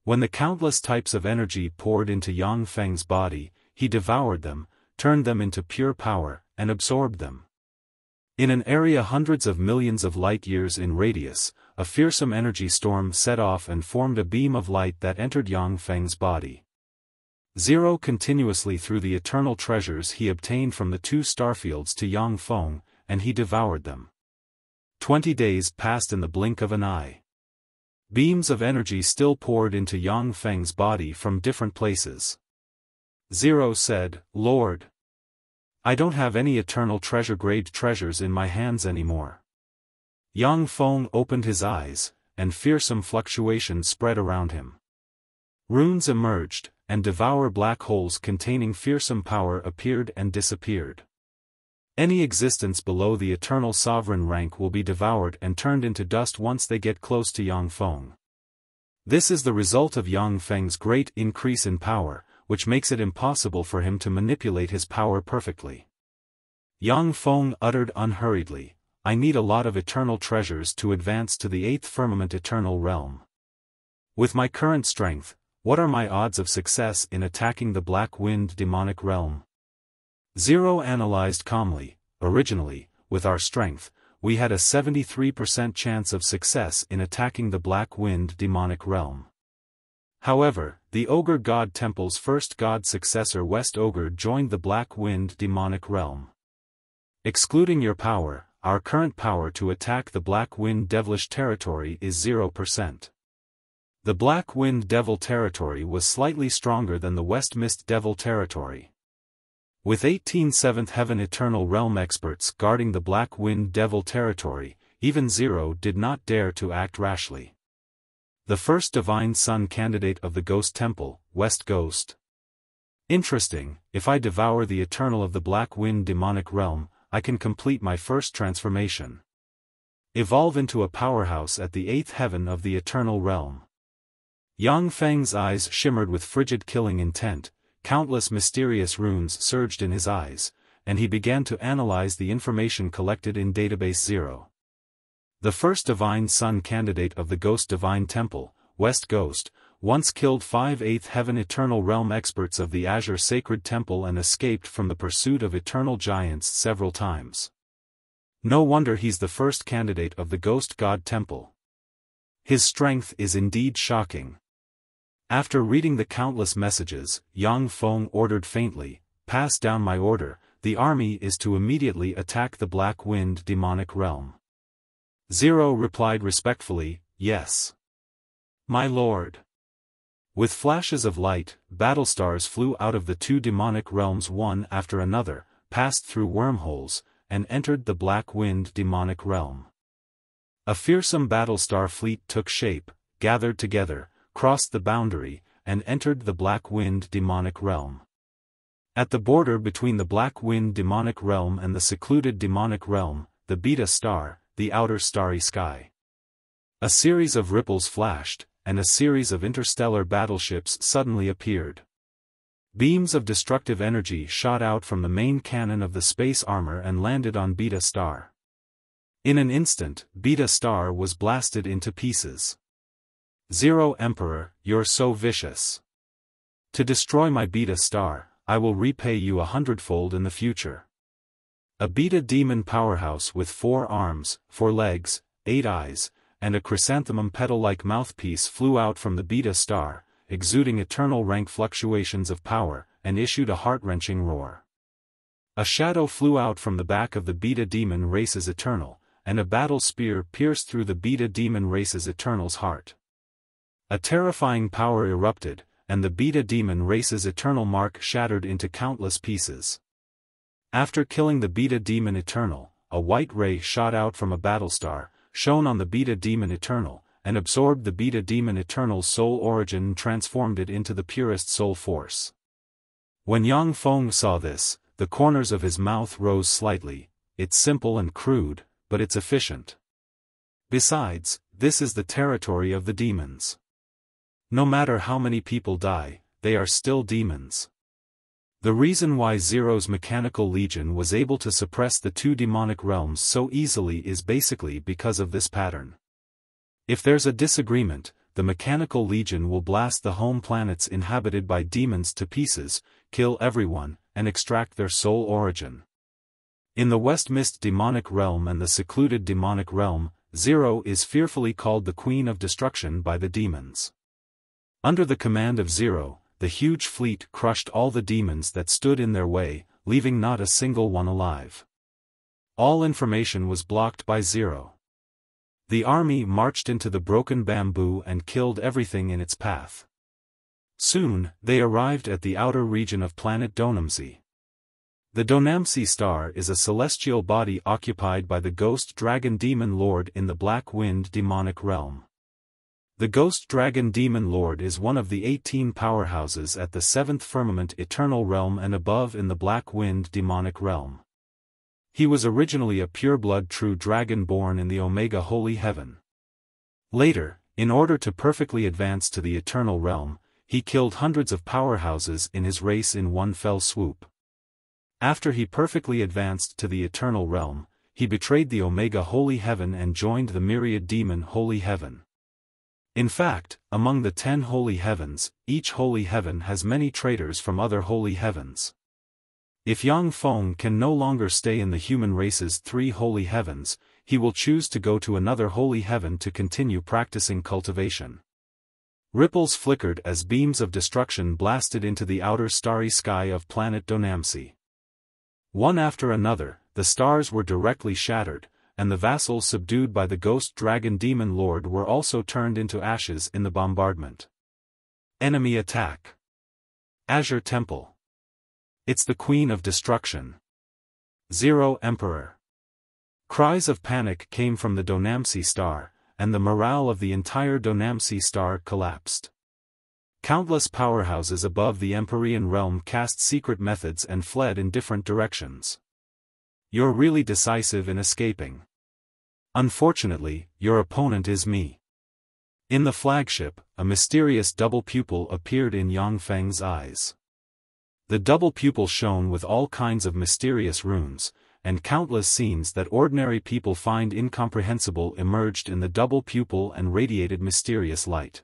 When the countless types of energy poured into Yang Feng's body, he devoured them, turned them into pure power, and absorbed them. In an area hundreds of millions of light-years in radius, a fearsome energy storm set off and formed a beam of light that entered Yang Feng's body. Zero continuously threw the eternal treasures he obtained from the 2 starfields to Yang Feng, and he devoured them. 20 days passed in the blink of an eye. Beams of energy still poured into Yang Feng's body from different places. Zero said, "Lord, I don't have any eternal treasure-grade treasures in my hands anymore." Yang Feng opened his eyes, and fearsome fluctuation spread around him. Runes emerged, and devour black holes containing fearsome power appeared and disappeared. Any existence below the eternal sovereign rank will be devoured and turned into dust once they get close to Yang Feng. This is the result of Yang Feng's great increase in power, which makes it impossible for him to manipulate his power perfectly. Yang Feng uttered unhurriedly, "I need a lot of eternal treasures to advance to the 8th firmament eternal realm. With my current strength, what are my odds of success in attacking the Black Wind demonic realm?" Zero analyzed calmly. "Originally, with our strength, we had a 73% chance of success in attacking the Black Wind demonic realm. However, the Ogre God Temple's first god successor West Ogre joined the Black Wind demonic realm. Excluding your power, our current power to attack the Black Wind devilish territory is 0%. The Black Wind devil territory was slightly stronger than the West Mist devil territory. With 18 Seventh Heaven Eternal Realm experts guarding the Black Wind devil territory, even Zero did not dare to act rashly. The first Divine Son candidate of the Ghost Temple, West Ghost. Interesting, if I devour the Eternal of the Black Wind demonic realm, I can complete my first transformation. Evolve into a powerhouse at the 8th heaven of the Eternal realm. Yang Feng's eyes shimmered with frigid killing intent, countless mysterious runes surged in his eyes, and he began to analyze the information collected in Database 0. The first Divine Son candidate of the Ghost Divine Temple, West Ghost, once killed 5 8th Heaven Eternal Realm experts of the Azure Sacred Temple and escaped from the pursuit of Eternal Giants several times. No wonder he's the first candidate of the Ghost God Temple. His strength is indeed shocking. After reading the countless messages, Yang Feng ordered faintly, "Pass down my order, the army is to immediately attack the Black Wind demonic realm." Zero replied respectfully, "Yes, my lord." With flashes of light, battlestars flew out of the 2 demonic realms one after another, passed through wormholes, and entered the Black Wind demonic realm. A fearsome battlestar fleet took shape, gathered together, crossed the boundary, and entered the Black Wind demonic realm. At the border between the Black Wind demonic realm and the secluded demonic realm, the Beta Star, the outer starry sky. A series of ripples flashed, and a series of interstellar battleships suddenly appeared. Beams of destructive energy shot out from the main cannon of the space armor and landed on Beta Star. In an instant, Beta Star was blasted into pieces. "Zero Emperor, you're so vicious. To destroy my Beta Star, I will repay you 100-fold in the future." A Beta Demon powerhouse with 4 arms, 4 legs, 8 eyes, and a chrysanthemum petal-like mouthpiece flew out from the Beta Star, exuding eternal rank fluctuations of power, and issued a heart-wrenching roar. A shadow flew out from the back of the Beta Demon race's Eternal, and a battle spear pierced through the Beta demon race's Eternal's heart. A terrifying power erupted, and the Beta demon race's Eternal mark shattered into countless pieces. After killing the Beta demon Eternal, a white ray shot out from a battlestar, shone on the Beta demon Eternal, and absorbed the Beta demon Eternal's soul origin and transformed it into the purest soul force. When Yang Feng saw this, the corners of his mouth rose slightly. It's simple and crude, but it's efficient. Besides, this is the territory of the demons. No matter how many people die, they are still demons. The reason why Zero's mechanical legion was able to suppress the two demonic realms so easily is basically because of this pattern. If there's a disagreement, the mechanical legion will blast the home planets inhabited by demons to pieces, kill everyone, and extract their soul origin. In the West Mist demonic realm and the secluded demonic realm, Zero is fearfully called the Queen of Destruction by the demons. Under the command of Zero, the huge fleet crushed all the demons that stood in their way, leaving not a single one alive. All information was blocked by Zero. The army marched into the broken bamboo and killed everything in its path. Soon, they arrived at the outer region of planet Donamsi. The Donamsi star is a celestial body occupied by the ghost dragon demon lord in the Black Wind demonic realm. The Ghost Dragon Demon Lord is one of the 18 powerhouses at the 7th Firmament Eternal Realm and above in the Black Wind demonic realm. He was originally a pureblood true dragon born in the Omega Holy Heaven. Later, in order to perfectly advance to the Eternal Realm, he killed hundreds of powerhouses in his race in one fell swoop. After he perfectly advanced to the Eternal Realm, he betrayed the Omega Holy Heaven and joined the Myriad Demon Holy Heaven. In fact, among the 10 holy heavens, each holy heaven has many traitors from other holy heavens. If Yang Feng can no longer stay in the human race's 3 holy heavens, he will choose to go to another holy heaven to continue practicing cultivation. Ripples flickered as beams of destruction blasted into the outer starry sky of planet Donamsi. One after another, the stars were directly shattered, and the vassals subdued by the Ghost Dragon Demon Lord were also turned into ashes in the bombardment. Enemy attack. Azure Temple. It's the Queen of Destruction. Zero Emperor. Cries of panic came from the Donamsi star, and the morale of the entire Donamsi star collapsed. Countless powerhouses above the Empyrean realm cast secret methods and fled in different directions. You're really decisive in escaping. Unfortunately, your opponent is me. In the flagship, a mysterious double pupil appeared in Yang Feng's eyes. The double pupil shone with all kinds of mysterious runes, and countless scenes that ordinary people find incomprehensible emerged in the double pupil and radiated mysterious light.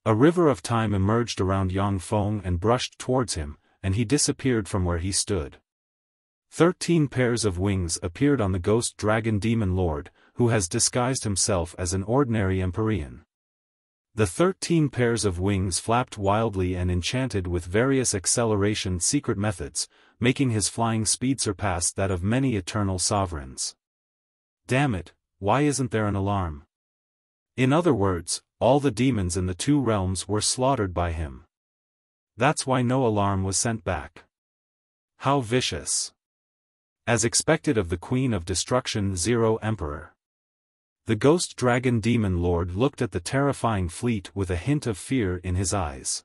A river of time emerged around Yang Feng and brushed towards him, and he disappeared from where he stood. 13 pairs of wings appeared on the Ghost Dragon Demon Lord, who has disguised himself as an ordinary Empyrean. The 13 pairs of wings flapped wildly and enchanted with various acceleration secret methods, making his flying speed surpass that of many eternal sovereigns. Damn it, why isn't there an alarm? In other words, all the demons in the 2 realms were slaughtered by him. That's why no alarm was sent back. How vicious. As expected of the Queen of Destruction Zero Emperor. The Ghost Dragon Demon Lord looked at the terrifying fleet with a hint of fear in his eyes.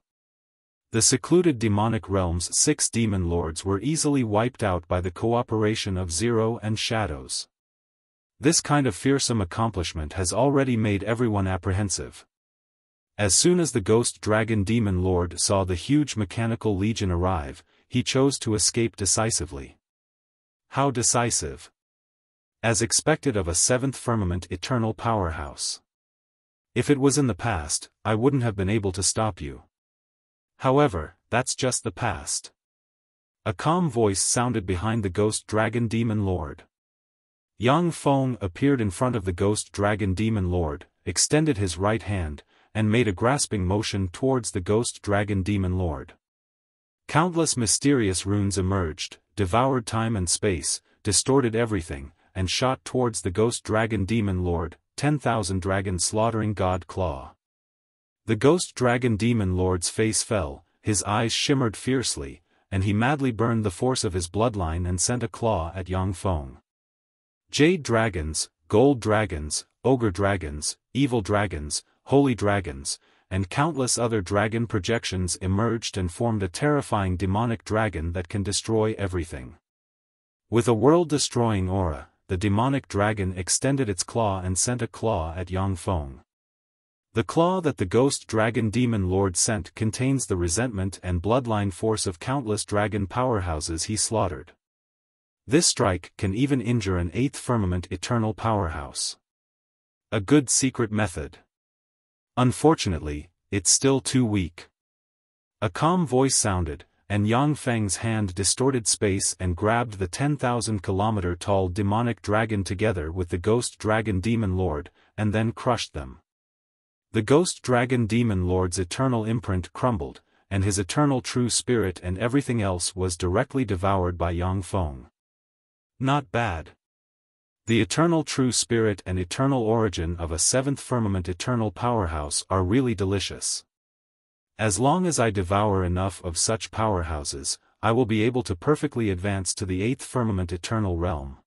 The secluded demonic realm's 6 demon lords were easily wiped out by the cooperation of Zero and Shadows. This kind of fearsome accomplishment has already made everyone apprehensive. As soon as the Ghost Dragon Demon Lord saw the huge mechanical legion arrive, he chose to escape decisively. How decisive. As expected of a 7th Firmament Eternal Powerhouse. If it was in the past, I wouldn't have been able to stop you. However, that's just the past. A calm voice sounded behind the Ghost Dragon Demon Lord. Yang Feng appeared in front of the Ghost Dragon Demon Lord, extended his right hand, and made a grasping motion towards the Ghost Dragon Demon Lord. Countless mysterious runes emerged, devoured time and space, distorted everything, and shot towards the ghost dragon demon lord, 10,000 dragon slaughtering god claw. The ghost dragon demon lord's face fell, his eyes shimmered fiercely, and he madly burned the force of his bloodline and sent a claw at Yang Feng. Jade dragons, gold dragons, ogre dragons, evil dragons, holy dragons, and countless other dragon projections emerged and formed a terrifying demonic dragon that can destroy everything. With a world-destroying aura, the demonic dragon extended its claw and sent a claw at Yang Feng. The claw that the ghost dragon demon lord sent contains the resentment and bloodline force of countless dragon powerhouses he slaughtered. This strike can even injure an 8th firmament eternal powerhouse. A good secret method. Unfortunately, it's still too weak. A calm voice sounded, and Yang Feng's hand distorted space and grabbed the 10,000-kilometer-tall demonic dragon together with the ghost dragon demon lord, and then crushed them. The ghost dragon demon lord's eternal imprint crumbled, and his eternal true spirit and everything else was directly devoured by Yang Feng. Not bad. The eternal true spirit and eternal origin of a 7th firmament eternal powerhouse are really delicious. As long as I devour enough of such powerhouses, I will be able to perfectly advance to the 8th firmament eternal realm.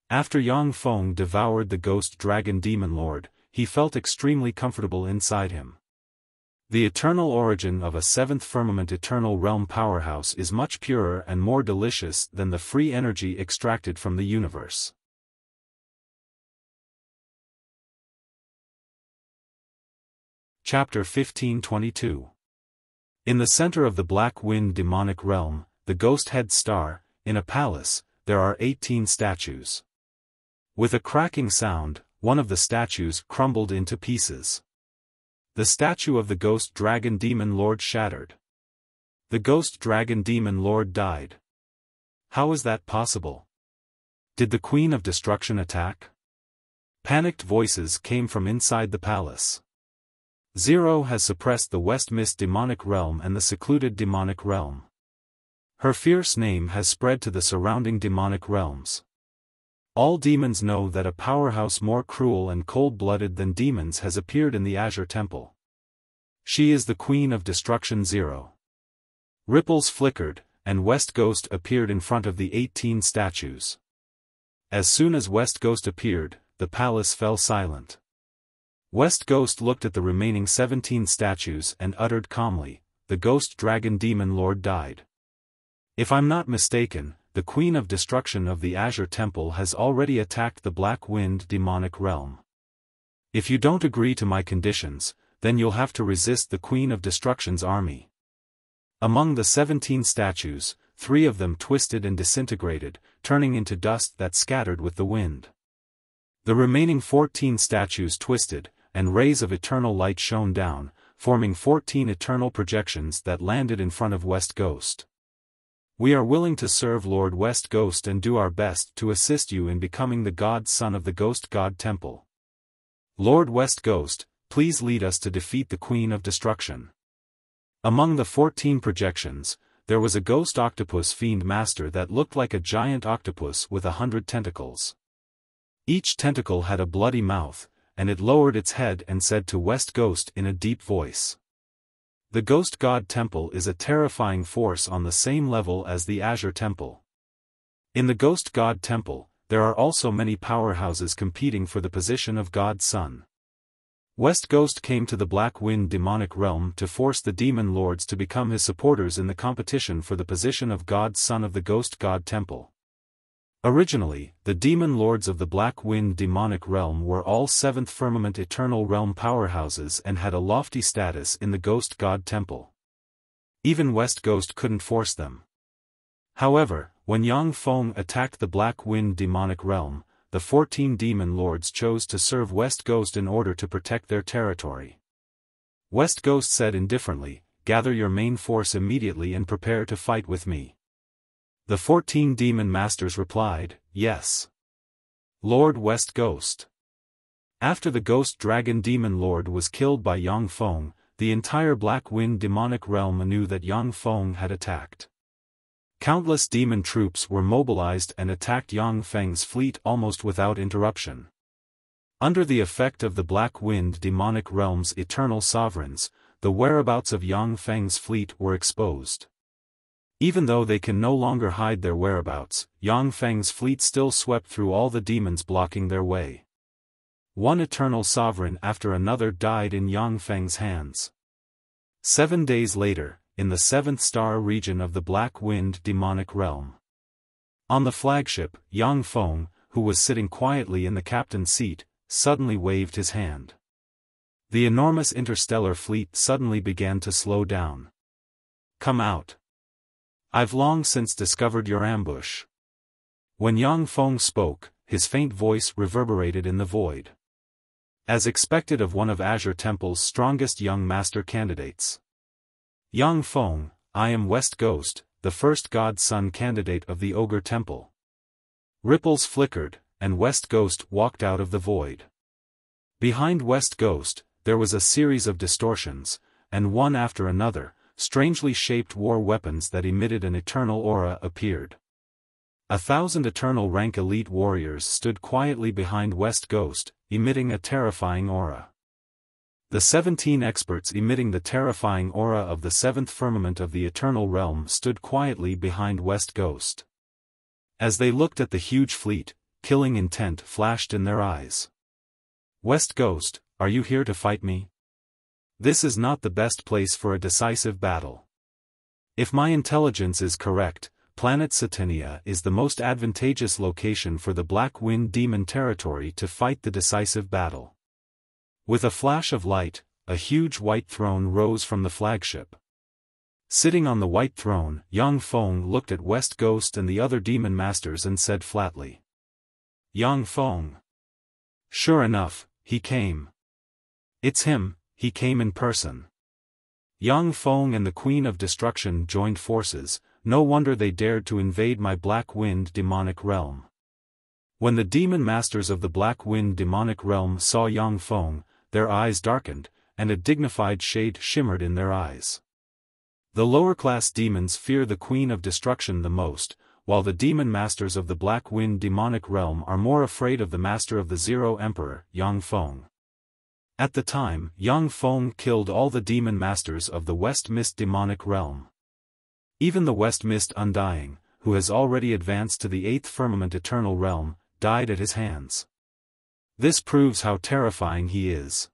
After Yang Feng devoured the ghost dragon demon lord, he felt extremely comfortable inside him. The eternal origin of a 7th firmament eternal realm powerhouse is much purer and more delicious than the free energy extracted from the universe. Chapter 1522. In the center of the Black Wind demonic realm, the Ghost Head Star, in a palace, there are 18 statues. With a cracking sound, one of the statues crumbled into pieces. The statue of the Ghost Dragon Demon Lord shattered. The Ghost Dragon Demon Lord died. How is that possible? Did the Queen of Destruction attack? Panicked voices came from inside the palace. Zero has suppressed the West Mist demonic realm and the secluded demonic realm. Her fierce name has spread to the surrounding demonic realms. All demons know that a powerhouse more cruel and cold-blooded than demons has appeared in the Azure Temple. She is the Queen of Destruction Zero. Ripples flickered, and West Ghost appeared in front of the 18 statues. As soon as West Ghost appeared, the palace fell silent. West Ghost looked at the remaining 17 statues and uttered calmly, "The Ghost Dragon Demon Lord died. If I'm not mistaken, the Queen of Destruction of the Azure Temple has already attacked the Black Wind demonic realm. If you don't agree to my conditions, then you'll have to resist the Queen of Destruction's army." Among the 17 statues, 3 of them twisted and disintegrated, turning into dust that scattered with the wind. The remaining 14 statues twisted, and rays of eternal light shone down, forming 14 eternal projections that landed in front of West Ghost. "We are willing to serve Lord West Ghost and do our best to assist you in becoming the God Son of the Ghost God Temple. Lord West Ghost, please lead us to defeat the Queen of Destruction." Among the 14 projections, there was a ghost octopus fiend master that looked like a giant octopus with 100 tentacles. Each tentacle had a bloody mouth, and it lowered its head and said to West Ghost in a deep voice, "The Ghost God Temple is a terrifying force on the same level as the Azure Temple. In the Ghost God Temple, there are also many powerhouses competing for the position of God's Son." West Ghost came to the Black Wind demonic realm to force the demon lords to become his supporters in the competition for the position of God's Son of the Ghost God Temple. Originally, the demon lords of the Black Wind demonic realm were all 7th firmament eternal realm powerhouses and had a lofty status in the Ghost God Temple. Even West Ghost couldn't force them. However, when Yang Feng attacked the Black Wind demonic realm, the 14 demon lords chose to serve West Ghost in order to protect their territory. West Ghost said indifferently, "Gather your main force immediately and prepare to fight with me." The 14 demon masters replied, "Yes, Lord West Ghost." After the Ghost Dragon Demon Lord was killed by Yang Feng, the entire Black Wind demonic realm knew that Yang Feng had attacked. Countless demon troops were mobilized and attacked Yang Feng's fleet almost without interruption. Under the effect of the Black Wind demonic realm's eternal sovereigns, the whereabouts of Yang Feng's fleet were exposed. Even though they can no longer hide their whereabouts, Yang Feng's fleet still swept through all the demons blocking their way. One eternal sovereign after another died in Yang Feng's hands. 7 days later, in the 7th star region of the Black Wind demonic realm. On the flagship, Yang Feng, who was sitting quietly in the captain's seat, suddenly waved his hand. The enormous interstellar fleet suddenly began to slow down. "Come out. I've long since discovered your ambush." When Yang Feng spoke, his faint voice reverberated in the void. As expected of one of Azure Temple's strongest young master candidates. "Yang Feng, I am West Ghost, the first God-Son candidate of the Ogre Temple." Ripples flickered, and West Ghost walked out of the void. Behind West Ghost, there was a series of distortions, and one after another, strangely shaped war weapons that emitted an eternal aura appeared. 1,000 eternal rank elite warriors stood quietly behind West Ghost, emitting a terrifying aura. The 17 experts emitting the terrifying aura of the 7th firmament of the eternal realm stood quietly behind West Ghost. As they looked at the huge fleet, killing intent flashed in their eyes. "West Ghost, are you here to fight me? This is not the best place for a decisive battle. If my intelligence is correct, planet Satania is the most advantageous location for the Black Wind demon territory to fight the decisive battle." With a flash of light, a huge white throne rose from the flagship. Sitting on the white throne, Yang Feng looked at West Ghost and the other demon masters and said flatly, "Yang Feng." Sure enough, he came. It's him, he came in person. Yang Feng and the Queen of Destruction joined forces, no wonder they dared to invade my Black Wind demonic realm. When the demon masters of the Black Wind demonic realm saw Yang Feng, their eyes darkened, and a dignified shade shimmered in their eyes. The lower-class demons fear the Queen of Destruction the most, while the demon masters of the Black Wind demonic realm are more afraid of the master of the Zero Emperor, Yang Feng. At the time, Yang Feng killed all the demon masters of the West Mist demonic realm. Even the West Mist Undying, who has already advanced to the 8th firmament eternal realm, died at his hands. This proves how terrifying he is.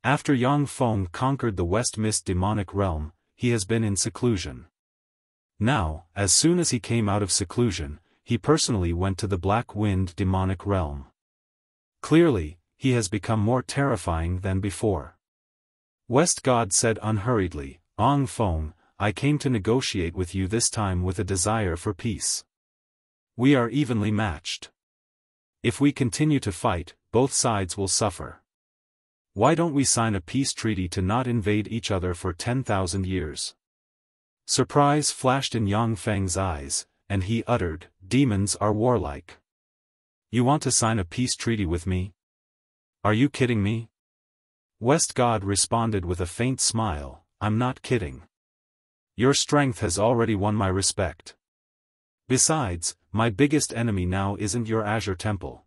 After Yang Feng conquered the West Mist demonic realm, he has been in seclusion. Now, as soon as he came out of seclusion, he personally went to the Black Wind demonic realm. Clearly, he has become more terrifying than before. West God said unhurriedly, "Yang Feng, I came to negotiate with you this time with a desire for peace. We are evenly matched. If we continue to fight, both sides will suffer. Why don't we sign a peace treaty to not invade each other for 10,000 years? Surprise flashed in Yang Feng's eyes, and he uttered, "Demons are warlike. You want to sign a peace treaty with me? Are you kidding me?" West God responded with a faint smile, "I'm not kidding. Your strength has already won my respect. Besides, my biggest enemy now isn't your Azure Temple."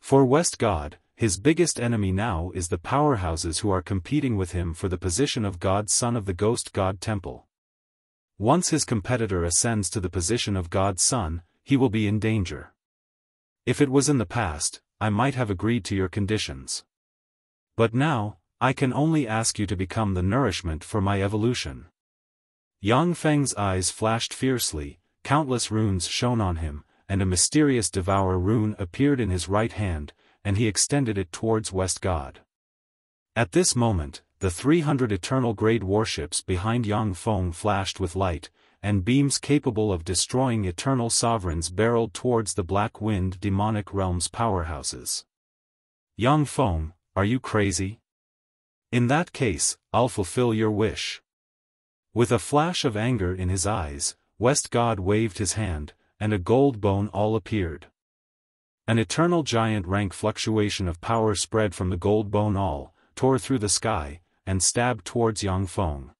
For West God, his biggest enemy now is the powerhouses who are competing with him for the position of God-Son of the Ghost God Temple. Once his competitor ascends to the position of God-Son, he will be in danger. If it was in the past, I might have agreed to your conditions. But now, I can only ask you to become the nourishment for my evolution. Yang Feng's eyes flashed fiercely, countless runes shone on him, and a mysterious Devour rune appeared in his right hand, and he extended it towards West God. At this moment, the 300 eternal grade warships behind Yang Feng flashed with light, and beams capable of destroying eternal sovereigns barreled towards the Black Wind demonic realm's powerhouses. Yang Feng, are you crazy? In that case, I'll fulfill your wish. With a flash of anger in his eyes, West God waved his hand, and a gold bone all appeared. An eternal giant rank fluctuation of power spread from the gold bone all, tore through the sky, and stabbed towards Yang Feng.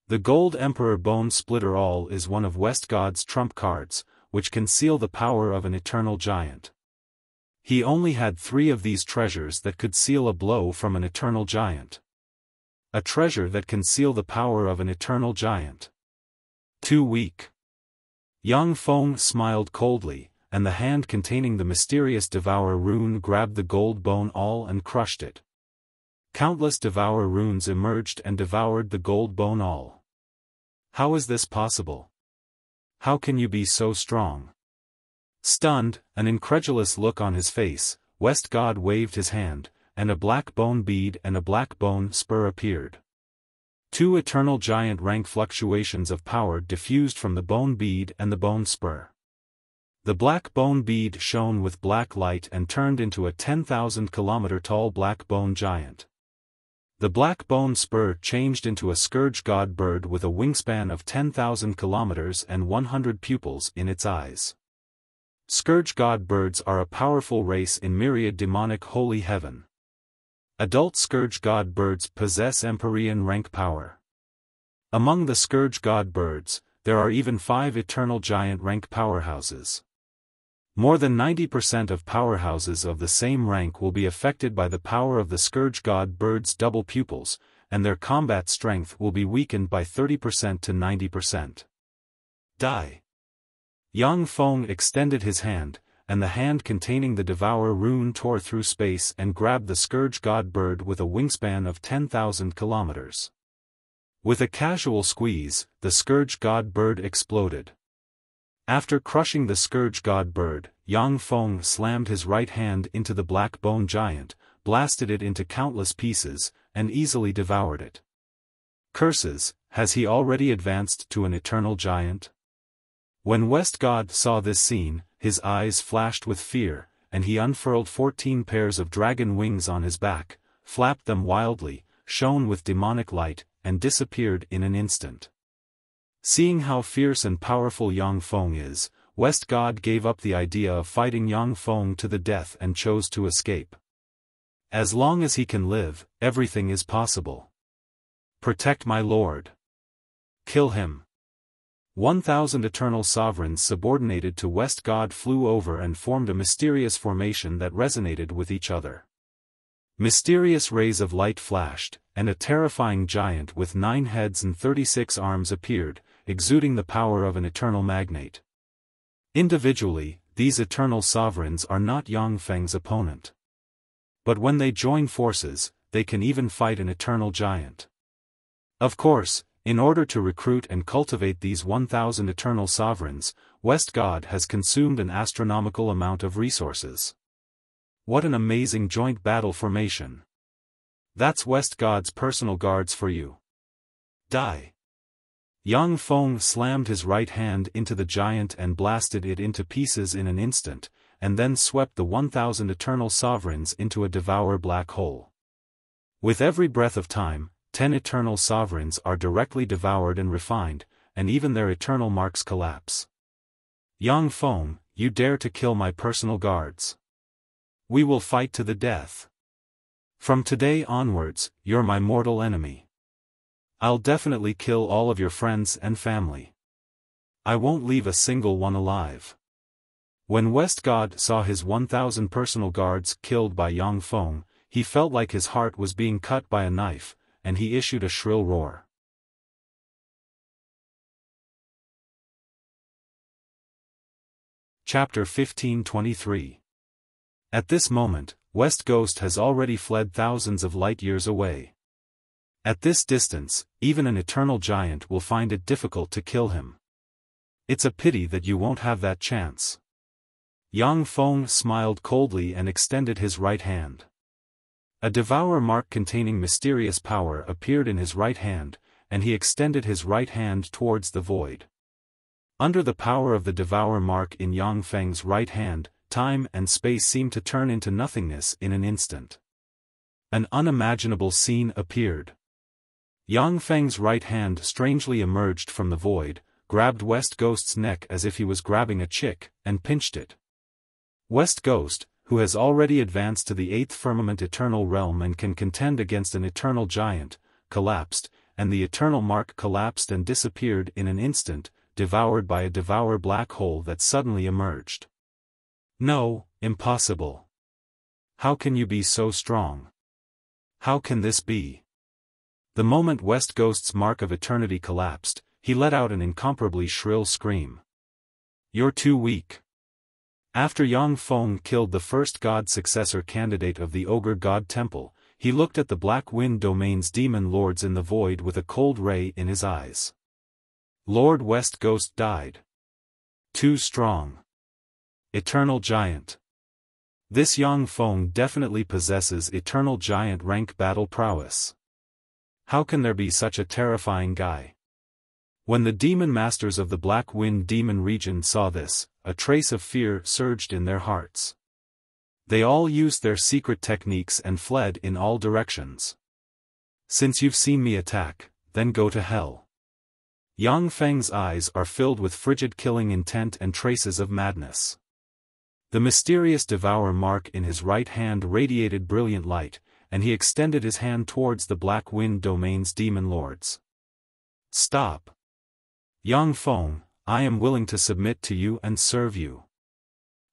The Gold Emperor Bone Splitter All is one of West God's trump cards, which can seal the power of an eternal giant. He only had 3 of these treasures that could seal a blow from an eternal giant. A treasure that can seal the power of an eternal giant. Too weak. Yang Feng smiled coldly, and the hand containing the mysterious Devour rune grabbed the gold bone all and crushed it. Countless Devour runes emerged and devoured the gold bone all. How is this possible? How can you be so strong? Stunned, an incredulous look on his face, West God waved his hand, and a black bone bead and a black bone spur appeared. 2 eternal giant rank fluctuations of power diffused from the bone bead and the bone spur. The black bone bead shone with black light and turned into a 10,000-kilometer tall black bone giant. The black bone spur changed into a scourge god bird with a wingspan of 10,000 kilometers and 100 pupils in its eyes. Scourge god birds are a powerful race in myriad demonic holy heaven. Adult Scourge God birds possess Empyrean rank power. Among the Scourge God birds, there are even 5 eternal giant rank powerhouses. More than 90% of powerhouses of the same rank will be affected by the power of the Scourge God bird's double pupils, and their combat strength will be weakened by 30% to 90%. Die. Yang Feng extended his hand, and the hand containing the Devour rune tore through space and grabbed the Scourge God bird with a wingspan of 10,000 kilometers. With a casual squeeze, the Scourge God bird exploded. After crushing the Scourge God bird, Yang Feng slammed his right hand into the black bone giant, blasted it into countless pieces, and easily devoured it. Curses, has he already advanced to an eternal giant? When West God saw this scene, his eyes flashed with fear, and he unfurled 14 pairs of dragon wings on his back, flapped them wildly, shone with demonic light, and disappeared in an instant. Seeing how fierce and powerful Yang Feng is, West God gave up the idea of fighting Yang Feng to the death and chose to escape. As long as he can live, everything is possible. Protect my lord. Kill him. 1,000 eternal sovereigns subordinated to West God flew over and formed a mysterious formation that resonated with each other. Mysterious rays of light flashed, and a terrifying giant with 9 heads and 36 arms appeared, exuding the power of an eternal magnate. Individually, these eternal sovereigns are not Yang Feng's opponent. But when they join forces, they can even fight an eternal giant. Of course, in order to recruit and cultivate these 1,000 eternal sovereigns, West God has consumed an astronomical amount of resources. What an amazing joint battle formation. That's West God's personal guards for you. Die. Yang Feng slammed his right hand into the giant and blasted it into pieces in an instant, and then swept the 1,000 eternal sovereigns into a devour black hole. With every breath of time, 10 eternal sovereigns are directly devoured and refined, and even their eternal marks collapse. Yang Feng, you dare to kill my personal guards. We will fight to the death. From today onwards, you're my mortal enemy. I'll definitely kill all of your friends and family. I won't leave a single one alive. When West God saw his 1,000 personal guards killed by Yang Feng, he felt like his heart was being cut by a knife, and he issued a shrill roar. Chapter 1523. At this moment, West Ghost has already fled thousands of light years away. At this distance, even an eternal giant will find it difficult to kill him. It's a pity that you won't have that chance. Yang Feng smiled coldly and extended his right hand. A devour mark containing mysterious power appeared in his right hand, and he extended his right hand towards the void. Under the power of the devour mark in Yang Feng's right hand, time and space seemed to turn into nothingness in an instant. An unimaginable scene appeared. Yang Feng's right hand strangely emerged from the void, grabbed West Ghost's neck as if he was grabbing a chick, and pinched it. West Ghost, who has already advanced to the 8th firmament eternal realm and can contend against an eternal giant, collapsed, and the eternal mark collapsed and disappeared in an instant, devoured by a devour black hole that suddenly emerged. No, impossible. How can you be so strong? How can this be? The moment West Ghost's mark of eternity collapsed, he let out an incomparably shrill scream. You're too weak. After Yang Feng killed the first god successor candidate of the Ogre God Temple, he looked at the Black Wind Domain's demon lords in the void with a cold ray in his eyes. Lord West Ghost died. Too strong. Eternal Giant. This Yang Feng definitely possesses eternal giant rank battle prowess. How can there be such a terrifying guy? When the demon masters of the Black Wind Demon region saw this, a trace of fear surged in their hearts. They all used their secret techniques and fled in all directions. Since you've seen me attack, then go to hell. Yang Feng's eyes are filled with frigid killing intent and traces of madness. The mysterious devour mark in his right hand radiated brilliant light, and he extended his hand towards the Black Wind Domain's demon lords. Stop. Yang Feng, I am willing to submit to you and serve you.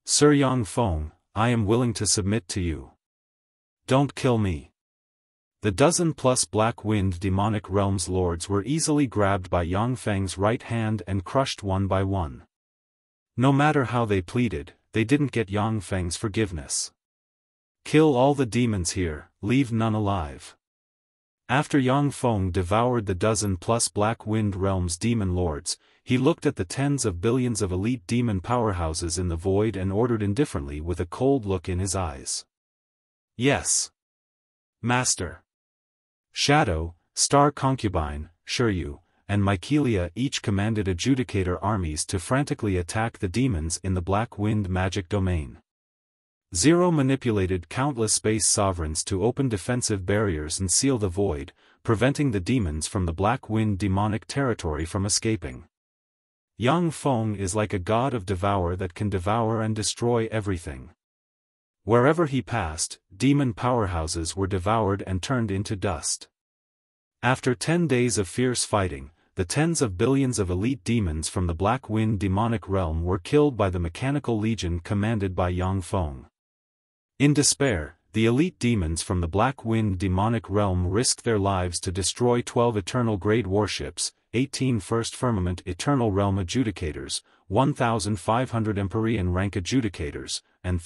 Sir Yang Feng, I am willing to submit to you. Don't kill me. The dozen-plus Black Wind demonic realms lords were easily grabbed by Yang Feng's right hand and crushed one by one. No matter how they pleaded, they didn't get Yang Feng's forgiveness. Kill all the demons here, leave none alive. After Yang Feng devoured the dozen-plus Black Wind Realms demon lords, he looked at the tens of billions of elite demon powerhouses in the void and ordered indifferently with a cold look in his eyes. Yes. Master. Shadow, Star Concubine, Shiryu, and Mykelia each commanded adjudicator armies to frantically attack the demons in the Black Wind magic domain. Zero manipulated countless space sovereigns to open defensive barriers and seal the void, preventing the demons from the Black Wind demonic territory from escaping. Yang Feng is like a god of devour that can devour and destroy everything. Wherever he passed, demon powerhouses were devoured and turned into dust. After 10 days of fierce fighting, the tens of billions of elite demons from the Black Wind demonic realm were killed by the Mechanical Legion commanded by Yang Feng. In despair, the elite demons from the Black Wind demonic realm risked their lives to destroy 12 Eternal Grade warships, 18 First Firmament Eternal Realm adjudicators, 1,500 Empyrean rank adjudicators, and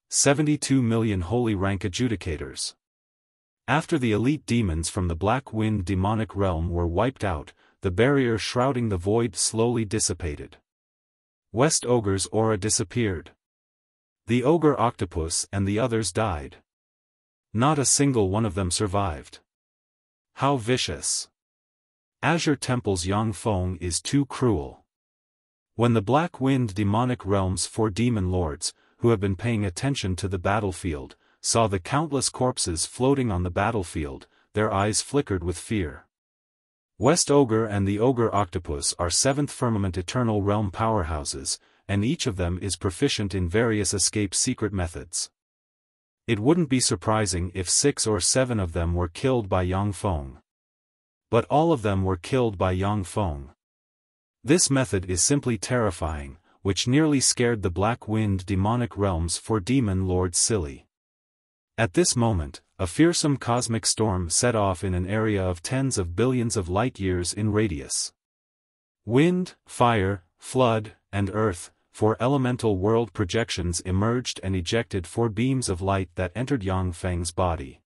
72 million Holy rank adjudicators. After the elite demons from the Black Wind demonic realm were wiped out, the barrier shrouding the void slowly dissipated. West Ogre's aura disappeared. The Ogre Octopus and the others died. Not a single one of them survived. How vicious. Azure Temple's Yang Feng is too cruel. When the Black Wind demonic realm's 4 demon lords, who have been paying attention to the battlefield, saw the countless corpses floating on the battlefield, their eyes flickered with fear. West Ogre and the Ogre Octopus are 7th Firmament Eternal Realm powerhouses, and each of them is proficient in various escape secret methods. It wouldn't be surprising if 6 or 7 of them were killed by Yang Feng. But all of them were killed by Yang Feng. This method is simply terrifying, which nearly scared the Black Wind demonic realms 4 demon lords silly. At this moment, a fearsome cosmic storm set off in an area of tens of billions of light-years in radius. Wind, fire, flood, and earth, 4 elemental world projections emerged and ejected 4 beams of light that entered Yang Feng's body.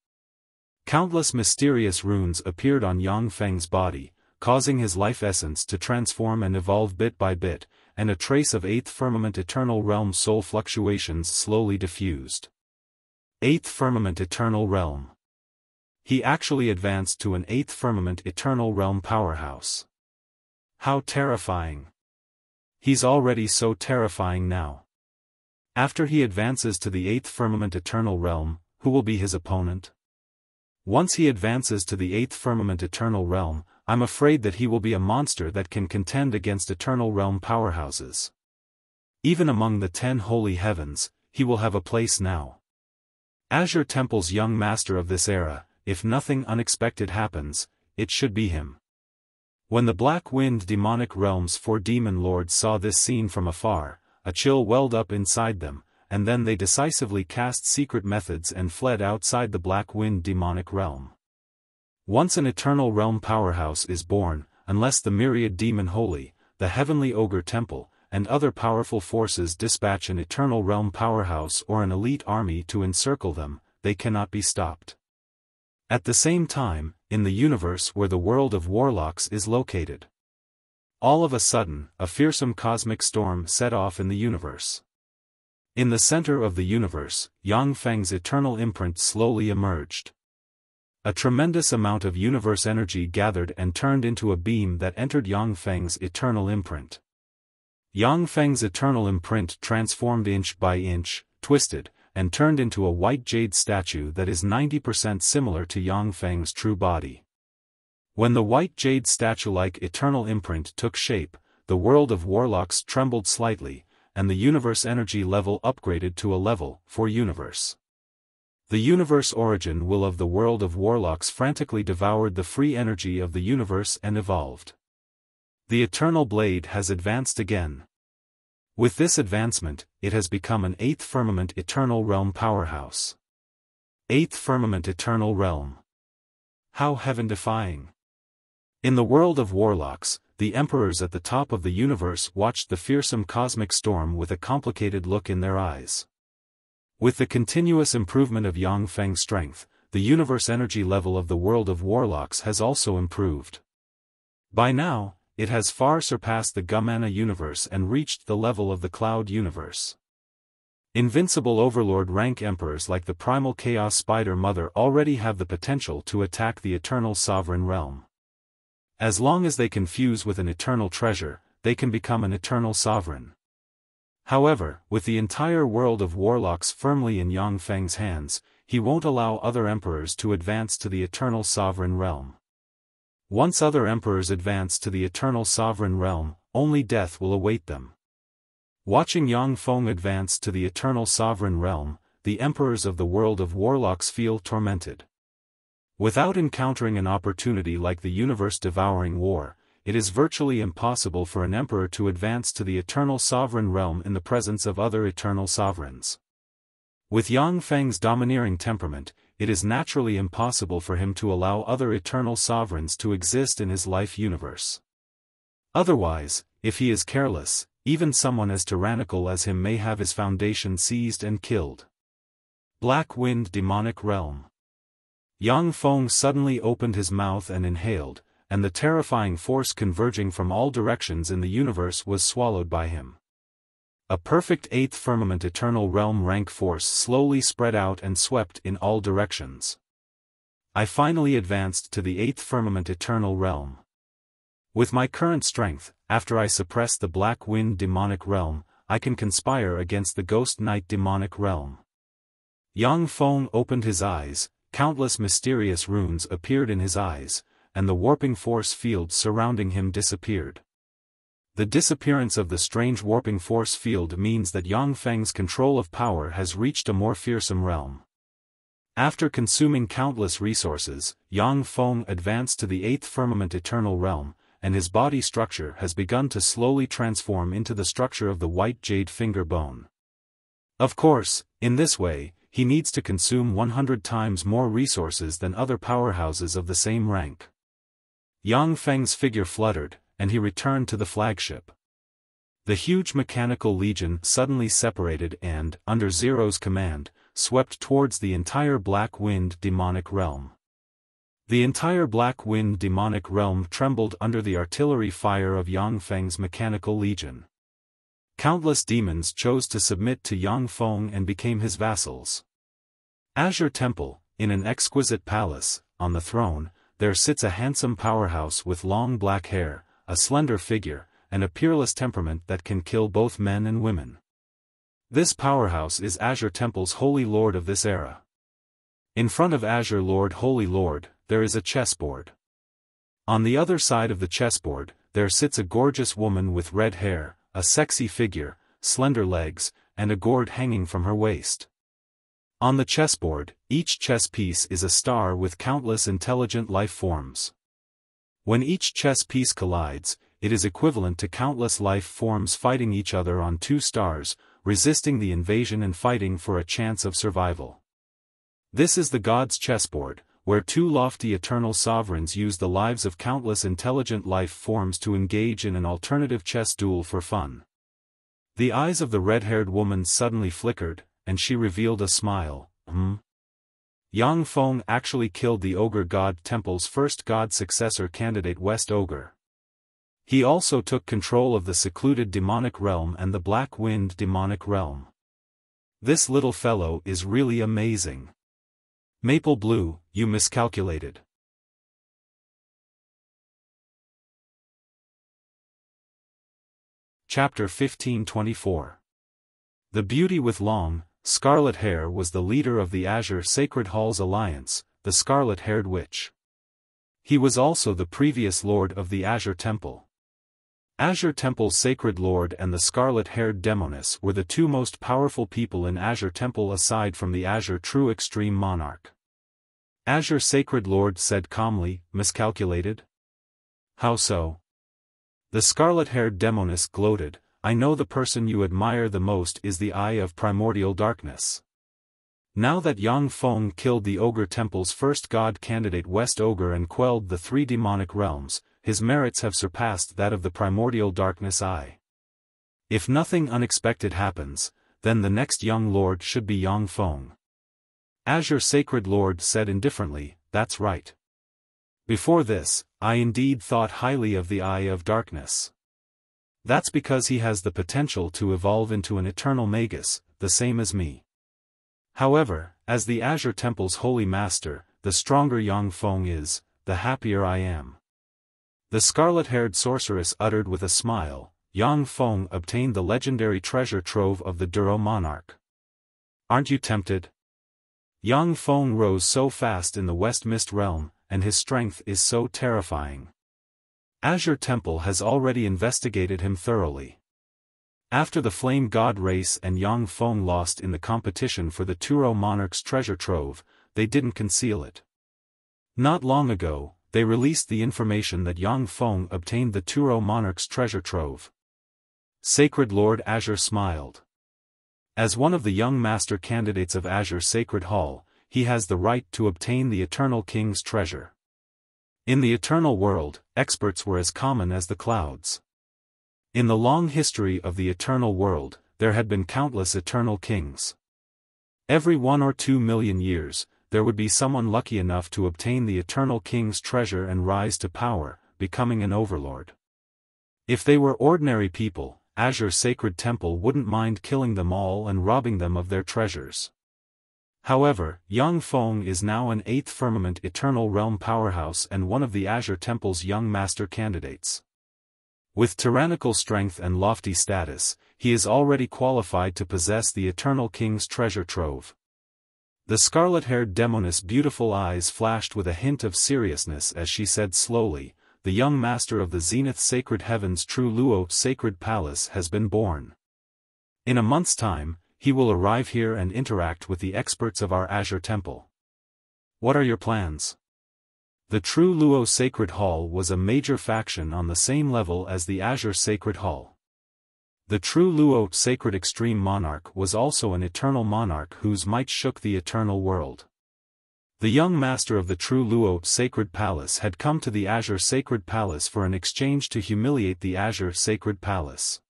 Countless mysterious runes appeared on Yang Feng's body, causing his life essence to transform and evolve bit by bit, and a trace of 8th Firmament Eternal Realm soul fluctuations slowly diffused. 8th Firmament Eternal Realm. He actually advanced to an 8th Firmament Eternal Realm powerhouse. How terrifying. He's already so terrifying now. After he advances to the 8th Firmament Eternal Realm, who will be his opponent? Once he advances to the 8th Firmament Eternal Realm, I'm afraid that he will be a monster that can contend against Eternal Realm powerhouses. Even among the 10 holy heavens, he will have a place now. Azure Temple's young master of this era, if nothing unexpected happens, it should be him. When the Black Wind demonic realm's 4 demon lords saw this scene from afar, a chill welled up inside them, and then they decisively cast secret methods and fled outside the Black Wind demonic realm. Once an eternal realm powerhouse is born, unless the myriad demon holy, the heavenly ogre temple, and other powerful forces dispatch an eternal realm powerhouse or an elite army to encircle them, they cannot be stopped. At the same time, in the universe where the world of warlocks is located, all of a sudden, a fearsome cosmic storm set off in the universe. In the center of the universe, Yang Feng's eternal imprint slowly emerged. A tremendous amount of universe energy gathered and turned into a beam that entered Yang Feng's eternal imprint. Yang Feng's eternal imprint transformed inch by inch, twisted, and turned into a white jade statue that is 90% similar to Yang Feng's true body. When the white jade statue-like eternal imprint took shape, the world of warlocks trembled slightly, and the universe energy level upgraded to a level 4 universe. The universe origin will of the world of warlocks frantically devoured the free energy of the universe and evolved. The eternal blade has advanced again. With this advancement, it has become an 8th firmament eternal realm powerhouse. 8th firmament eternal realm. How heaven-defying. In the world of warlocks, the emperors at the top of the universe watched the fearsome cosmic storm with a complicated look in their eyes. With the continuous improvement of Yang Feng's strength, the universe energy level of the world of warlocks has also improved. By now, it has far surpassed the Gumana universe and reached the level of the Cloud universe. Invincible overlord rank emperors like the primal chaos spider mother already have the potential to attack the eternal sovereign realm. As long as they can fuse with an eternal treasure, they can become an eternal sovereign. However, with the entire world of warlocks firmly in Yang Feng's hands, he won't allow other emperors to advance to the eternal sovereign realm. Once other emperors advance to the eternal sovereign realm, only death will await them. Watching Yang Feng advance to the eternal sovereign realm, the emperors of the world of warlocks feel tormented. Without encountering an opportunity like the universe-devouring war, it is virtually impossible for an emperor to advance to the eternal sovereign realm in the presence of other eternal sovereigns. With Yang Feng's domineering temperament, it is naturally impossible for him to allow other eternal sovereigns to exist in his life universe. Otherwise, if he is careless, even someone as tyrannical as him may have his foundation seized and killed. Black Wind demonic realm. Yang Feng suddenly opened his mouth and inhaled, and the terrifying force converging from all directions in the universe was swallowed by him. A perfect 8th firmament eternal realm rank force slowly spread out and swept in all directions. I finally advanced to the 8th firmament eternal realm. With my current strength, after I suppress the Black Wind demonic realm, I can conspire against the Ghost Knight demonic realm. Yang Feng opened his eyes, countless mysterious runes appeared in his eyes, and the warping force field surrounding him disappeared. The disappearance of the strange warping force field means that Yang Feng's control of power has reached a more fearsome realm. After consuming countless resources, Yang Feng advanced to the 8th firmament eternal realm, and his body structure has begun to slowly transform into the structure of the white jade finger bone. Of course, in this way, he needs to consume 100 times more resources than other powerhouses of the same rank. Yang Feng's figure fluttered, and he returned to the flagship. The huge mechanical legion suddenly separated and, under Zero's command, swept towards the entire Black Wind demonic realm. The entire Black Wind demonic realm trembled under the artillery fire of Yang Feng's mechanical legion. Countless demons chose to submit to Yang Feng and became his vassals. Azure Temple, in an exquisite palace, on the throne, there sits a handsome powerhouse with long black hair, a slender figure, and a peerless temperament that can kill both men and women. This powerhouse is Azure Temple's Holy Lord of this era. In front of Azure Lord Holy Lord, there is a chessboard. On the other side of the chessboard, there sits a gorgeous woman with red hair, a sexy figure, slender legs, and a gourd hanging from her waist. On the chessboard, each chess piece is a star with countless intelligent life forms. When each chess piece collides, it is equivalent to countless life forms fighting each other on two stars, resisting the invasion and fighting for a chance of survival. This is the gods' chessboard, where two lofty eternal sovereigns use the lives of countless intelligent life forms to engage in an alternative chess duel for fun. The eyes of the red-haired woman suddenly flickered, and she revealed a smile. Yang Feng actually killed the Ogre God Temple's first god successor candidate West Ogre. He also took control of the secluded demonic realm and the Black Wind demonic realm. This little fellow is really amazing. Maple Blue, you miscalculated. Chapter 1524. The beauty with long, scarlet hair was the leader of the Azure Sacred Hall's alliance, the Scarlet-Haired Witch. He was also the previous lord of the Azure Temple. Azure Temple's Sacred Lord and the Scarlet-Haired Demoness were the two most powerful people in Azure Temple aside from the Azure True Extreme Monarch. Azure Sacred Lord said calmly, miscalculated? How so? The Scarlet-Haired Demoness gloated, I know the person you admire the most is the Eye of Primordial Darkness. Now that Yang Feng killed the Ogre Temple's first god candidate West Ogre and quelled the three demonic realms, his merits have surpassed that of the Primordial Darkness Eye. If nothing unexpected happens, then the next young lord should be Yang Feng. Azure Sacred Lord said indifferently, that's right. Before this, I indeed thought highly of the Eye of Darkness. That's because he has the potential to evolve into an eternal magus, the same as me. However, as the Azure Temple's holy master, the stronger Yang Feng is, the happier I am. The scarlet-haired sorceress uttered with a smile, Yang Feng obtained the legendary treasure trove of the Duro Monarch. Aren't you tempted? Yang Feng rose so fast in the West Mist realm, and his strength is so terrifying. Azure Temple has already investigated him thoroughly. After the Flame God race and Yang Feng lost in the competition for the Turo Monarch's treasure trove, they didn't conceal it. Not long ago, they released the information that Yang Feng obtained the Turo Monarch's treasure trove. Sacred Lord Azure smiled. As one of the young master candidates of Azure Sacred Hall, he has the right to obtain the Eternal King's treasure. In the eternal world, experts were as common as the clouds. In the long history of the eternal world, there had been countless eternal kings. Every 1 or 2 million years, there would be someone lucky enough to obtain the Eternal King's treasure and rise to power, becoming an overlord. If they were ordinary people, Azure Sacred Temple wouldn't mind killing them all and robbing them of their treasures. However, Yang Feng is now an 8th Firmament Eternal Realm powerhouse and one of the Azure Temple's young master candidates. With tyrannical strength and lofty status, he is already qualified to possess the Eternal King's treasure trove. The scarlet-haired demoness' beautiful eyes flashed with a hint of seriousness as she said slowly, the young master of the Zenith Sacred Heaven's True Luo Sacred Palace has been born. In a month's time, he will arrive here and interact with the experts of our Azure Temple. What are your plans? The True Luo Sacred Hall was a major faction on the same level as the Azure Sacred Hall. The True Luo Sacred Extreme Monarch was also an eternal monarch whose might shook the eternal world. The young master of the True Luo Sacred Palace had come to the Azure Sacred Palace for an exchange to humiliate the Azure Sacred Palace.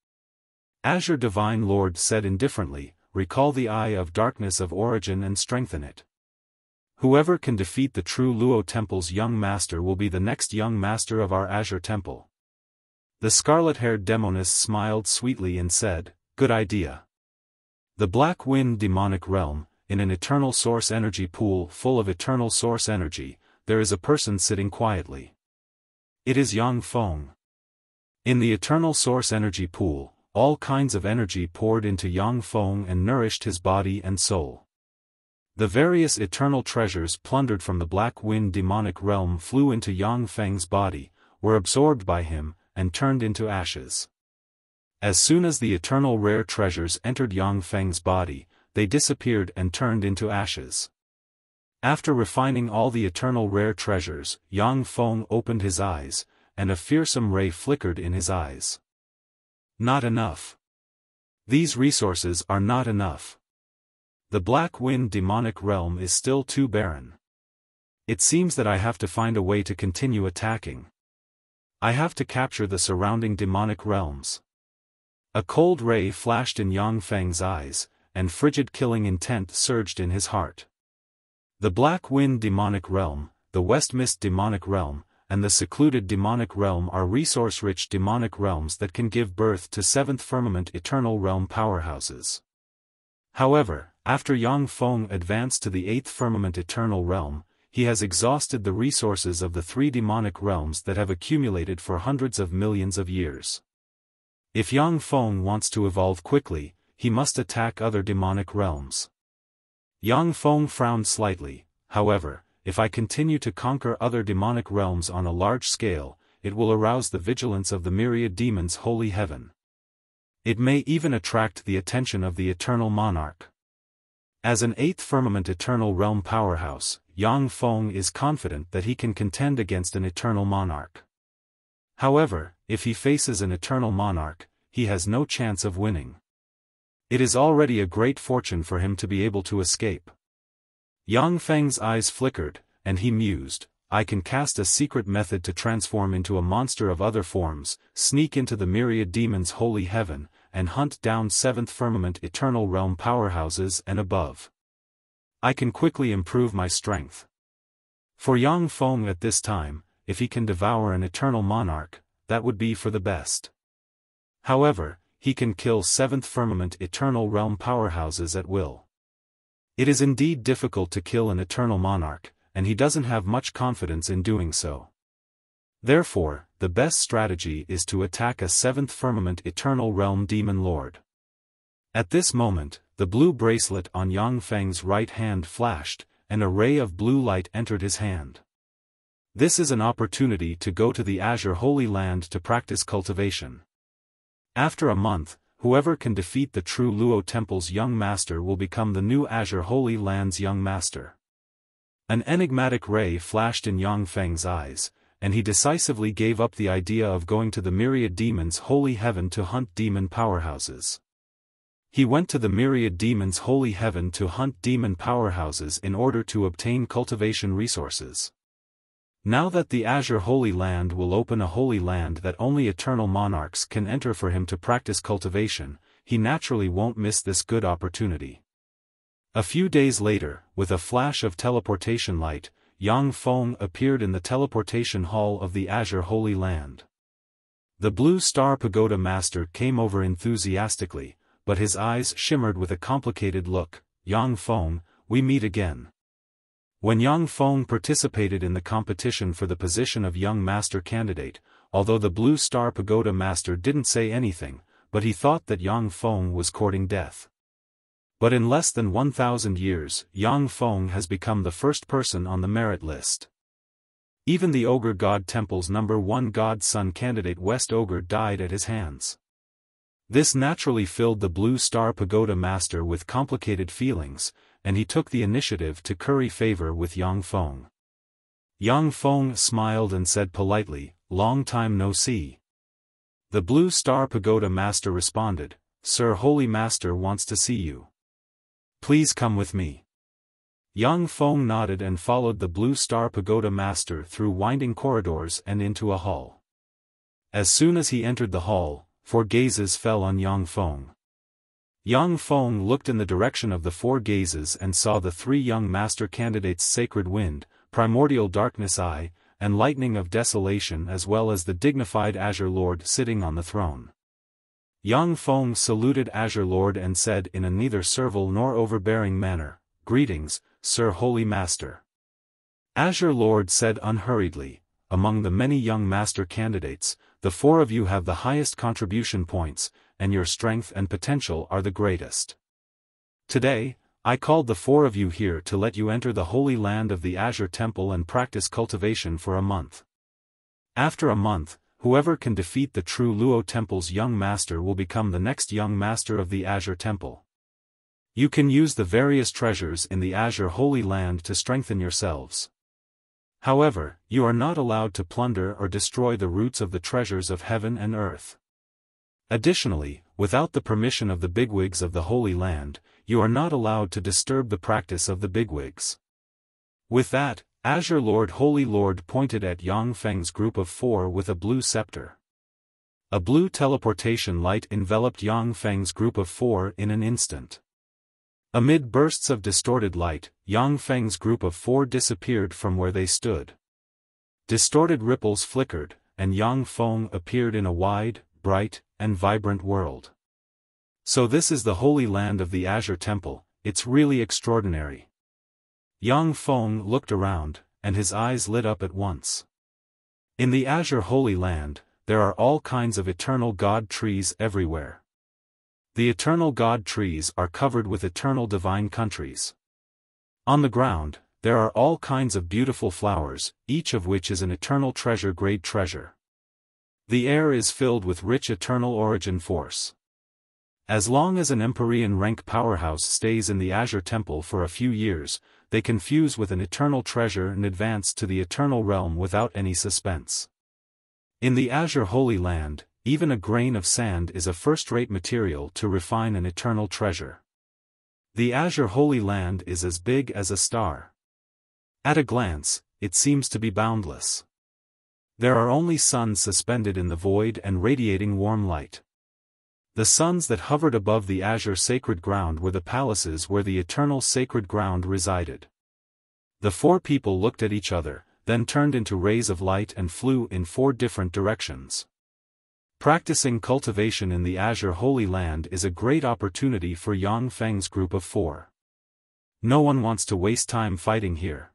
Azure Divine Lord said indifferently, recall the Eye of Darkness of origin and strengthen it. Whoever can defeat the True Luo Temple's young master will be the next young master of our Azure Temple. The scarlet-haired demoness smiled sweetly and said, good idea. The Black Wind demonic realm, in an eternal source energy pool full of eternal source energy, there is a person sitting quietly. It is Yang Feng. In the eternal source energy pool, all kinds of energy poured into Yang Feng and nourished his body and soul. The various eternal treasures plundered from the Black Wind demonic realm flew into Yang Feng's body, were absorbed by him, and turned into ashes. As soon as the eternal rare treasures entered Yang Feng's body, they disappeared and turned into ashes. After refining all the eternal rare treasures, Yang Feng opened his eyes, and a fearsome ray flickered in his eyes. Not enough. These resources are not enough. The Black Wind demonic realm is still too barren. It seems that I have to find a way to continue attacking. I have to capture the surrounding demonic realms. A cold ray flashed in Yang Feng's eyes, and frigid killing intent surged in his heart. The Black Wind demonic realm, the West Mist demonic realm, and the secluded demonic realm are resource-rich demonic realms that can give birth to Seventh Firmament eternal realm powerhouses. However, after Yang Feng advanced to the Eighth Firmament eternal realm, he has exhausted the resources of the three demonic realms that have accumulated for hundreds of millions of years. If Yang Feng wants to evolve quickly, he must attack other demonic realms. Yang Feng frowned slightly. However, if I continue to conquer other demonic realms on a large scale, it will arouse the vigilance of the myriad demons' holy heaven. It may even attract the attention of the Eternal Monarch. As an Eighth Firmament Eternal Realm powerhouse, Yang Feng is confident that he can contend against an Eternal Monarch. However, if he faces an Eternal Monarch, he has no chance of winning. It is already a great fortune for him to be able to escape. Yang Feng's eyes flickered, and he mused, I can cast a secret method to transform into a monster of other forms, sneak into the myriad demons' holy heaven, and hunt down Seventh Firmament eternal realm powerhouses and above. I can quickly improve my strength. For Yang Feng at this time, if he can devour an eternal monarch, that would be for the best. However, he can kill Seventh Firmament eternal realm powerhouses at will. It is indeed difficult to kill an eternal monarch, and he doesn't have much confidence in doing so. Therefore, the best strategy is to attack a Seventh Firmament eternal realm demon lord. At this moment, the blue bracelet on Yang Feng's right hand flashed, and a ray of blue light entered his hand. This is an opportunity to go to the Azure Holy Land to practice cultivation. After a month, whoever can defeat the true Luo Temple's young master will become the new Azure Holy Land's young master. An enigmatic ray flashed in Yang Feng's eyes, and he decisively gave up the idea of going to the myriad demons' holy heaven to hunt demon powerhouses. He went to the myriad demons' holy heaven to hunt demon powerhouses in order to obtain cultivation resources. Now that the Azure Holy Land will open a holy land that only eternal monarchs can enter for him to practice cultivation, he naturally won't miss this good opportunity. A few days later, with a flash of teleportation light, Yang Feng appeared in the teleportation hall of the Azure Holy Land. The Blue Star Pagoda Master came over enthusiastically, but his eyes shimmered with a complicated look. Yang Feng, we meet again. When Yang Feng participated in the competition for the position of young master candidate, although the Blue Star Pagoda Master didn't say anything, but he thought that Yang Feng was courting death. But in less than 1,000 years, Yang Feng has become the first person on the merit list. Even the Ogre God Temple's #1 God-son candidate West Ogre died at his hands. This naturally filled the Blue Star Pagoda Master with complicated feelings, and he took the initiative to curry favor with Yang Feng. Yang Feng smiled and said politely, "Long time no see." The Blue Star Pagoda Master responded, "Sir Holy Master wants to see you. Please come with me." Yang Feng nodded and followed the Blue Star Pagoda Master through winding corridors and into a hall. As soon as he entered the hall, 4 gazes fell on Yang Feng. Yang Feng looked in the direction of the 4 gazes and saw the 3 young master candidates Sacred Wind, Primordial Darkness Eye, and Lightning of Desolation, as well as the dignified Azure Lord sitting on the throne. Yang Feng saluted Azure Lord and said in a neither servile nor overbearing manner, "Greetings, Sir Holy Master." Azure Lord said unhurriedly, "Among the many young master candidates, the 4 of you have the highest contribution points, and your strength and potential are the greatest. Today, I called the 4 of you here to let you enter the holy land of the Azure Temple and practice cultivation for a month. After a month, whoever can defeat the true Luo Temple's young master will become the next young master of the Azure Temple." You can use the various treasures in the Azure Holy Land to strengthen yourselves. However, you are not allowed to plunder or destroy the roots of the treasures of heaven and earth. Additionally, without the permission of the bigwigs of the Holy Land, you are not allowed to disturb the practice of the bigwigs. With that, Azure Lord Holy Lord pointed at Yang Feng's group of 4 with a blue scepter. A blue teleportation light enveloped Yang Feng's group of 4 in an instant. Amid bursts of distorted light, Yang Feng's group of 4 disappeared from where they stood. Distorted ripples flickered, and Yang Feng appeared in a wide, bright, and vibrant world. So this is the Holy Land of the Azure Temple. It's really extraordinary. Yang Feng looked around, and his eyes lit up at once. In the Azure Holy Land, there are all kinds of eternal God trees everywhere. The eternal God trees are covered with eternal divine countries. On the ground, there are all kinds of beautiful flowers, each of which is an eternal treasure-grade treasure. The air is filled with rich eternal origin force. As long as an Empyrean rank powerhouse stays in the Azure Temple for a few years, they can fuse with an eternal treasure and advance to the eternal realm without any suspense. In the Azure Holy Land, even a grain of sand is a first-rate material to refine an eternal treasure. The Azure Holy Land is as big as a star. At a glance, it seems to be boundless. There are only suns suspended in the void and radiating warm light. The suns that hovered above the azure sacred ground were the palaces where the eternal sacred ground resided. The 4 people looked at each other, then turned into rays of light and flew in 4 different directions. Practicing cultivation in the Azure Holy Land is a great opportunity for Yang Feng's group of 4. No one wants to waste time fighting here.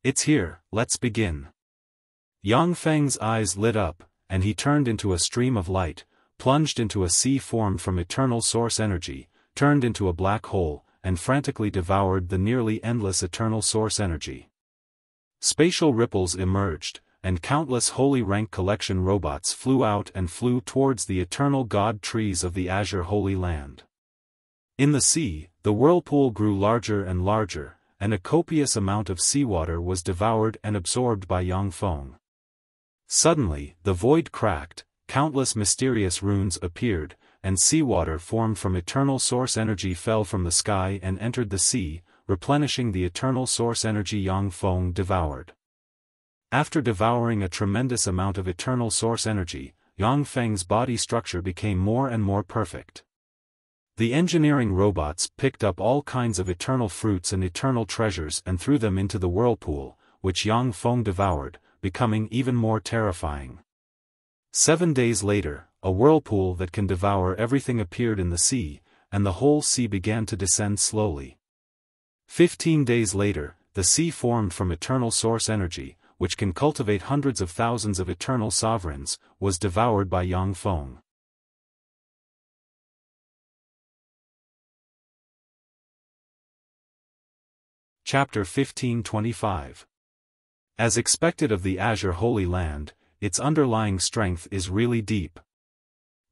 It's here, let's begin. Yang Feng's eyes lit up, and he turned into a stream of light, plunged into a sea formed from eternal source energy, turned into a black hole, and frantically devoured the nearly endless eternal source energy. Spatial ripples emerged, and countless holy rank collection robots flew out and flew towards the eternal God trees of the Azure Holy Land. In the sea, the whirlpool grew larger and larger, and a copious amount of seawater was devoured and absorbed by Yang Feng. Suddenly, the void cracked, countless mysterious runes appeared, and seawater formed from eternal source energy fell from the sky and entered the sea, replenishing the eternal source energy Yang Feng devoured. After devouring a tremendous amount of eternal source energy, Yang Feng's body structure became more and more perfect. The engineering robots picked up all kinds of eternal fruits and eternal treasures and threw them into the whirlpool, which Yang Feng devoured, becoming even more terrifying. 7 days later, a whirlpool that can devour everything appeared in the sea, and the whole sea began to descend slowly. 15 days later, the sea formed from eternal source energy, which can cultivate hundreds of thousands of eternal sovereigns, was devoured by Yang Feng. Chapter 1525. As expected of the Azure Holy Land, its underlying strength is really deep.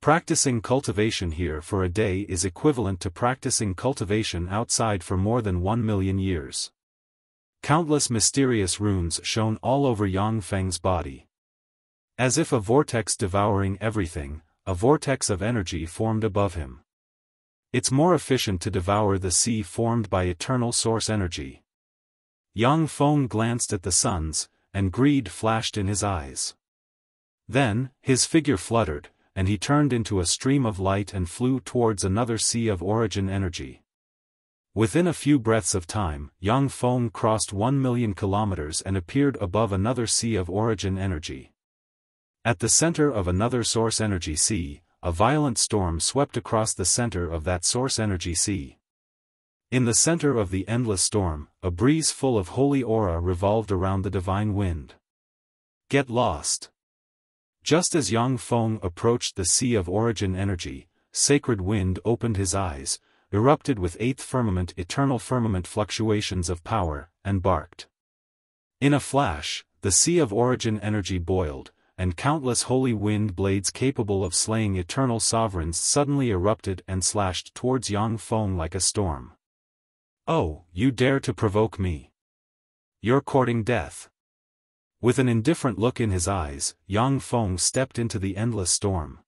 Practicing cultivation here for a day is equivalent to practicing cultivation outside for more than 1 million years. Countless mysterious runes shone all over Yang Feng's body. As if a vortex devouring everything, a vortex of energy formed above him. It's more efficient to devour the sea formed by eternal source energy. Yang Feng glanced at the suns, and greed flashed in his eyes. Then, his figure fluttered, and he turned into a stream of light and flew towards another sea of origin energy. Within a few breaths of time, Yang Feng crossed 1 million kilometers and appeared above another sea of origin energy. At the center of another source energy sea, a violent storm swept across the center of that source energy sea. In the center of the endless storm, a breeze full of holy aura revolved around the divine wind. Get lost. Just as Yang Feng approached the sea of origin energy, sacred wind opened his eyes, erupted with 8th firmament eternal firmament fluctuations of power, and barked. In a flash, the sea of origin energy boiled, and countless holy wind blades capable of slaying eternal sovereigns suddenly erupted and slashed towards Yang Feng like a storm. "Oh, you dare to provoke me! You're courting death!" With an indifferent look in his eyes, Yang Feng stepped into the endless storm.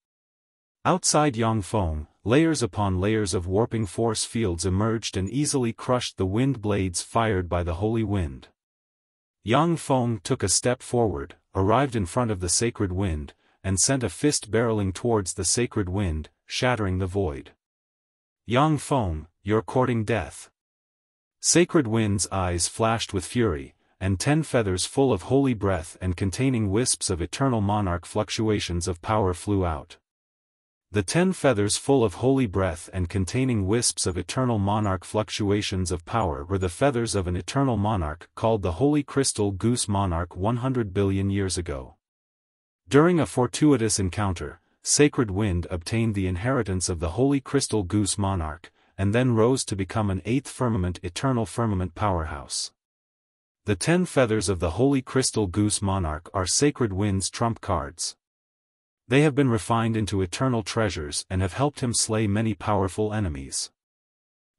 Outside Yang Feng, layers upon layers of warping force fields emerged and easily crushed the wind blades fired by the holy wind. Yang Feng took a step forward, arrived in front of the sacred wind, and sent a fist barreling towards the sacred wind, shattering the void. "Yang Feng, you're courting death." Sacred Wind's eyes flashed with fury, and 10 feathers full of holy breath and containing wisps of eternal monarch fluctuations of power flew out. The 10 feathers full of holy breath and containing wisps of eternal monarch fluctuations of power were the feathers of an eternal monarch called the Holy Crystal Goose Monarch 100 billion years ago. During a fortuitous encounter, Sacred Wind obtained the inheritance of the Holy Crystal Goose Monarch, and then rose to become an 8th firmament eternal firmament powerhouse. The 10 feathers of the Holy Crystal Goose Monarch are Sacred Wind's trump cards. They have been refined into eternal treasures and have helped him slay many powerful enemies.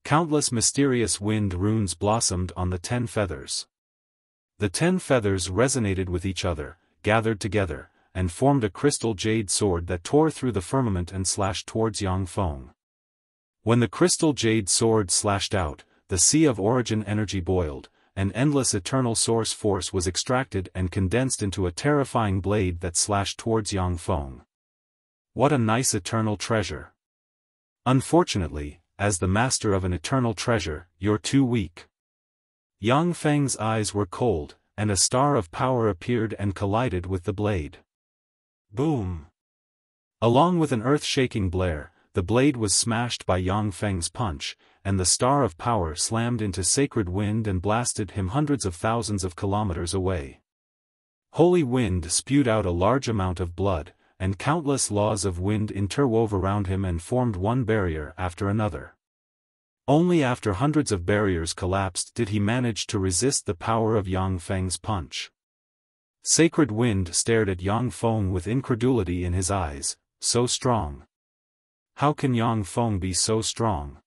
Countless mysterious wind runes blossomed on the 10 feathers. The 10 feathers resonated with each other, gathered together, and formed a crystal jade sword that tore through the firmament and slashed towards Yang Feng. When the crystal jade sword slashed out, the sea of origin energy boiled, an endless eternal source force was extracted and condensed into a terrifying blade that slashed towards Yang Feng. What a nice eternal treasure! Unfortunately, as the master of an eternal treasure, you're too weak. Yang Feng's eyes were cold, and a star of power appeared and collided with the blade. Boom! Along with an earth-shaking blare, the blade was smashed by Yang Feng's punch, and the star of power slammed into Sacred Wind and blasted him hundreds of thousands of kilometers away. Holy Wind spewed out a large amount of blood, and countless laws of wind interwove around him and formed one barrier after another. Only after hundreds of barriers collapsed did he manage to resist the power of Yang Feng's punch. Sacred Wind stared at Yang Feng with incredulity in his eyes. So strong. How can Yang Feng be so strong?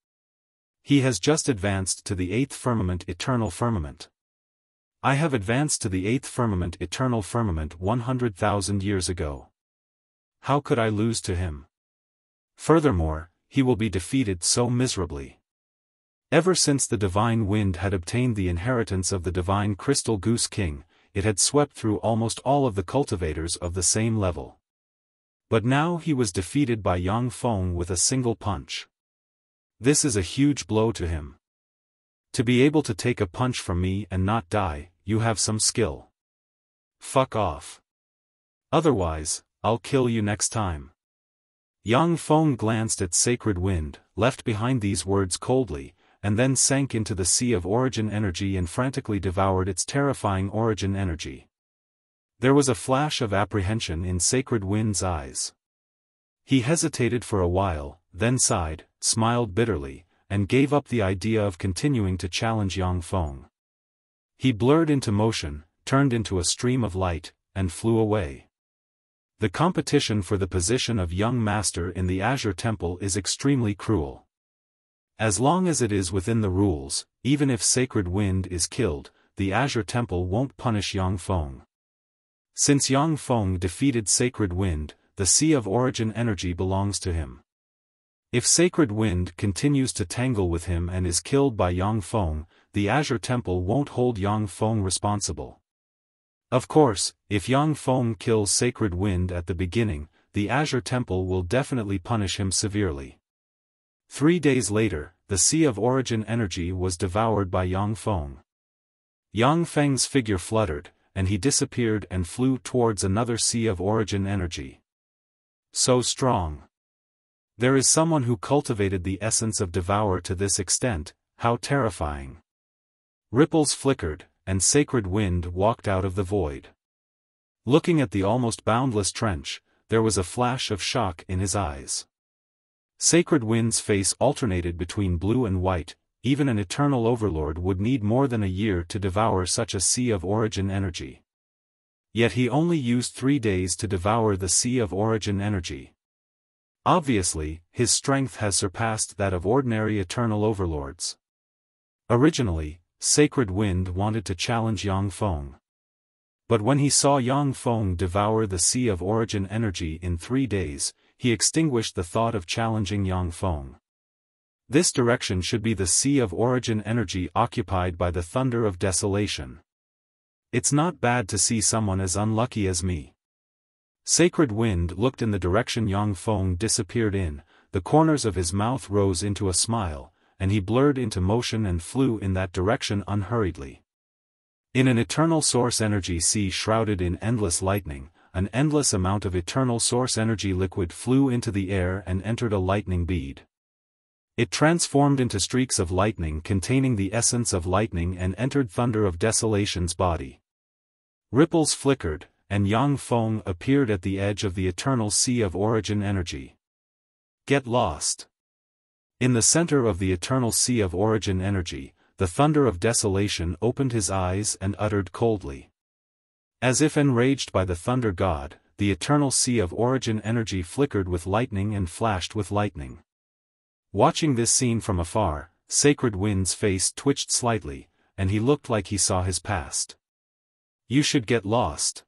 He has just advanced to the 8th firmament eternal firmament. I have advanced to the 8th firmament eternal firmament 100,000 years ago. How could I lose to him? Furthermore, he will be defeated so miserably. Ever since the divine wind had obtained the inheritance of the divine crystal goose king, it had swept through almost all of the cultivators of the same level. But now he was defeated by Yang Feng with a single punch. This is a huge blow to him. To be able to take a punch from me and not die, you have some skill. Fuck off. Otherwise, I'll kill you next time. Yang Feng glanced at Sacred Wind, left behind these words coldly, and then sank into the sea of origin energy and frantically devoured its terrifying origin energy. There was a flash of apprehension in Sacred Wind's eyes. He hesitated for a while, then sighed, smiled bitterly, and gave up the idea of continuing to challenge Yang Feng. He blurred into motion, turned into a stream of light, and flew away. The competition for the position of young master in the Azure Temple is extremely cruel. As long as it is within the rules, even if Sacred Wind is killed, the Azure Temple won't punish Yang Feng. Since Yang Feng defeated Sacred Wind, the Sea of Origin energy belongs to him. If Sacred Wind continues to tangle with him and is killed by Yang Feng, the Azure Temple won't hold Yang Feng responsible. Of course, if Yang Feng kills Sacred Wind at the beginning, the Azure Temple will definitely punish him severely. 3 days later, the Sea of Origin energy was devoured by Yang Feng. Yang Feng's figure fluttered, and he disappeared and flew towards another Sea of Origin energy. So strong. There is someone who cultivated the essence of Devour to this extent, how terrifying. Ripples flickered, and Sacred Wind walked out of the void. Looking at the almost boundless trench, there was a flash of shock in his eyes. Sacred Wind's face alternated between blue and white. Even an eternal overlord would need more than a year to devour such a Sea of Origin energy. Yet he only used 3 days to devour the Sea of Origin energy. Obviously, his strength has surpassed that of ordinary eternal overlords. Originally, Sacred Wind wanted to challenge Yang Feng. But when he saw Yang Feng devour the Sea of Origin energy in 3 days, he extinguished the thought of challenging Yang Feng. This direction should be the Sea of Origin energy occupied by the Thunder of Desolation. It's not bad to see someone as unlucky as me. Sacred Wind looked in the direction Yang Feng disappeared in, the corners of his mouth rose into a smile, and he blurred into motion and flew in that direction unhurriedly. In an eternal source energy sea shrouded in endless lightning, an endless amount of eternal source energy liquid flew into the air and entered a lightning bead. It transformed into streaks of lightning containing the essence of lightning and entered Thunder of Desolation's body. Ripples flickered, and Yang Feng appeared at the edge of the eternal Sea of Origin energy. Get lost. In the center of the eternal Sea of Origin energy, the Thunder of Desolation opened his eyes and uttered coldly. As if enraged by the Thunder God, the eternal Sea of Origin energy flickered with lightning and flashed with lightning. Watching this scene from afar, Sacred Wind's face twitched slightly, and he looked like he saw his past. You should get lost.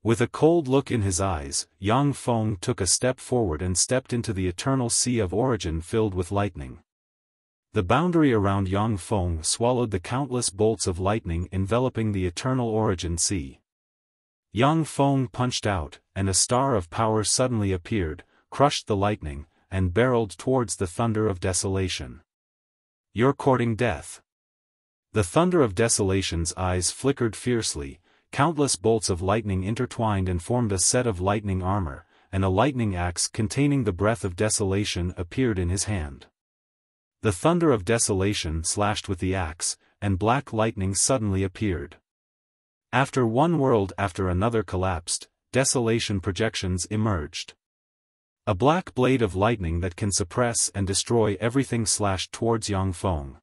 With a cold look in his eyes, Yang Feng took a step forward and stepped into the eternal Sea of Origin filled with lightning. The boundary around Yang Feng swallowed the countless bolts of lightning enveloping the eternal Origin Sea. Yang Feng punched out, and a star of power suddenly appeared, crushed the lightning, and barreled towards the Thunder of Desolation. You're courting death. The Thunder of Desolation's eyes flickered fiercely, countless bolts of lightning intertwined and formed a set of lightning armor, and a lightning axe containing the breath of desolation appeared in his hand. The Thunder of Desolation slashed with the axe, and black lightning suddenly appeared. After one world after another collapsed, desolation projections emerged. A black blade of lightning that can suppress and destroy everything slashed towards Yang Feng.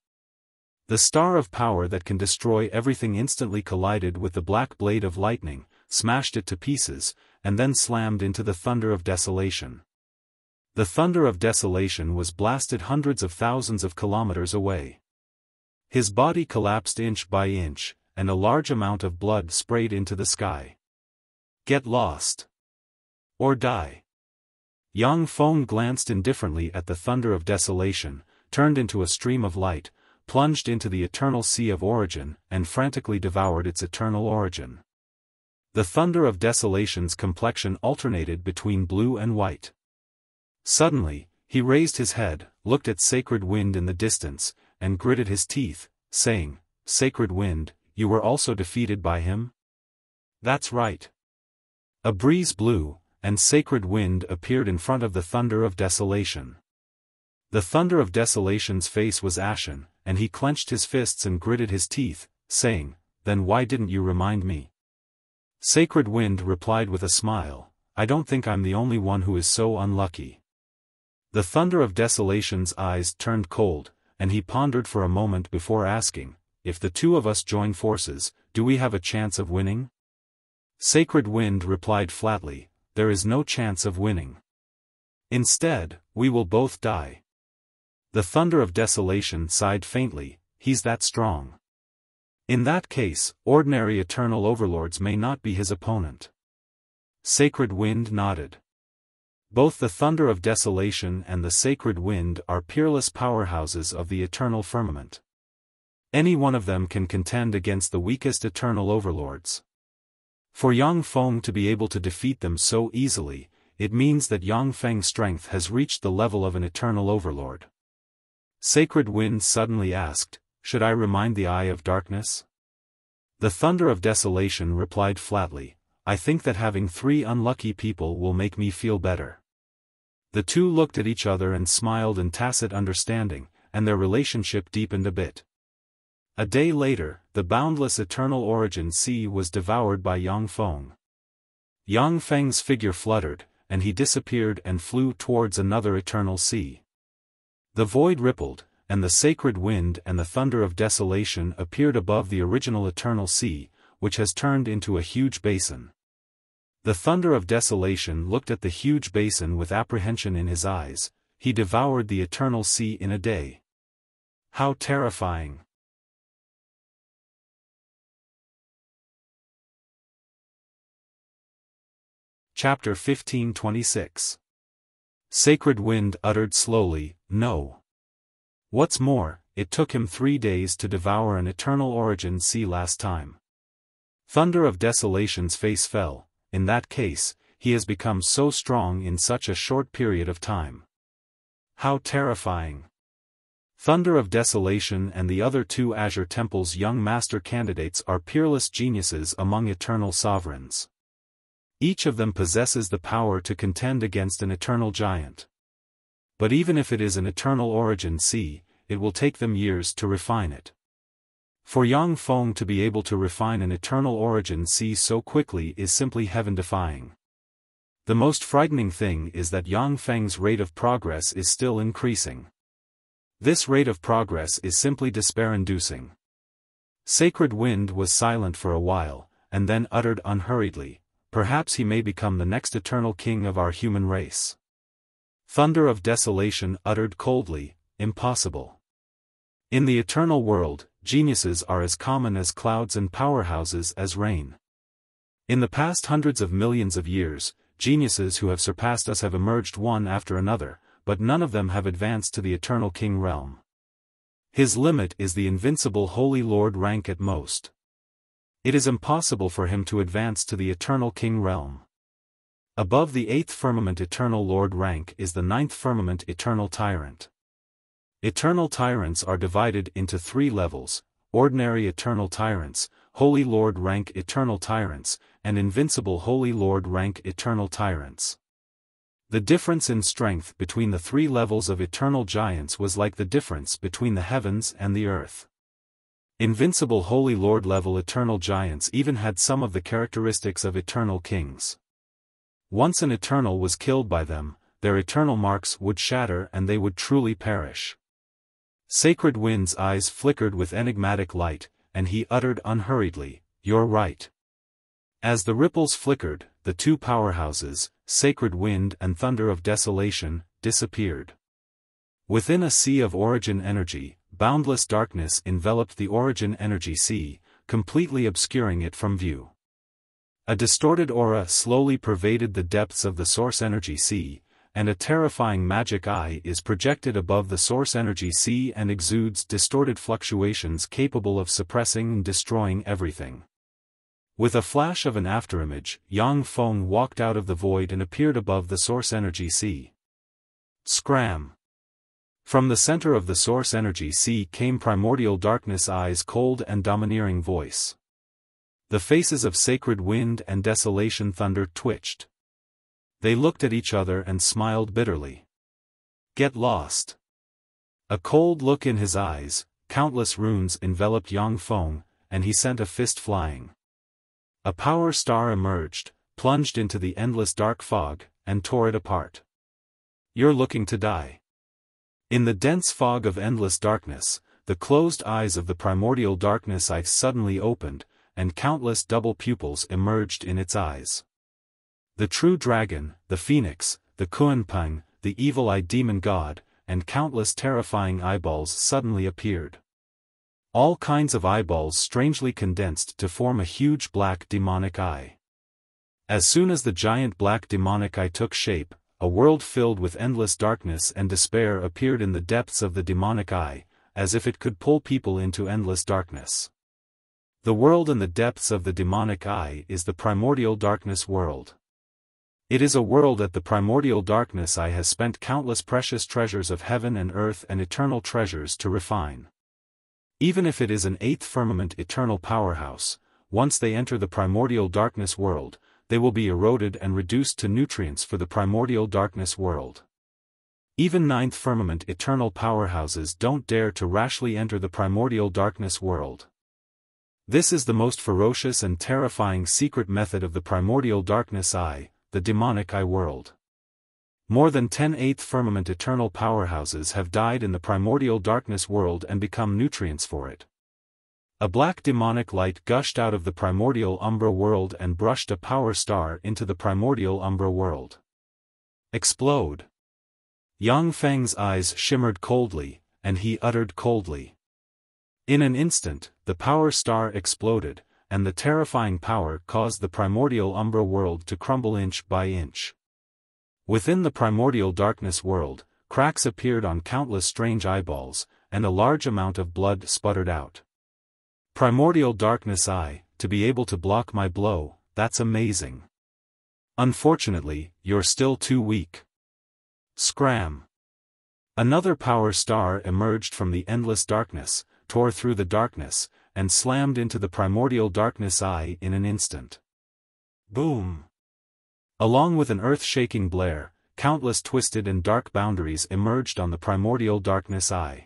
The star of power that can destroy everything instantly collided with the black blade of lightning, smashed it to pieces, and then slammed into the Thunder of Desolation. The Thunder of Desolation was blasted hundreds of thousands of kilometers away. His body collapsed inch by inch, and a large amount of blood sprayed into the sky. Get lost. Or die. Yang Feng glanced indifferently at the Thunder of Desolation, turned into a stream of light, plunged into the eternal Sea of Origin, and frantically devoured its eternal origin. The Thunder of Desolation's complexion alternated between blue and white. Suddenly, he raised his head, looked at Sacred Wind in the distance, and gritted his teeth, saying, "Sacred Wind, you were also defeated by him?" "That's right." A breeze blew, and Sacred Wind appeared in front of the Thunder of Desolation. The Thunder of Desolation's face was ashen, and he clenched his fists and gritted his teeth, saying, "Then why didn't you remind me?" Sacred Wind replied with a smile, "I don't think I'm the only one who is so unlucky." The Thunder of Desolation's eyes turned cold, and he pondered for a moment before asking, "If the two of us join forces, do we have a chance of winning?" Sacred Wind replied flatly, "There is no chance of winning. Instead, we will both die." The Thunder of Desolation sighed faintly, "He's that strong. In that case, ordinary eternal overlords may not be his opponent." Sacred Wind nodded. Both the Thunder of Desolation and the Sacred Wind are peerless powerhouses of the eternal firmament. Any one of them can contend against the weakest eternal overlords. For Yang Feng to be able to defeat them so easily, it means that Yang Feng's strength has reached the level of an eternal overlord. Sacred Wind suddenly asked, "Should I remind the Eye of Darkness?" The Thunder of Desolation replied flatly, "I think that having 3 unlucky people will make me feel better." The two looked at each other and smiled in tacit understanding, and their relationship deepened a bit. A day later, the boundless eternal Origin Sea was devoured by Yang Feng. Yang Feng's figure fluttered, and he disappeared and flew towards another eternal sea. The void rippled, and the Sacred Wind and the Thunder of Desolation appeared above the original eternal sea, which has turned into a huge basin. The Thunder of Desolation looked at the huge basin with apprehension in his eyes. He devoured the eternal sea in a day. How terrifying! Chapter 15:26. Sacred Wind uttered slowly, "No." What's more, it took him 3 days to devour an eternal origin sea last time. Thunder of Desolation's face fell. In that case, he has become so strong in such a short period of time. How terrifying! Thunder of Desolation and the other 2 Azure Temple's young master candidates are peerless geniuses among eternal sovereigns. Each of them possesses the power to contend against an eternal giant. But even if it is an eternal origin sea, it will take them years to refine it. For Yang Feng to be able to refine an eternal origin sea so quickly is simply heaven-defying. The most frightening thing is that Yang Feng's rate of progress is still increasing. This rate of progress is simply despair-inducing. Sacred Wind was silent for a while, and then uttered unhurriedly, "Perhaps he may become the next eternal king of our human race." Thunder of Desolation uttered coldly, "Impossible. In the eternal world, geniuses are as common as clouds and powerhouses as rain. In the past hundreds of millions of years, geniuses who have surpassed us have emerged one after another, but none of them have advanced to the eternal king realm. His limit is the invincible Holy Lord rank at most. It is impossible for him to advance to the eternal king realm. Above the 8th firmament eternal lord rank is the 9th firmament eternal tyrant. Eternal tyrants are divided into 3 levels: ordinary eternal tyrants, holy lord rank eternal tyrants, and invincible holy lord rank eternal tyrants. The difference in strength between the 3 levels of eternal giants was like the difference between the heavens and the earth. Invincible Holy Lord level eternal giants even had some of the characteristics of eternal kings. Once an eternal was killed by them, their eternal marks would shatter and they would truly perish. Sacred Wind's eyes flickered with enigmatic light, and he uttered unhurriedly, "You're right." As the ripples flickered, the 2 powerhouses, Sacred Wind and Thunder of Desolation, disappeared. Within a sea of origin energy, boundless darkness enveloped the origin energy sea, completely obscuring it from view. A distorted aura slowly pervaded the depths of the source energy sea, and a terrifying magic eye is projected above the source energy sea and exudes distorted fluctuations capable of suppressing and destroying everything. With a flash of an afterimage, Yang Feng walked out of the void and appeared above the source energy sea. Scram! From the center of the source energy sea came primordial darkness eyes cold and domineering voice. The faces of Sacred Wind and Desolation Thunder twitched. They looked at each other and smiled bitterly. Get lost. A cold look in his eyes, countless runes enveloped Yang Feng, and he sent a fist flying. A power star emerged, plunged into the endless dark fog, and tore it apart. You're looking to die. In the dense fog of endless darkness, the closed eyes of the primordial darkness eye suddenly opened, and countless double pupils emerged in its eyes. The true dragon, the phoenix, the Kuanping, the evil-eyed demon god, and countless terrifying eyeballs suddenly appeared. All kinds of eyeballs strangely condensed to form a huge black demonic eye. As soon as the giant black demonic eye took shape, a world filled with endless darkness and despair appeared in the depths of the demonic eye, as if it could pull people into endless darkness. The world in the depths of the demonic eye is the primordial darkness world. It is a world that the primordial darkness eye has spent countless precious treasures of heaven and earth and eternal treasures to refine. Even if it is an 8th firmament eternal powerhouse, once they enter the primordial darkness world, they will be eroded and reduced to nutrients for the primordial darkness world. Even 9th firmament eternal powerhouses don't dare to rashly enter the primordial darkness world. This is the most ferocious and terrifying secret method of the primordial darkness eye, the demonic eye world. More than 10 8th firmament eternal powerhouses have died in the primordial darkness world and become nutrients for it. A black demonic light gushed out of the primordial Umbra world and brushed a power star into the primordial Umbra world. Explode! Yang Feng's eyes shimmered coldly, and he uttered coldly. In an instant, the power star exploded, and the terrifying power caused the primordial Umbra world to crumble inch by inch. Within the primordial darkness world, cracks appeared on countless strange eyeballs, and a large amount of blood sputtered out. Primordial darkness eye, to be able to block my blow, that's amazing. Unfortunately, you're still too weak. Scram! Another power star emerged from the endless darkness, tore through the darkness, and slammed into the primordial darkness eye in an instant. Boom! Along with an earth-shaking blare, countless twisted and dark boundaries emerged on the primordial darkness eye.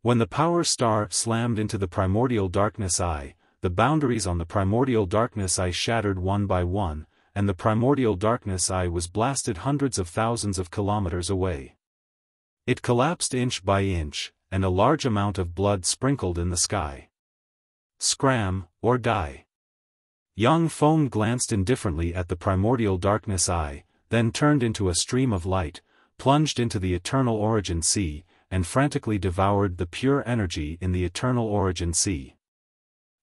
When the power star slammed into the primordial darkness eye, the boundaries on the primordial darkness eye shattered one by one, and the primordial darkness eye was blasted hundreds of thousands of kilometers away. It collapsed inch by inch, and a large amount of blood sprinkled in the sky. Scram, or die. Yang Feng glanced indifferently at the primordial darkness eye, then turned into a stream of light, plunged into the eternal origin sea, and frantically devoured the pure energy in the eternal origin sea.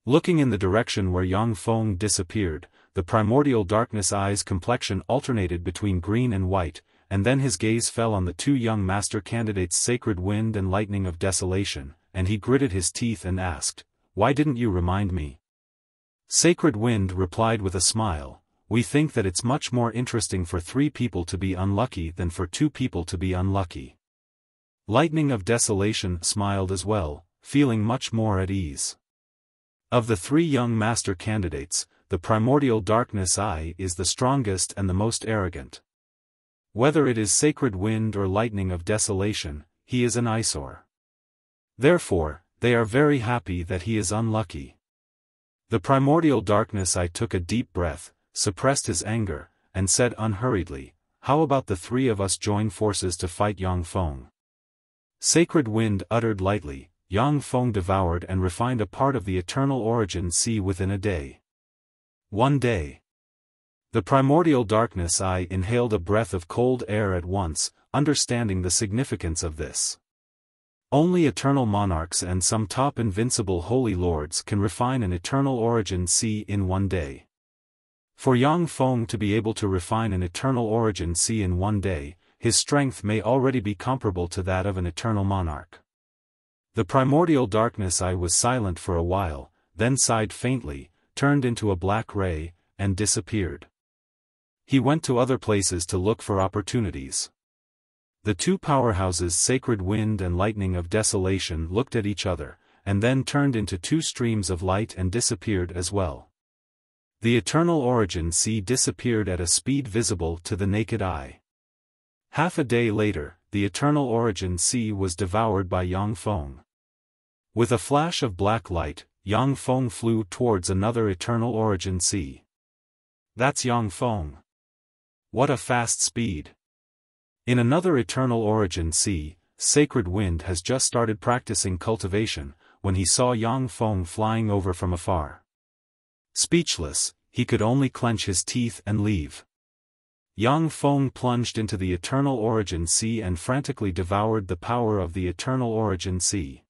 Looking in the direction where Yang Feng disappeared, the primordial darkness eye's complexion alternated between green and white, and then his gaze fell on the two young master candidates, Sacred Wind and Lightning of Desolation, and he gritted his teeth and asked, "Why didn't you remind me?" Sacred Wind replied with a smile, "We think that it's much more interesting for 3 people to be unlucky than for 2 people to be unlucky." Lightning of Desolation smiled as well, feeling much more at ease. Of the 3 young master candidates, the primordial darkness eye is the strongest and the most arrogant. Whether it is Sacred Wind or Lightning of Desolation, he is an eyesore. Therefore, they are very happy that he is unlucky. The primordial darkness eye took a deep breath, suppressed his anger, and said unhurriedly, "How about the 3 of us join forces to fight Yang Feng?" Sacred Wind uttered lightly, "Yang Feng devoured and refined a part of the eternal origin sea within a day." 1 day. The primordial darkness eye inhaled a breath of cold air at once, understanding the significance of this. Only eternal monarchs and some top invincible holy lords can refine an eternal origin sea in 1 day. For Yang Feng to be able to refine an eternal origin sea in 1 day, his strength may already be comparable to that of an eternal monarch. The primordial darkness eye was silent for a while, then sighed faintly, turned into a black ray, and disappeared. He went to other places to look for opportunities. The 2 powerhouses, Sacred Wind and Lightning of Desolation, looked at each other, and then turned into 2 streams of light and disappeared as well. The eternal origin sea disappeared at a speed visible to the naked eye. Half a day later, the eternal origin sea was devoured by Yang Feng. With a flash of black light, Yang Feng flew towards another eternal origin sea. That's Yang Feng. What a fast speed! In another eternal origin sea, Sacred Wind has just started practicing cultivation, when he saw Yang Feng flying over from afar. Speechless, he could only clench his teeth and leave. Yang Feng plunged into the eternal origin sea and frantically devoured the power of the eternal origin sea.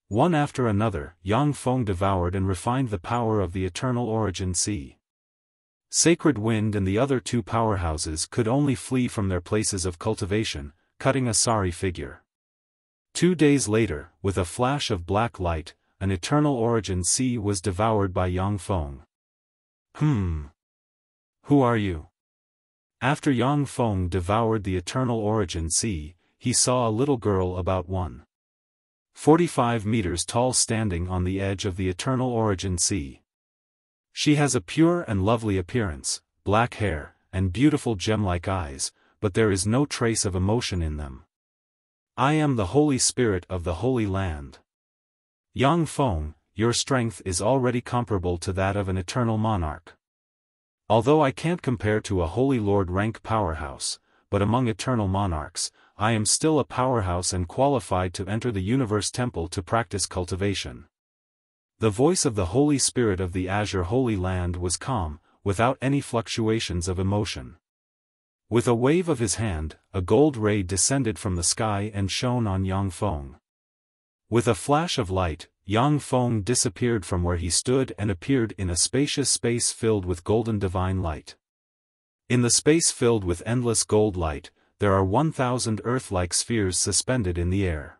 One after another, Yang Feng devoured and refined the power of the eternal origin sea. Sacred Wind and the other 2 powerhouses could only flee from their places of cultivation, cutting a sorry figure. 2 days later, with a flash of black light, an eternal origin sea was devoured by Yang Feng. Who are you? After Yang Feng devoured the eternal origin sea, he saw a little girl about 1.45 meters tall standing on the edge of the eternal origin sea. She has a pure and lovely appearance, black hair, and beautiful gem-like eyes, but there is no trace of emotion in them. "I am the Holy Spirit of the Holy Land. Yang Feng, your strength is already comparable to that of an eternal monarch. Although I can't compare to a Holy Lord rank powerhouse, but among eternal monarchs, I am still a powerhouse and qualified to enter the Universe Temple to practice cultivation." The voice of the Holy Spirit of the Azure Holy Land was calm, without any fluctuations of emotion. With a wave of his hand, a gold ray descended from the sky and shone on Yang Feng. With a flash of light, Yang Feng disappeared from where he stood and appeared in a spacious space filled with golden divine light. In the space filled with endless gold light, there are 1,000 earth-like spheres suspended in the air.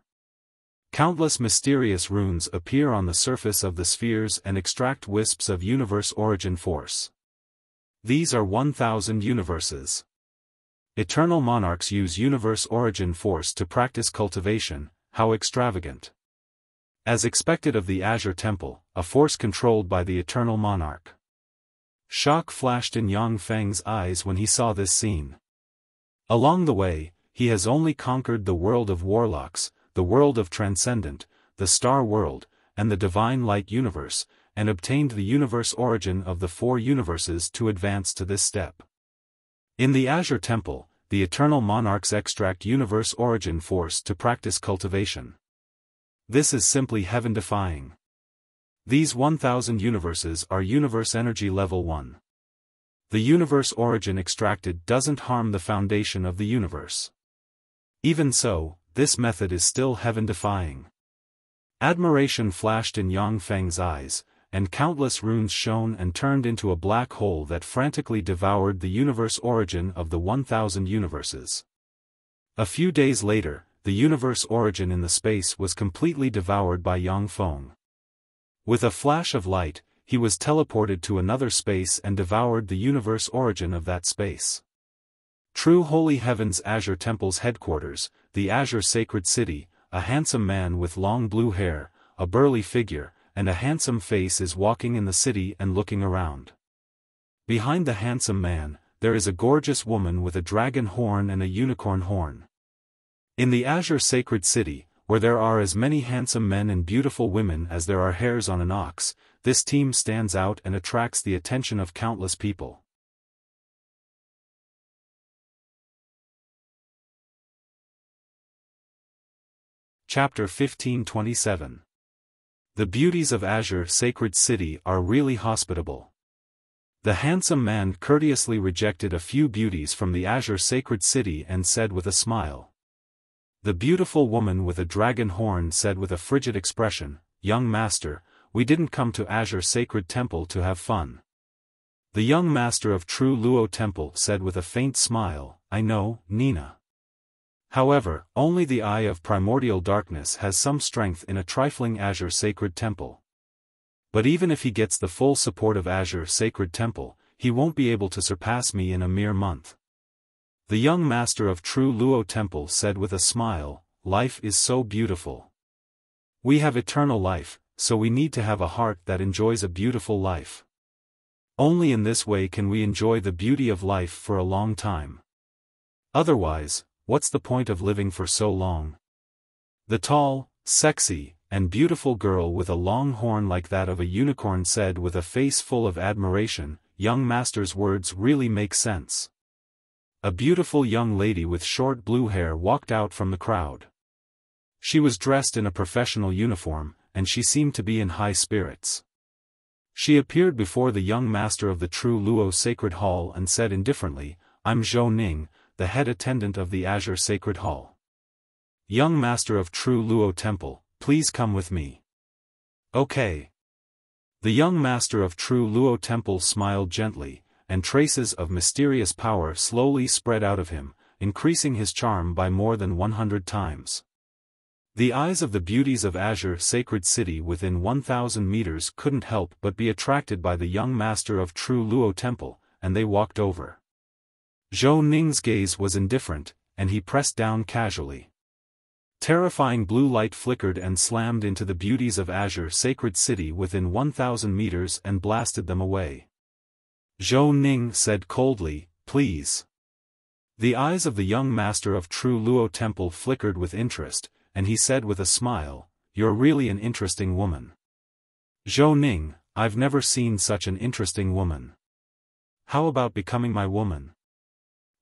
Countless mysterious runes appear on the surface of the spheres and extract wisps of universe origin force. These are 1,000 universes. Eternal monarchs use universe origin force to practice cultivation. How extravagant. As expected of the Azure Temple, a force controlled by the Eternal Monarch. Shock flashed in Yang Feng's eyes when he saw this scene. Along the way, he has only conquered the world of warlocks, the world of Transcendent, the Star World, and the Divine Light Universe, and obtained the universe origin of the 4 universes to advance to this step. In the Azure Temple, the Eternal Monarchs extract universe origin force to practice cultivation. This is simply heaven-defying. These 1,000 universes are universe energy level 1. The universe origin extracted doesn't harm the foundation of the universe. Even so, this method is still heaven-defying. Admiration flashed in Yang Feng's eyes, and countless runes shone and turned into a black hole that frantically devoured the universe origin of the 1,000 universes. A few days later, the universe origin in the space was completely devoured by Yang Feng. With a flash of light, he was teleported to another space and devoured the universe origin of that space. True Holy Heaven's Azure Temple's headquarters, the Azure Sacred City, a handsome man with long blue hair, a burly figure, and a handsome face is walking in the city and looking around. Behind the handsome man, there is a gorgeous woman with a dragon horn and a unicorn horn. In the Azure Sacred City, where there are as many handsome men and beautiful women as there are hairs on an ox, this team stands out and attracts the attention of countless people. Chapter 1527. The beauties of Azure Sacred City are really hospitable. The handsome man courteously rejected a few beauties from the Azure Sacred City and said with a smile. The beautiful woman with a dragon horn said with a frigid expression, "Young master, we didn't come to Azure Sacred Temple to have fun." The young master of True Luo Temple said with a faint smile, "I know, Nina. However, only the eye of primordial darkness has some strength in a trifling Azure Sacred Temple. But even if he gets the full support of Azure Sacred Temple, he won't be able to surpass me in a mere month." The young master of True Luo Temple said with a smile, "Life is so beautiful. We have eternal life, so we need to have a heart that enjoys a beautiful life. Only in this way can we enjoy the beauty of life for a long time. Otherwise, what's the point of living for so long?" The tall, sexy, and beautiful girl with a long horn like that of a unicorn said with a face full of admiration, "Young master's words really make sense." A beautiful young lady with short blue hair walked out from the crowd. She was dressed in a professional uniform, and she seemed to be in high spirits. She appeared before the young master of the True Luo Sacred Hall and said indifferently, "I'm Zhou Ning, the head attendant of the Azure Sacred Hall. Young master of True Luo Temple, please come with me." "Okay." The young master of True Luo Temple smiled gently, and traces of mysterious power slowly spread out of him, increasing his charm by more than 100 times. The eyes of the beauties of Azure Sacred City within 1,000 meters couldn't help but be attracted by the young master of True Luo Temple, and they walked over. Zhou Ning's gaze was indifferent, and he pressed down casually. Terrifying blue light flickered and slammed into the beauties of Azure Sacred City within 1,000 meters and blasted them away. Zhou Ning said coldly, "Please." The eyes of the young master of True Luo Temple flickered with interest, and he said with a smile, "You're really an interesting woman." "Zhou Ning, I've never seen such an interesting woman. How about becoming my woman?"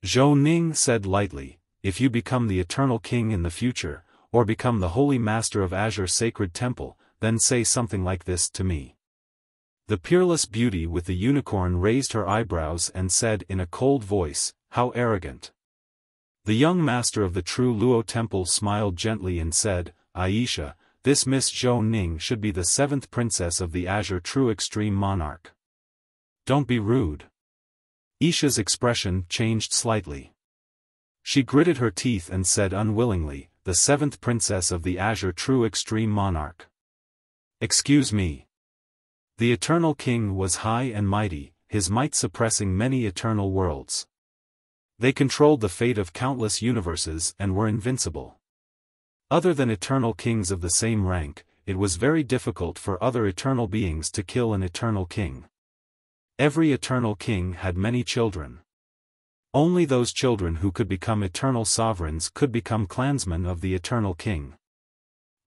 Zhou Ning said lightly, "If you become the Eternal King in the future, or become the Holy Master of Azure Sacred Temple, then say something like this to me." The peerless beauty with the unicorn raised her eyebrows and said in a cold voice, "How arrogant." The young master of the true Luo temple smiled gently and said, "Aisha, this Miss Zhou Ning should be the 7th princess of the Azure True Extreme Monarch. Don't be rude." Isha's expression changed slightly. She gritted her teeth and said unwillingly, "The 7th princess of the Azure True Extreme Monarch. Excuse me." The Eternal King was high and mighty, his might suppressing many eternal worlds. They controlled the fate of countless universes and were invincible. Other than eternal kings of the same rank, it was very difficult for other eternal beings to kill an eternal king. Every eternal king had many children. Only those children who could become eternal sovereigns could become clansmen of the eternal king.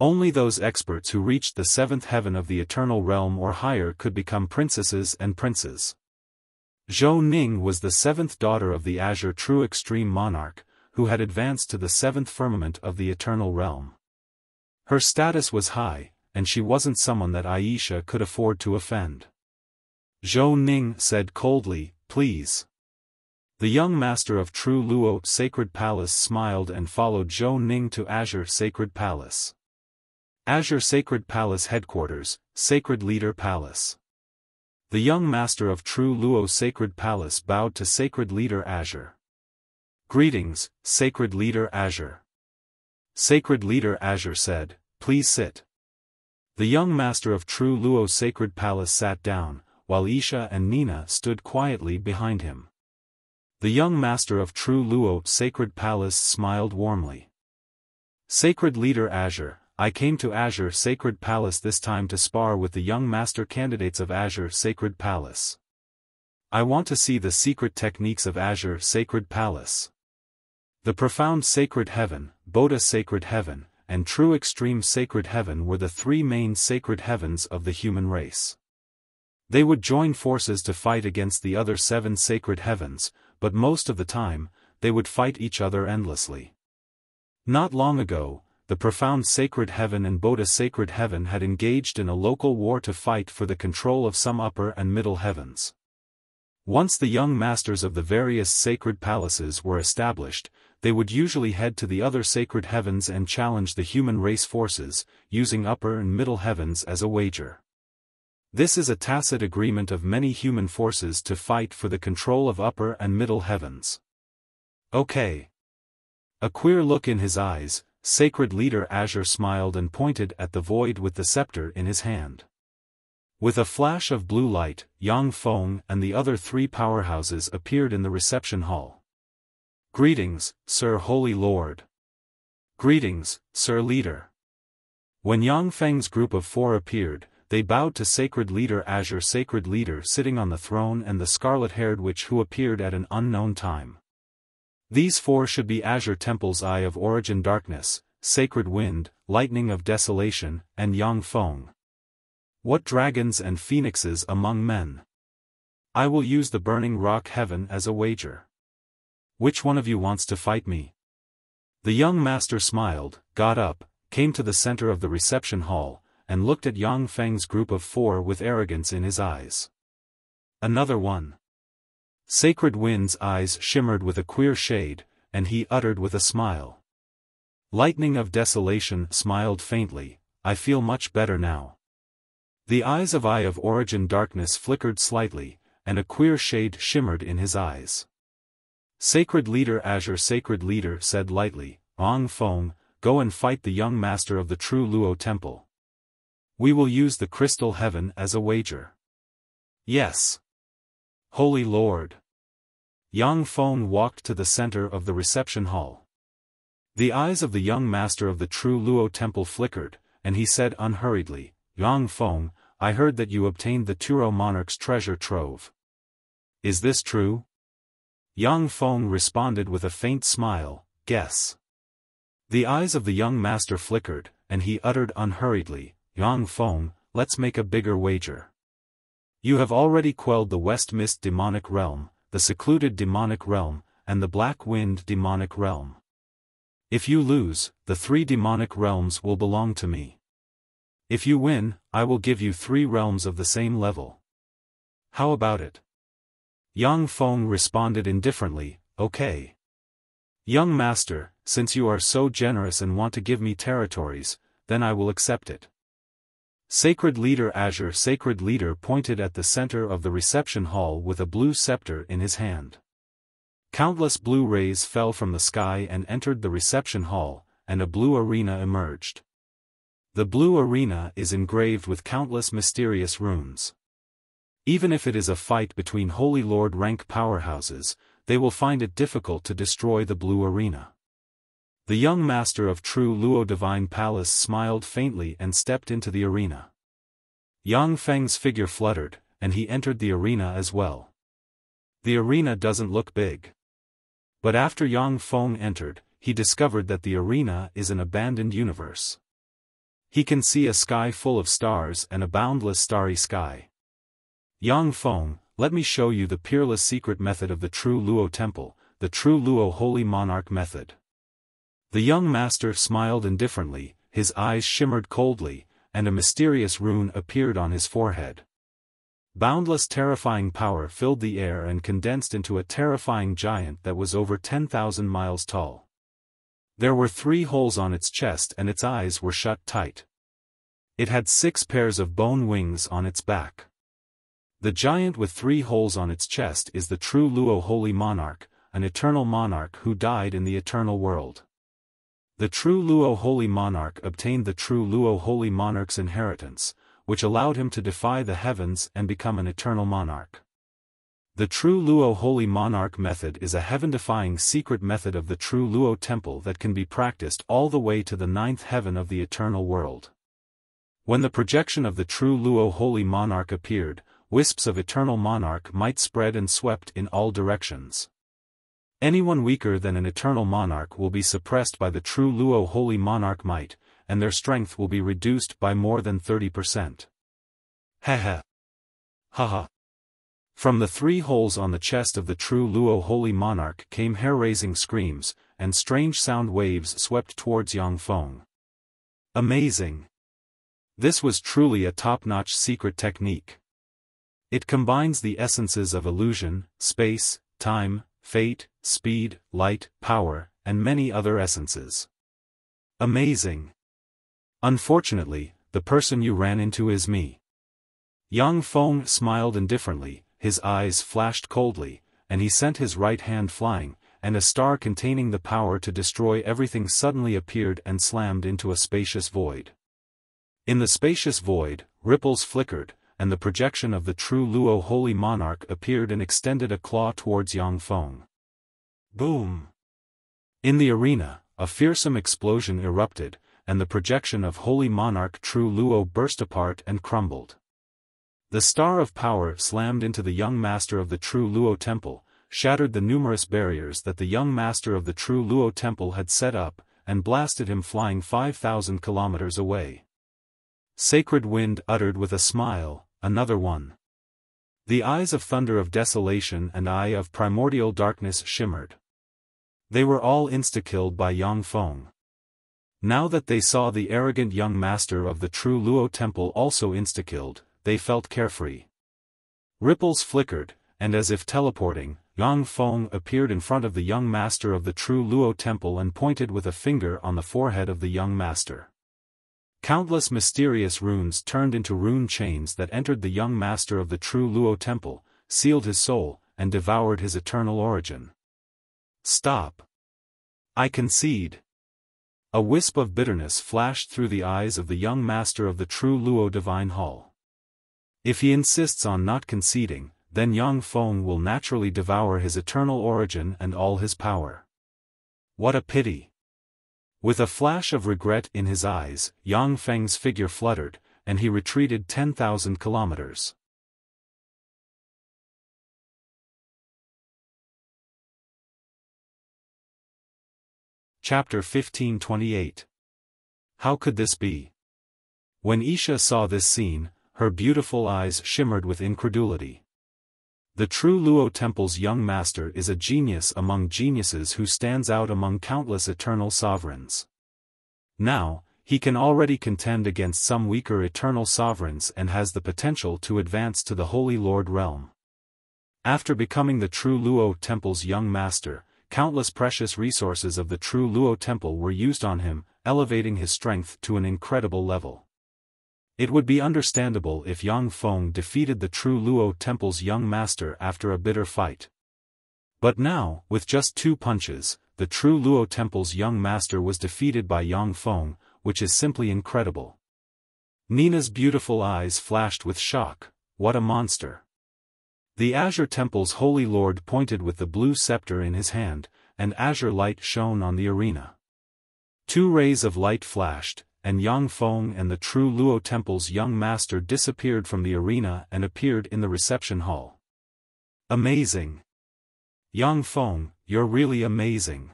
Only those experts who reached the 7th heaven of the eternal realm or higher could become princesses and princes. Zhou Ning was the 7th daughter of the Azure True Extreme Monarch, who had advanced to the 7th firmament of the eternal realm. Her status was high, and she wasn't someone that Aisha could afford to offend. Zhou Ning said coldly, "Please." The young master of True Luo Sacred Palace smiled and followed Zhou Ning to Azure Sacred Palace. Azure Sacred Palace Headquarters, Sacred Leader Palace. The young master of True Luo Sacred Palace bowed to Sacred Leader Azure. "Greetings, Sacred Leader Azure." Sacred Leader Azure said, "Please sit." The young master of True Luo Sacred Palace sat down, while Isha and Nina stood quietly behind him. The young master of True Luo Sacred Palace smiled warmly. "Sacred Leader Azure, I came to Azure Sacred Palace this time to spar with the young master candidates of Azure Sacred Palace. I want to see the secret techniques of Azure Sacred Palace." The Profound Sacred Heaven, Boda Sacred Heaven, and True Extreme Sacred Heaven were the 3 main sacred heavens of the human race. They would join forces to fight against the other 7 sacred heavens, but most of the time, they would fight each other endlessly. Not long ago, the Profound Sacred Heaven and Boda Sacred Heaven had engaged in a local war to fight for the control of some upper and middle heavens. Once the young masters of the various sacred palaces were established, they would usually head to the other sacred heavens and challenge the human race forces, using upper and middle heavens as a wager. This is a tacit agreement of many human forces to fight for the control of upper and middle heavens. Okay. A queer look in his eyes, Sacred Leader Azure smiled and pointed at the void with the scepter in his hand. With a flash of blue light, Yang Feng and the other 3 powerhouses appeared in the reception hall. "Greetings, Sir Holy Lord." "Greetings, Sir Leader." When Yang Feng's group of 4 appeared, they bowed to Sacred Leader Azure Sacred Leader sitting on the throne and the scarlet-haired witch who appeared at an unknown time. These 4 should be Azure Temple's Eye of Origin Darkness, Sacred Wind, Lightning of Desolation, and Yang Feng. What dragons and phoenixes among men? I will use the Burning Rock Heaven as a wager. Which one of you wants to fight me? The young master smiled, got up, came to the center of the reception hall, and looked at Yang Feng's group of 4 with arrogance in his eyes. "Another one." Sacred Wind's eyes shimmered with a queer shade, and he uttered with a smile. Lightning of Desolation smiled faintly, "I feel much better now." The eyes of Eye of Origin Darkness flickered slightly, and a queer shade shimmered in his eyes. Sacred Leader Azure Sacred Leader said lightly, "Yang Feng, go and fight the young master of the True Luo Temple. We will use the Crystal Heaven as a wager." "Yes. Holy Lord." Yang Feng walked to the center of the reception hall. The eyes of the young master of the True Luo Temple flickered, and he said unhurriedly, "Yang Feng, I heard that you obtained the Turo monarch's treasure trove. Is this true?" Yang Feng responded with a faint smile, "Guess." The eyes of the young master flickered, and he uttered unhurriedly, "Yang Feng, let's make a bigger wager. You have already quelled the West Mist demonic realm, the secluded demonic realm, and the Black Wind demonic realm. If you lose, the 3 demonic realms will belong to me. If you win, I will give you 3 realms of the same level. How about it? Yang Feng responded indifferently, okay. Young master, since you are so generous and want to give me territories, then I will accept it. Sacred Leader Azure Sacred Leader pointed at the center of the reception hall with a blue scepter in his hand. Countless blue rays fell from the sky and entered the reception hall, and a blue arena emerged. The blue arena is engraved with countless mysterious runes. Even if it is a fight between Holy Lord rank powerhouses, they will find it difficult to destroy the blue arena. The young master of True Luo Divine Palace smiled faintly and stepped into the arena. Yang Feng's figure fluttered, and he entered the arena as well. The arena doesn't look big. But after Yang Feng entered, he discovered that the arena is an abandoned universe. He can see a sky full of stars and a boundless starry sky. Yang Feng, let me show you the peerless secret method of the True Luo Temple, the True Luo Holy Monarch method. The young master smiled indifferently, his eyes shimmered coldly, and a mysterious rune appeared on his forehead. Boundless terrifying power filled the air and condensed into a terrifying giant that was over 10,000 miles tall. There were 3 holes on its chest and its eyes were shut tight. It had 6 pairs of bone wings on its back. The giant with 3 holes on its chest is the True Luo Holy Monarch, an eternal monarch who died in the eternal world. The True Luo Holy Monarch obtained the True Luo Holy Monarch's inheritance, which allowed him to defy the heavens and become an eternal monarch. The True Luo Holy Monarch method is a heaven-defying secret method of the True Luo Temple that can be practiced all the way to the 9th heaven of the eternal world. When the projection of the True Luo Holy Monarch appeared, wisps of eternal monarch might spread and swept in all directions. Anyone weaker than an eternal monarch will be suppressed by the True Luo Holy Monarch might, and their strength will be reduced by more than 30%. Haha. Haha. From the 3 holes on the chest of the True Luo Holy Monarch came hair-raising screams, and strange sound waves swept towards Yang Feng. Amazing! This was truly a top-notch secret technique. It combines the essences of illusion, space, time, fate, speed, light, power, and many other essences. Amazing! Unfortunately, the person you ran into is me. Yang Feng smiled indifferently, his eyes flashed coldly, and he sent his right hand flying, and a star containing the power to destroy everything suddenly appeared and slammed into a spacious void. In the spacious void, ripples flickered, and the projection of the True Luo Holy Monarch appeared and extended a claw towards Yang Feng. Boom! In the arena, a fearsome explosion erupted, and the projection of Holy Monarch True Luo burst apart and crumbled. The star of power slammed into the young master of the True Luo Temple, shattered the numerous barriers that the young master of the True Luo Temple had set up, and blasted him flying 5,000 kilometers away. Sacred Wind uttered with a smile, another one. The eyes of thunder of desolation and eye of primordial darkness shimmered. They were all insta-killed by Yang Feng. Now that they saw the arrogant young master of the True Luo Temple also insta-killed, they felt carefree. Ripples flickered, and as if teleporting, Yang Feng appeared in front of the young master of the True Luo Temple and pointed with a finger on the forehead of the young master. Countless mysterious runes turned into rune chains that entered the young master of the True Luo Temple, sealed his soul, and devoured his eternal origin. Stop! I concede. A wisp of bitterness flashed through the eyes of the young master of the True Luo Divine Hall. If he insists on not conceding, then Yang Feng will naturally devour his eternal origin and all his power. What a pity! With a flash of regret in his eyes, Yang Feng's figure fluttered, and he retreated 10,000 kilometers. Chapter 1528. How could this be? When Isha saw this scene, her beautiful eyes shimmered with incredulity. The True Luo Temple's young master is a genius among geniuses who stands out among countless eternal sovereigns. Now, he can already contend against some weaker eternal sovereigns and has the potential to advance to the Holy Lord realm. After becoming the True Luo Temple's young master, countless precious resources of the True Luo Temple were used on him, elevating his strength to an incredible level. It would be understandable if Yang Feng defeated the True Luo Temple's young master after a bitter fight. But now, with just 2 punches, the True Luo Temple's young master was defeated by Yang Feng, which is simply incredible. Nina's beautiful eyes flashed with shock. What a monster! The Azure Temple's Holy Lord pointed with the blue scepter in his hand, and azure light shone on the arena. 2 rays of light flashed, and Yang Feng and the True Luo Temple's young master disappeared from the arena and appeared in the reception hall. Amazing! Yang Feng, you're really amazing.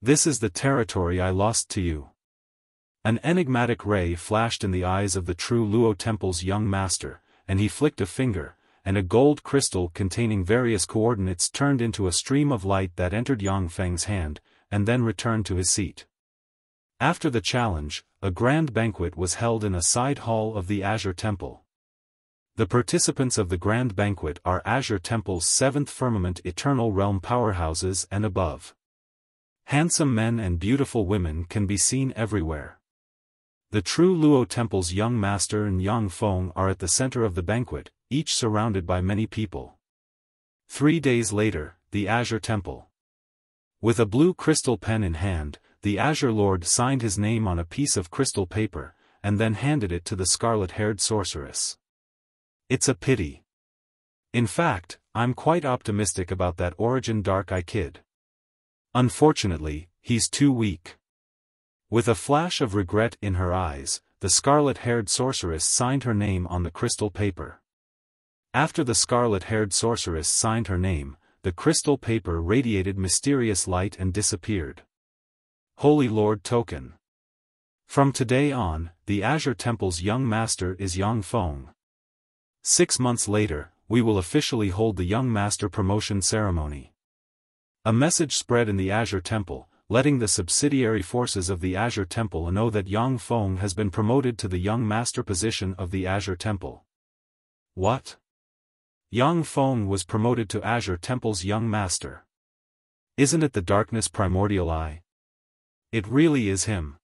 This is the territory I lost to you. An enigmatic ray flashed in the eyes of the True Luo Temple's young master, and he flicked a finger, and a gold crystal containing various coordinates turned into a stream of light that entered Yang Feng's hand, and then returned to his seat. After the challenge, a grand banquet was held in a side hall of the Azure Temple. The participants of the grand banquet are Azure Temple's 7th firmament eternal realm powerhouses and above. Handsome men and beautiful women can be seen everywhere. The True Luo Temple's young master and Yang Feng are at the center of the banquet, each surrounded by many people. 3 days later, the Azure Temple. With a blue crystal pen in hand, the Azure Lord signed his name on a piece of crystal paper, and then handed it to the scarlet-haired sorceress. It's a pity. In fact, I'm quite optimistic about that Origin Dark-Eye kid. Unfortunately, he's too weak. With a flash of regret in her eyes, the scarlet-haired sorceress signed her name on the crystal paper. After the scarlet-haired sorceress signed her name, the crystal paper radiated mysterious light and disappeared. Holy Lord Token. From today on, the Azure Temple's young master is Yang Feng. 6 months later, we will officially hold the young master promotion ceremony. A message spread in the Azure Temple, letting the subsidiary forces of the Azure Temple know that Yang Feng has been promoted to the young master position of the Azure Temple. What? Yang Feng was promoted to Azure Temple's young master. Isn't it the Darkness Primordial Eye? It really is him.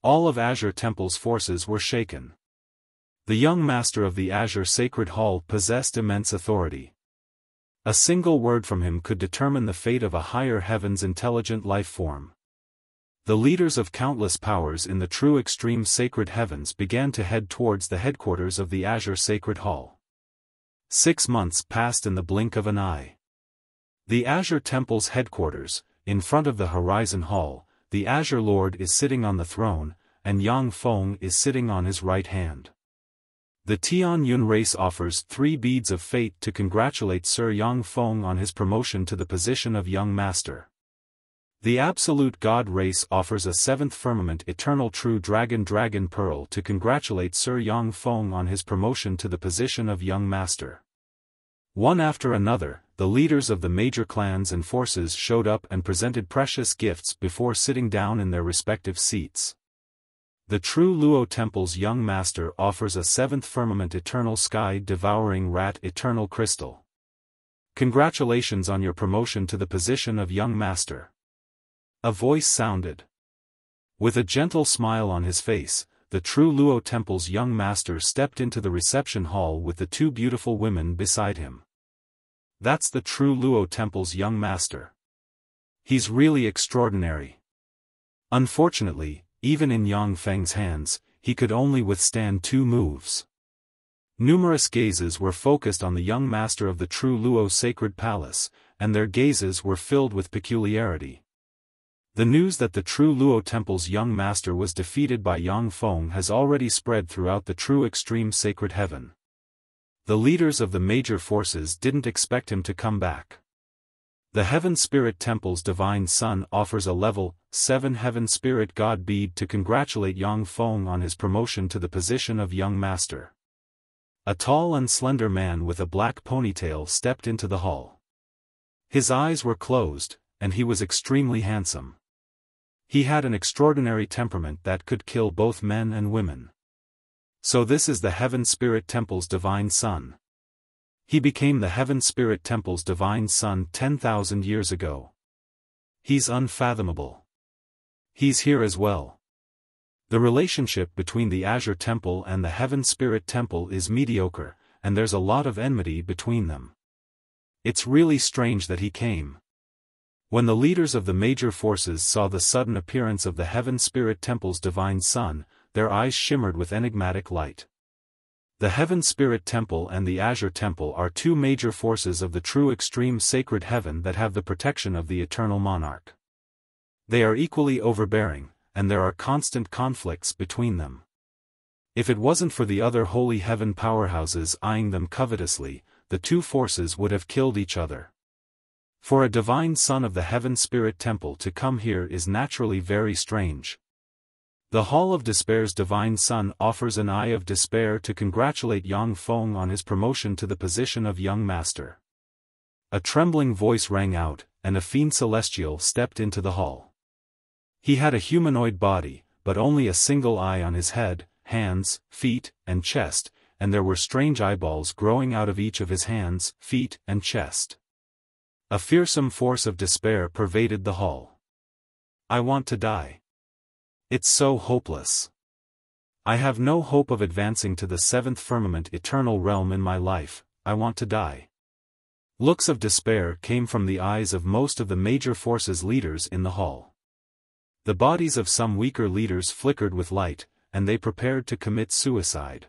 All of Azure Temple's forces were shaken. The young master of the Azure Sacred Hall possessed immense authority. A single word from him could determine the fate of a higher heaven's intelligent life form. The leaders of countless powers in the true extreme sacred heavens began to head towards the headquarters of the Azure Sacred Hall. 6 months passed in the blink of an eye. The Azure Temple's headquarters, in front of the Horizon Hall, the Azure Lord is sitting on the throne, and Yang Feng is sitting on his right hand. The Tian Yun race offers 3 beads of fate to congratulate Sir Yang Feng on his promotion to the position of Young Master. The Absolute God race offers a 7th firmament Eternal True Dragon Pearl to congratulate Sir Yang Feng on his promotion to the position of Young Master. One after another, the leaders of the major clans and forces showed up and presented precious gifts before sitting down in their respective seats. The True Luo Temple's young master offers a 7th firmament Eternal Sky Devouring Rat Eternal Crystal. Congratulations on your promotion to the position of young master. A voice sounded. With a gentle smile on his face, the True Luo Temple's young master stepped into the reception hall with the 2 beautiful women beside him. That's the True Luo Temple's young master. He's really extraordinary. Unfortunately, even in Yang Feng's hands, he could only withstand 2 moves. Numerous gazes were focused on the young master of the True Luo Sacred Palace, and their gazes were filled with peculiarity. The news that the True Luo Temple's young master was defeated by Yang Feng has already spread throughout the true extreme sacred heaven. The leaders of the major forces didn't expect him to come back. The Heaven Spirit Temple's Divine Son offers a level 7 Heaven Spirit God bead to congratulate Yang Feng on his promotion to the position of Young Master. A tall and slender man with a black ponytail stepped into the hall. His eyes were closed, and he was extremely handsome. He had an extraordinary temperament that could kill both men and women. So this is the Heaven Spirit Temple's divine son. He became the Heaven Spirit Temple's divine son 10,000 years ago. He's unfathomable. He's here as well. The relationship between the Azure Temple and the Heaven Spirit Temple is mediocre, and there's a lot of enmity between them. It's really strange that he came. When the leaders of the major forces saw the sudden appearance of the Heaven Spirit Temple's divine son, their eyes shimmered with enigmatic light. The Heaven Spirit Temple and the Azure Temple are two major forces of the true extreme sacred heaven that have the protection of the eternal monarch. They are equally overbearing, and there are constant conflicts between them. If it wasn't for the other holy heaven powerhouses eyeing them covetously, the two forces would have killed each other. For a divine son of the Heaven Spirit Temple to come here is naturally very strange. The Hall of Despair's divine son offers an eye of despair to congratulate Yang Feng on his promotion to the position of young master. A trembling voice rang out, and a fiend celestial stepped into the hall. He had a humanoid body, but only a single eye on his head, hands, feet, and chest, and there were strange eyeballs growing out of each of his hands, feet, and chest. A fearsome force of despair pervaded the hall. I want to die. It's so hopeless. I have no hope of advancing to the seventh firmament eternal realm in my life. I want to die. Looks of despair came from the eyes of most of the major forces leaders in the hall. The bodies of some weaker leaders flickered with light, and they prepared to commit suicide.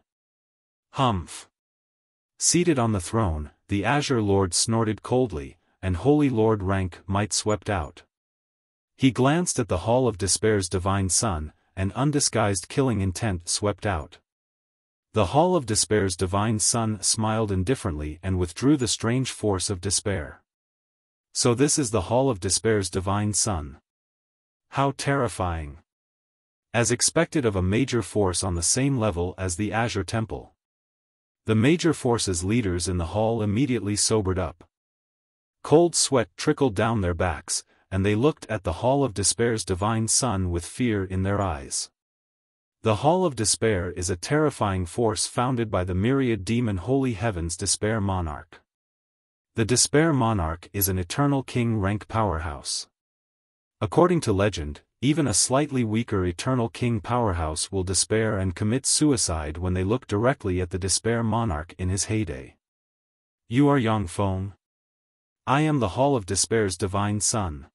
Humph. Seated on the throne, the Azure Lord snorted coldly, and Holy Lord Rank Might swept out. He glanced at the Hall of Despair's divine son, and undisguised killing intent swept out. The Hall of Despair's divine son smiled indifferently and withdrew the strange force of despair. So this is the Hall of Despair's divine son. How terrifying. As expected of a major force on the same level as the Azure Temple. The major forces leaders in the hall immediately sobered up. Cold sweat trickled down their backs, and they looked at the Hall of Despair's divine son with fear in their eyes. The Hall of Despair is a terrifying force founded by the myriad demon holy heaven's Despair Monarch. The Despair Monarch is an eternal king rank powerhouse. According to legend, even a slightly weaker eternal king powerhouse will despair and commit suicide when they look directly at the Despair Monarch in his heyday. You are Yang Feng. I am the Hall of Despair's divine son.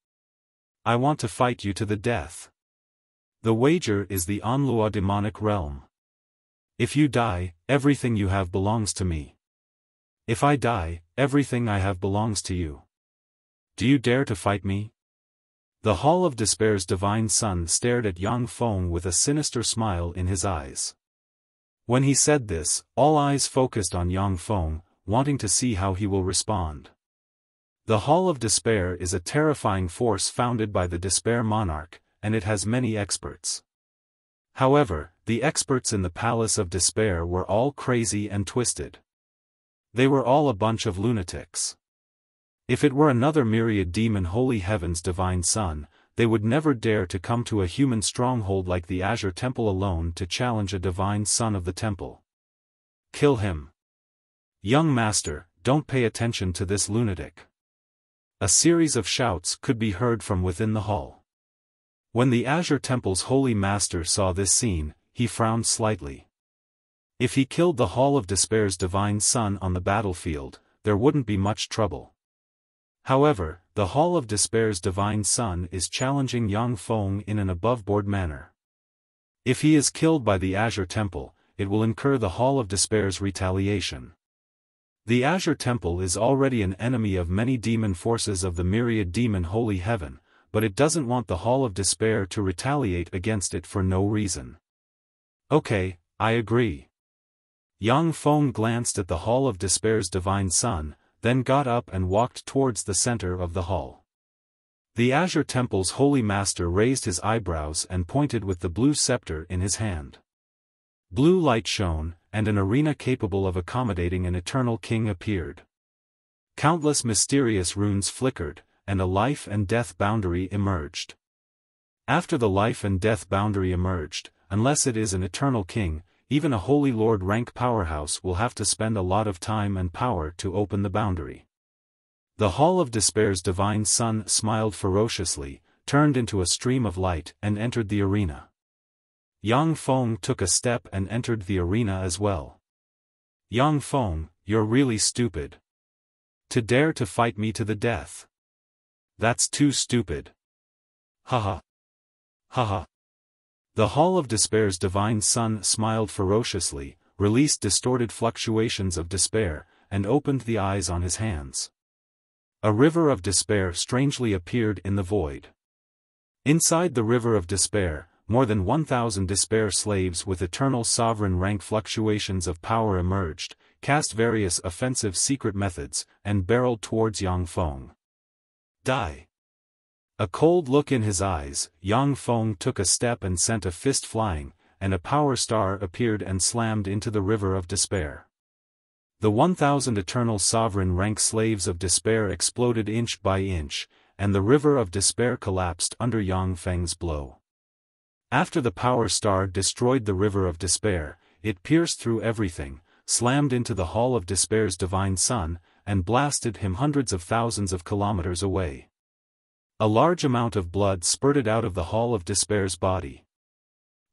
I want to fight you to the death. The wager is the Anlua demonic realm. If you die, everything you have belongs to me. If I die, everything I have belongs to you. Do you dare to fight me? The Hall of Despair's divine son stared at Yang Feng with a sinister smile in his eyes. When he said this, all eyes focused on Yang Feng, wanting to see how he will respond. The Hall of Despair is a terrifying force founded by the Despair Monarch, and it has many experts. However, the experts in the Palace of Despair were all crazy and twisted. They were all a bunch of lunatics. If it were another myriad demon holy heaven's divine son, they would never dare to come to a human stronghold like the Azure Temple alone to challenge a divine son of the temple. Kill him. Young master, don't pay attention to this lunatic. A series of shouts could be heard from within the hall. When the Azure Temple's holy master saw this scene, he frowned slightly. If he killed the Hall of Despair's divine son on the battlefield, there wouldn't be much trouble. However, the Hall of Despair's divine son is challenging Yang Feng in an above-board manner. If he is killed by the Azure Temple, it will incur the Hall of Despair's retaliation. The Azure Temple is already an enemy of many demon forces of the myriad demon holy heaven, but it doesn't want the Hall of Despair to retaliate against it for no reason. Okay, I agree. Yang Feng glanced at the Hall of Despair's divine son, then got up and walked towards the center of the hall. The Azure Temple's holy master raised his eyebrows and pointed with the blue scepter in his hand. Blue light shone, and an arena capable of accommodating an eternal king appeared. Countless mysterious runes flickered, and a life and death boundary emerged. After the life and death boundary emerged, unless it is an eternal king, even a Holy Lord rank powerhouse will have to spend a lot of time and power to open the boundary. The Hall of Despair's divine son smiled ferociously, turned into a stream of light and entered the arena. Yang Feng took a step and entered the arena as well. Yang Feng, you're really stupid. To dare to fight me to the death. That's too stupid. Haha. Haha. The Hall of Despair's divine son smiled ferociously, released distorted fluctuations of despair, and opened the eyes on his hands. A river of despair strangely appeared in the void. Inside the river of despair, more than 1,000 despair slaves with eternal sovereign rank fluctuations of power emerged, cast various offensive secret methods, and barreled towards Yang Feng. Die! A cold look in his eyes, Yang Feng took a step and sent a fist flying, and a power star appeared and slammed into the river of despair. The 1,000 eternal sovereign rank slaves of despair exploded inch by inch, and the river of despair collapsed under Yang Feng's blow. After the power star destroyed the river of despair, it pierced through everything, slammed into the Hall of Despair's divine son, and blasted him hundreds of thousands of kilometers away. A large amount of blood spurted out of the Hall of Despair's body.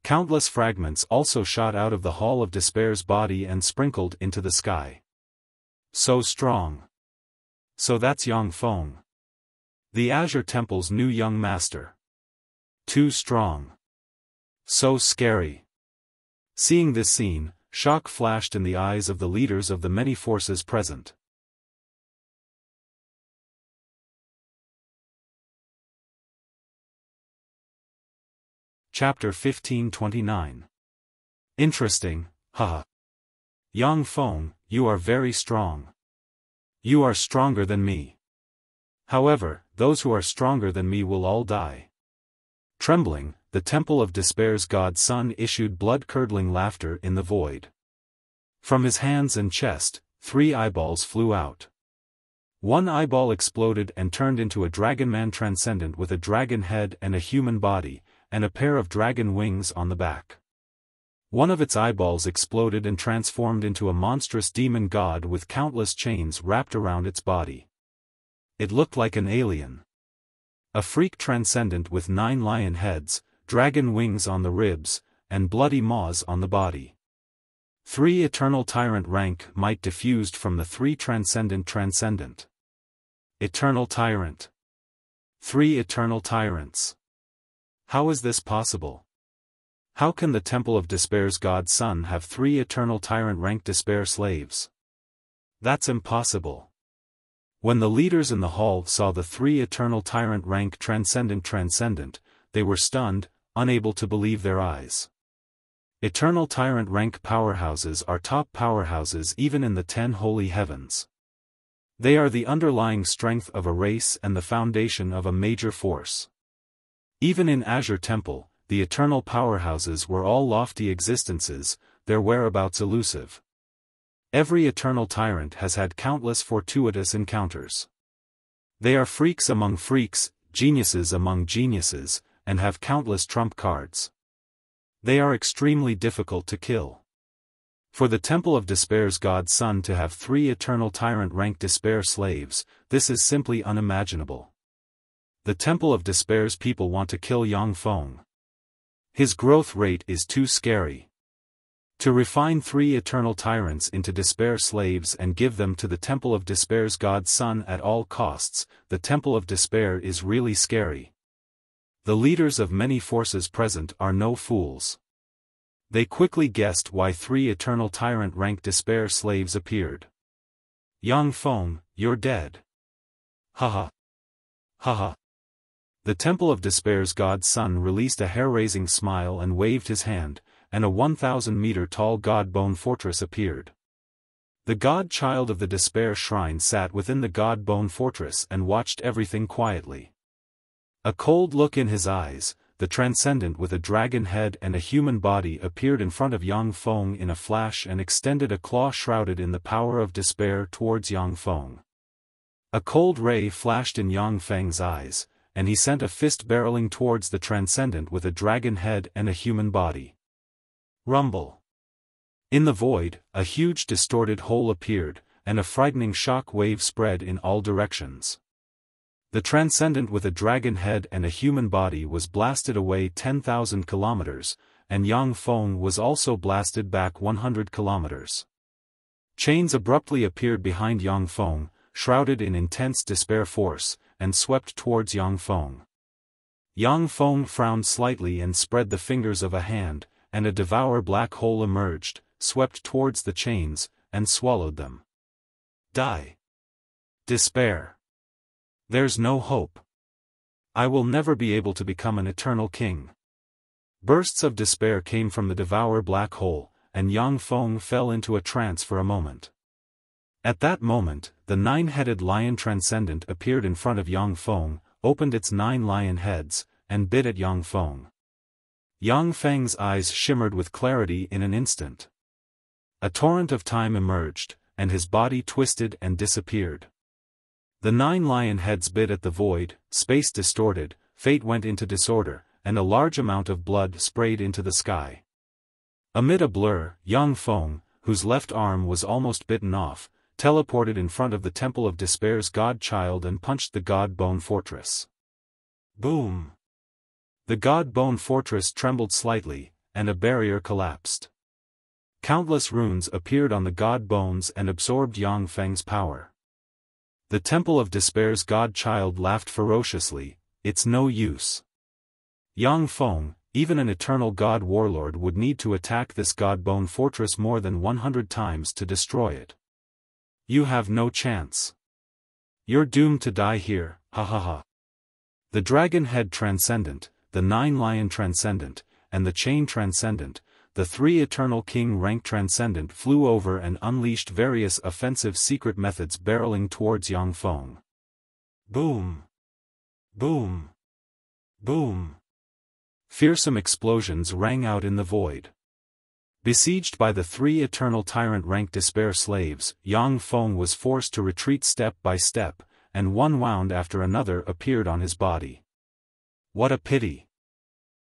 Countless fragments also shot out of the Hall of Despair's body and sprinkled into the sky. So strong. So that's Yang Feng. The Azure Temple's new young master. Too strong. So scary. Seeing this scene, shock flashed in the eyes of the leaders of the many forces present. Chapter 1529. Interesting, haha. Yang Feng, you are very strong. You are stronger than me. However, those who are stronger than me will all die. Trembling, the Temple of Despair's god son issued blood-curdling laughter in the void. From his hands and chest, 3 eyeballs flew out. One eyeball exploded and turned into a dragon man transcendent with a dragon head and a human body, and a pair of dragon wings on the back. One of its eyeballs exploded and transformed into a monstrous demon god with countless chains wrapped around its body. It looked like an alien. A freak transcendent with 9 lion heads, dragon wings on the ribs, and bloody maws on the body. 3 eternal tyrant rank might diffused from the 3 transcendent. Eternal tyrant. 3 eternal tyrants. How is this possible? How can the Temple of Despair's god son have 3 eternal tyrant rank despair slaves? That's impossible. When the leaders in the hall saw the 3 eternal tyrant rank transcendent, they were stunned, unable to believe their eyes. Eternal tyrant rank powerhouses are top powerhouses even in the 10 holy heavens. They are the underlying strength of a race and the foundation of a major force. Even in Azure Temple, the eternal powerhouses were all lofty existences, their whereabouts elusive. Every eternal tyrant has had countless fortuitous encounters. They are freaks among freaks, geniuses among geniuses, and have countless trump cards. They are extremely difficult to kill. For the Temple of Despair's god son to have 3 eternal tyrant rank despair slaves, this is simply unimaginable. The Temple of Despair's people want to kill Yang Feng. His growth rate is too scary. To refine 3 eternal tyrants into despair slaves and give them to the Temple of Despair's god son at all costs, the Temple of Despair is really scary. The leaders of many forces present are no fools. They quickly guessed why 3 eternal tyrant rank despair slaves appeared. Yang Feng, you're dead. Haha. Haha. The Temple of Despair's god son released a hair-raising smile and waved his hand, and a 1,000-meter-tall god bone fortress appeared. The god child of the Despair Shrine sat within the god bone fortress and watched everything quietly. A cold look in his eyes, the transcendent with a dragon head and a human body appeared in front of Yang Feng in a flash and extended a claw shrouded in the power of despair towards Yang Feng. A cold ray flashed in Yang Feng's eyes, and he sent a fist barreling towards the Transcendent with a dragon head and a human body. Rumble. In the void, a huge distorted hole appeared, and a frightening shock wave spread in all directions. The Transcendent with a dragon head and a human body was blasted away 10,000 kilometers, and Yang Feng was also blasted back 100 kilometers. Chains abruptly appeared behind Yang Feng, shrouded in intense despair force, and swept towards Yang Feng. Yang Feng frowned slightly and spread the fingers of a hand, and a devour black hole emerged, swept towards the chains, and swallowed them. Die. Despair. There's no hope. I will never be able to become an eternal king. Bursts of despair came from the devour black hole, and Yang Feng fell into a trance for a moment. At that moment, the nine-headed lion Transcendent appeared in front of Yang Feng, opened its 9 lion heads, and bit at Yang Feng. Yang Feng's eyes shimmered with clarity in an instant. A torrent of time emerged, and his body twisted and disappeared. The 9 lion heads bit at the void, space distorted, fate went into disorder, and a large amount of blood sprayed into the sky. Amid a blur, Yang Feng, whose left arm was almost bitten off, teleported in front of the Temple of Despair's God-Child and punched the God-Bone Fortress. Boom! The God-Bone Fortress trembled slightly, and a barrier collapsed. Countless runes appeared on the God-Bones and absorbed Yang Feng's power. The Temple of Despair's God-Child laughed ferociously, "It's no use. Yang Feng, even an eternal God warlord would need to attack this God-Bone Fortress more than 100 times to destroy it. You have no chance. You're doomed to die here, ha ha ha." The Dragon Head Transcendent, the 9 Lion Transcendent, and the Chain Transcendent, the 3 Eternal King rank Transcendent flew over and unleashed various offensive secret methods barreling towards Yang Feng. Boom! Boom! Boom! Fearsome explosions rang out in the void. Besieged by the 3 Eternal Tyrant rank Despair slaves, Yang Feng was forced to retreat step by step, and one wound after another appeared on his body. What a pity!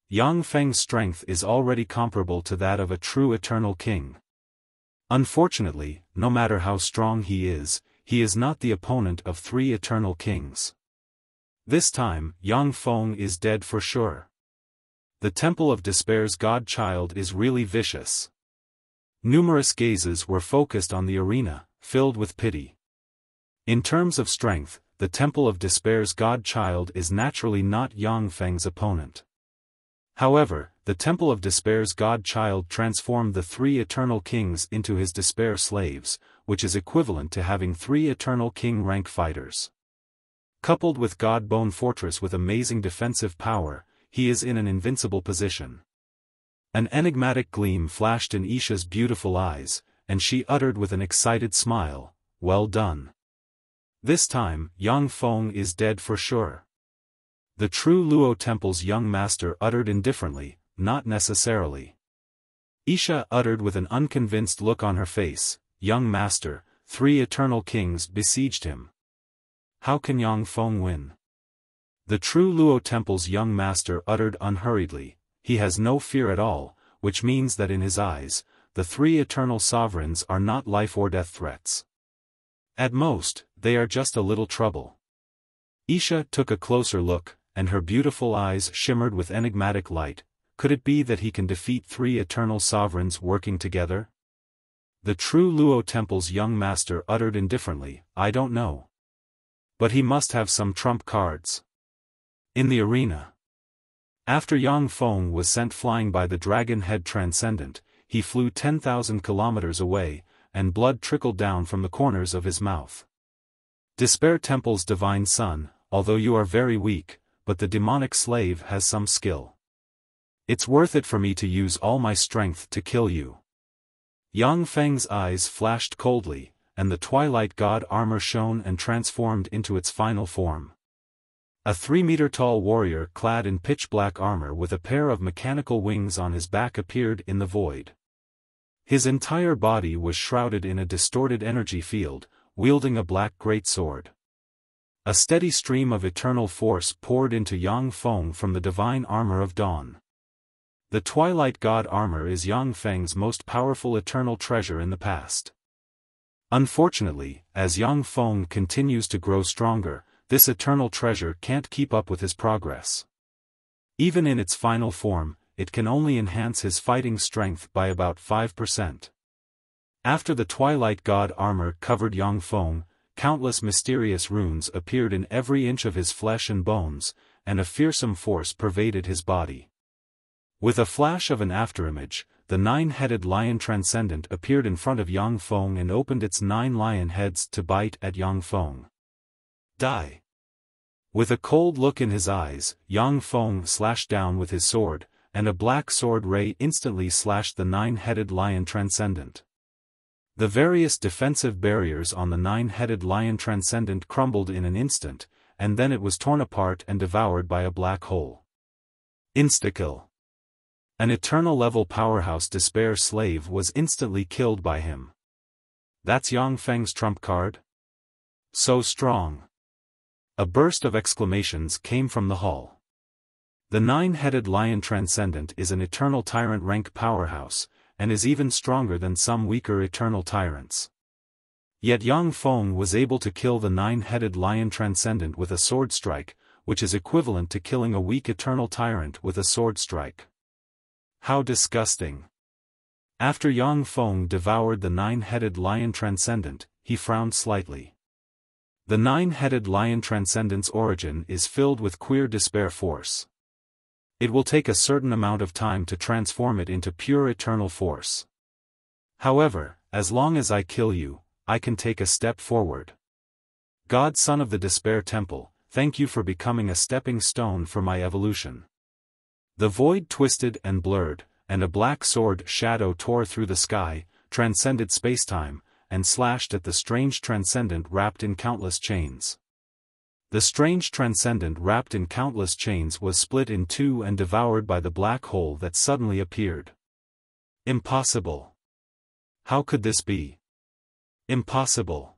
Yang Feng's strength is already comparable to that of a true Eternal King. Unfortunately, no matter how strong he is not the opponent of 3 Eternal Kings. This time, Yang Feng is dead for sure. The Temple of Despair's God-Child is really vicious. Numerous gazes were focused on the arena, filled with pity. In terms of strength, the Temple of Despair's God-Child is naturally not Yang Feng's opponent. However, the Temple of Despair's God-Child transformed the 3 Eternal Kings into his Despair slaves, which is equivalent to having 3 Eternal King rank fighters. Coupled with God-Bone Fortress with amazing defensive power, he is in an invincible position. An enigmatic gleam flashed in Isha's beautiful eyes, and she uttered with an excited smile, "Well done. This time, Yang Feng is dead for sure." The true Luo Temple's young master uttered indifferently, "Not necessarily." Isha uttered with an unconvinced look on her face, "Young master, 3 Eternal Kings besieged him. How can Yang Feng win?" The true Luo Temple's young master uttered unhurriedly, "He has no fear at all, which means that in his eyes, the 3 Eternal Sovereigns are not life or death threats. At most, they are just a little trouble." Isha took a closer look, and her beautiful eyes shimmered with enigmatic light. Could it be that he can defeat 3 Eternal Sovereigns working together? The true Luo Temple's young master uttered indifferently, "I don't know. But he must have some trump cards." In the arena. After Yang Feng was sent flying by the Dragon Head Transcendent, he flew 10,000 kilometers away, and blood trickled down from the corners of his mouth. "Despair Temple's divine son, although you are very weak, but the demonic slave has some skill. It's worth it for me to use all my strength to kill you." Yang Feng's eyes flashed coldly, and the Twilight God armor shone and transformed into its final form. A 3-meter-tall warrior clad in pitch-black armor with a pair of mechanical wings on his back appeared in the void. His entire body was shrouded in a distorted energy field, wielding a black greatsword. A steady stream of eternal force poured into Yang Feng from the divine armor of dawn. The Twilight God armor is Yang Feng's most powerful eternal treasure in the past. Unfortunately, as Yang Feng continues to grow stronger, this eternal treasure can't keep up with his progress. Even in its final form, it can only enhance his fighting strength by about 5%. After the Twilight God armor covered Yang Feng, countless mysterious runes appeared in every inch of his flesh and bones, and a fearsome force pervaded his body. With a flash of an afterimage, the nine-headed lion transcendent appeared in front of Yang Feng and opened its 9 lion heads to bite at Yang Feng. Die! With a cold look in his eyes, Yang Feng slashed down with his sword, and a black sword ray instantly slashed the nine-headed lion transcendent. The various defensive barriers on the nine-headed lion transcendent crumbled in an instant, and then it was torn apart and devoured by a black hole. Insta-kill. An eternal-level powerhouse despair slave was instantly killed by him. That's Yang Feng's trump card? So strong. A burst of exclamations came from the hall. The nine-headed lion transcendent is an eternal tyrant rank powerhouse, and is even stronger than some weaker eternal tyrants. Yet Yang Feng was able to kill the nine-headed lion transcendent with a sword strike, which is equivalent to killing a weak eternal tyrant with a sword strike. How disgusting. After Yang Feng devoured the nine-headed lion transcendent, he frowned slightly. The nine-headed lion transcendent's origin is filled with queer despair force. It will take a certain amount of time to transform it into pure eternal force. However, as long as I kill you, I can take a step forward. God Son of the Despair Temple, thank you for becoming a stepping stone for my evolution. The void twisted and blurred, and a black sword shadow tore through the sky, transcended spacetime, and slashed at the strange transcendent wrapped in countless chains. The strange transcendent wrapped in countless chains was split in two and devoured by the black hole that suddenly appeared. Impossible. How could this be? Impossible.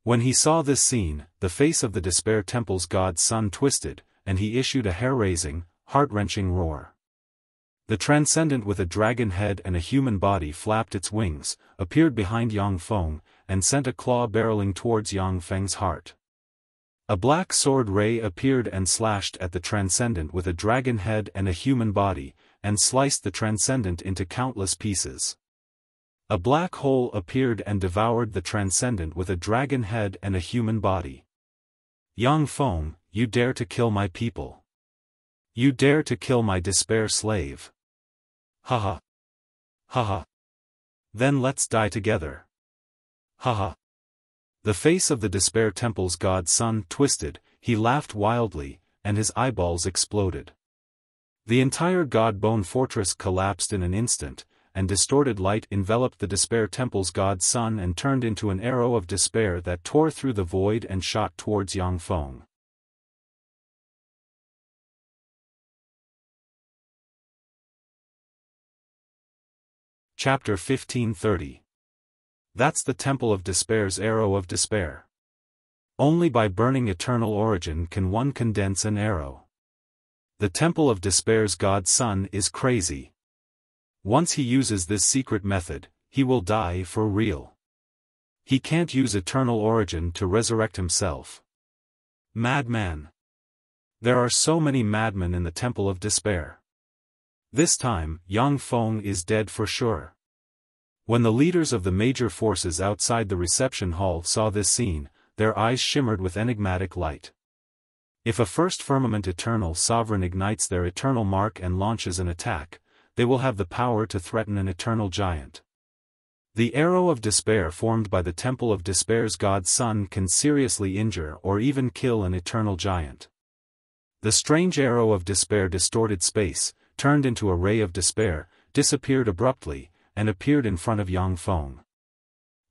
When he saw this scene, the face of the Despair Temple's God Son twisted, and he issued a hair-raising, heart-wrenching roar. The transcendent with a dragon head and a human body flapped its wings, appeared behind Yang Feng, and sent a claw barreling towards Yang Feng's heart. A black sword ray appeared and slashed at the transcendent with a dragon head and a human body, and sliced the transcendent into countless pieces. A black hole appeared and devoured the transcendent with a dragon head and a human body. Yang Feng, you dare to kill my people. You dare to kill my despair slave. Haha. Haha. Then let's die together. Haha. The face of the Despair Temple's God Son twisted, he laughed wildly, and his eyeballs exploded. The entire God Bone Fortress collapsed in an instant, and distorted light enveloped the Despair Temple's God Son and turned into an arrow of despair that tore through the void and shot towards Yang Feng. Chapter 1530. That's the Temple of Despair's arrow of despair. Only by burning eternal origin can one condense an arrow. The Temple of Despair's God Son is crazy. Once he uses this secret method, he will die for real. He can't use eternal origin to resurrect himself. Madman. There are so many madmen in the Temple of Despair. This time, Yang Feng is dead for sure. When the leaders of the major forces outside the reception hall saw this scene, their eyes shimmered with enigmatic light. If a First Firmament Eternal Sovereign ignites their eternal mark and launches an attack, they will have the power to threaten an eternal giant. The arrow of despair formed by the Temple of Despair's God Son can seriously injure or even kill an eternal giant. The strange arrow of despair distorted space, turned into a ray of despair, disappeared abruptly, and appeared in front of Yang Feng.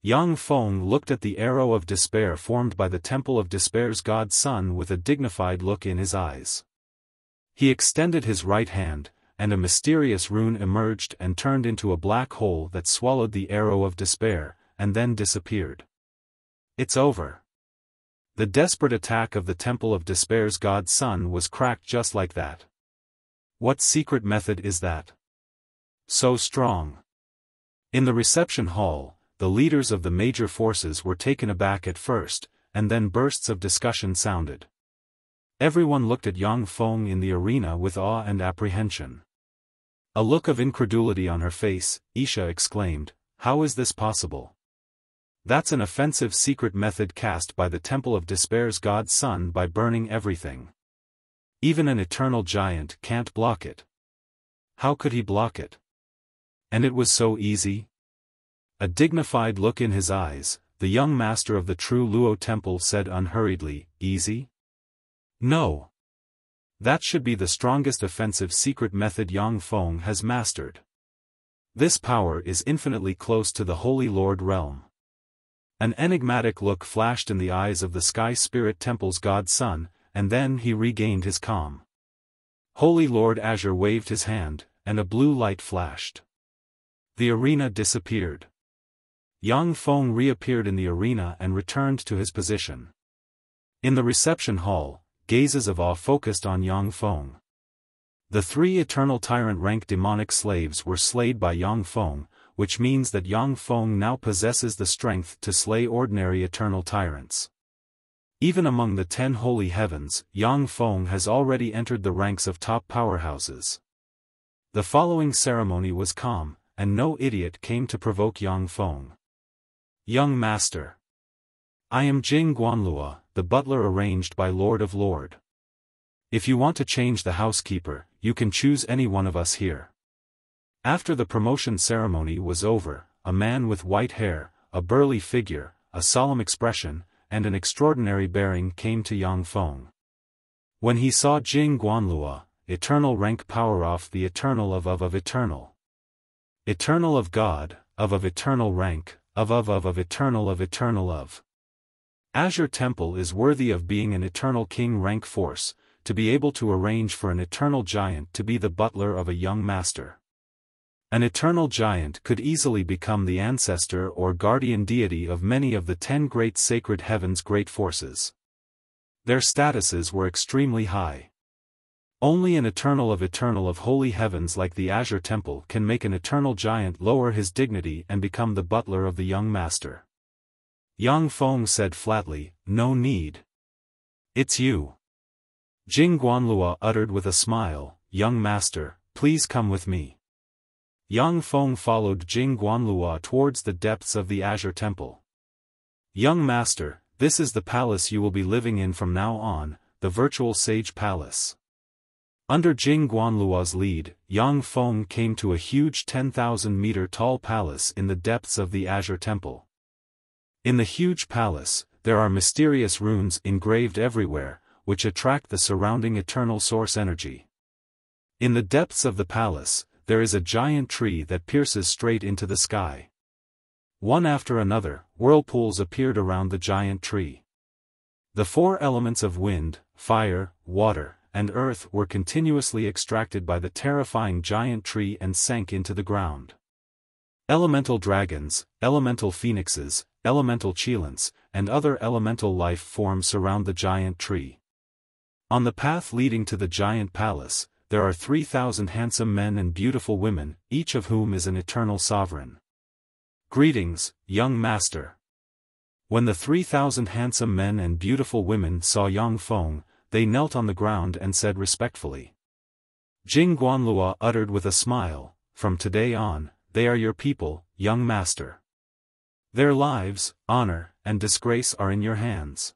Yang Feng looked at the arrow of despair formed by the Temple of Despair's God Son with a dignified look in his eyes. He extended his right hand, and a mysterious rune emerged and turned into a black hole that swallowed the arrow of despair, and then disappeared. It's over. The desperate attack of the Temple of Despair's God's Son was cracked just like that. What secret method is that? So strong. In the reception hall, the leaders of the major forces were taken aback at first, and then bursts of discussion sounded. Everyone looked at Yang Feng in the arena with awe and apprehension. A look of incredulity on her face, Isha exclaimed, "How is this possible? That's an offensive secret method cast by the Temple of Despair's God's Son by burning everything. Even an eternal giant can't block it. How could he block it? And it was so easy?" A dignified look in his eyes, the young master of the true Luo Temple said unhurriedly, "Easy? No. That should be the strongest offensive secret method Yang Feng has mastered. This power is infinitely close to the Holy Lord realm." An enigmatic look flashed in the eyes of the Sky Spirit Temple's God's Son, and then he regained his calm. Holy Lord Azure waved his hand, and a blue light flashed. The arena disappeared. Yang Feng reappeared in the arena and returned to his position. In the reception hall, gazes of awe focused on Yang Feng. The 3 eternal tyrant-rank demonic slaves were slayed by Yang Feng, which means that Yang Feng now possesses the strength to slay ordinary eternal tyrants. Even among the 10 holy heavens, Yang Feng has already entered the ranks of top powerhouses. The following ceremony was calm, and no idiot came to provoke Yang Feng. "Young Master. I am Jing Guanlua, the butler arranged by Lord of Lord. If you want to change the housekeeper, you can choose any one of us here." After the promotion ceremony was over, a man with white hair, a burly figure, a solemn expression, and an extraordinary bearing came to Yang Feng. When he saw Jing Guanlua, eternal rank power off the eternal of eternal. Eternal of God, of eternal rank, of eternal of. Azure Temple is worthy of being an eternal king rank force, to be able to arrange for an eternal giant to be the butler of a young master. An eternal giant could easily become the ancestor or guardian deity of many of the 10 great sacred heavens' great forces. Their statuses were extremely high. Only an eternal of holy heavens like the Azure Temple can make an eternal giant lower his dignity and become the butler of the young master. Yang Feng said flatly, "No need. It's you." Jing Guanlua uttered with a smile, "Young master, please come with me." Yang Feng followed Jing Guanlua towards the depths of the Azure Temple. "Young master, this is the palace you will be living in from now on, the Virtual Sage Palace." Under Jing Guanlua's lead, Yang Feng came to a huge 10,000-meter tall palace in the depths of the Azure Temple. In the huge palace, there are mysterious runes engraved everywhere, which attract the surrounding eternal source energy. In the depths of the palace, there is a giant tree that pierces straight into the sky. One after another, whirlpools appeared around the giant tree. The 4 elements of wind, fire, water, and earth were continuously extracted by the terrifying giant tree and sank into the ground. Elemental dragons, elemental phoenixes, elemental cheilants, and other elemental life forms surround the giant tree. On the path leading to the giant palace, there are 3,000 handsome men and beautiful women, each of whom is an eternal sovereign. "Greetings, young master." When the 3,000 handsome men and beautiful women saw Yang Feng, they knelt on the ground and said respectfully. Jing Guanlua uttered with a smile, "From today on, they are your people, young master. Their lives, honor, and disgrace are in your hands."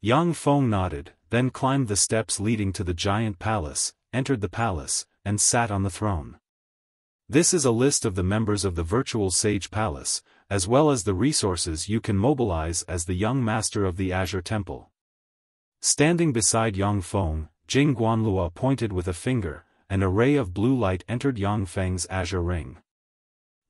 Yang Feng nodded, then climbed the steps leading to the giant palace, entered the palace, and sat on the throne. This is a list of the members of the Virtual Sage Palace, as well as the resources you can mobilize as the young master of the Azure Temple. Standing beside Yang Feng, Jing Guanlua pointed with a finger, an array of blue light entered Yang Feng's azure ring.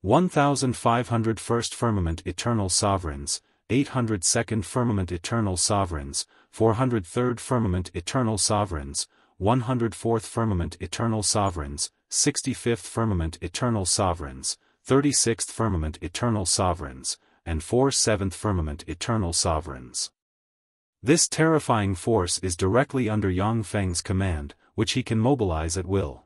1,500 First Firmament Eternal Sovereigns, 800 Second Firmament Eternal Sovereigns, 403rd Firmament Eternal Sovereigns, 104th Firmament Eternal Sovereigns, 65th Firmament Eternal Sovereigns, 36th Firmament Eternal Sovereigns, and 47th Firmament Eternal Sovereigns. This terrifying force is directly under Yang Feng's command, which he can mobilize at will.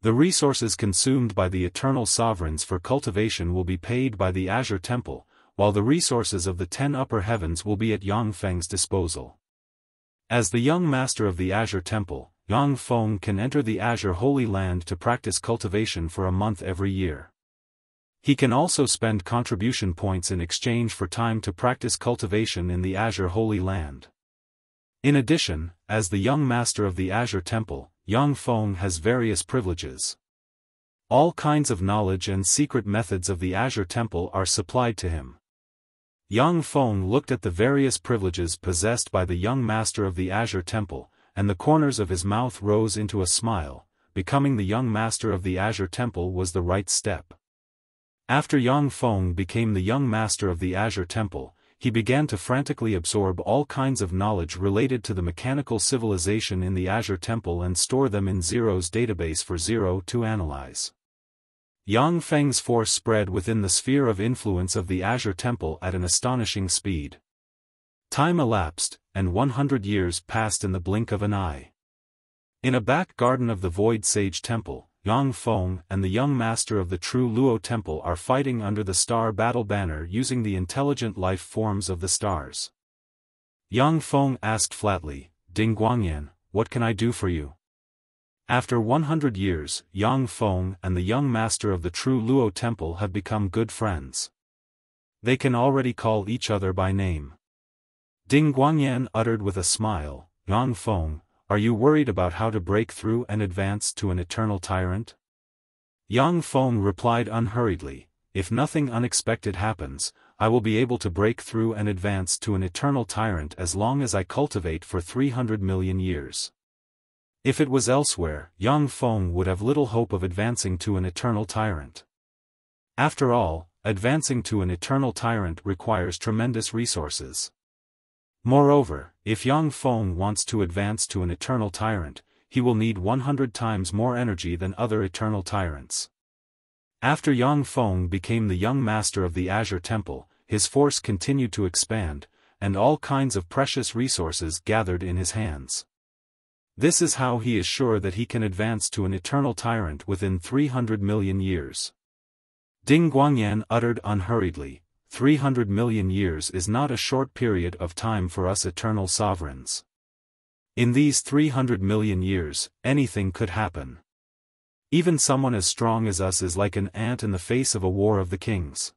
The resources consumed by the eternal sovereigns for cultivation will be paid by the Azure Temple, while the resources of the 10 upper heavens will be at Yang Feng's disposal. As the young master of the Azure Temple, Yang Feng can enter the Azure Holy Land to practice cultivation for a month every year. He can also spend contribution points in exchange for time to practice cultivation in the Azure Holy Land. In addition, as the young master of the Azure Temple, Yang Feng has various privileges. All kinds of knowledge and secret methods of the Azure Temple are supplied to him. Yang Feng looked at the various privileges possessed by the young master of the Azure Temple, and the corners of his mouth rose into a smile. Becoming the young master of the Azure Temple was the right step. After Yang Feng became the young master of the Azure Temple, he began to frantically absorb all kinds of knowledge related to the mechanical civilization in the Azure Temple and store them in Zero's database for Zero to analyze. Yang Feng's force spread within the sphere of influence of the Azure Temple at an astonishing speed. Time elapsed, and 100 years passed in the blink of an eye. In a back garden of the Void Sage Temple, Yang Feng and the young master of the True Luo Temple are fighting under the star battle banner using the intelligent life forms of the stars. Yang Feng asked flatly, "Ding Guangyan, what can I do for you?" After 100 years, Yang Feng and the young master of the True Luo Temple have become good friends. They can already call each other by name. Ding Guangyan uttered with a smile, "Yang Feng, are you worried about how to break through and advance to an eternal tyrant?" Yang Feng replied unhurriedly, "If nothing unexpected happens, I will be able to break through and advance to an eternal tyrant as long as I cultivate for 300 million years. If it was elsewhere, Yang Feng would have little hope of advancing to an eternal tyrant. After all, advancing to an eternal tyrant requires tremendous resources. Moreover, if Yang Feng wants to advance to an eternal tyrant, he will need 100 times more energy than other eternal tyrants." After Yang Feng became the young master of the Azure Temple, his force continued to expand, and all kinds of precious resources gathered in his hands. This is how he is sure that he can advance to an eternal tyrant within 300 million years. Ding Guangyan uttered unhurriedly, 300 million years is not a short period of time for us eternal sovereigns. In these 300 million years, anything could happen. Even someone as strong as us is like an ant in the face of a war of the kings.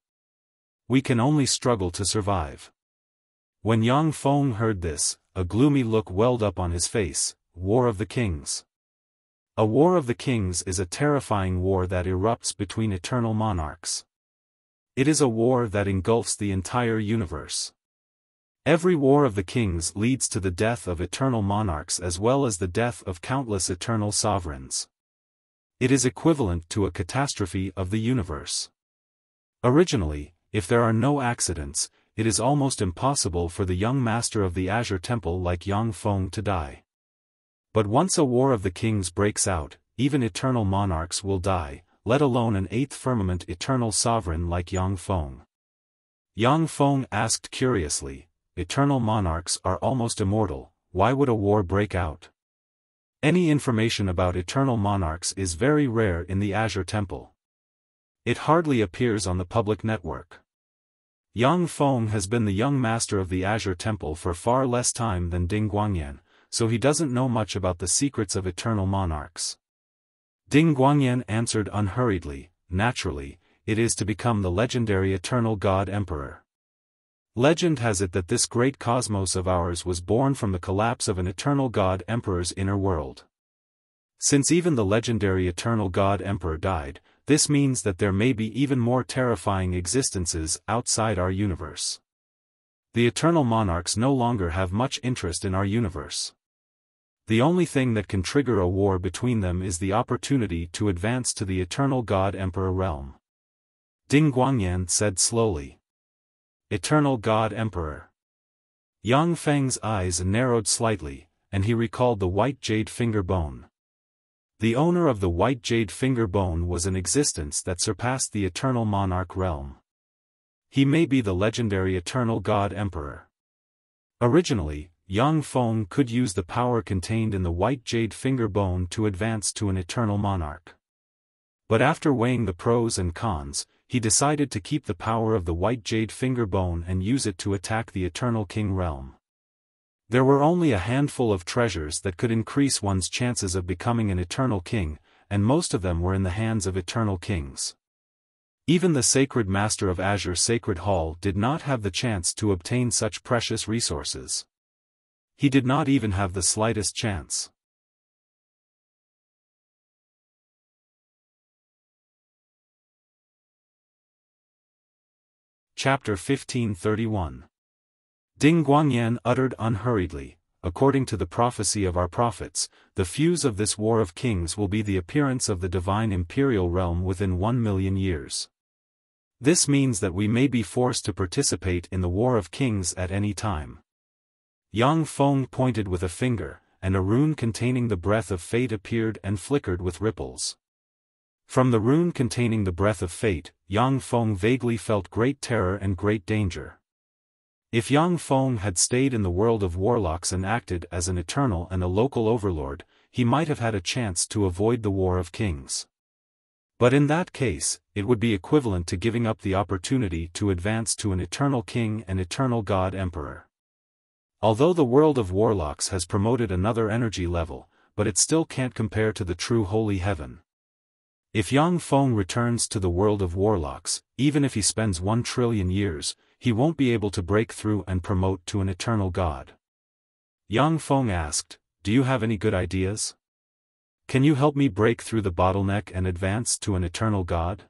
We can only struggle to survive. When Yang Feng heard this, a gloomy look welled up on his face. War of the Kings. A war of the kings is a terrifying war that erupts between eternal monarchs. It is a war that engulfs the entire universe. Every war of the kings leads to the death of eternal monarchs as well as the death of countless eternal sovereigns. It is equivalent to a catastrophe of the universe. Originally, if there are no accidents, it is almost impossible for the young master of the Azure Temple like Yang Feng to die. But once a war of the kings breaks out, even eternal monarchs will die, let alone an eighth firmament eternal sovereign like Yang Feng. Yang Feng asked curiously, "Eternal monarchs are almost immortal, why would a war break out?" Any information about eternal monarchs is very rare in the Azure Temple. It hardly appears on the public network. Yang Feng has been the young master of the Azure Temple for far less time than Ding Guangyan, so he doesn't know much about the secrets of eternal monarchs. Ding Guangyan answered unhurriedly, "Naturally, it is to become the legendary eternal God Emperor. Legend has it that this great cosmos of ours was born from the collapse of an eternal God Emperor's inner world. Since even the legendary eternal God Emperor died, this means that there may be even more terrifying existences outside our universe. The eternal monarchs no longer have much interest in our universe. The only thing that can trigger a war between them is the opportunity to advance to the eternal God Emperor realm." Ding Guangyan said slowly. "Eternal God Emperor." Yang Feng's eyes narrowed slightly, and he recalled the white jade finger bone. The owner of the white jade finger bone was an existence that surpassed the eternal monarch realm. He may be the legendary eternal God Emperor. Originally, Yang Feng could use the power contained in the white jade finger bone to advance to an eternal monarch. But after weighing the pros and cons, he decided to keep the power of the white jade finger bone and use it to attack the Eternal King realm. There were only a handful of treasures that could increase one's chances of becoming an Eternal King, and most of them were in the hands of Eternal Kings. Even the Sacred Master of Azure Sacred Hall did not have the chance to obtain such precious resources. He did not even have the slightest chance. Chapter 1531. Ding Guangyan uttered unhurriedly, according to the prophecy of our prophets, the fuse of this war of kings will be the appearance of the divine imperial realm within 1,000,000 years. This means that we may be forced to participate in the war of kings at any time. Yang Feng pointed with a finger, and a rune containing the breath of fate appeared and flickered with ripples. From the rune containing the breath of fate, Yang Feng vaguely felt great terror and great danger. If Yang Feng had stayed in the world of warlocks and acted as an eternal and a local overlord, he might have had a chance to avoid the war of kings. But in that case, it would be equivalent to giving up the opportunity to advance to an eternal king and eternal god emperor. Although the world of warlocks has promoted another energy level, but it still can't compare to the true holy heaven. If Yang Feng returns to the world of warlocks, even if he spends 1,000,000,000,000 years, he won't be able to break through and promote to an eternal god. Yang Feng asked, "Do you have any good ideas? Can you help me break through the bottleneck and advance to an eternal god?"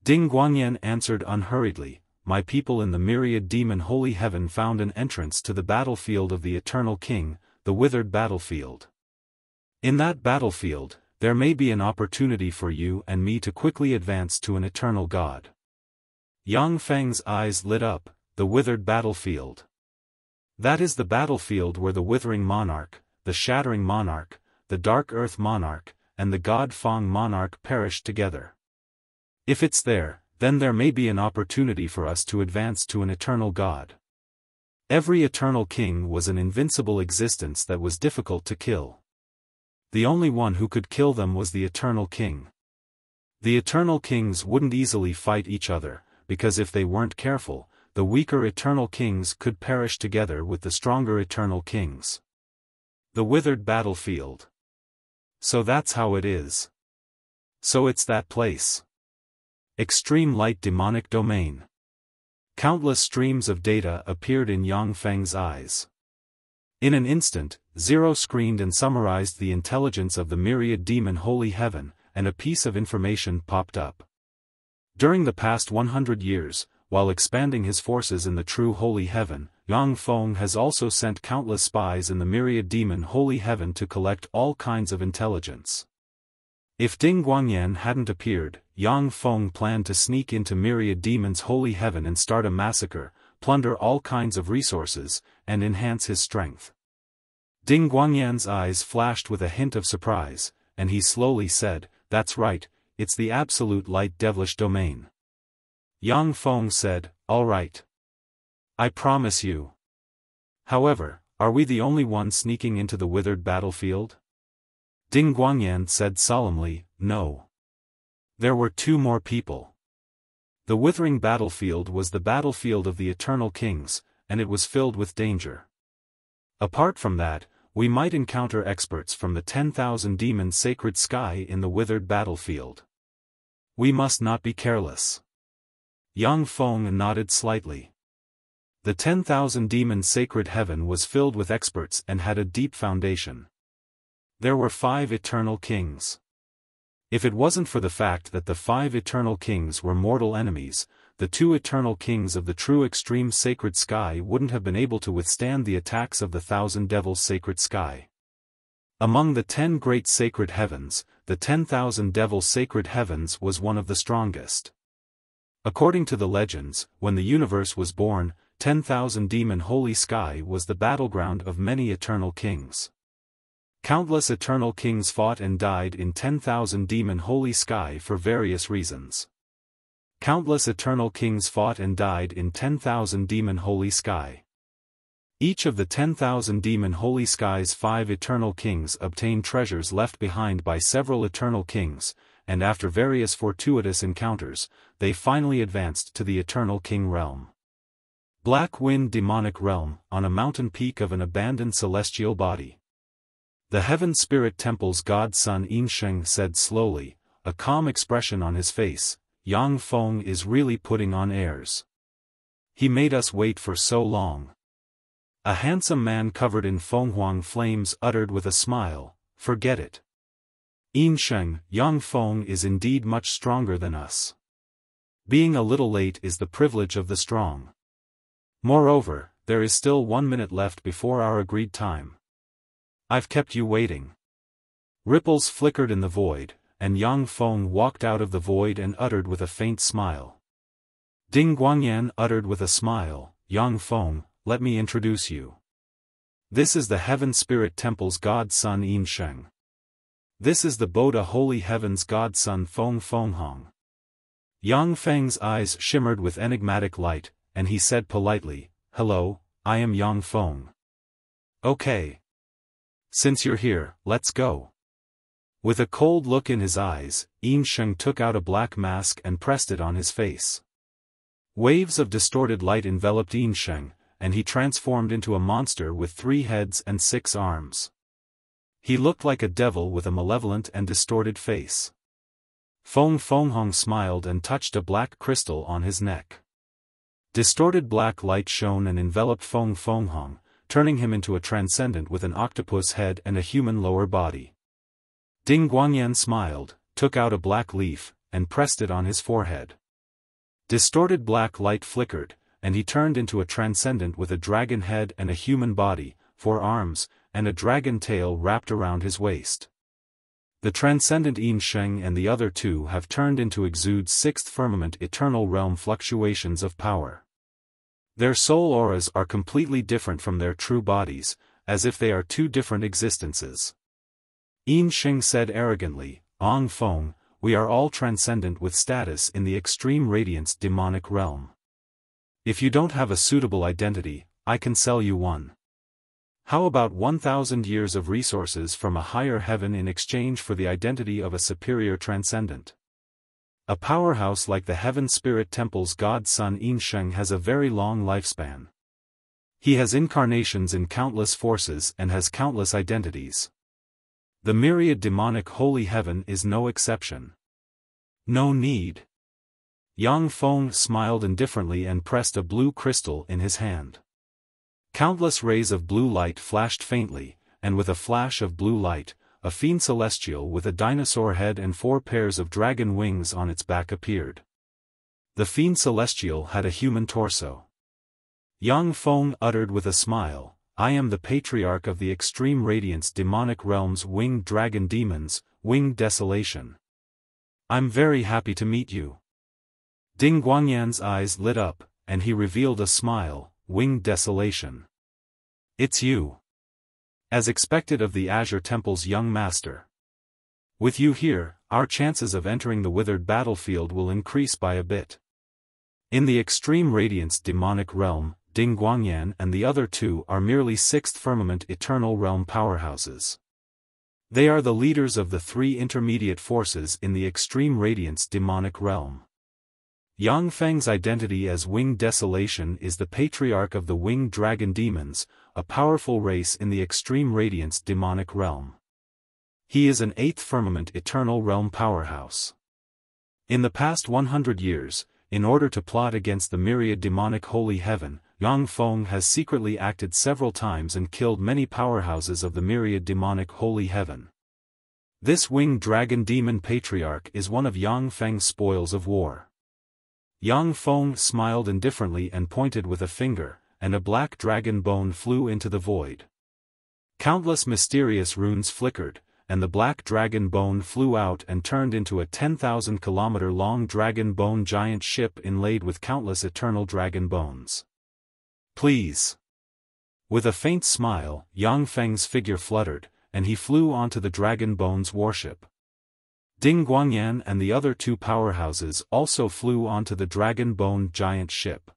Ding Guangyan answered unhurriedly, "My people in the myriad demon holy heaven found an entrance to the battlefield of the Eternal King, the withered battlefield. In that battlefield, there may be an opportunity for you and me to quickly advance to an eternal god." Yang Feng's eyes lit up, the withered battlefield. That is the battlefield where the withering monarch, the shattering monarch, the dark earth monarch, and the god Feng monarch perished together. If it's there, then there may be an opportunity for us to advance to an eternal god. Every eternal king was an invincible existence that was difficult to kill. The only one who could kill them was the eternal king. The eternal kings wouldn't easily fight each other, because if they weren't careful, the weaker eternal kings could perish together with the stronger eternal kings. The withered battlefield. So that's how it is. So it's that place. Extreme light demonic domain. Countless streams of data appeared in Yang Feng's eyes. In an instant, Zero screened and summarized the intelligence of the myriad demon holy heaven, and a piece of information popped up. During the past 100 years, while expanding his forces in the true holy heaven, Yang Feng has also sent countless spies in the myriad demon holy heaven to collect all kinds of intelligence. If Ding Guangyan hadn't appeared, Yang Feng planned to sneak into myriad demons holy heaven and start a massacre, plunder all kinds of resources, and enhance his strength. Ding Guangyan's eyes flashed with a hint of surprise, and he slowly said, "That's right, it's the absolute light devilish domain." Yang Feng said, "All right. I promise you. However, are we the only ones sneaking into the withered battlefield?" Ding Guangyan said solemnly, "No. There were 2 more people. The withering battlefield was the battlefield of the eternal kings, and it was filled with danger. Apart from that, we might encounter experts from the 10,000 demon sacred sky in the withered battlefield. We must not be careless." Yang Feng nodded slightly. The 10,000 demon sacred heaven was filled with experts and had a deep foundation. There were 5 eternal kings. If it wasn't for the fact that the 5 eternal kings were mortal enemies, the 2 eternal kings of the true extreme sacred sky wouldn't have been able to withstand the attacks of the 1,000 devils sacred sky. Among the 10 great sacred heavens, the 10,000 devil sacred heavens was one of the strongest. According to the legends, when the universe was born, 10,000 demon holy sky was the battleground of many eternal kings. Countless eternal kings fought and died in 10,000 demon holy sky for various reasons. Countless eternal kings fought and died in 10,000 demon holy sky. Each of the 10,000 demon holy skies' 5 eternal kings obtained treasures left behind by several eternal kings, and after various fortuitous encounters, they finally advanced to the eternal king realm. Black Wind Demonic Realm, on a mountain peak of an abandoned celestial body. The Heaven Spirit Temple's godson Yinsheng said slowly, a calm expression on his face, Yang Feng is really putting on airs. He made us wait for so long. A handsome man covered in Fenghuang flames uttered with a smile, forget it. Yinsheng, Yang Feng is indeed much stronger than us. Being a little late is the privilege of the strong. Moreover, there is still 1 minute left before our agreed time. I've kept you waiting. Ripples flickered in the void, and Yang Feng walked out of the void and uttered with a faint smile. Ding Guangyan uttered with a smile, Yang Feng, let me introduce you. This is the Heaven Spirit Temple's godson Yinsheng. This is the Boda Holy Heaven's godson Feng Fenghong. Yang Feng's eyes shimmered with enigmatic light, and he said politely, hello, I am Yang Feng. Okay. Since you're here, let's go. With a cold look in his eyes, Yinsheng took out a black mask and pressed it on his face. Waves of distorted light enveloped Yinsheng, and he transformed into a monster with 3 heads and 6 arms. He looked like a devil with a malevolent and distorted face. Feng Fenghong smiled and touched a black crystal on his neck. Distorted black light shone and enveloped Feng Fenghong, turning him into a transcendent with an octopus head and a human lower body. Ding Guangyan smiled, took out a black leaf, and pressed it on his forehead. Distorted black light flickered, and he turned into a transcendent with a dragon head and a human body, 4 arms, and a dragon tail wrapped around his waist. The transcendent Yinsheng and the other 2 have turned into exudes 6th firmament eternal realm fluctuations of power. Their soul auras are completely different from their true bodies, as if they are 2 different existences. Yinsheng said arrogantly, Yang Feng, we are all transcendent with status in the extreme radiance demonic realm. If you don't have a suitable identity, I can sell you one. How about 1,000 years of resources from a higher heaven in exchange for the identity of a superior transcendent? A powerhouse like the Heaven Spirit Temple's godson Yinsheng has a very long lifespan. He has incarnations in countless forces and has countless identities. The myriad demonic holy heaven is no exception. No need. Yang Feng smiled indifferently and pressed a blue crystal in his hand. Countless rays of blue light flashed faintly, and with a flash of blue light, a fiend celestial with a dinosaur head and 4 pairs of dragon wings on its back appeared. The fiend celestial had a human torso. Yang Feng uttered with a smile, I am the patriarch of the extreme radiance demonic realm's winged dragon demons, winged desolation. I'm very happy to meet you. Ding Guangyan's eyes lit up, and he revealed a smile, winged desolation. It's you. As expected of the Azure Temple's young master. With you here, our chances of entering the withered battlefield will increase by a bit. In the extreme radiance demonic realm, Ding Guangyan and the other 2 are merely 6th firmament eternal realm powerhouses. They are the leaders of the 3 intermediate forces in the extreme radiance demonic realm. Yang Feng's identity as Winged Desolation is the patriarch of the Winged Dragon Demons, a powerful race in the extreme radiance demonic realm. He is an 8th firmament eternal realm powerhouse. In the past 100 years, in order to plot against the myriad demonic holy heaven, Yang Feng has secretly acted several times and killed many powerhouses of the myriad demonic holy heaven. This Winged Dragon Demon Patriarch is one of Yang Feng's spoils of war. Yang Feng smiled indifferently and pointed with a finger, and a black dragon bone flew into the void. Countless mysterious runes flickered, and the black dragon bone flew out and turned into a 10,000-kilometer-long dragon bone giant ship inlaid with countless eternal dragon bones. Please. With a faint smile, Yang Feng's figure fluttered, and he flew onto the dragon bone's warship. Ding Guangyan and the other 2 powerhouses also flew onto the dragon bone giant ship.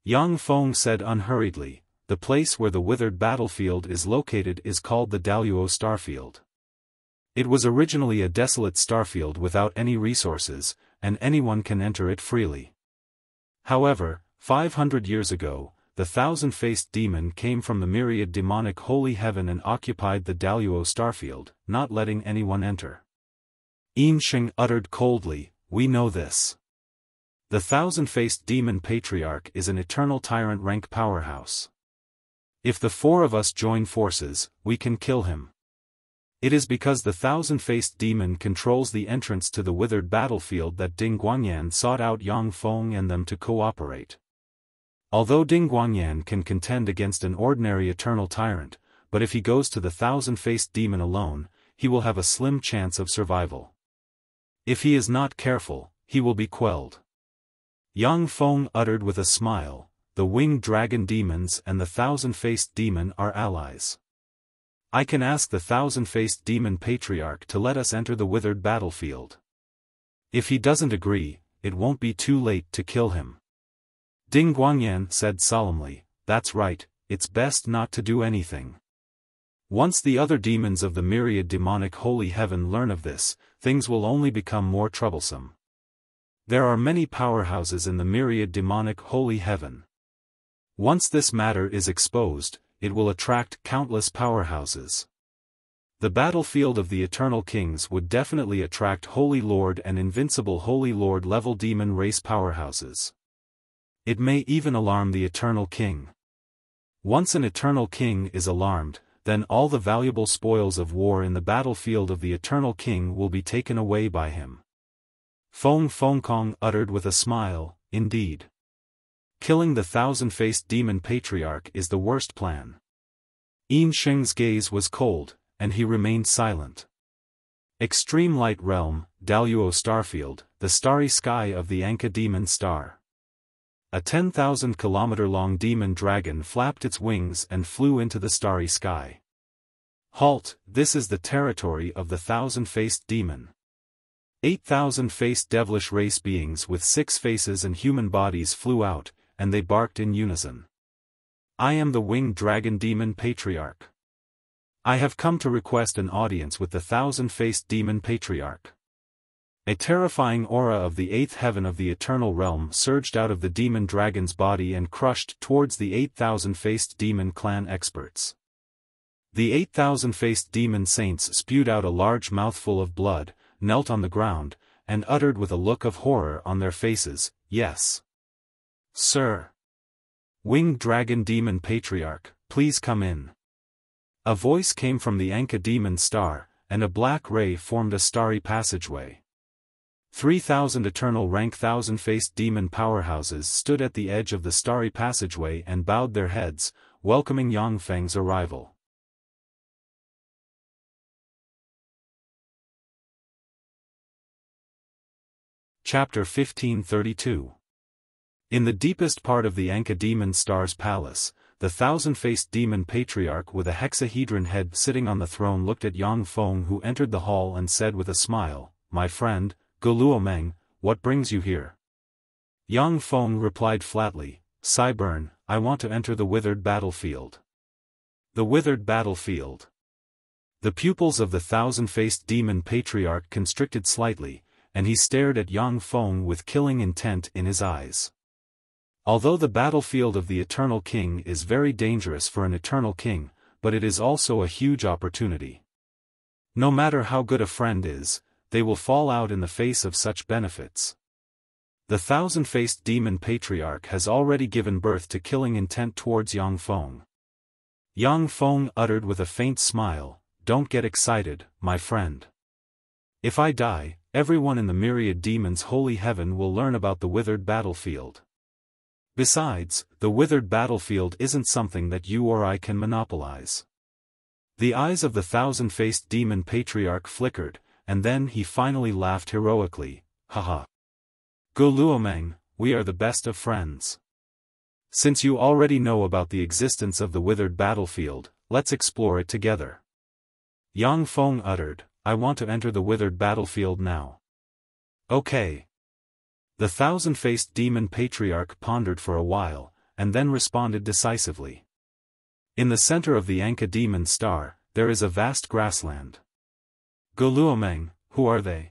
Yang Feng said unhurriedly, the place where the withered battlefield is located is called the Daluo Starfield. It was originally a desolate starfield without any resources, and anyone can enter it freely. However, 500 years ago, the thousand-faced demon came from the myriad demonic holy heaven and occupied the Daluo Starfield, not letting anyone enter. Yin Sheng uttered coldly, "We know this. The thousand-faced demon patriarch is an eternal tyrant rank powerhouse. If the four of us join forces, we can kill him. It is because the thousand-faced demon controls the entrance to the withered battlefield that Ding Guangyan sought out Yang Feng and them to cooperate. Although Ding Guangyan can contend against an ordinary eternal tyrant, but if he goes to the thousand-faced demon alone, he will have a slim chance of survival. If he is not careful, he will be quelled." Yang Feng uttered with a smile, "The winged dragon demons and the thousand-faced demon are allies. I can ask the thousand-faced demon patriarch to let us enter the withered battlefield. If he doesn't agree, it won't be too late to kill him." Ding Guangyan said solemnly, "That's right, it's best not to do anything. Once the other demons of the myriad demonic holy heaven learn of this, things will only become more troublesome. There are many powerhouses in the myriad demonic holy heaven. Once this matter is exposed, it will attract countless powerhouses. The battlefield of the Eternal Kings would definitely attract Holy Lord and Invincible Holy Lord level demon race powerhouses. It may even alarm the Eternal King. Once an Eternal King is alarmed, then all the valuable spoils of war in the battlefield of the Eternal King will be taken away by him." Feng Fengkong uttered with a smile, "Indeed. Killing the thousand-faced demon patriarch is the worst plan." Yin Sheng's gaze was cold, and he remained silent. Extreme Light Realm, Daluo Starfield, the starry sky of the Anka demon star. A 10,000-kilometer-long demon dragon flapped its wings and flew into the starry sky. "Halt, this is the territory of the thousand-faced demon." 8,000-faced devilish race beings with 6 faces and human bodies flew out, and they barked in unison. "I am the winged dragon demon patriarch. I have come to request an audience with the thousand-faced demon patriarch." A terrifying aura of the 8th heaven of the eternal realm surged out of the demon dragon's body and crushed towards the 8,000-faced demon clan experts. The 8,000-faced demon saints spewed out a large mouthful of blood, knelt on the ground, and uttered with a look of horror on their faces, "Yes, sir. Winged dragon demon patriarch, please come in." A voice came from the Anka demon star, and a black ray formed a starry passageway. 3,000 eternal rank thousand-faced demon powerhouses stood at the edge of the starry passageway and bowed their heads, welcoming Yang Feng's arrival. Chapter 1532. In the deepest part of the Anka demon star's palace, the thousand-faced demon patriarch with a hexahedron head sitting on the throne looked at Yang Feng, who entered the hall, and said with a smile, "My friend, Guluomeng, what brings you here?" Yang Feng replied flatly, "Cyburn, I want to enter the withered battlefield." The withered battlefield. The pupils of the thousand-faced demon patriarch constricted slightly, and he stared at Yang Feng with killing intent in his eyes. Although the battlefield of the Eternal King is very dangerous for an Eternal King, but it is also a huge opportunity. No matter how good a friend is, they will fall out in the face of such benefits. The thousand-faced demon patriarch has already given birth to killing intent towards Yang Feng. Yang Feng uttered with a faint smile, "Don't get excited, my friend. If I die, everyone in the myriad demons' holy heaven will learn about the withered battlefield. Besides, the withered battlefield isn't something that you or I can monopolize." The eyes of the thousand-faced demon patriarch flickered, and then he finally laughed heroically, "Haha. Guluomeng, we are the best of friends. Since you already know about the existence of the withered battlefield, let's explore it together." Yang Feng uttered, "I want to enter the withered battlefield now." "Okay." The thousand-faced demon patriarch pondered for a while, and then responded decisively. In the center of the Anka demon star, there is a vast grassland. Goluomeng, who are they?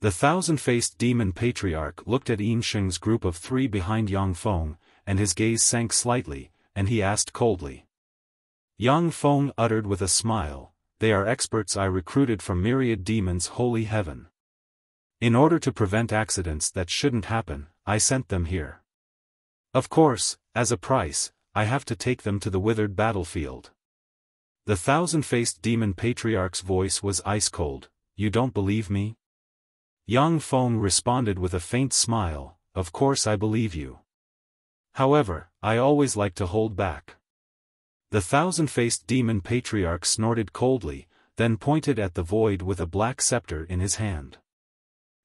The thousand-faced demon patriarch looked at Yin Sheng's group of 3 behind Yang Feng, and his gaze sank slightly, and he asked coldly. Yang Feng uttered with a smile, "They are experts I recruited from myriad demons' holy heaven. In order to prevent accidents that shouldn't happen, I sent them here. Of course, as a price, I have to take them to the withered battlefield." The thousand-faced demon patriarch's voice was ice-cold. "You don't believe me?" Yang Feng responded with a faint smile, "Of course I believe you. However, I always like to hold back." The thousand-faced demon patriarch snorted coldly, then pointed at the void with a black scepter in his hand.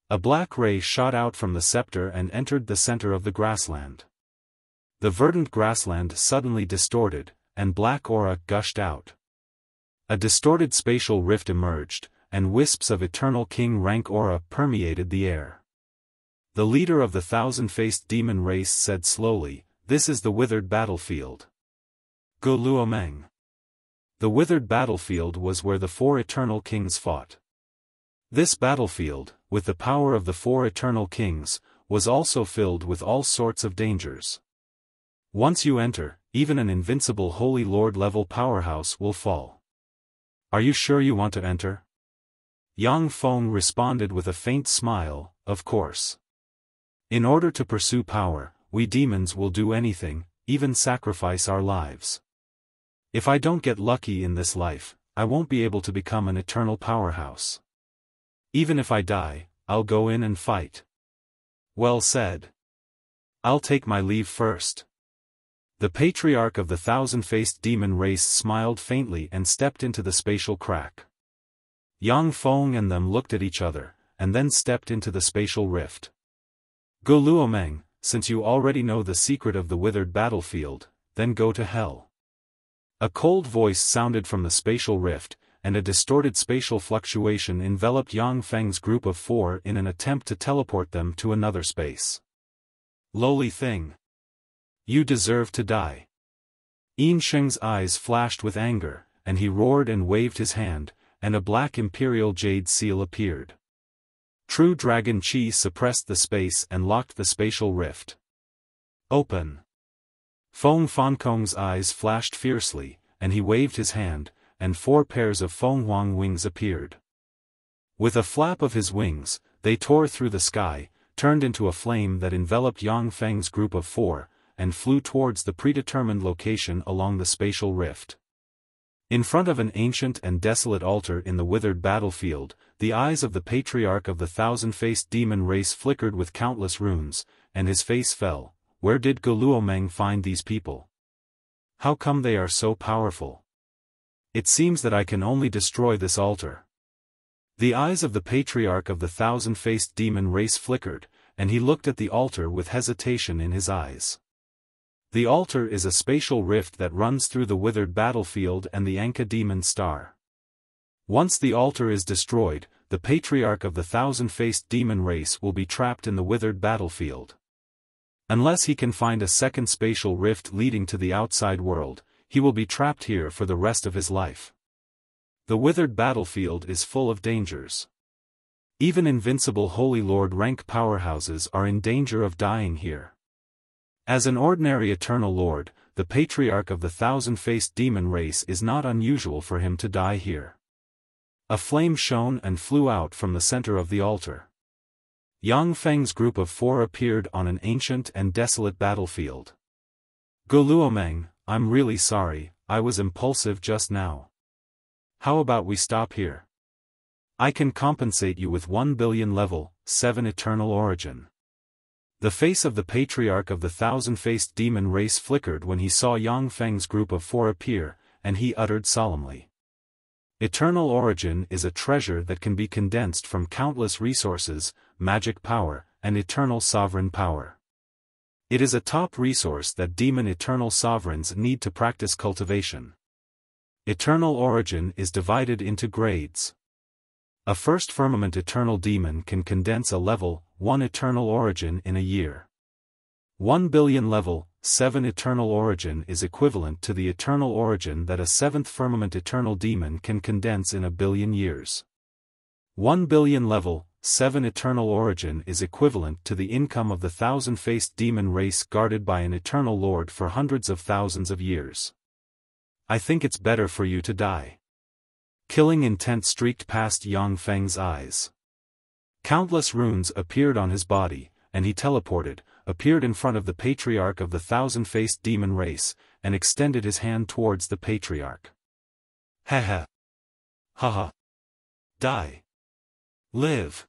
A black ray shot out from the scepter and entered the center of the grassland. The verdant grassland suddenly distorted, and black aura gushed out. A distorted spatial rift emerged, and wisps of eternal king rank aura permeated the air. The leader of the thousand-faced demon race said slowly, "This is the withered battlefield." Goluomeng. The withered battlefield was where the 4 eternal kings fought. This battlefield, with the power of the 4 eternal kings, was also filled with all sorts of dangers. Once you enter, even an invincible Holy Lord-level powerhouse will fall. "Are you sure you want to enter?" Yang Feng responded with a faint smile, "Of course. In order to pursue power, we demons will do anything, even sacrifice our lives. If I don't get lucky in this life, I won't be able to become an eternal powerhouse. Even if I die, I'll go in and fight." "Well said. I'll take my leave first." The patriarch of the thousand-faced demon race smiled faintly and stepped into the spatial crack. Yang Feng and them looked at each other, and then stepped into the spatial rift. "Goluomeng, since you already know the secret of the withered battlefield, then go to hell." A cold voice sounded from the spatial rift, and a distorted spatial fluctuation enveloped Yang Feng's group of 4 in an attempt to teleport them to another space. "Lowly thing! You deserve to die." Yin Sheng's eyes flashed with anger, and he roared and waved his hand, and a black imperial jade seal appeared. True dragon chi suppressed the space and locked the spatial rift. "Open!" Feng Fankong's eyes flashed fiercely, and he waved his hand, and 4 pairs of Fenghuang wings appeared. With a flap of his wings, they tore through the sky, turned into a flame that enveloped Yang Feng's group of 4, and flew towards the predetermined location along the spatial rift. In front of an ancient and desolate altar in the withered battlefield, the eyes of the patriarch of the thousand-faced demon race flickered with countless runes, and his face fell. Where did Goluomeng find these people? How come they are so powerful? It seems that I can only destroy this altar. The eyes of the patriarch of the thousand-faced demon race flickered, and he looked at the altar with hesitation in his eyes. The altar is a spatial rift that runs through the withered battlefield and the Anka demon star. Once the altar is destroyed, the patriarch of the thousand-faced demon race will be trapped in the withered battlefield. Unless he can find a second spatial rift leading to the outside world, he will be trapped here for the rest of his life. The withered battlefield is full of dangers. Even invincible Holy Lord rank powerhouses are in danger of dying here. As an ordinary eternal lord, the patriarch of the thousand-faced demon race is not unusual for him to die here. A flame shone and flew out from the center of the altar. Yang Feng's group of 4 appeared on an ancient and desolate battlefield. "Goluomeng, I'm really sorry, I was impulsive just now. How about we stop here? I can compensate you with 1 billion level 7 eternal origin." The face of the patriarch of the thousand-faced demon race flickered when he saw Yang Feng's group of 4 appear, and he uttered solemnly. Eternal origin is a treasure that can be condensed from countless resources, magic power, and eternal sovereign power. It is a top resource that demon eternal sovereigns need to practice cultivation. Eternal origin is divided into grades. A first firmament eternal demon can condense a level 1 eternal origin in a year. 1 billion level 7 eternal origin is equivalent to the eternal origin that a 7th firmament eternal demon can condense in a billion years. 1 billion level, 7 eternal origin is equivalent to the income of the 1,000-faced demon race guarded by an eternal lord for hundreds of thousands of years. I think it's better for you to die. Killing intent streaked past Yang Feng's eyes. Countless runes appeared on his body, and he appeared in front of the patriarch of the 1,000-faced demon race, and extended his hand towards the patriarch. Ha. Die. Live.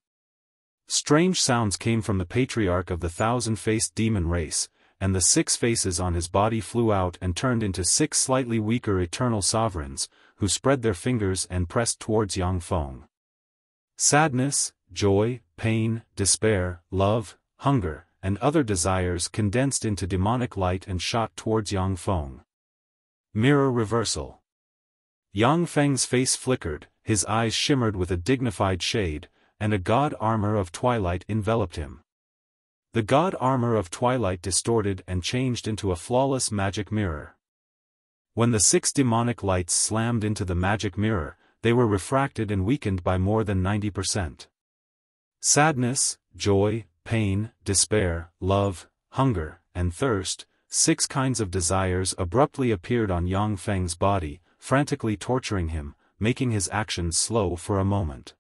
Strange sounds came from the patriarch of the 1,000-faced demon race, and the 6 faces on his body flew out and turned into 6 slightly weaker eternal sovereigns, who spread their fingers and pressed towards Yang Feng. Sadness, joy, pain, despair, love, hunger, and other desires condensed into demonic light and shot towards Yang Feng. Mirror reversal. Yang Feng's face flickered, his eyes shimmered with a dignified shade, and a god armor of twilight enveloped him. The god armor of twilight distorted and changed into a flawless magic mirror. When the 6 demonic lights slammed into the magic mirror, they were refracted and weakened by more than 90%. Sadness, joy, pain, despair, love, hunger, and thirst, 6 kinds of desires abruptly appeared on Yang Feng's body, frantically torturing him, making his actions slow for a moment.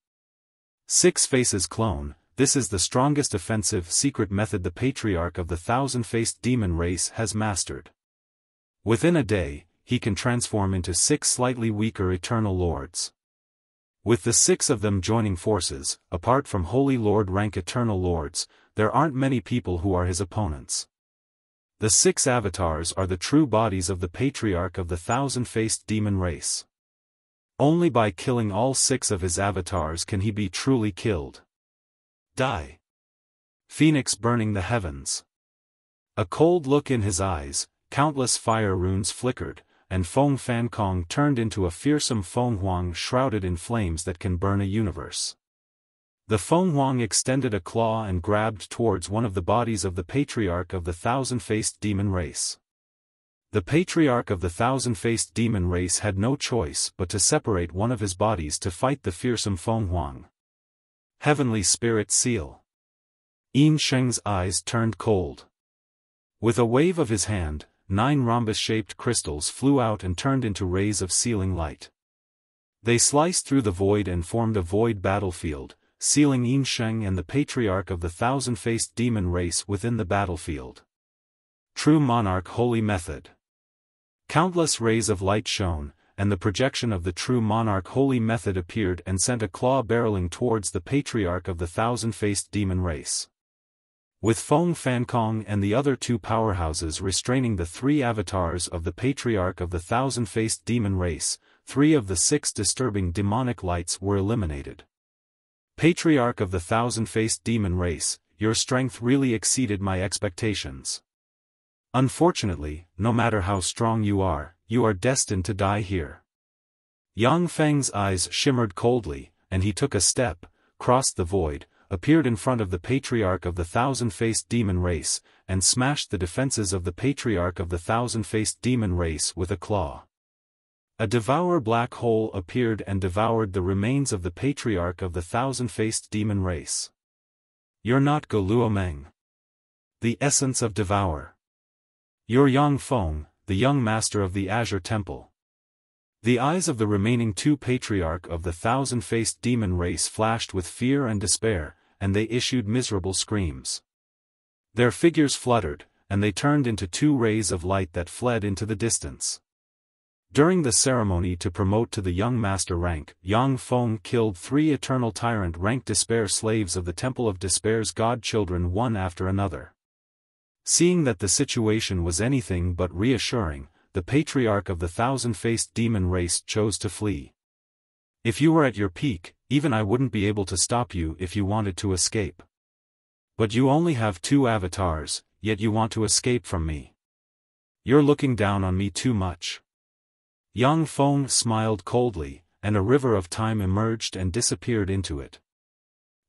6 faces clone, this is the strongest offensive secret method the patriarch of the 1,000-faced demon race has mastered. Within a day, he can transform into 6 slightly weaker eternal lords. With the 6 of them joining forces, apart from Holy Lord rank eternal lords, there aren't many people who are his opponents. The 6 avatars are the true bodies of the patriarch of the 1,000-faced demon race. Only by killing all 6 of his avatars can he be truly killed. Die. Phoenix burning the heavens. A cold look in his eyes, countless fire runes flickered, and Feng Fankong turned into a fearsome Feng Huang shrouded in flames that can burn a universe. The Feng Huang extended a claw and grabbed towards one of the bodies of the patriarch of the 1,000-faced demon race. The patriarch of the 1,000-faced demon race had no choice but to separate one of his bodies to fight the fearsome Feng Huang. Heavenly Spirit Seal. Yin Sheng's eyes turned cold. With a wave of his hand, 9 rhombus-shaped crystals flew out and turned into rays of sealing light. They sliced through the void and formed a void battlefield, sealing Yin Sheng and the patriarch of the 1,000-faced demon race within the battlefield. True Monarch Holy Method. Countless rays of light shone, and the projection of the True Monarch Holy Method appeared and sent a claw barreling towards the patriarch of the 1,000-faced demon race. With Feng Fankong and the other 2 powerhouses restraining the 3 avatars of the patriarch of the 1,000-faced demon race, 3 of the 6 disturbing demonic lights were eliminated. Patriarch of the 1,000-faced demon race, your strength really exceeded my expectations. Unfortunately, no matter how strong you are destined to die here. Yang Feng's eyes shimmered coldly, and he took a step, crossed the void, appeared in front of the patriarch of the 1,000-faced demon race, and smashed the defenses of the patriarch of the 1,000-faced demon race with a claw. A devour black hole appeared and devoured the remains of the patriarch of the 1,000-faced demon race. You're not Go Luomeng. The essence of devour. You're Yang Feng, the young master of the Azure Temple. The eyes of the remaining 2 patriarch of the 1,000-faced demon race flashed with fear and despair, and they issued miserable screams. Their figures fluttered, and they turned into 2 rays of light that fled into the distance. During the ceremony to promote to the young master rank, Yang Feng killed 3 eternal tyrant rank despair slaves of the Temple of Despair's godchildren one after another. Seeing that the situation was anything but reassuring, the patriarch of the 1,000-faced demon race chose to flee. If you were at your peak, even I wouldn't be able to stop you if you wanted to escape. But you only have 2 avatars, yet you want to escape from me. You're looking down on me too much. Yang Feng smiled coldly, and a river of time emerged and disappeared into it.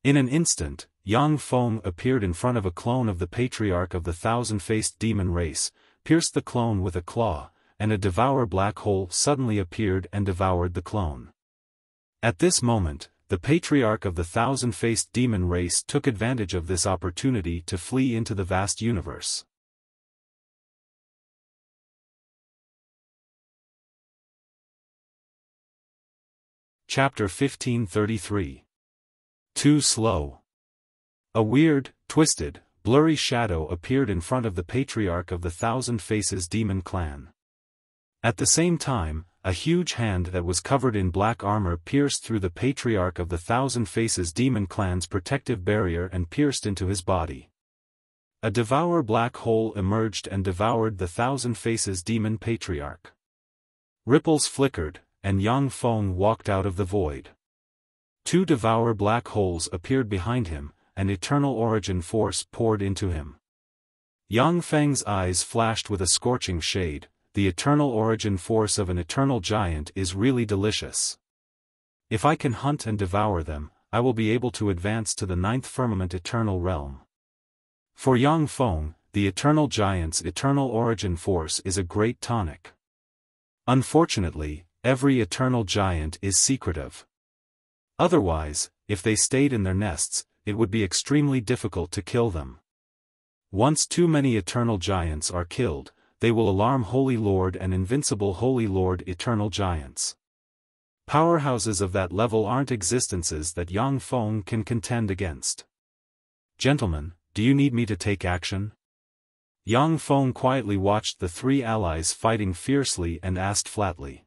In an instant, Yang Feng appeared in front of a clone of the patriarch of the 1,000-faced demon race, pierced the clone with a claw, and a devour black hole suddenly appeared and devoured the clone. At this moment, the patriarch of the thousand-faced demon race took advantage of this opportunity to flee into the vast universe. Chapter 1533. Too slow. A weird, twisted, blurry shadow appeared in front of the patriarch of the Thousand Faces demon clan. At the same time, a huge hand that was covered in black armor pierced through the patriarch of the Thousand Faces demon clan's protective barrier and pierced into his body. A devour black hole emerged and devoured the Thousand Faces demon patriarch. Ripples flickered, and Yang Feng walked out of the void. Two devour black holes appeared behind him, and eternal origin force poured into him. Yang Feng's eyes flashed with a scorching shade. The eternal origin force of an eternal giant is really delicious. If I can hunt and devour them, I will be able to advance to the ninth firmament eternal realm. For Yang Feng, the eternal giant's eternal origin force is a great tonic. Unfortunately, every eternal giant is secretive. Otherwise, if they stayed in their nests, it would be extremely difficult to kill them. Once too many eternal giants are killed, they will alarm Holy Lord and Invincible Holy Lord eternal giants. Powerhouses of that level aren't existences that Yang Feng can contend against. Gentlemen, do you need me to take action? Yang Feng quietly watched the three allies fighting fiercely and asked flatly.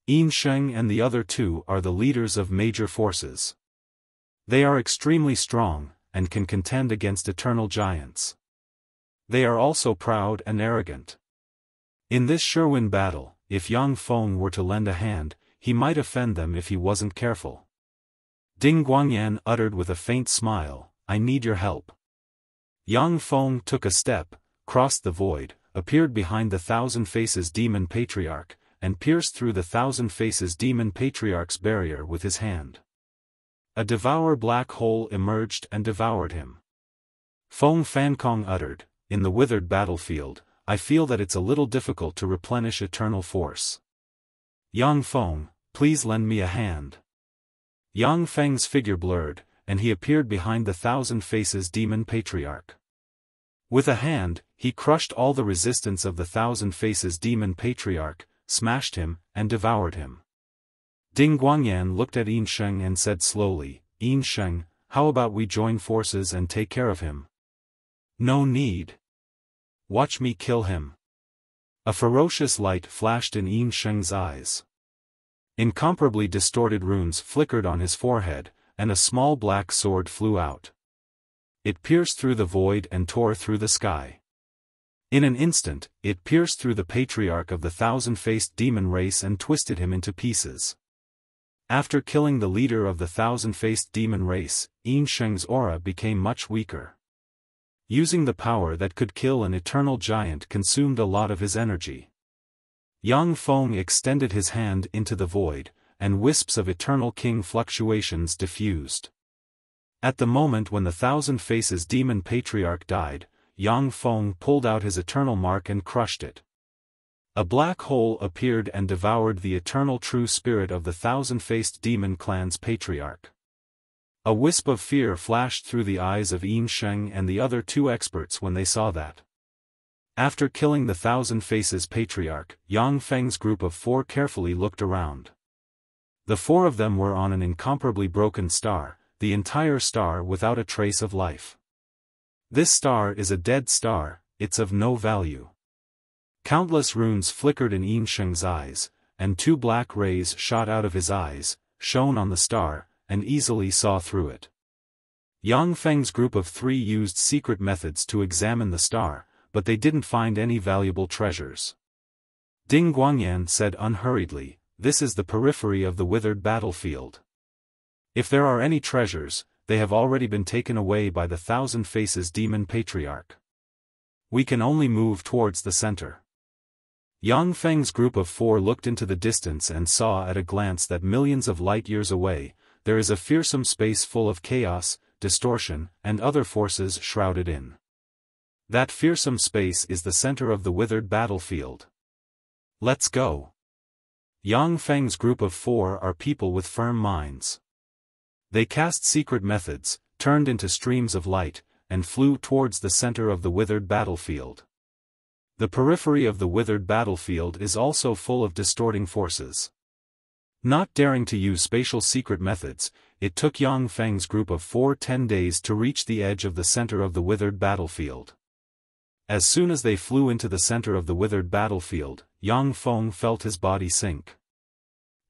Yin Sheng and the other two are the leaders of major forces. They are extremely strong, and can contend against eternal giants. They are also proud and arrogant. In this sure-win battle, if Yang Feng were to lend a hand, he might offend them if he wasn't careful. Ding Guangyan uttered with a faint smile, "I need your help." Yang Feng took a step, crossed the void, appeared behind the Thousand Faces demon patriarch, and pierced through the Thousand Faces demon patriarch's barrier with his hand. A devour black hole emerged and devoured him. Feng Fankong uttered, "In the withered battlefield, I feel that it's a little difficult to replenish eternal force. Yang Feng, please lend me a hand." Yang Feng's figure blurred, and he appeared behind the Thousand Faces demon patriarch. With a hand, he crushed all the resistance of the Thousand Faces demon patriarch, smashed him, and devoured him. Ding Guangyan looked at Yin Sheng and said slowly, "Yin Sheng, how about we join forces and take care of him?" "No need. Watch me kill him." A ferocious light flashed in Yin Sheng's eyes. Incomparably distorted runes flickered on his forehead, and a small black sword flew out. It pierced through the void and tore through the sky. In an instant, it pierced through the patriarch of the thousand-faced demon race and twisted him into pieces. After killing the leader of the thousand-faced demon race, Yin Sheng's aura became much weaker. Using the power that could kill an eternal giant consumed a lot of his energy. Yang Feng extended his hand into the void, and wisps of eternal king fluctuations diffused. At the moment when the Thousand Faces demon patriarch died, Yang Feng pulled out his eternal mark and crushed it. A black hole appeared and devoured the eternal true spirit of the thousand-faced demon clan's patriarch. A wisp of fear flashed through the eyes of Yin Sheng and the other two experts when they saw that. After killing the Thousand Faces patriarch, Yang Feng's group of 4 carefully looked around. The 4 of them were on an incomparably broken star, the entire star without a trace of life. This star is a dead star, it's of no value. Countless runes flickered in Yin Sheng's eyes, and 2 black rays shot out of his eyes, shone on the star, and easily saw through it. Yang Feng's group of 3 used secret methods to examine the star, but they didn't find any valuable treasures. Ding Guangyan said unhurriedly, "This is the periphery of the withered battlefield. If there are any treasures, they have already been taken away by the Thousand Faces demon patriarch. We can only move towards the center." Yang Feng's group of 4 looked into the distance and saw at a glance that millions of light-years away, there is a fearsome space full of chaos, distortion, and other forces shrouded in. That fearsome space is the center of the withered battlefield. Let's go. Yang Feng's group of 4 are people with firm minds. They cast secret methods, turned into streams of light, and flew towards the center of the withered battlefield. The periphery of the withered battlefield is also full of distorting forces. Not daring to use spatial secret methods, it took Yang Feng's group of 4 10 days to reach the edge of the center of the withered battlefield. As soon as they flew into the center of the withered battlefield, Yang Feng felt his body sink.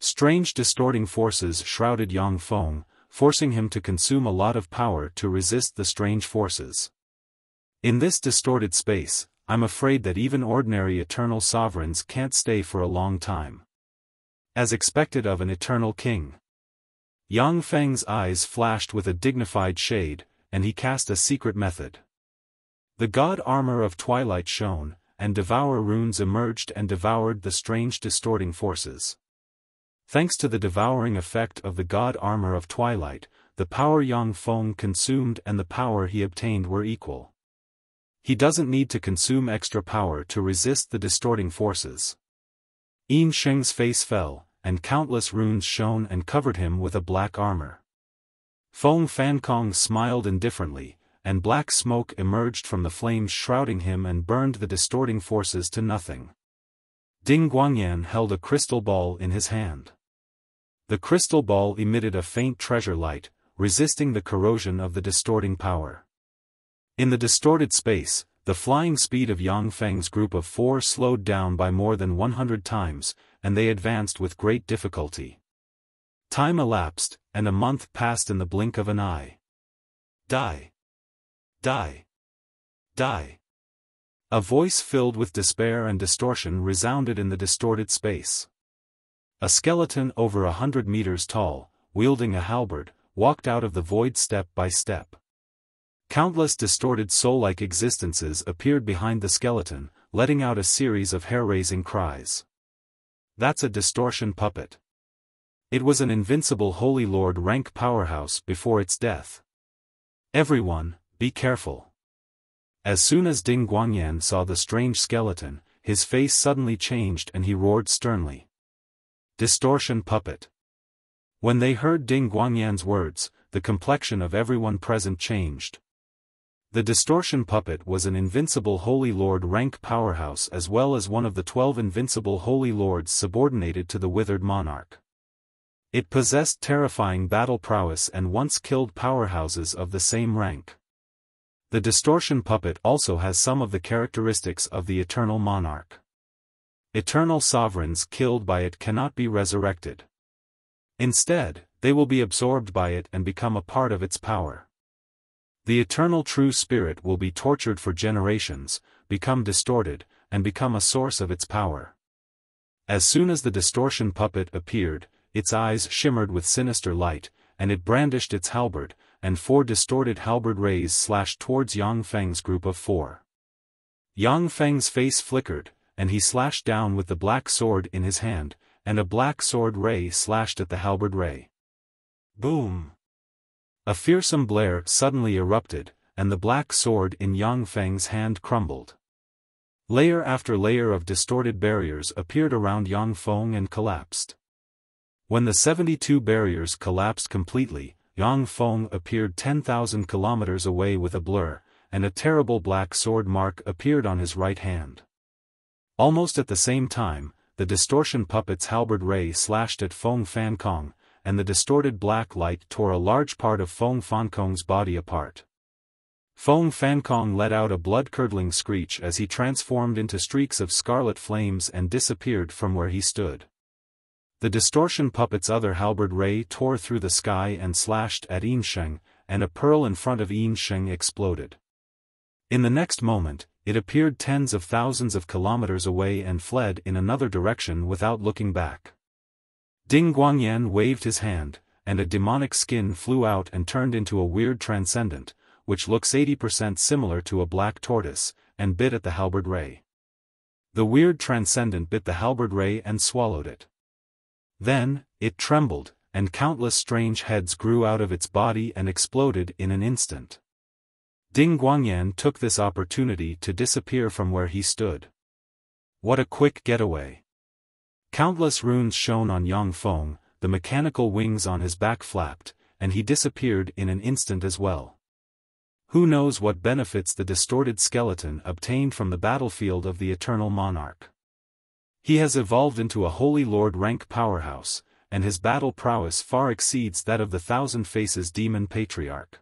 Strange distorting forces shrouded Yang Feng, forcing him to consume a lot of power to resist the strange forces. In this distorted space, I'm afraid that even ordinary eternal sovereigns can't stay for a long time. As expected of an eternal king. Yang Feng's eyes flashed with a dignified shade, and he cast a secret method. The god armor of twilight shone, and devour runes emerged and devoured the strange distorting forces. Thanks to the devouring effect of the god armor of twilight, the power Yang Feng consumed and the power he obtained were equal. He doesn't need to consume extra power to resist the distorting forces. Yin Sheng's face fell, and countless runes shone and covered him with a black armor. Feng Fankong smiled indifferently, and black smoke emerged from the flames shrouding him and burned the distorting forces to nothing. Ding Guangyan held a crystal ball in his hand. The crystal ball emitted a faint treasure light, resisting the corrosion of the distorting power. In the distorted space, the flying speed of Yang Feng's group of 4 slowed down by more than 100 times, and they advanced with great difficulty. Time elapsed, and a month passed in the blink of an eye. Die! Die! Die! A voice filled with despair and distortion resounded in the distorted space. A skeleton over 100 meters tall, wielding a halberd, walked out of the void step by step. Countless distorted soul-like existences appeared behind the skeleton, letting out a series of hair-raising cries. That's a distortion puppet. It was an invincible Holy Lord rank powerhouse before its death. Everyone, be careful. As soon as Ding Guangyan saw the strange skeleton, his face suddenly changed and he roared sternly. Distortion puppet. When they heard Ding Guangyan's words, the complexion of everyone present changed. The distortion puppet was an invincible Holy Lord rank powerhouse as well as one of the 12 invincible Holy Lords subordinated to the withered monarch. It possessed terrifying battle prowess and once killed powerhouses of the same rank. The distortion puppet also has some of the characteristics of the eternal monarch. Eternal sovereigns killed by it cannot be resurrected. Instead, they will be absorbed by it and become a part of its power. The eternal true spirit will be tortured for generations, become distorted, and become a source of its power. As soon as the distortion puppet appeared, its eyes shimmered with sinister light, and it brandished its halberd, and 4 distorted halberd rays slashed towards Yang Feng's group of 4. Yang Feng's face flickered, and he slashed down with the black sword in his hand, and a black sword ray slashed at the halberd ray. Boom! A fearsome blare suddenly erupted, and the black sword in Yang Feng's hand crumbled. Layer after layer of distorted barriers appeared around Yang Feng and collapsed. When the 72 barriers collapsed completely, Yang Feng appeared 10,000 kilometers away with a blur, and a terrible black sword mark appeared on his right hand. Almost at the same time, the distortion puppet's halberd ray slashed at Feng Fankong, and the distorted black light tore a large part of Feng Fankong's body apart. Feng Fankong let out a blood-curdling screech as he transformed into streaks of scarlet flames and disappeared from where he stood. The distortion puppet's other halberd ray tore through the sky and slashed at Yin Sheng, and a pearl in front of Yin Sheng exploded. In the next moment, it appeared tens of thousands of kilometers away and fled in another direction without looking back. Ding Guangyan waved his hand, and a demonic skin flew out and turned into a weird transcendent, which looks 80% similar to a black tortoise, and bit at the halberd ray. The weird transcendent bit the halberd ray and swallowed it. Then, it trembled, and countless strange heads grew out of its body and exploded in an instant. Ding Guangyan took this opportunity to disappear from where he stood. What a quick getaway. Countless runes shone on Yang Feng, the mechanical wings on his back flapped, and he disappeared in an instant as well. Who knows what benefits the distorted skeleton obtained from the battlefield of the Eternal Monarch. He has evolved into a Holy Lord rank powerhouse, and his battle prowess far exceeds that of the Thousand Faces Demon Patriarch.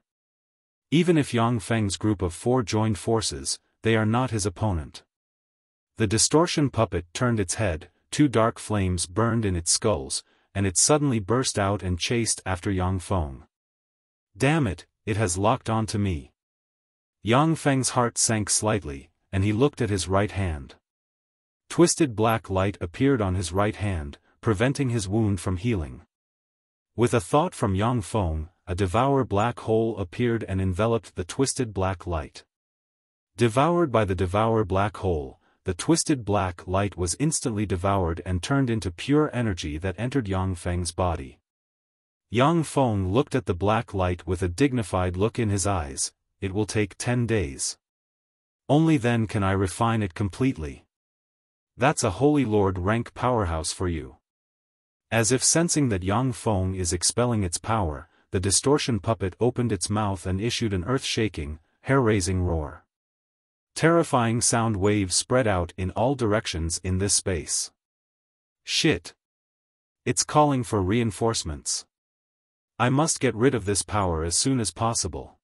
Even if Yang Feng's group of 4 joined forces, they are not his opponent. The distortion puppet turned its head, 2 dark flames burned in its skulls, and it suddenly burst out and chased after Yang Feng. Damn it, it has locked on to me. Yang Feng's heart sank slightly, and he looked at his right hand. Twisted black light appeared on his right hand, preventing his wound from healing. With a thought from Yang Feng, a devour black hole appeared and enveloped the twisted black light. Devoured by the devour black hole, the twisted black light was instantly devoured and turned into pure energy that entered Yang Feng's body. Yang Feng looked at the black light with a dignified look in his eyes. It will take 10 days. Only then can I refine it completely. That's a Holy Lord rank powerhouse for you. As if sensing that Yang Feng is expelling its power, the distortion puppet opened its mouth and issued an earth-shaking, hair-raising roar. Terrifying sound waves spread out in all directions in this space. Shit. It's calling for reinforcements. I must get rid of this power as soon as possible.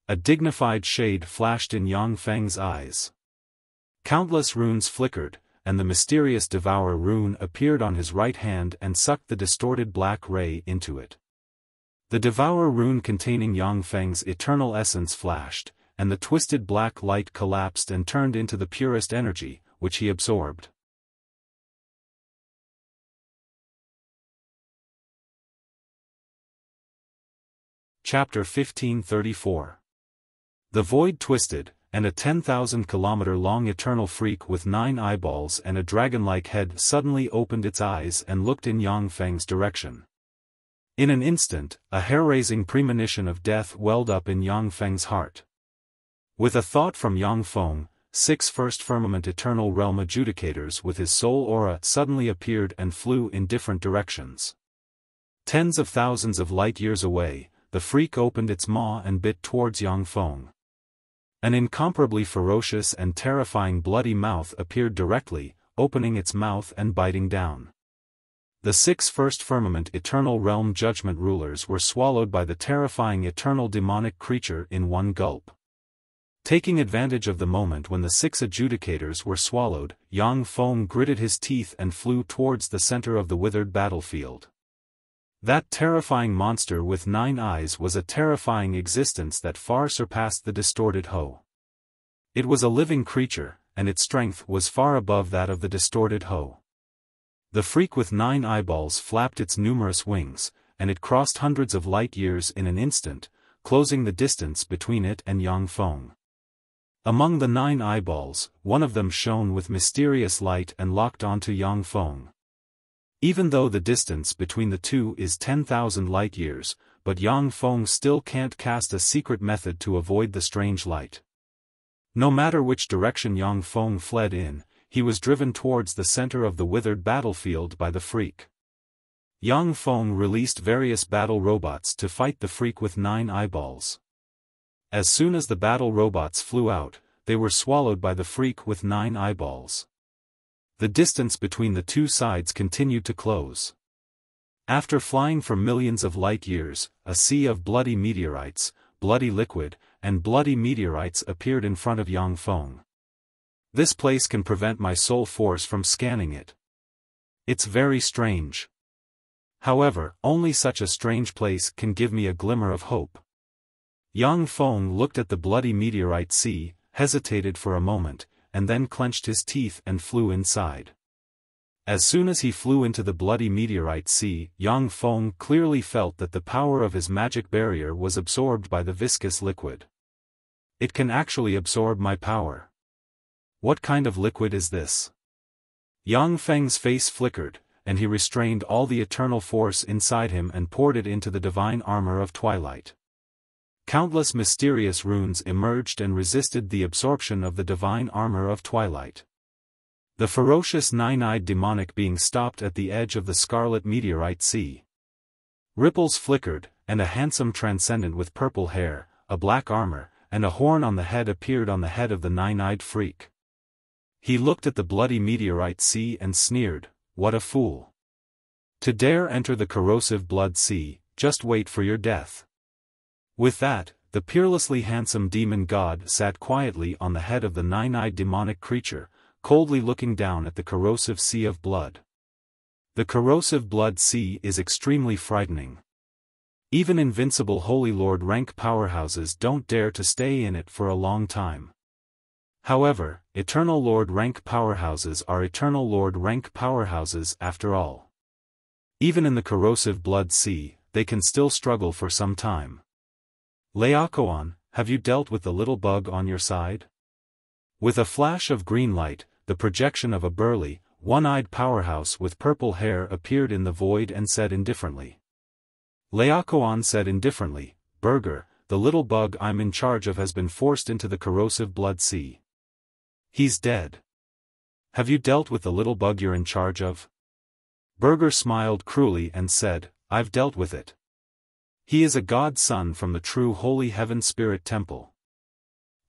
A dignified shade flashed in Yang Feng's eyes. Countless runes flickered, and the mysterious Devour rune appeared on his right hand and sucked the distorted black ray into it. The Devour rune containing Yang Feng's eternal essence flashed, and the twisted black light collapsed and turned into the purest energy, which he absorbed. Chapter 1534. The void twisted, and a 10,000-kilometer-long eternal freak with 9 eyeballs and a dragon-like head suddenly opened its eyes and looked in Yang Feng's direction. In an instant, a hair-raising premonition of death welled up in Yang Feng's heart. With a thought from Yang Feng, 6 First Firmament Eternal Realm Adjudicators with his soul aura suddenly appeared and flew in different directions. Tens of thousands of light-years away, the freak opened its maw and bit towards Yang Feng. An incomparably ferocious and terrifying bloody mouth appeared directly, opening its mouth and biting down. The 6 First Firmament Eternal Realm Judgment Rulers were swallowed by the terrifying eternal demonic creature in one gulp. Taking advantage of the moment when the 6 adjudicators were swallowed, Yang Feng gritted his teeth and flew towards the center of the withered battlefield. That terrifying monster with 9 eyes was a terrifying existence that far surpassed the distorted Ho. It was a living creature, and its strength was far above that of the distorted Ho. The freak with 9 eyeballs flapped its numerous wings, and it crossed hundreds of light years in an instant, closing the distance between it and Yang Feng. Among the 9 eyeballs, one of them shone with mysterious light and locked onto Yang Feng. Even though the distance between the two is 10,000 light-years, but Yang Feng still can't cast a secret method to avoid the strange light. No matter which direction Yang Feng fled in, he was driven towards the center of the withered battlefield by the freak. Yang Feng released various battle robots to fight the freak with 9 eyeballs. As soon as the battle robots flew out, they were swallowed by the freak with 9 eyeballs. The distance between the two sides continued to close. After flying for millions of light-years, a sea of bloody meteorites, bloody liquid, and bloody meteorites appeared in front of Yang Feng. This place can prevent my soul force from scanning it. It's very strange. However, only such a strange place can give me a glimmer of hope. Yang Feng looked at the bloody meteorite sea, hesitated for a moment, and then clenched his teeth and flew inside. As soon as he flew into the bloody meteorite sea, Yang Feng clearly felt that the power of his magic barrier was absorbed by the viscous liquid. It can actually absorb my power. What kind of liquid is this? Yang Feng's face flickered, and he restrained all the eternal force inside him and poured it into the divine armor of twilight. Countless mysterious runes emerged and resisted the absorption of the divine armor of twilight. The ferocious nine-eyed demonic being stopped at the edge of the scarlet meteorite sea. Ripples flickered, and a handsome transcendent with purple hair, a black armor, and a horn on the head appeared on the head of the nine-eyed freak. He looked at the bloody meteorite sea and sneered, "What a fool! To dare enter the corrosive blood sea, just wait for your death." With that, the peerlessly handsome demon god sat quietly on the head of the nine-eyed demonic creature, coldly looking down at the corrosive sea of blood. The corrosive blood sea is extremely frightening. Even invincible Holy Lord rank powerhouses don't dare to stay in it for a long time. However, Eternal Lord rank powerhouses are Eternal Lord rank powerhouses after all. Even in the corrosive blood sea, they can still struggle for some time. Laocoon, have you dealt with the little bug on your side? With a flash of green light, the projection of a burly, one-eyed powerhouse with purple hair appeared in the void and said indifferently. Laocoon said indifferently, "Burger, the little bug I'm in charge of has been forced into the corrosive blood sea. He's dead. Have you dealt with the little bug you're in charge of?" Burger smiled cruelly and said, "I've dealt with it. He is a god's son from the true Holy Heaven Spirit Temple.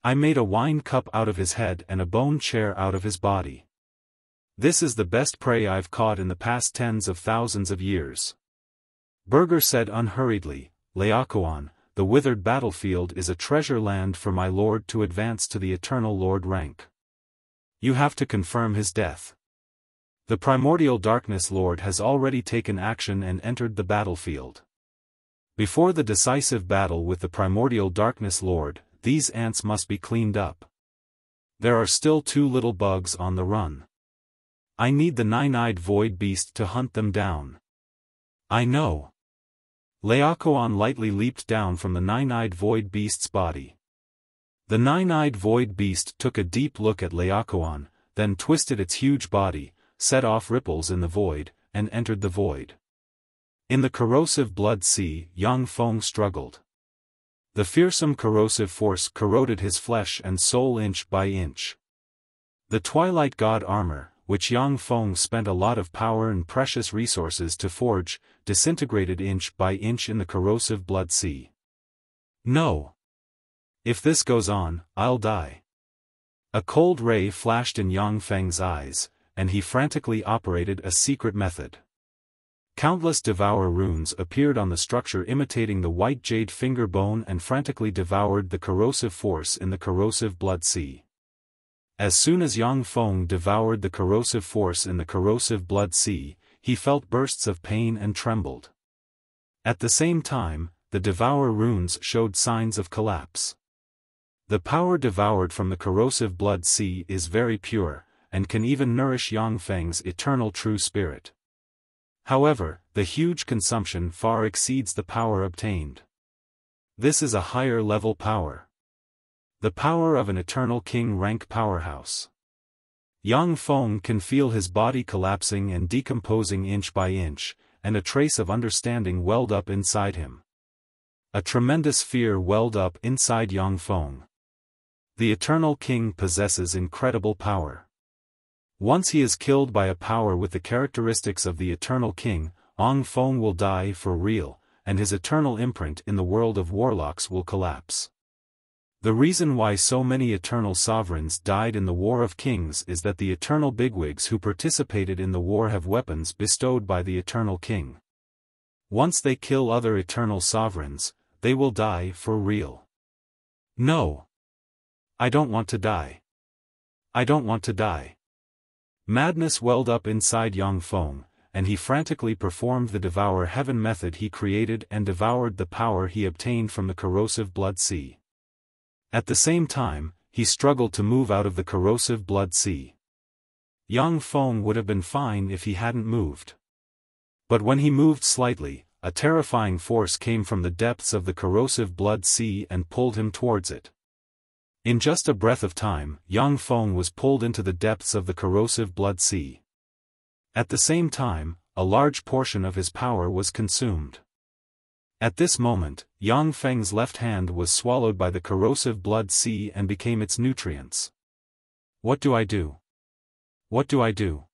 I made a wine cup out of his head and a bone chair out of his body. This is the best prey I've caught in the past tens of thousands of years." Burger said unhurriedly, "Laocoon, the withered battlefield is a treasure land for my lord to advance to the Eternal Lord rank. You have to confirm his death. The primordial darkness lord has already taken action and entered the battlefield. Before the decisive battle with the primordial darkness lord, these ants must be cleaned up. There are still 2 little bugs on the run. I need the nine-eyed void beast to hunt them down." "I know." Laocoon lightly leaped down from the nine-eyed void beast's body. The nine-eyed void beast took a deep look at Laocoon, then twisted its huge body, set off ripples in the void, and entered the void. In the corrosive blood sea, Yang Feng struggled. The fearsome corrosive force corroded his flesh and soul inch by inch. The Twilight God armor, which Yang Feng spent a lot of power and precious resources to forge, disintegrated inch by inch in the corrosive blood sea. "No. If this goes on, I'll die." A cold ray flashed in Yang Feng's eyes, and he frantically operated a secret method. Countless devour runes appeared on the structure imitating the white jade finger bone and frantically devoured the corrosive force in the corrosive blood sea. As soon as Yang Feng devoured the corrosive force in the corrosive blood sea, he felt bursts of pain and trembled. At the same time, the devour runes showed signs of collapse. The power devoured from the corrosive blood sea is very pure, and can even nourish Yang Feng's eternal true spirit. However, the huge consumption far exceeds the power obtained. This is a higher level power. The power of an eternal king rank powerhouse. Yang Feng can feel his body collapsing and decomposing inch by inch, and a trace of understanding welled up inside him. A tremendous fear welled up inside Yang Feng. The eternal king possesses incredible power. Once he is killed by a power with the characteristics of the Eternal King, Yang Feng will die for real, and his eternal imprint in the world of warlocks will collapse. The reason why so many eternal sovereigns died in the War of Kings is that the eternal bigwigs who participated in the war have weapons bestowed by the Eternal King. Once they kill other eternal sovereigns, they will die for real. "No. I don't want to die. I don't want to die." Madness welled up inside Yang Feng, and he frantically performed the Devour Heaven method he created and devoured the power he obtained from the corrosive blood sea. At the same time, he struggled to move out of the corrosive blood sea. Yang Feng would have been fine if he hadn't moved. But when he moved slightly, a terrifying force came from the depths of the corrosive blood sea and pulled him towards it. In just a breath of time, Yang Feng was pulled into the depths of the corrosive blood sea. At the same time, a large portion of his power was consumed. At this moment, Yang Feng's left hand was swallowed by the corrosive blood sea and became its nutrients. What do I do? What do I do?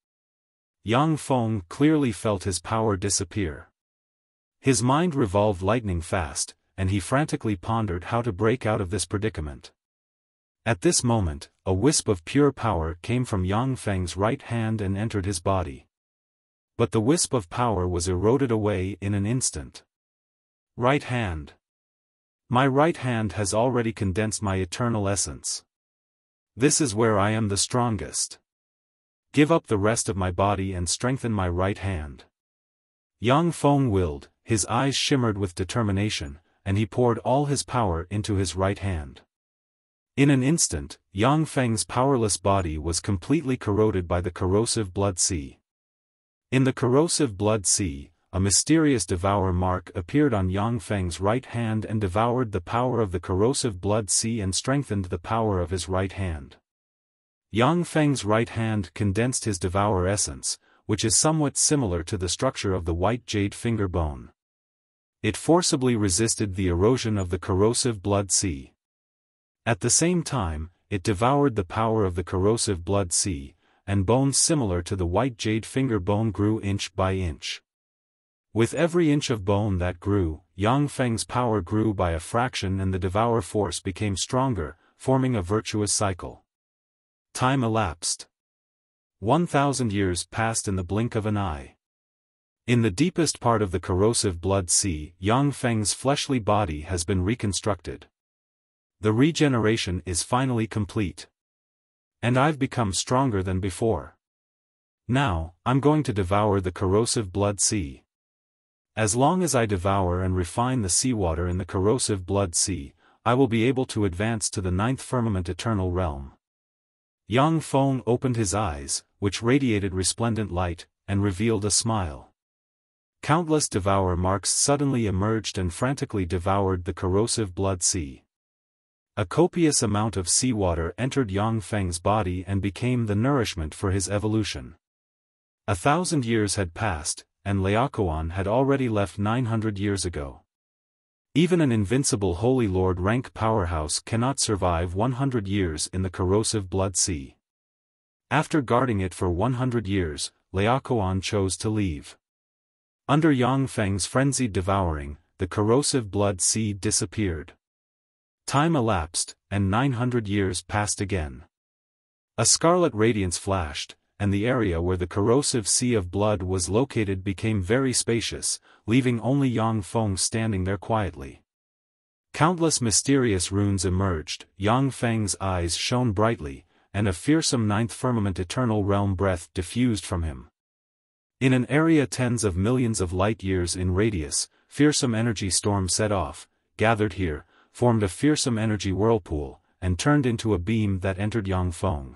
Yang Feng clearly felt his power disappear. His mind revolved lightning fast, and he frantically pondered how to break out of this predicament. At this moment, a wisp of pure power came from Yang Feng's right hand and entered his body. But the wisp of power was eroded away in an instant. Right hand. My right hand has already condensed my eternal essence. This is where I am the strongest. Give up the rest of my body and strengthen my right hand. Yang Feng willed, his eyes shimmered with determination, and he poured all his power into his right hand. In an instant, Yang Feng's powerless body was completely corroded by the corrosive blood sea. In the corrosive blood sea, a mysterious devour mark appeared on Yang Feng's right hand and devoured the power of the corrosive blood sea and strengthened the power of his right hand. Yang Feng's right hand condensed his devour essence, which is somewhat similar to the structure of the white jade finger bone. It forcibly resisted the erosion of the corrosive blood sea. At the same time, it devoured the power of the corrosive blood sea, and bones similar to the white jade finger bone grew inch by inch. With every inch of bone that grew, Yang Feng's power grew by a fraction and the devour force became stronger, forming a virtuous cycle. Time elapsed. 1,000 years passed in the blink of an eye. In the deepest part of the corrosive blood sea, Yang Feng's fleshly body has been reconstructed. The regeneration is finally complete. And I've become stronger than before. Now, I'm going to devour the corrosive blood sea. As long as I devour and refine the seawater in the corrosive blood sea, I will be able to advance to the ninth firmament eternal realm. Yang Feng opened his eyes, which radiated resplendent light, and revealed a smile. Countless devour marks suddenly emerged and frantically devoured the corrosive blood sea. A copious amount of seawater entered Yang Feng's body and became the nourishment for his evolution. 1,000 years had passed, and Laocoon had already left 900 years ago. Even an invincible Holy Lord rank powerhouse cannot survive 100 years in the corrosive blood sea. After guarding it for 100 years, Laocoon chose to leave. Under Yang Feng's frenzied devouring, the corrosive blood sea disappeared. Time elapsed, and 900 years passed again. A scarlet radiance flashed, and the area where the corrosive sea of blood was located became very spacious, leaving only Yang Feng standing there quietly. Countless mysterious runes emerged, Yang Feng's eyes shone brightly, and a fearsome ninth firmament eternal realm breath diffused from him. In an area tens of millions of light-years in radius, fearsome energy storm set off, gathered here, formed a fearsome energy whirlpool, and turned into a beam that entered Yang Feng.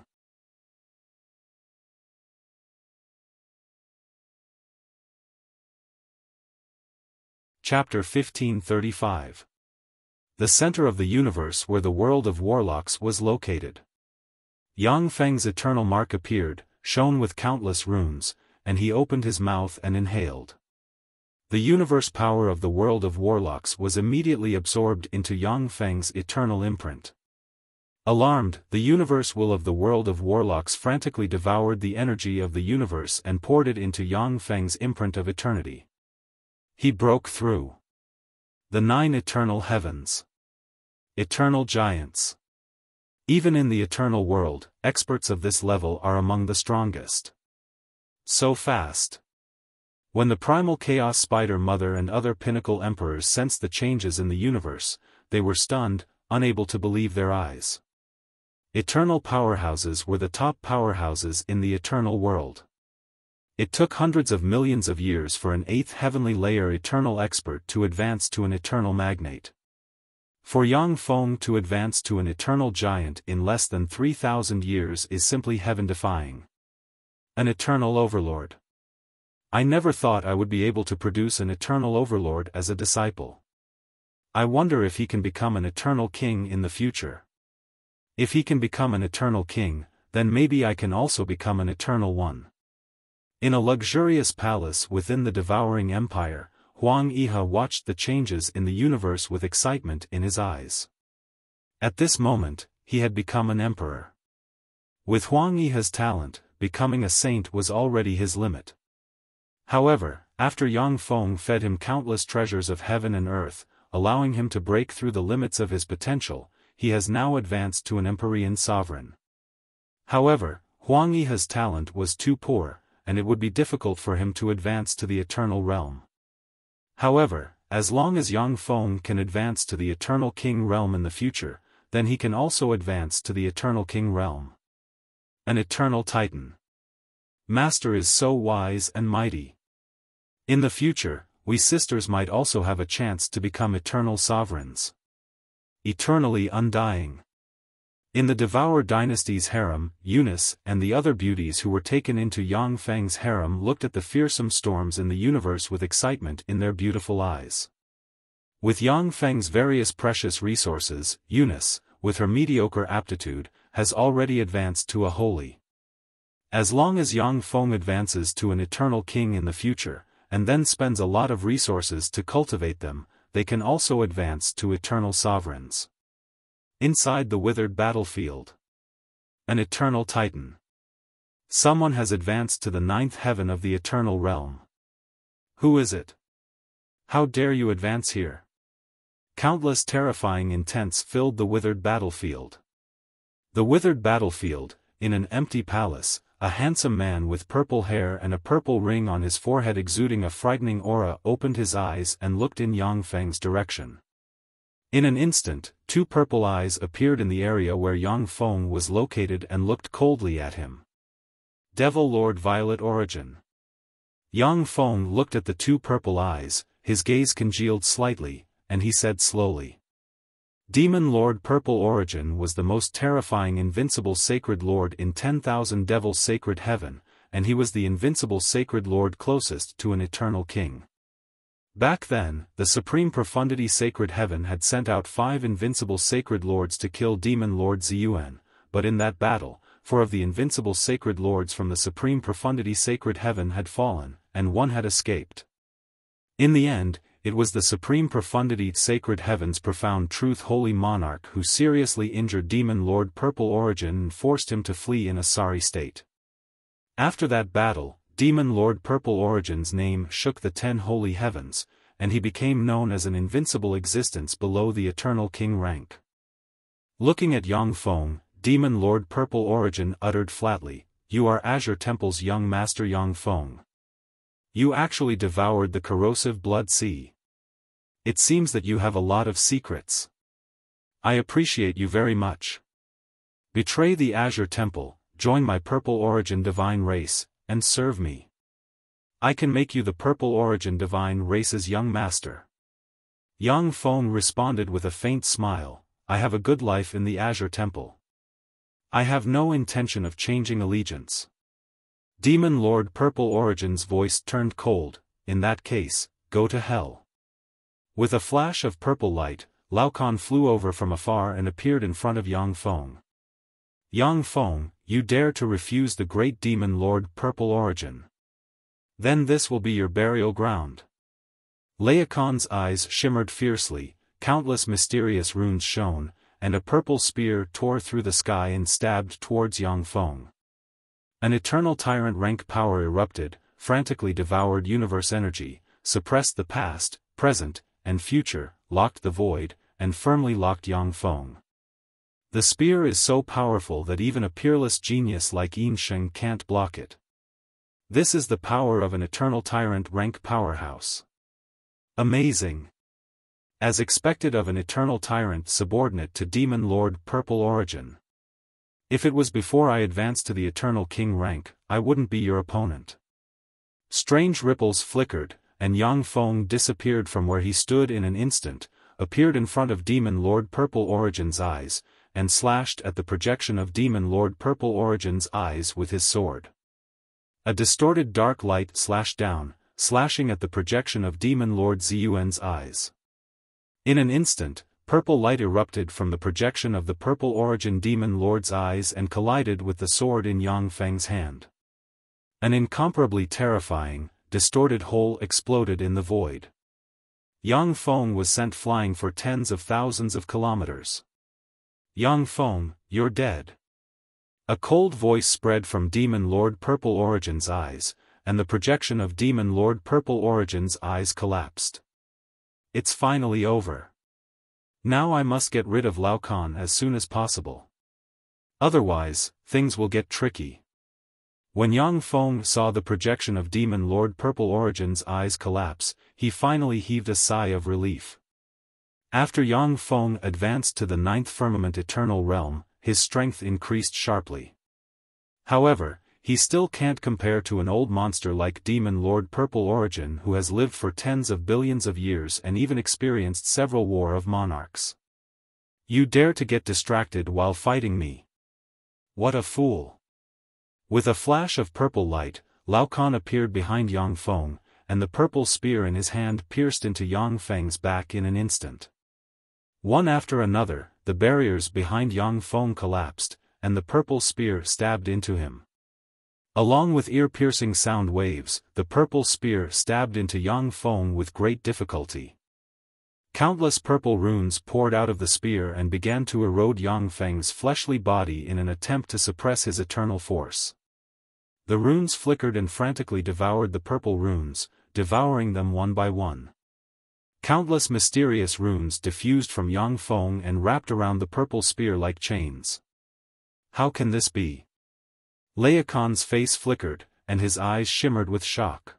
Chapter 1535. The center of the universe where the world of warlocks was located. Yang Feng's eternal mark appeared, shone with countless runes, and he opened his mouth and inhaled. The universe power of the world of warlocks was immediately absorbed into Yang Feng's eternal imprint. Alarmed, the universe will of the world of warlocks frantically devoured the energy of the universe and poured it into Yang Feng's imprint of eternity. He broke through. The 9 eternal heavens. Eternal giants. Even in the eternal world, experts of this level are among the strongest. So fast. When the primal chaos spider mother and other pinnacle emperors sensed the changes in the universe, they were stunned, unable to believe their eyes. Eternal powerhouses were the top powerhouses in the eternal world. It took hundreds of millions of years for an 8th heavenly layer eternal expert to advance to an eternal magnate. For Yang Feng to advance to an eternal giant in less than 3,000 years is simply heaven-defying. An eternal overlord. I never thought I would be able to produce an eternal overlord as a disciple. I wonder if he can become an eternal king in the future. If he can become an eternal king, then maybe I can also become an eternal one. In a luxurious palace within the devouring empire, Huang Yihe watched the changes in the universe with excitement in his eyes. At this moment, he had become an emperor. With Huang Yihe's talent, becoming a saint was already his limit. However, after Yang Feng fed him countless treasures of heaven and earth, allowing him to break through the limits of his potential, he has now advanced to an empyrean sovereign. However, Huang Yihe's talent was too poor, and it would be difficult for him to advance to the eternal realm. However, as long as Yang Feng can advance to the eternal king realm in the future, then he can also advance to the eternal king realm. An eternal titan. Master is so wise and mighty. In the future, we sisters might also have a chance to become eternal sovereigns. Eternally undying. In the Devour dynasty's harem, Eunice and the other beauties who were taken into Yang Feng's harem looked at the fearsome storms in the universe with excitement in their beautiful eyes. With Yang Feng's various precious resources, Eunice, with her mediocre aptitude, has already advanced to a holy. As long as Yang Feng advances to an eternal king in the future, and then spends a lot of resources to cultivate them, they can also advance to eternal sovereigns. Inside the withered battlefield. An eternal titan. Someone has advanced to the 9th heaven of the eternal realm. Who is it? How dare you advance here? Countless terrifying intents filled the withered battlefield. The withered battlefield, in an empty palace, a handsome man with purple hair and a purple ring on his forehead exuding a frightening aura opened his eyes and looked in Yang Feng's direction. In an instant, 2 purple eyes appeared in the area where Yang Feng was located and looked coldly at him. Devil Lord Violet Origin. Yang Feng looked at the 2 purple eyes, his gaze congealed slightly, and he said slowly. Demon Lord Purple Origin was the most terrifying invincible sacred lord in 10,000 Devil Sacred Heaven, and he was the invincible sacred lord closest to an eternal king. Back then, the Supreme Profundity Sacred Heaven had sent out 5 invincible sacred lords to kill Demon Lord Ziyuan, but in that battle, 4 of the invincible sacred lords from the Supreme Profundity Sacred Heaven had fallen, and 1 had escaped. In the end, it was the Supreme Profundity Sacred Heaven's Profound Truth Holy Monarch who seriously injured Demon Lord Purple Origin and forced him to flee in a sorry state. After that battle, Demon Lord Purple Origin's name shook the 10 holy heavens, and he became known as an invincible existence below the Eternal King rank. Looking at Yang Feng, Demon Lord Purple Origin uttered flatly, "You are Azure Temple's young master Yang Feng. You actually devoured the corrosive blood sea. It seems that you have a lot of secrets. I appreciate you very much. Betray the Azure Temple, join my Purple Origin divine race, and serve me. I can make you the Purple Origin divine race's young master." Yang Feng responded with a faint smile, "I have a good life in the Azure Temple. I have no intention of changing allegiance." Demon Lord Purple Origin's voice turned cold, "In that case, go to hell." With a flash of purple light, Laocan flew over from afar and appeared in front of Yang Feng. "Yang Feng, you dare to refuse the great Demon Lord Purple Origin. Then this will be your burial ground." Laocan's eyes shimmered fiercely, countless mysterious runes shone, and a purple spear tore through the sky and stabbed towards Yang Feng. An eternal tyrant rank power erupted, frantically devoured universe energy, suppressed the past, present, and future, locked the void, and firmly locked Yang Feng. The spear is so powerful that even a peerless genius like Yin Sheng can't block it. This is the power of an eternal tyrant rank powerhouse. Amazing. As expected of an eternal tyrant subordinate to Demon Lord Purple Origin. If it was before I advanced to the eternal king rank, I wouldn't be your opponent. Strange ripples flickered, and Yang Feng disappeared from where he stood in an instant, appeared in front of Demon Lord Purple Origin's eyes, and slashed at the projection of Demon Lord Purple Origin's eyes with his sword. A distorted dark light slashed down, slashing at the projection of Demon Lord Ziyuan's eyes. In an instant, purple light erupted from the projection of the Purple Origin Demon Lord's eyes and collided with the sword in Yang Feng's hand. An incomparably terrifying, distorted hole exploded in the void. Yang Feng was sent flying for tens of thousands of kilometers. Yang Feng, you're dead. A cold voice spread from Demon Lord Purple Origin's eyes, and the projection of Demon Lord Purple Origin's eyes collapsed. It's finally over. Now I must get rid of Lao Kan as soon as possible. Otherwise, things will get tricky. When Yang Feng saw the projection of Demon Lord Purple Origin's eyes collapse, he finally heaved a sigh of relief. After Yang Feng advanced to the 9th firmament eternal realm, his strength increased sharply. However, he still can't compare to an old monster like Demon Lord Purple Origin who has lived for tens of billions of years and even experienced several War of Monarchs. You dare to get distracted while fighting me? What a fool! With a flash of purple light, Lao Kan appeared behind Yang Feng, and the purple spear in his hand pierced into Yang Feng's back in an instant. One after another, the barriers behind Yang Feng collapsed, and the purple spear stabbed into him. Along with ear-piercing sound waves, the purple spear stabbed into Yang Feng with great difficulty. Countless purple runes poured out of the spear and began to erode Yang Feng's fleshly body in an attempt to suppress his eternal force. The runes flickered and frantically devoured the purple runes, devouring them one by one. Countless mysterious runes diffused from Yang Feng and wrapped around the purple spear like chains. How can this be? Lao Kan's face flickered, and his eyes shimmered with shock.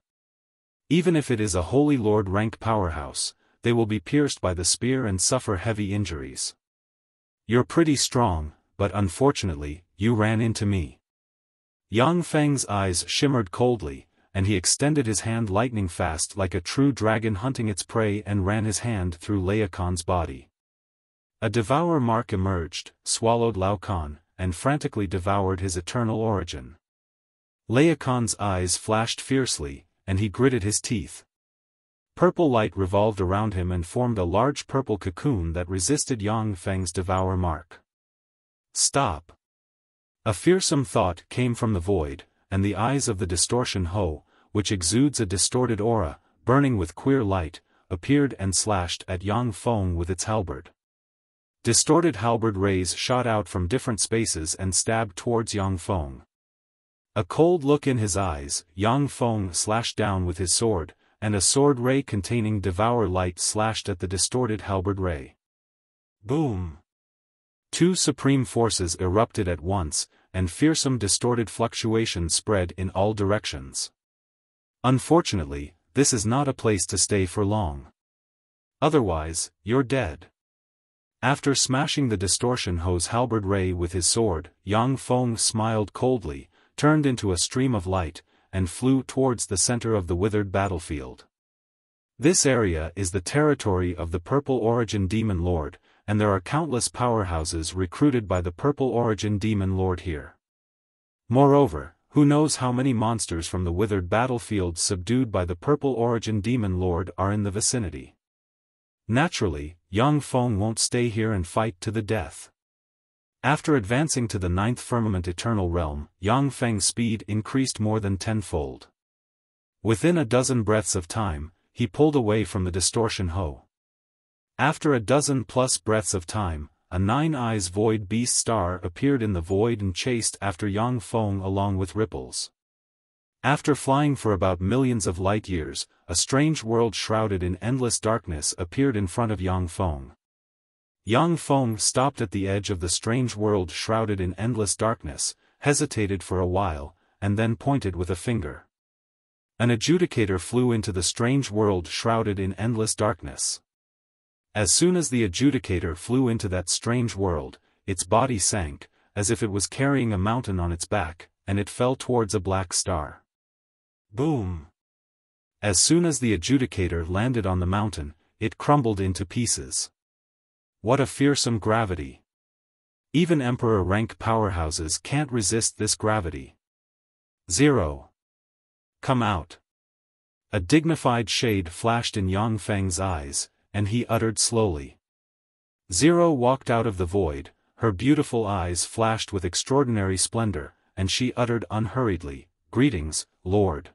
Even if it is a Holy Lord rank powerhouse, they will be pierced by the spear and suffer heavy injuries. You're pretty strong, but unfortunately, you ran into me. Yang Feng's eyes shimmered coldly, and he extended his hand lightning fast like a true dragon hunting its prey and ran his hand through Lao Kan's body. A devour mark emerged, swallowed Lao Kan, and frantically devoured his eternal origin. Lao Kan's eyes flashed fiercely, and he gritted his teeth. Purple light revolved around him and formed a large purple cocoon that resisted Yang Feng's devour mark. Stop! A fearsome thought came from the void, and the eyes of the distortion Ho, which exudes a distorted aura, burning with queer light, appeared and slashed at Yang Feng with its halberd. Distorted halberd rays shot out from different spaces and stabbed towards Yang Feng. A cold look in his eyes, Yang Feng slashed down with his sword, and a sword ray containing devour light slashed at the distorted halberd ray. Boom! Two supreme forces erupted at once, and fearsome distorted fluctuations spread in all directions. Unfortunately, this is not a place to stay for long. Otherwise, you're dead. After smashing the distortion Ho's halberd ray with his sword, Yang Feng smiled coldly, turned into a stream of light, and flew towards the center of the withered battlefield. This area is the territory of the Purple Origin Demon Lord, and there are countless powerhouses recruited by the Purple Origin Demon Lord here. Moreover, who knows how many monsters from the withered battlefield subdued by the Purple Origin Demon Lord are in the vicinity. Naturally, Yang Feng won't stay here and fight to the death. After advancing to the 9th firmament eternal realm, Yang Feng's speed increased more than tenfold. Within a dozen breaths of time, he pulled away from the distortion Ho. After a dozen plus breaths of time, a 9 eyes void beast star appeared in the void and chased after Yang Feng along with ripples. After flying for about millions of light years, a strange world shrouded in endless darkness appeared in front of Yang Feng. Yang Feng stopped at the edge of the strange world shrouded in endless darkness, hesitated for a while, and then pointed with a finger. An adjudicator flew into the strange world shrouded in endless darkness. As soon as the adjudicator flew into that strange world, its body sank, as if it was carrying a mountain on its back, and it fell towards a black star. Boom! As soon as the adjudicator landed on the mountain, it crumbled into pieces. What a fearsome gravity! Even Emperor rank powerhouses can't resist this gravity. 0. Come out. A dignified shade flashed in Yang Feng's eyes, and he uttered slowly. 0 walked out of the void, her beautiful eyes flashed with extraordinary splendor, and she uttered unhurriedly, "Greetings, Lord."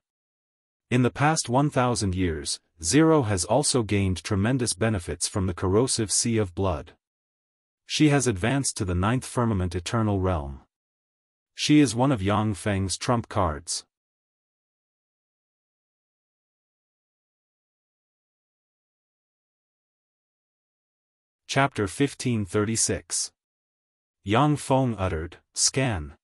In the past 1,000 years, Zero has also gained tremendous benefits from the corrosive sea of blood. She has advanced to the 9th firmament eternal realm. She is one of Yang Feng's trump cards. Chapter 1536. Yang Feng uttered, "Scan."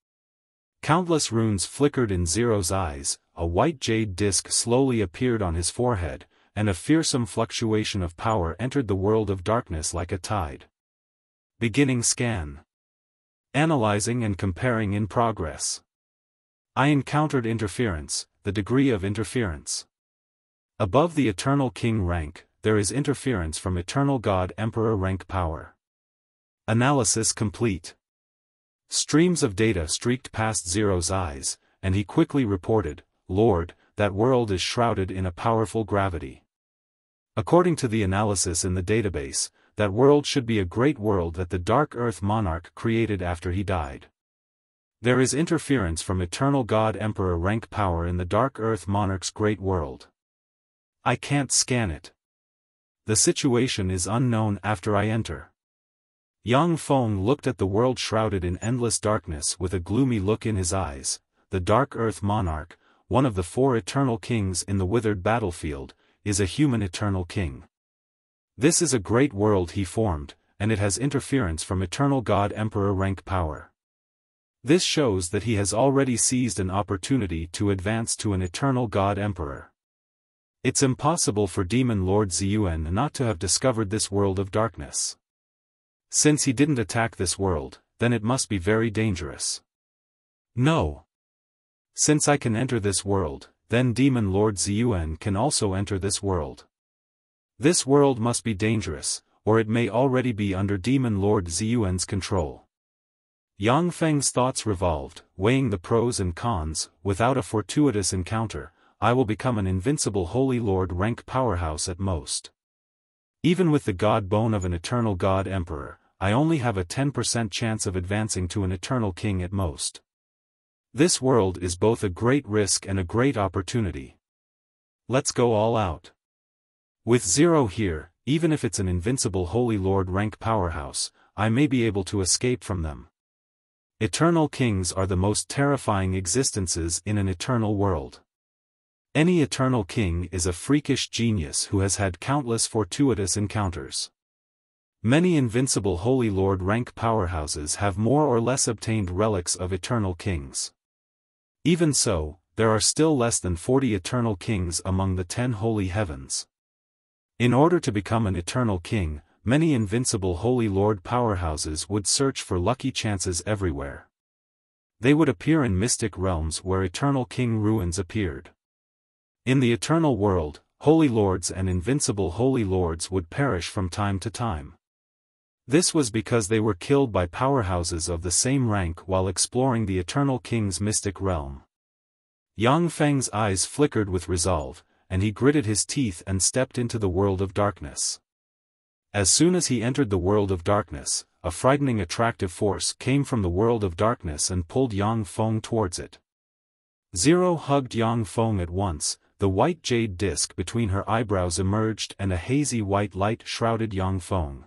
Countless runes flickered in Zero's eyes, a white jade disc slowly appeared on his forehead, and a fearsome fluctuation of power entered the world of darkness like a tide. Beginning scan. Analyzing and comparing in progress. I encountered interference, the degree of interference. Above the Eternal King rank, there is interference from Eternal God Emperor rank power. Analysis complete. Streams of data streaked past Zero's eyes, and he quickly reported, "Lord, that world is shrouded in a powerful gravity. According to the analysis in the database, that world should be a great world that the Dark Earth Monarch created after he died. There is interference from Eternal God Emperor rank power in the Dark Earth Monarch's great world. I can't scan it. The situation is unknown after I enter." Yang Feng looked at the world shrouded in endless darkness with a gloomy look in his eyes. The Dark Earth Monarch, one of the 4 eternal kings in the withered battlefield, is a human eternal king. This is a great world he formed, and it has interference from Eternal God Emperor rank power. This shows that he has already seized an opportunity to advance to an Eternal God Emperor. It's impossible for Demon Lord Ziyuan not to have discovered this world of darkness. Since he didn't attack this world, then it must be very dangerous. No. Since I can enter this world, then Demon Lord Ziyuan can also enter this world. This world must be dangerous, or it may already be under Demon Lord Ziyuan's control. Yang Feng's thoughts revolved, weighing the pros and cons. Without a fortuitous encounter, I will become an invincible Holy Lord rank powerhouse at most. Even with the God bone of an Eternal God Emperor, I only have a 10% chance of advancing to an Eternal King at most. This world is both a great risk and a great opportunity. Let's go all out. With Zero here, even if it's an invincible Holy Lord rank powerhouse, I may be able to escape from them. Eternal Kings are the most terrifying existences in an eternal world. Any Eternal King is a freakish genius who has had countless fortuitous encounters. Many invincible Holy Lord rank powerhouses have more or less obtained relics of Eternal Kings. Even so, there are still less than 40 Eternal Kings among the 10 holy heavens. In order to become an Eternal King, many invincible Holy Lord powerhouses would search for lucky chances everywhere. They would appear in mystic realms where Eternal King ruins appeared. In the eternal world, Holy Lords and invincible Holy Lords would perish from time to time. This was because they were killed by powerhouses of the same rank while exploring the Eternal King's mystic realm. Yang Feng's eyes flickered with resolve, and he gritted his teeth and stepped into the world of darkness. As soon as he entered the world of darkness, a frightening attractive force came from the world of darkness and pulled Yang Feng towards it. Zero hugged Yang Feng at once. The white jade disc between her eyebrows emerged and a hazy white light shrouded Yang Feng.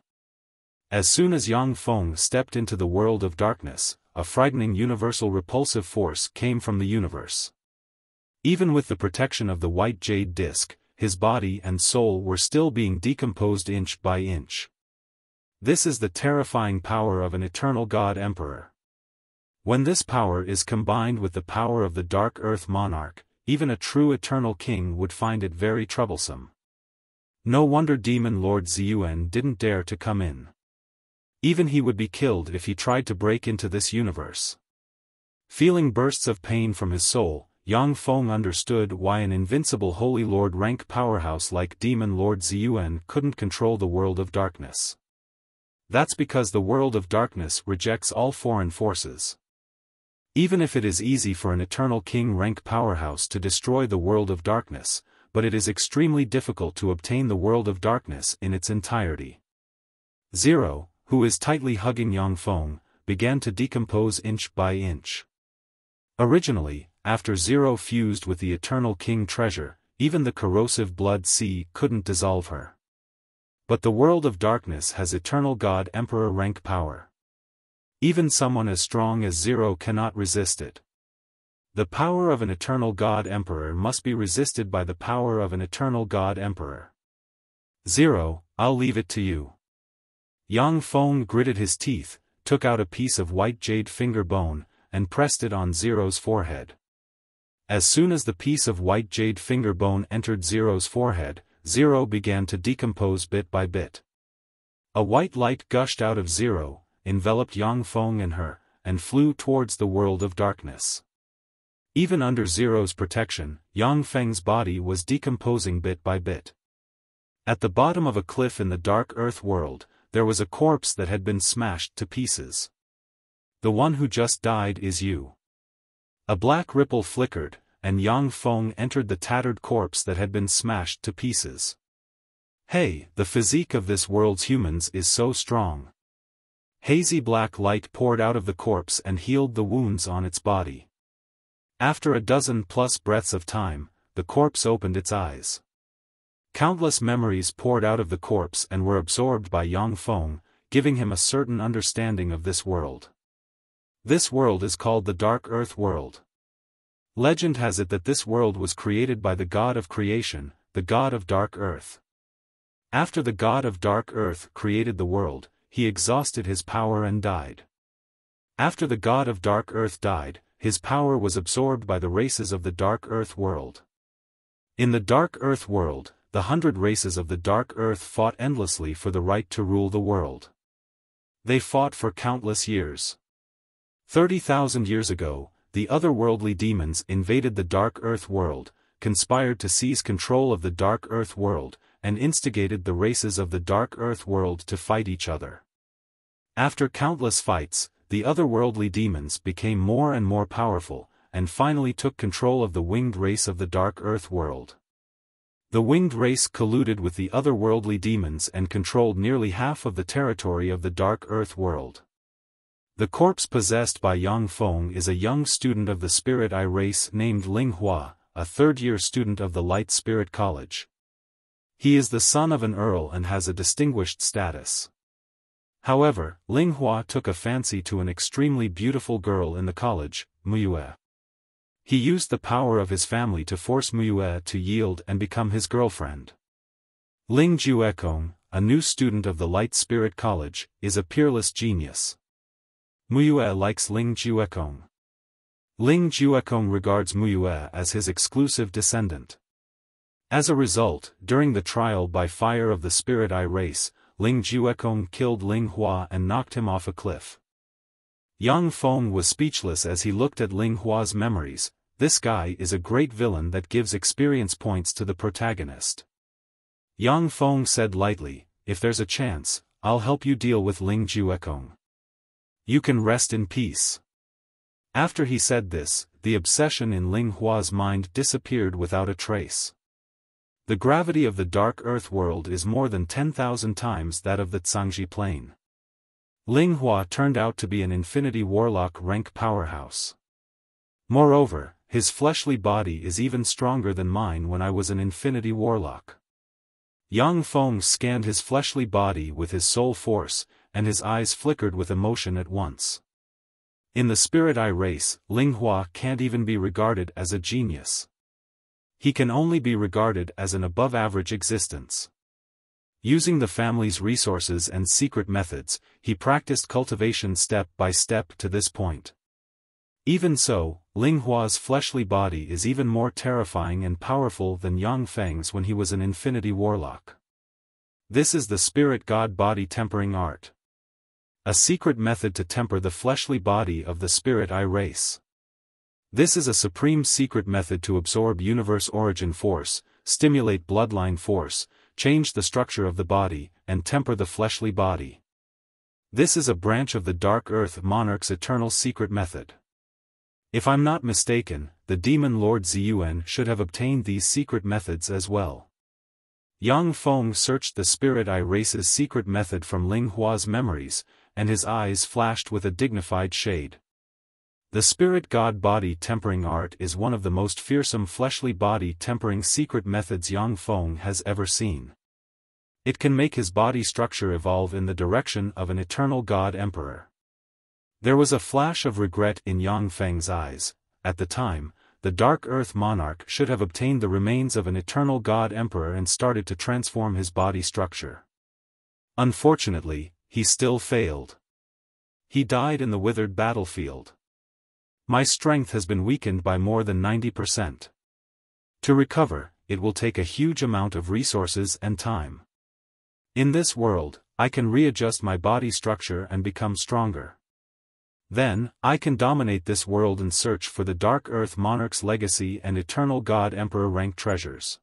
As soon as Yang Feng stepped into the world of darkness, a frightening universal repulsive force came from the universe. Even with the protection of the white jade disc, his body and soul were still being decomposed inch by inch. This is the terrifying power of an Eternal God Emperor. When this power is combined with the power of the Dark Earth Monarch, even a true Eternal King would find it very troublesome. No wonder Demon Lord Ziyuan didn't dare to come in. Even he would be killed if he tried to break into this universe. Feeling bursts of pain from his soul, Yang Feng understood why an invincible Holy Lord rank powerhouse like Demon Lord Ziyuan couldn't control the world of darkness. That's because the world of darkness rejects all foreign forces. Even if it is easy for an Eternal King rank powerhouse to destroy the world of darkness, but it is extremely difficult to obtain the world of darkness in its entirety. Zero, who is tightly hugging Yang Feng, began to decompose inch by inch. Originally, after Zero fused with the Eternal King treasure, even the corrosive blood sea couldn't dissolve her. But the world of darkness has eternal God Emperor rank power. Even someone as strong as Zero cannot resist it. The power of an eternal God Emperor must be resisted by the power of an eternal God Emperor. Zero, I'll leave it to you. Yang Feng gritted his teeth, took out a piece of white jade finger bone, and pressed it on Zero's forehead. As soon as the piece of white jade finger bone entered Zero's forehead, Zero began to decompose bit by bit. A white light gushed out of Zero, enveloped Yang Feng and her, and flew towards the world of darkness. Even under Zero's protection, Yang Feng's body was decomposing bit by bit. At the bottom of a cliff in the dark earth world, there was a corpse that had been smashed to pieces. The one who just died is you. A black ripple flickered, and Yang Feng entered the tattered corpse that had been smashed to pieces. Hey, the physique of this world's humans is so strong. Hazy black light poured out of the corpse and healed the wounds on its body. After a dozen-plus breaths of time, the corpse opened its eyes. Countless memories poured out of the corpse and were absorbed by Yang Feng, giving him a certain understanding of this world. This world is called the Dark Earth World. Legend has it that this world was created by the God of creation, the God of Dark Earth. After the God of Dark Earth created the world, he exhausted his power and died. After the God of Dark Earth died, his power was absorbed by the races of the Dark Earth World. In the Dark Earth World, the 100 races of the Dark Earth fought endlessly for the right to rule the world. They fought for countless years. 30,000 years ago, the otherworldly demons invaded the Dark Earth World, conspired to seize control of the Dark Earth World, and instigated the races of the Dark Earth World to fight each other. After countless fights, the otherworldly demons became more and more powerful, and finally took control of the winged race of the Dark Earth World. The winged race colluded with the otherworldly demons and controlled nearly half of the territory of the Dark Earth World. The corpse possessed by Yang Feng is a young student of the Spirit Eye race named Ling Hua, a third-year student of the Light Spirit College. He is the son of an earl and has a distinguished status. However, Ling Hua took a fancy to an extremely beautiful girl in the college, Muyue. He used the power of his family to force Muyue to yield and become his girlfriend. Ling Juekong, a new student of the Light Spirit College, is a peerless genius. Muyue likes Ling Juekong. Ling Juekong regards Muyue as his exclusive descendant. As a result, during the trial by fire of the Spirit Eye race, Ling Juekong killed Ling Hua and knocked him off a cliff. Yang Feng was speechless as he looked at Ling Hua's memories. This guy is a great villain that gives experience points to the protagonist. Yang Feng said lightly, if there's a chance, I'll help you deal with Ling Juekong. You can rest in peace. After he said this, the obsession in Ling Hua's mind disappeared without a trace. The gravity of the Dark Earth World is more than 10,000 times that of the Zhangji Plain. Ling Hua turned out to be an Infinity Warlock rank powerhouse. Moreover, his fleshly body is even stronger than mine when I was an Infinity Warlock. Yang Feng scanned his fleshly body with his soul force, and his eyes flickered with emotion at once. In the Spirit Eye race, Ling Hua can't even be regarded as a genius. He can only be regarded as an above-average existence. Using the family's resources and secret methods, he practiced cultivation step by step to this point. Even so, Ling Hua's fleshly body is even more terrifying and powerful than Yang Feng's when he was an Infinity Warlock. This is the Spirit God Body Tempering Art. A secret method to temper the fleshly body of the Spirit Eye race. This is a supreme secret method to absorb universe origin force, stimulate bloodline force, change the structure of the body, and temper the fleshly body. This is a branch of the Dark Earth Monarch's eternal secret method. If I'm not mistaken, the Demon Lord Ziyuan should have obtained these secret methods as well. Yang Feng searched the Spirit Eye race's secret method from Ling Hua's memories, and his eyes flashed with a dignified shade. The spirit god body tempering art is one of the most fearsome fleshly body tempering secret methods Yang Feng has ever seen. It can make his body structure evolve in the direction of an eternal god emperor. There was a flash of regret in Yang Feng's eyes. At the time, the Dark Earth monarch should have obtained the remains of an eternal god emperor and started to transform his body structure. Unfortunately, he still failed. He died in the withered battlefield. My strength has been weakened by more than 90%. To recover, it will take a huge amount of resources and time. In this world, I can readjust my body structure and become stronger. Then, I can dominate this world and search for the Dark Earth Monarch's legacy and Eternal God Emperor rank treasures.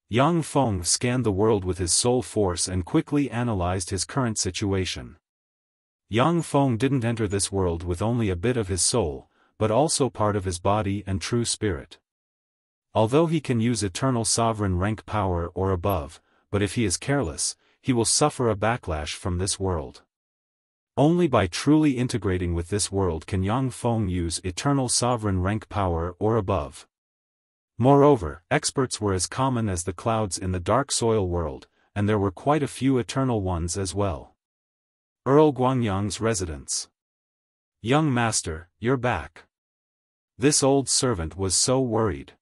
Yang Feng scanned the world with his soul force and quickly analyzed his current situation. Yang Feng didn't enter this world with only a bit of his soul, but also part of his body and true spirit. Although he can use Eternal Sovereign rank power or above, but if he is careless, he will suffer a backlash from this world. Only by truly integrating with this world can Yang Feng use Eternal Sovereign rank power or above. Moreover, experts were as common as the clouds in the Dark Soil world, and there were quite a few eternal ones as well. Earl Guangyang's residence. Young master, you're back. This old servant was so worried.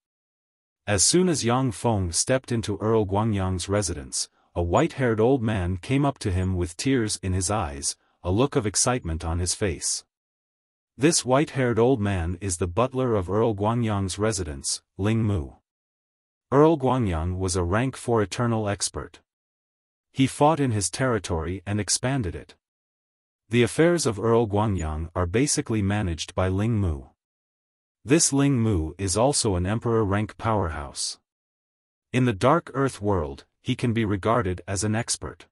As soon as Yang Feng stepped into Earl Guangyang's residence, a white-haired old man came up to him with tears in his eyes, a look of excitement on his face. This white-haired old man is the butler of Earl Guangyang's residence, Ling Mu. Earl Guangyang was a rank 4 eternal expert. He fought in his territory and expanded it. The affairs of Earl Guangyang are basically managed by Ling Mu. This Ling Mu is also an emperor rank powerhouse. In the Dark Earth world, he can be regarded as an expert.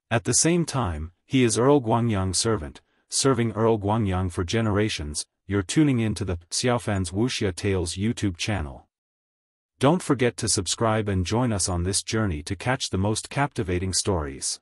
At the same time, he is Earl Guangyang's servant, serving Earl Guangyang for generations. You're tuning in to the Xiaofan's Wuxia Tales YouTube channel. Don't forget to subscribe and join us on this journey to catch the most captivating stories.